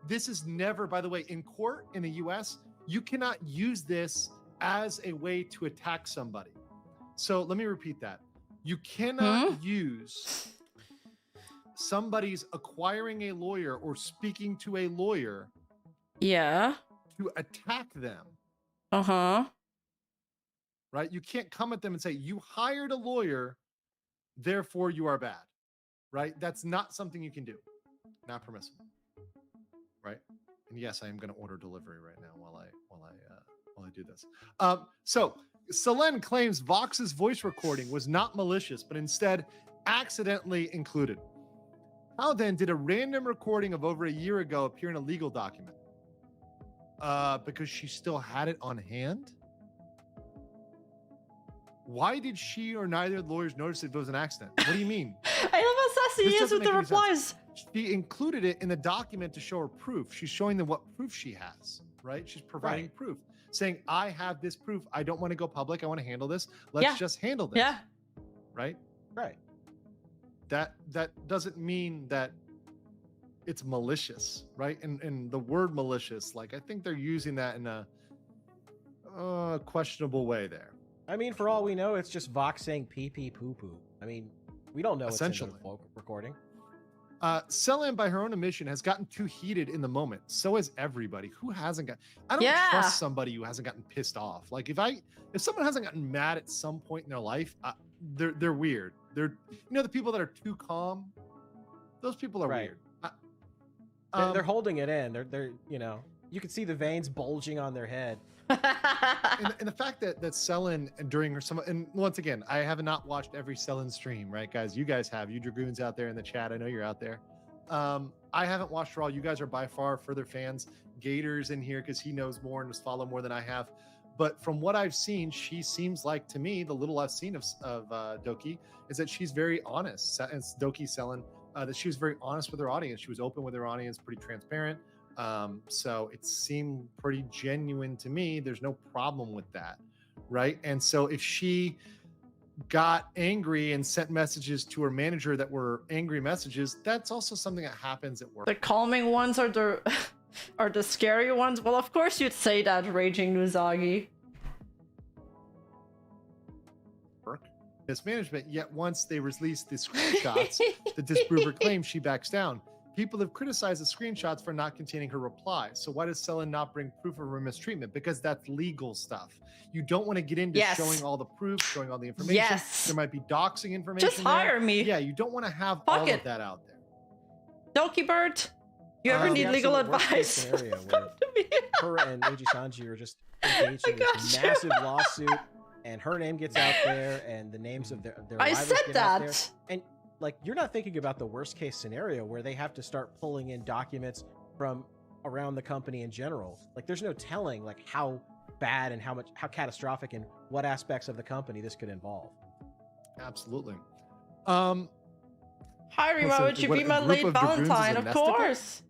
This is never, by the way, in court in the US, you cannot use this as a way to attack somebody. So let me repeat that. You cannot use somebody's acquiring a lawyer or speaking to a lawyer Yeah. to attack them. Uh-huh. Right? You can't come at them and say, you hired a lawyer, therefore you are bad. Right? That's not something you can do. Not permissible. Right? And yes, I am going to order delivery right now while I do this. So Selen claims Vox's voice recording was not malicious, but instead accidentally included. How then did a random recording of over a year ago appear in a legal document? Because she still had it on hand? Why did she or neither of the lawyers notice if it was an accident? What do you mean? I love how sassy he This is doesn't with the make any sense. replies. She included it in the document to show her proof. She's showing them what proof she has, right? She's providing proof, saying, I have this proof. I don't want to go public. I want to handle this. Let's just handle this. Yeah. Right? Right. That doesn't mean that it's malicious, right? And the word malicious, like I think they're using that in a questionable way there. I mean, for all we know, it's just Vox saying pee pee poo poo. I mean, we don't know what's in the recording. Selen, by her own admission, has gotten too heated in the moment. So has everybody. Who hasn't got? I don't trust somebody who hasn't gotten pissed off. Like if someone hasn't gotten mad at some point in their life, they're weird. They're the people that are too calm. Those people are weird. They're holding it in. They're you can see the veins bulging on their head. and the fact that Selen during her and once again, I have not watched every Selen stream, right, guys? You guys have. You dragoons out there in the chat, I know you're out there. I haven't watched her all. You guys are by far further fans. Gator's in here because he knows more and has followed more than I have. But from what I've seen, she seems like, to me, the little I've seen of Doki is that she's very honest. It's Doki Selen, that she was very honest with her audience. She was open with her audience, pretty transparent. So it seemed pretty genuine to me. There's no problem with that, right? And so if she got angry and sent messages to her manager that were angry messages, that's also something that happens at work. The calming ones are the are the scary ones. Well, of course you'd say that, Raging Nuzagi. Mismanagement, yet once they release the screenshots that disprove her claim, she backs down. People have criticized the screenshots for not containing her reply. So why does Selen not bring proof of her mistreatment? Because that's legal stuff. You don't want to get into showing all the proof, showing all the information. Yes. There might be doxing information. Just hire me. Yeah, you don't want to have Fuck all it. of that out there. Doki Bird, you ever need legal advice? Scenario Come where to me. her and Nijisanji are just engaged in this massive lawsuit, and her name gets out there, and the names of their I rivals said get out there. that. And like, you're not thinking about the worst case scenario where they have to start pulling in documents from around the company in general. Like, there's no telling like how bad and how catastrophic and what aspects of the company this could involve. Absolutely. Hi, Rima, Listen, would you what, be a my group late of dragoons is Valentine? a Of nesticle? course.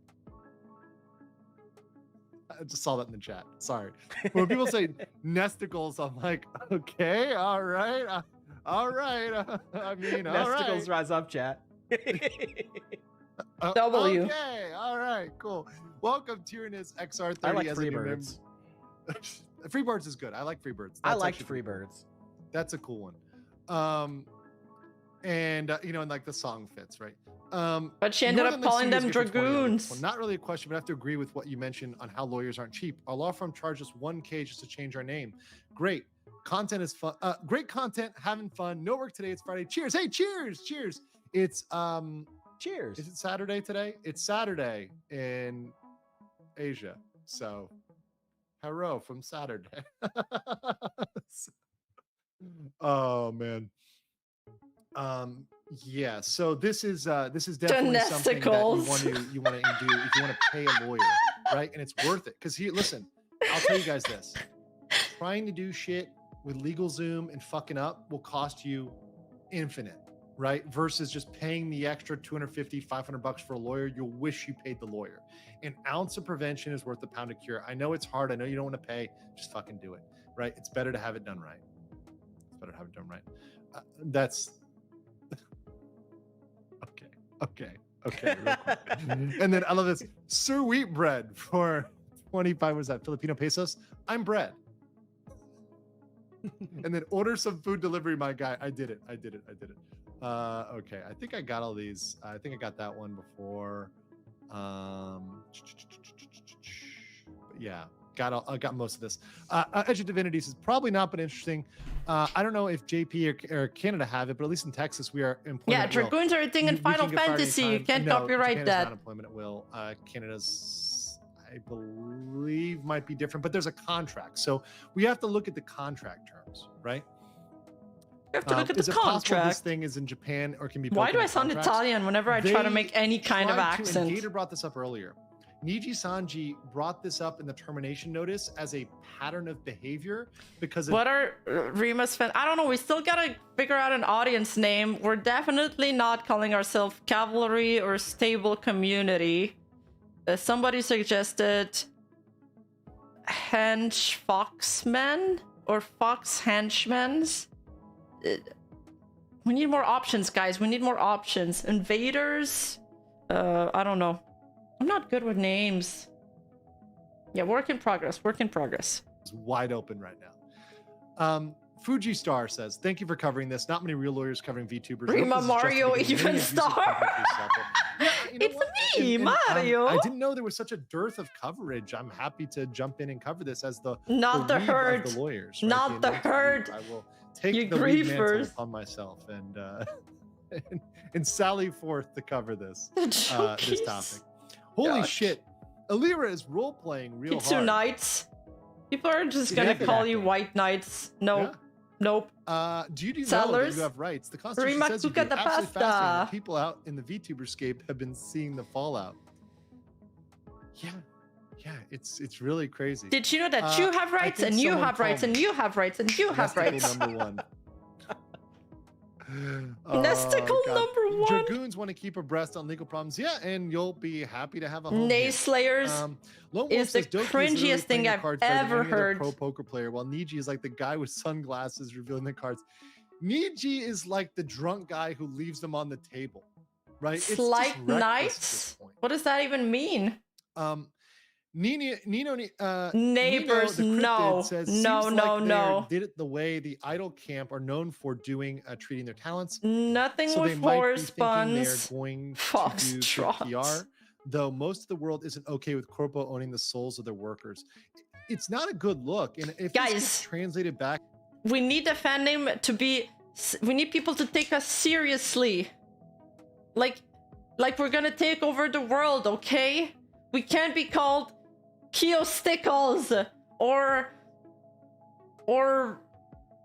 I just saw that in the chat. Sorry. When people say nesticles, I'm like, okay, all right. All right. I mean, all right. Nesticles rise up, chat. W. Okay, all right, cool. Welcome, Tyrannus XR30. I like as a new member. Freebirds. Freebirds is good. I like Freebirds. I That's liked actually cool. Freebirds. That's a cool one. And you know, and like the song fits, right? But she ended up Northern calling Series them good for 20 hours. dragoons. Well, not really a question, but I have to agree with what you mentioned on how lawyers aren't cheap. Our law firm charged us $1K just to change our name. Great. Content is fun. Great content, having fun. No work today. It's Friday. Cheers. Hey, cheers. Cheers. It's Cheers. is it Saturday today? It's Saturday in Asia. So hello from Saturday. Oh man. Yeah, so this is definitely something that you want to do if you want to pay a lawyer, right? And it's worth it because listen, I'll tell you guys this: trying to do shit with LegalZoom and fucking up will cost you infinite, right? Versus just paying the extra $250, $500 for a lawyer, you'll wish you paid the lawyer. An ounce of prevention is worth a pound of cure. I know it's hard. I know you don't want to pay. Just fucking do it, right? It's better to have it done right. It's better to have it done right. That's okay. Real quick. And then I love this. Sir Wheatbread for 25, was that Filipino pesos? I'm bread. And then order some food delivery, my guy. I did it. Okay, I think I got all these. I think I got that one before. Yeah, I got most of this. Edge of Divinities has probably not been interesting. I don't know if JP or Canada have it, but at least in Texas, we are employment. Yeah, dragoons are a thing in Final Fantasy. You can't copyright Japan that. Is not employment at will. Canada's, I believe, might be different, but there's a contract, so we have to look at the contract terms, right? You have to look at is the it possible this contract. thing is in Japan or can be? Why broken do I in sound contracts? Italian whenever I try to make any kind of tried to, accent? and Gator brought this up earlier. Nijisanji brought this up in the termination notice as a pattern of behavior because What are Rima's fan? I don't know. We still gotta figure out an audience name. We're definitely not calling ourselves Cavalry or Stable Community. Somebody suggested Hench Foxmen or Fox Henchmens. We need more options, guys. We need more options. Invaders? I don't know. I'm not good with names. Yeah, work in progress. It's wide open right now. Fuji Star says, "Thank you for covering this. Not many real lawyers covering VTubers. Rima Mario even star. It's me, Mario. I didn't know there was such a dearth of coverage. I'm happy to jump in and cover this as the Not the lead herd. of the lawyers. Right? Not the herd. I will take You the lead mantle griefers. upon myself and and sally forth to cover this The this Jockeys. topic. Holy God. shit! Alira is role playing real Kitsu hard. Knights. People are just She's gonna method call you acting. white knights. No. Yeah. Nope. Do you know that Sellers? you have rights? The Constitution Rima says you do. Kuka da Absolutely pasta. fascinating that people out in the VTuberscape have been seeing the fallout. Yeah, it's really crazy. Did you know that you have I rights think and you someone have rights called and me. you have rights and you have Nesticle rights? number one. Nesticle God. number one. Dragoons want to keep abreast on legal problems. Yeah, and you'll be happy to have a home. Nay here. Slayers Lone Wolf is the says Doki literally cringiest thing playing the I've cards better than ever any other heard. pro poker player, while Niji is like the guy with sunglasses revealing the cards. Niji is like the drunk guy who leaves them on the table, right? It's just Slight reckless at nights? this point. What does that even mean? Nino, Neighbors, Nino, the no. cryptid says, No, seems no, like they no. did it the way the idol camp are known for doing, treating their talents. Nothing So they with might be horse thinking they're buns. going to do Foxtrots. good PR, though most of the world isn't okay with corpo owning the souls of their workers. It's not a good look, and if Guys. this gets translated back, We need the fan name to be... We need people to take us seriously. Like we're gonna take over the world, okay? We can't be called Kiostickles or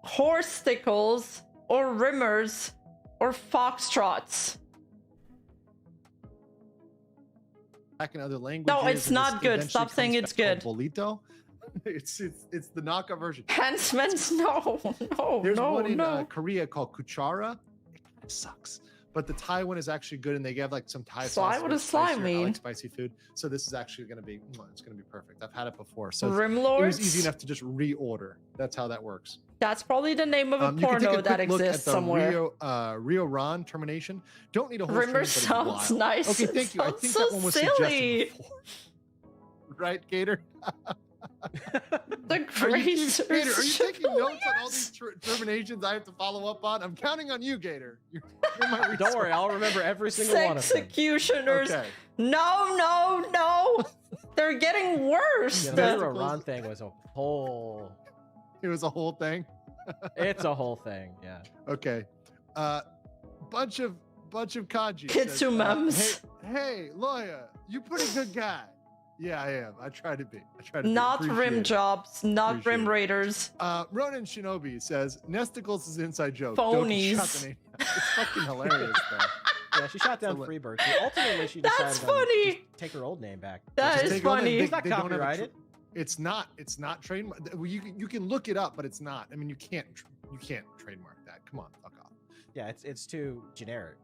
Horstickles or Rimmers or Foxtrots. back in other languages. No, it's and this not good. eventually Stop saying comes it's back good. called Bolito. It's the knockout version. Enhancements? No, There's no, one in no. Korea called Kuchara. It kind of sucks. But the Thai one is actually good, and they have like some Thai Slime? sauce. What that's does slime spicier. I mean? like spicy food, so this is actually going to be it's going to be perfect. I've had it before, so Rimlords? it was easy enough to just reorder. That's how that works. That's probably the name of a You can take porno a that quick look at exists the somewhere. Rio Ron termination. Don't need a whole Rimmer stream, but it's sounds wild. nice. Okay, It thank you. I sounds think so that one was silly. suggested before. Right, Gator? The Gator, are you Gracers. taking notes on all these terminations I have to follow up on? I'm counting on you, Gator. You're my Don't worry, I'll remember every single one of them. Executioners. Okay. No. They're getting worse. Yeah, the Rio Ron thing was a whole... It was a whole thing. It's a whole thing, yeah. Okay. Bunch of kanji. Kitsu says, mums. hey, lawyer, you pretty good guy. Yeah, I am. I try to be. Not Appreciate rim it. jobs, not Appreciate rim it. raiders. Ronan Shinobi says Nesticles is inside joke. Phonies. Doki shot the name. It's fucking hilarious, though. Yeah, she shot down Freebird. Ultimately, she That's decided funny. to just take her old name back. That Just is take all the- funny. they- It's not they don't have a copyrighted. It's not trademark. You can look it up, but it's not. I mean, you can't trademark that. Come on, fuck off. Yeah, it's too generic.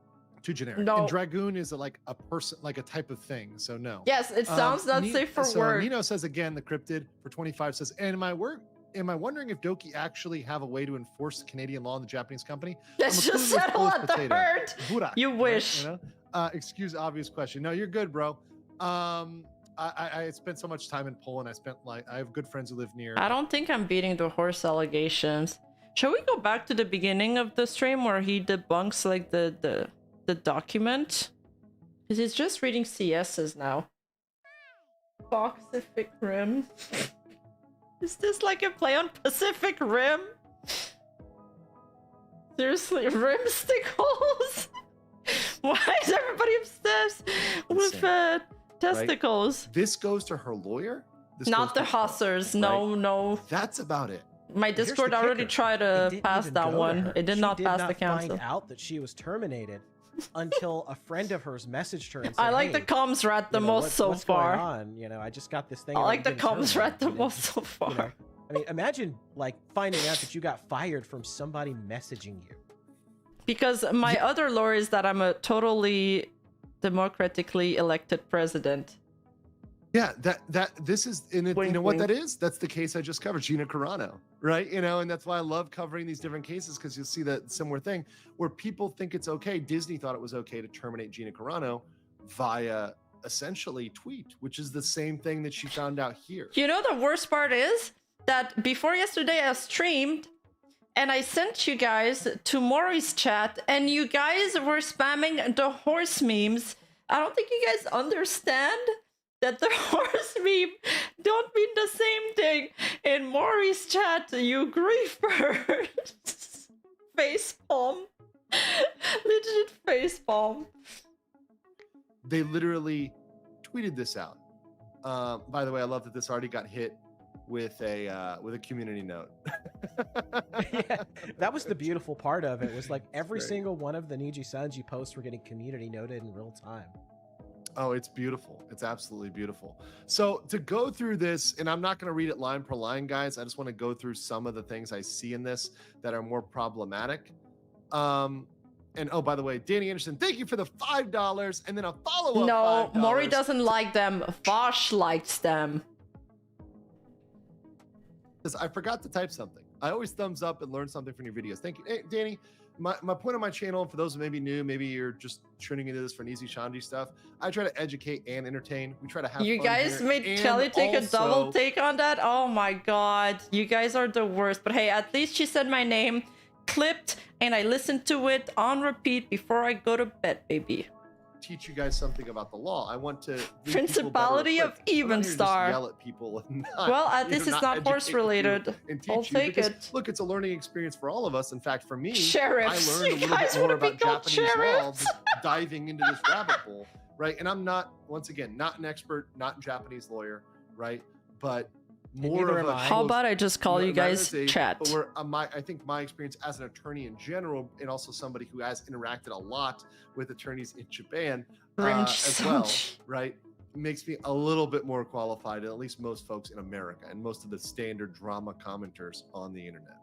Too generic. No. And Dragoon is like a person, like a type of thing. So no. Yes, it sounds not safe for work. Nino says again, the cryptid for 25 says, and am I wondering if Doki actually have a way to enforce Canadian law in the Japanese company? Let's I'm a just clueless settle Polish at the potato. herd. Burak, You right? wish. You know? Excuse obvious question. No, you're good, bro. I spent so much time in Poland. I have good friends who live near. I don't think I'm beating the horse allegations. Shall we go back to the beginning of the stream where he debunks like the document? Because he's just reading CSs now. Pacific Rim. Is this like a play on Pacific Rim? Seriously, rimsticles? Why is everybody obsessed with testicles? Right? This goes to her lawyer? This Not goes the to her, Hussers. right? No. That's about it. My Here's the Discord already kicker. tried It to didn't pass even that go to one. her. It did She not did pass not the council. find out that she was terminated until a friend of hers messaged her and said, I like the "Hey, comms rat the you know, most what's so going far. on? You know, I just got this thing. I about like the getting comms rat the terminated." most so far. You know, I mean, imagine like finding out that you got fired from somebody messaging you. Because my other lore is that I'm a totally democratically elected president. Yeah, this is, and Wink, you know what wink. that is? That's the case I just covered, Gina Carano, right? You know, and that's why I love covering these different cases, because you'll see that similar thing where people think it's okay. Disney thought it was okay to terminate Gina Carano via essentially tweet, which is the same thing that she found out here. You know, the worst part is that before yesterday I streamed and I sent you guys to Maury's chat and you guys were spamming the horse memes. I don't think you guys understand that the horse meme don't mean the same thing. In Maury's chat, you griefer. Facepalm. Legit facepalm. They literally tweeted this out. By the way, I love that this already got hit with a community note. Yeah, that was the beautiful part of it. Was like every great. single one of the Nijisanji posts were getting community noted in real time. Oh, it's beautiful. It's absolutely beautiful. So to go through this, and I'm not going to read it line per line, guys. I just want to go through some of the things I see in this that are more problematic. And oh, by the way, Danny Anderson, thank you for the $5, and then a follow-up. No, $5. Maury doesn't like them. Vosh likes them. I forgot to type something. I always thumbs up and learn something from your videos. Thank you. Hey, Danny, my point on my channel, for those who may be new, maybe you're just tuning into this for Nijisanji stuff, I try to educate and entertain. We try to have You fun guys here. made And Kelly take a double also- take on that? Oh my god. You guys are the worst. But hey, at least she said my name clipped and I listened to it on repeat before I go to bed, baby. teach you guys something about the law. I want to leave people better Principality of equipped. I'm not here to just Evenstar. yell at people and not, Well, at you least know, it's not educate horse you related. and I'll teach you, take because, it. Look, it's a learning experience for all of us. In fact, for me, Sheriffs. I learned a You little guys bit more wanna be about called Japanese law sheriffs? just diving into this rabbit hole, right? And I'm not, once again, not an expert, not a Japanese lawyer, right? But more neither of am a I. How about I just call you guys chat? But where I think my experience as an attorney in general, and also somebody who has interacted a lot with attorneys in Japan as well, right, makes me a little bit more qualified than at least most folks in America and most of the standard drama commenters on the internet.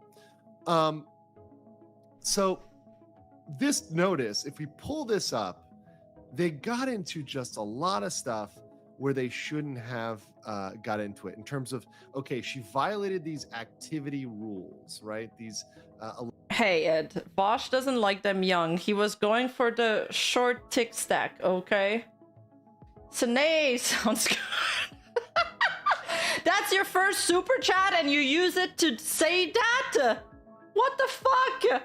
So this notice, if we pull this up, they got into just a lot of stuff where they shouldn't have got into it in terms of, okay, she violated these activity rules, right? These Hey Ed, Bosch doesn't like them young. He was going for the short tick stack, okay? Sine sounds good. That's your first super chat and you use it to say that? What the fuck?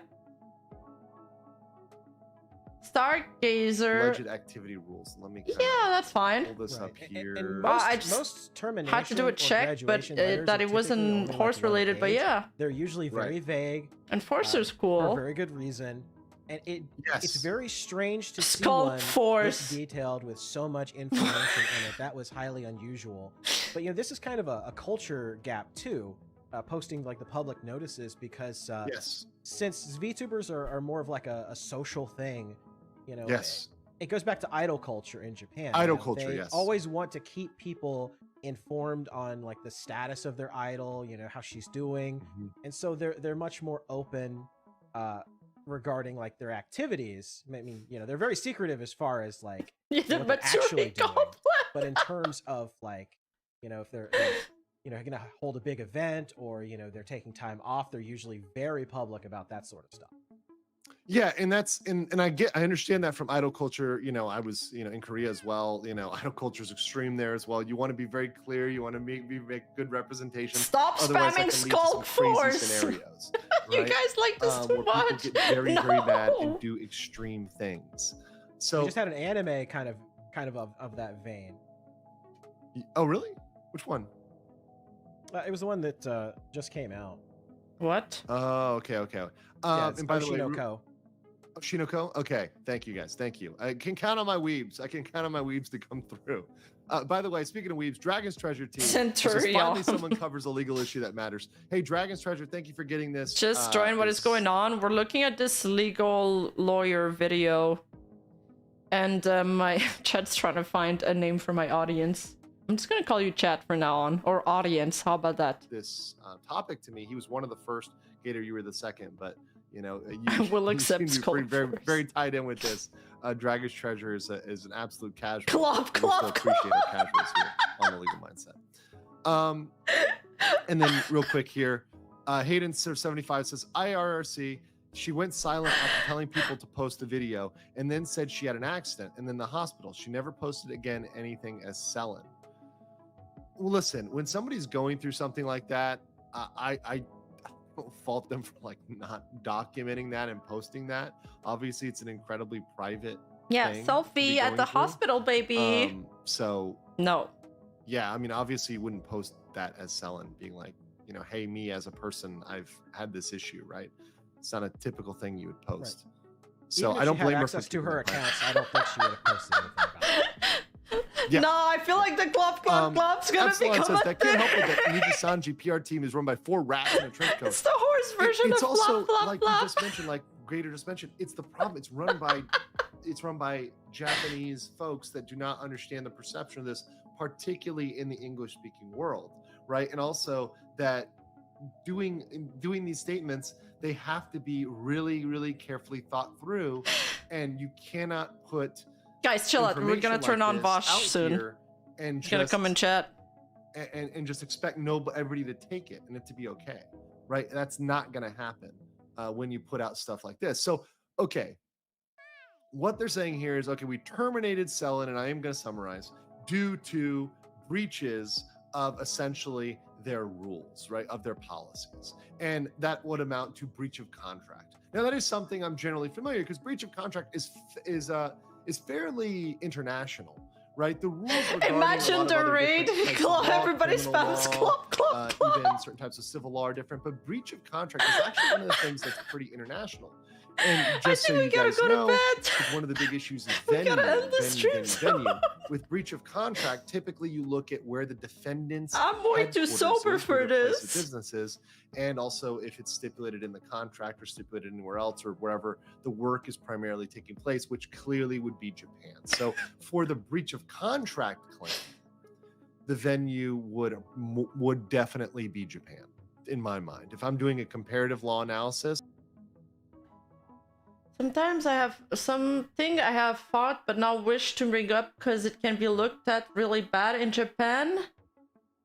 Stargazer. alleged activity rules. Let me Yeah, that's fine. pull this up here. And Well, most, I just most termination had to do a or check, but graduation letters that are it wasn't typically only like horse 1 related, but page. yeah. They're usually very Right. vague Enforcer's for cool. a very good reason. And it's very strange to see Skull one Force. this detailed with so much information in it. That was highly unusual. But you know, this is kind of a culture gap too. Posting like the public notices because Yes. since VTubers are more of like a social thing, you know, Yes. it goes back to idol culture in Japan. Idol you know, culture, they yes. always want to keep people informed on like the status of their idol, you know, how she's doing, and so they're much more open regarding like their activities. I mean, you know, they're very secretive as far as like Yeah, what they're but actually doing, complex. but in terms of like, you know, if they're you know, gonna hold a big event or, you know, they're taking time off, they're usually very public about that sort of stuff. Yeah, and that's and I understand that from idol culture. You know, I was, you know, in Korea as well. You know, idol culture is extreme there as well. You want to be very clear. You want to make good representation. Stop Otherwise, that spamming can lead to some Skull crazy Force. scenarios. You right? guys like this too where much. people get very, very mad No. and do extreme things. We So, just had an anime kind of that vein. oh really? Which one? It was the one that just came out. What? Oh, okay. Yeah, it's And by the way, Oshinoko. Shinoko? Okay, thank you guys. Thank you. I can count on my weebs. I can count on my weebs to come through. By the way, speaking of weebs, Dragon's Treasure team. Centurion. Finally, someone covers a legal issue that matters. Hey, Dragon's Treasure, thank you for getting this. Just join what is going on. We're looking at this legal lawyer video. And my chat's trying to find a name for my audience. I'm just gonna call you chat from now on. Or audience, how about that? This topic to me. He was one of the first. Gator, you were the second, but you know, Will you accept seem to be Skull very, Force. very tied in with this. Dragon's Treasure is an absolute casual. Clop, and we clop, still appreciate our casuals here on the legal mindset. And then real quick here, Hayden 75 says IRRC. She went silent after telling people to post the video, and then said she had an accident and then the hospital. She never posted again anything as Selin. Well, listen, when somebody's going through something like that, I don't fault them for like not documenting that and posting that. Obviously, it's an incredibly private Yeah, thing to be selfie at going the through. hospital, baby. So No. yeah, I mean, obviously, you wouldn't post that as Selin, being like, you know, hey, me as a person, I've had this issue, right? It's not a typical thing you would post. So Even if I don't she had blame her access for to keeping her it private. accounts. I don't think she would have posted anything about it. Yeah. No, I feel like the glove glop's gonna Epsilon become says a that can't help it thing. that Nijisanji PR team is run by 4 rats in a trench coat. It's the horse version It's of also flop, flop, like flop. you just mentioned, like Grader just mentioned. It's the problem. It's run by Japanese folks that do not understand the perception of this, particularly in the English-speaking world, right? And also that doing these statements, they have to be really, really carefully thought through, and you cannot put Guys, chill out. We're gonna information turn like on this Vosh out soon. here and He's gonna come and chat. and just expect everybody to take it and it to be okay. right? That's not going to happen when you put out stuff like this. So, okay, what they're saying here is, okay, we terminated Selin, and I am going to summarize, due to breaches of essentially their rules, right, of their policies. And that would amount to breach of contract. Now, that is something I'm generally familiar, because breach of contract is fairly international, right? The rules regarding Imagine the raid, everybody spams clop, clop, clop. Even certain types of civil law are different, but breach of contract is actually one of the things that's pretty international. And just so you guys know, one of the big issues is venue. With breach of contract, typically you look at where the defendants. I'm way too sober for this. Businesses, and also if it's stipulated in the contract or stipulated anywhere else or wherever the work is primarily taking place, which clearly would be Japan. So for the breach of contract claim, the venue would definitely be Japan, in my mind. If I'm doing a comparative law analysis. Sometimes I have something I have fought but now wish to bring up because it can be looked at really bad in Japan.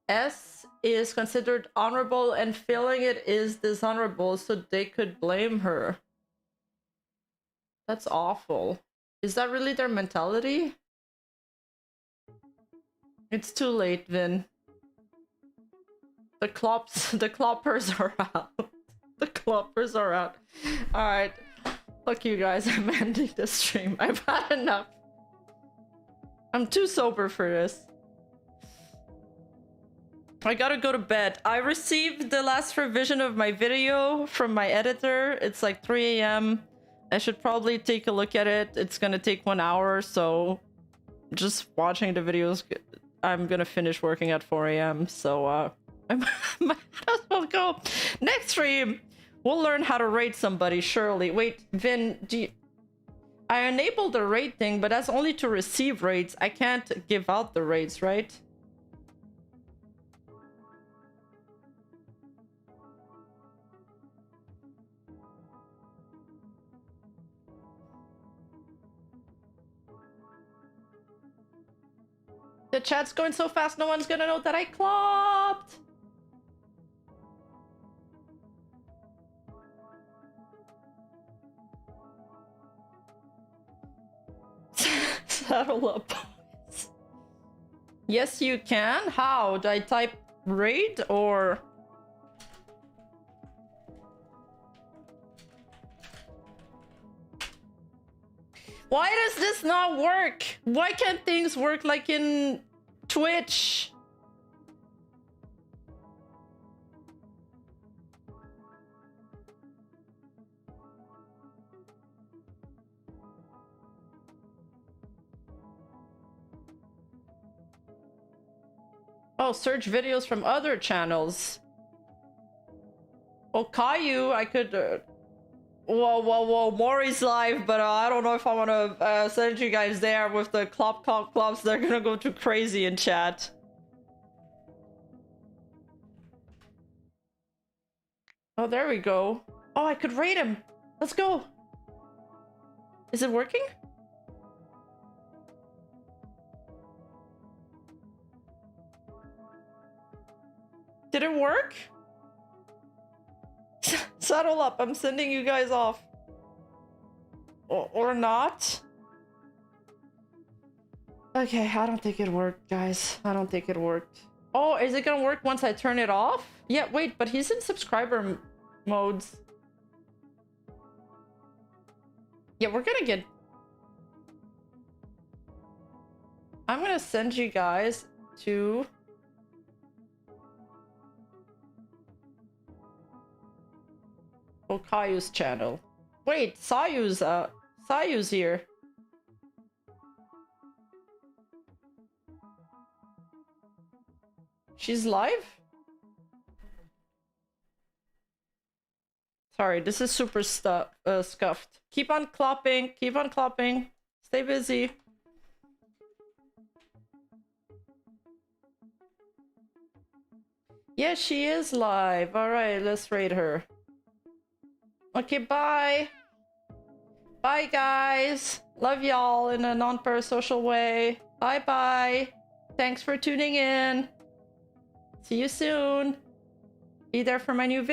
S is considered honorable and failing it is dishonorable, so they could blame her. That's awful. Is that really their mentality? It's too late, Vin. The cloppers are out. The cloppers are out. Alright. Fuck you guys, I'm ending the stream. I've had enough. I'm too sober for this. I gotta go to bed. I received the last revision of my video from my editor. It's like 3 a.m. I should probably take a look at it. It's gonna take 1 hour, so just watching the videos, I'm gonna finish working at 4 a.m. So I might as well go. Next stream! We'll learn how to rate somebody, surely. Wait, Vin, I enabled the rate thing, but that's only to receive rates. I can't give out the rates, right? The chat's going so fast, no one's gonna know that I clopped! Saddle up. Yes, you can. How? Do I type raid or? Why does this not work? Why can't things work like in Twitch? Oh, search videos from other channels. Oh, Caillou, I could... Whoa, Maury's live, but I don't know if I want to send you guys there with the clops. They're gonna go too crazy in chat. Oh, there we go. Oh, I could rate him. Let's go. Is it working? Did it work? Settle up, I'm sending you guys off. Or not? Okay, I don't think it worked, guys. I don't think it worked. Oh, is it gonna work once I turn it off? Yeah, wait, but he's in subscriber modes. Yeah, we're gonna get... I'm gonna send you guys to... Caillou's channel. Wait, Sayu's here. She's live? Sorry, this is super scuffed. Keep on clopping, Stay busy. Yeah, she is live. Alright, let's raid her. Okay, bye. Bye, guys. Love y'all in a non-parasocial way. Bye-bye. Thanks for tuning in. See you soon. Be there for my new video.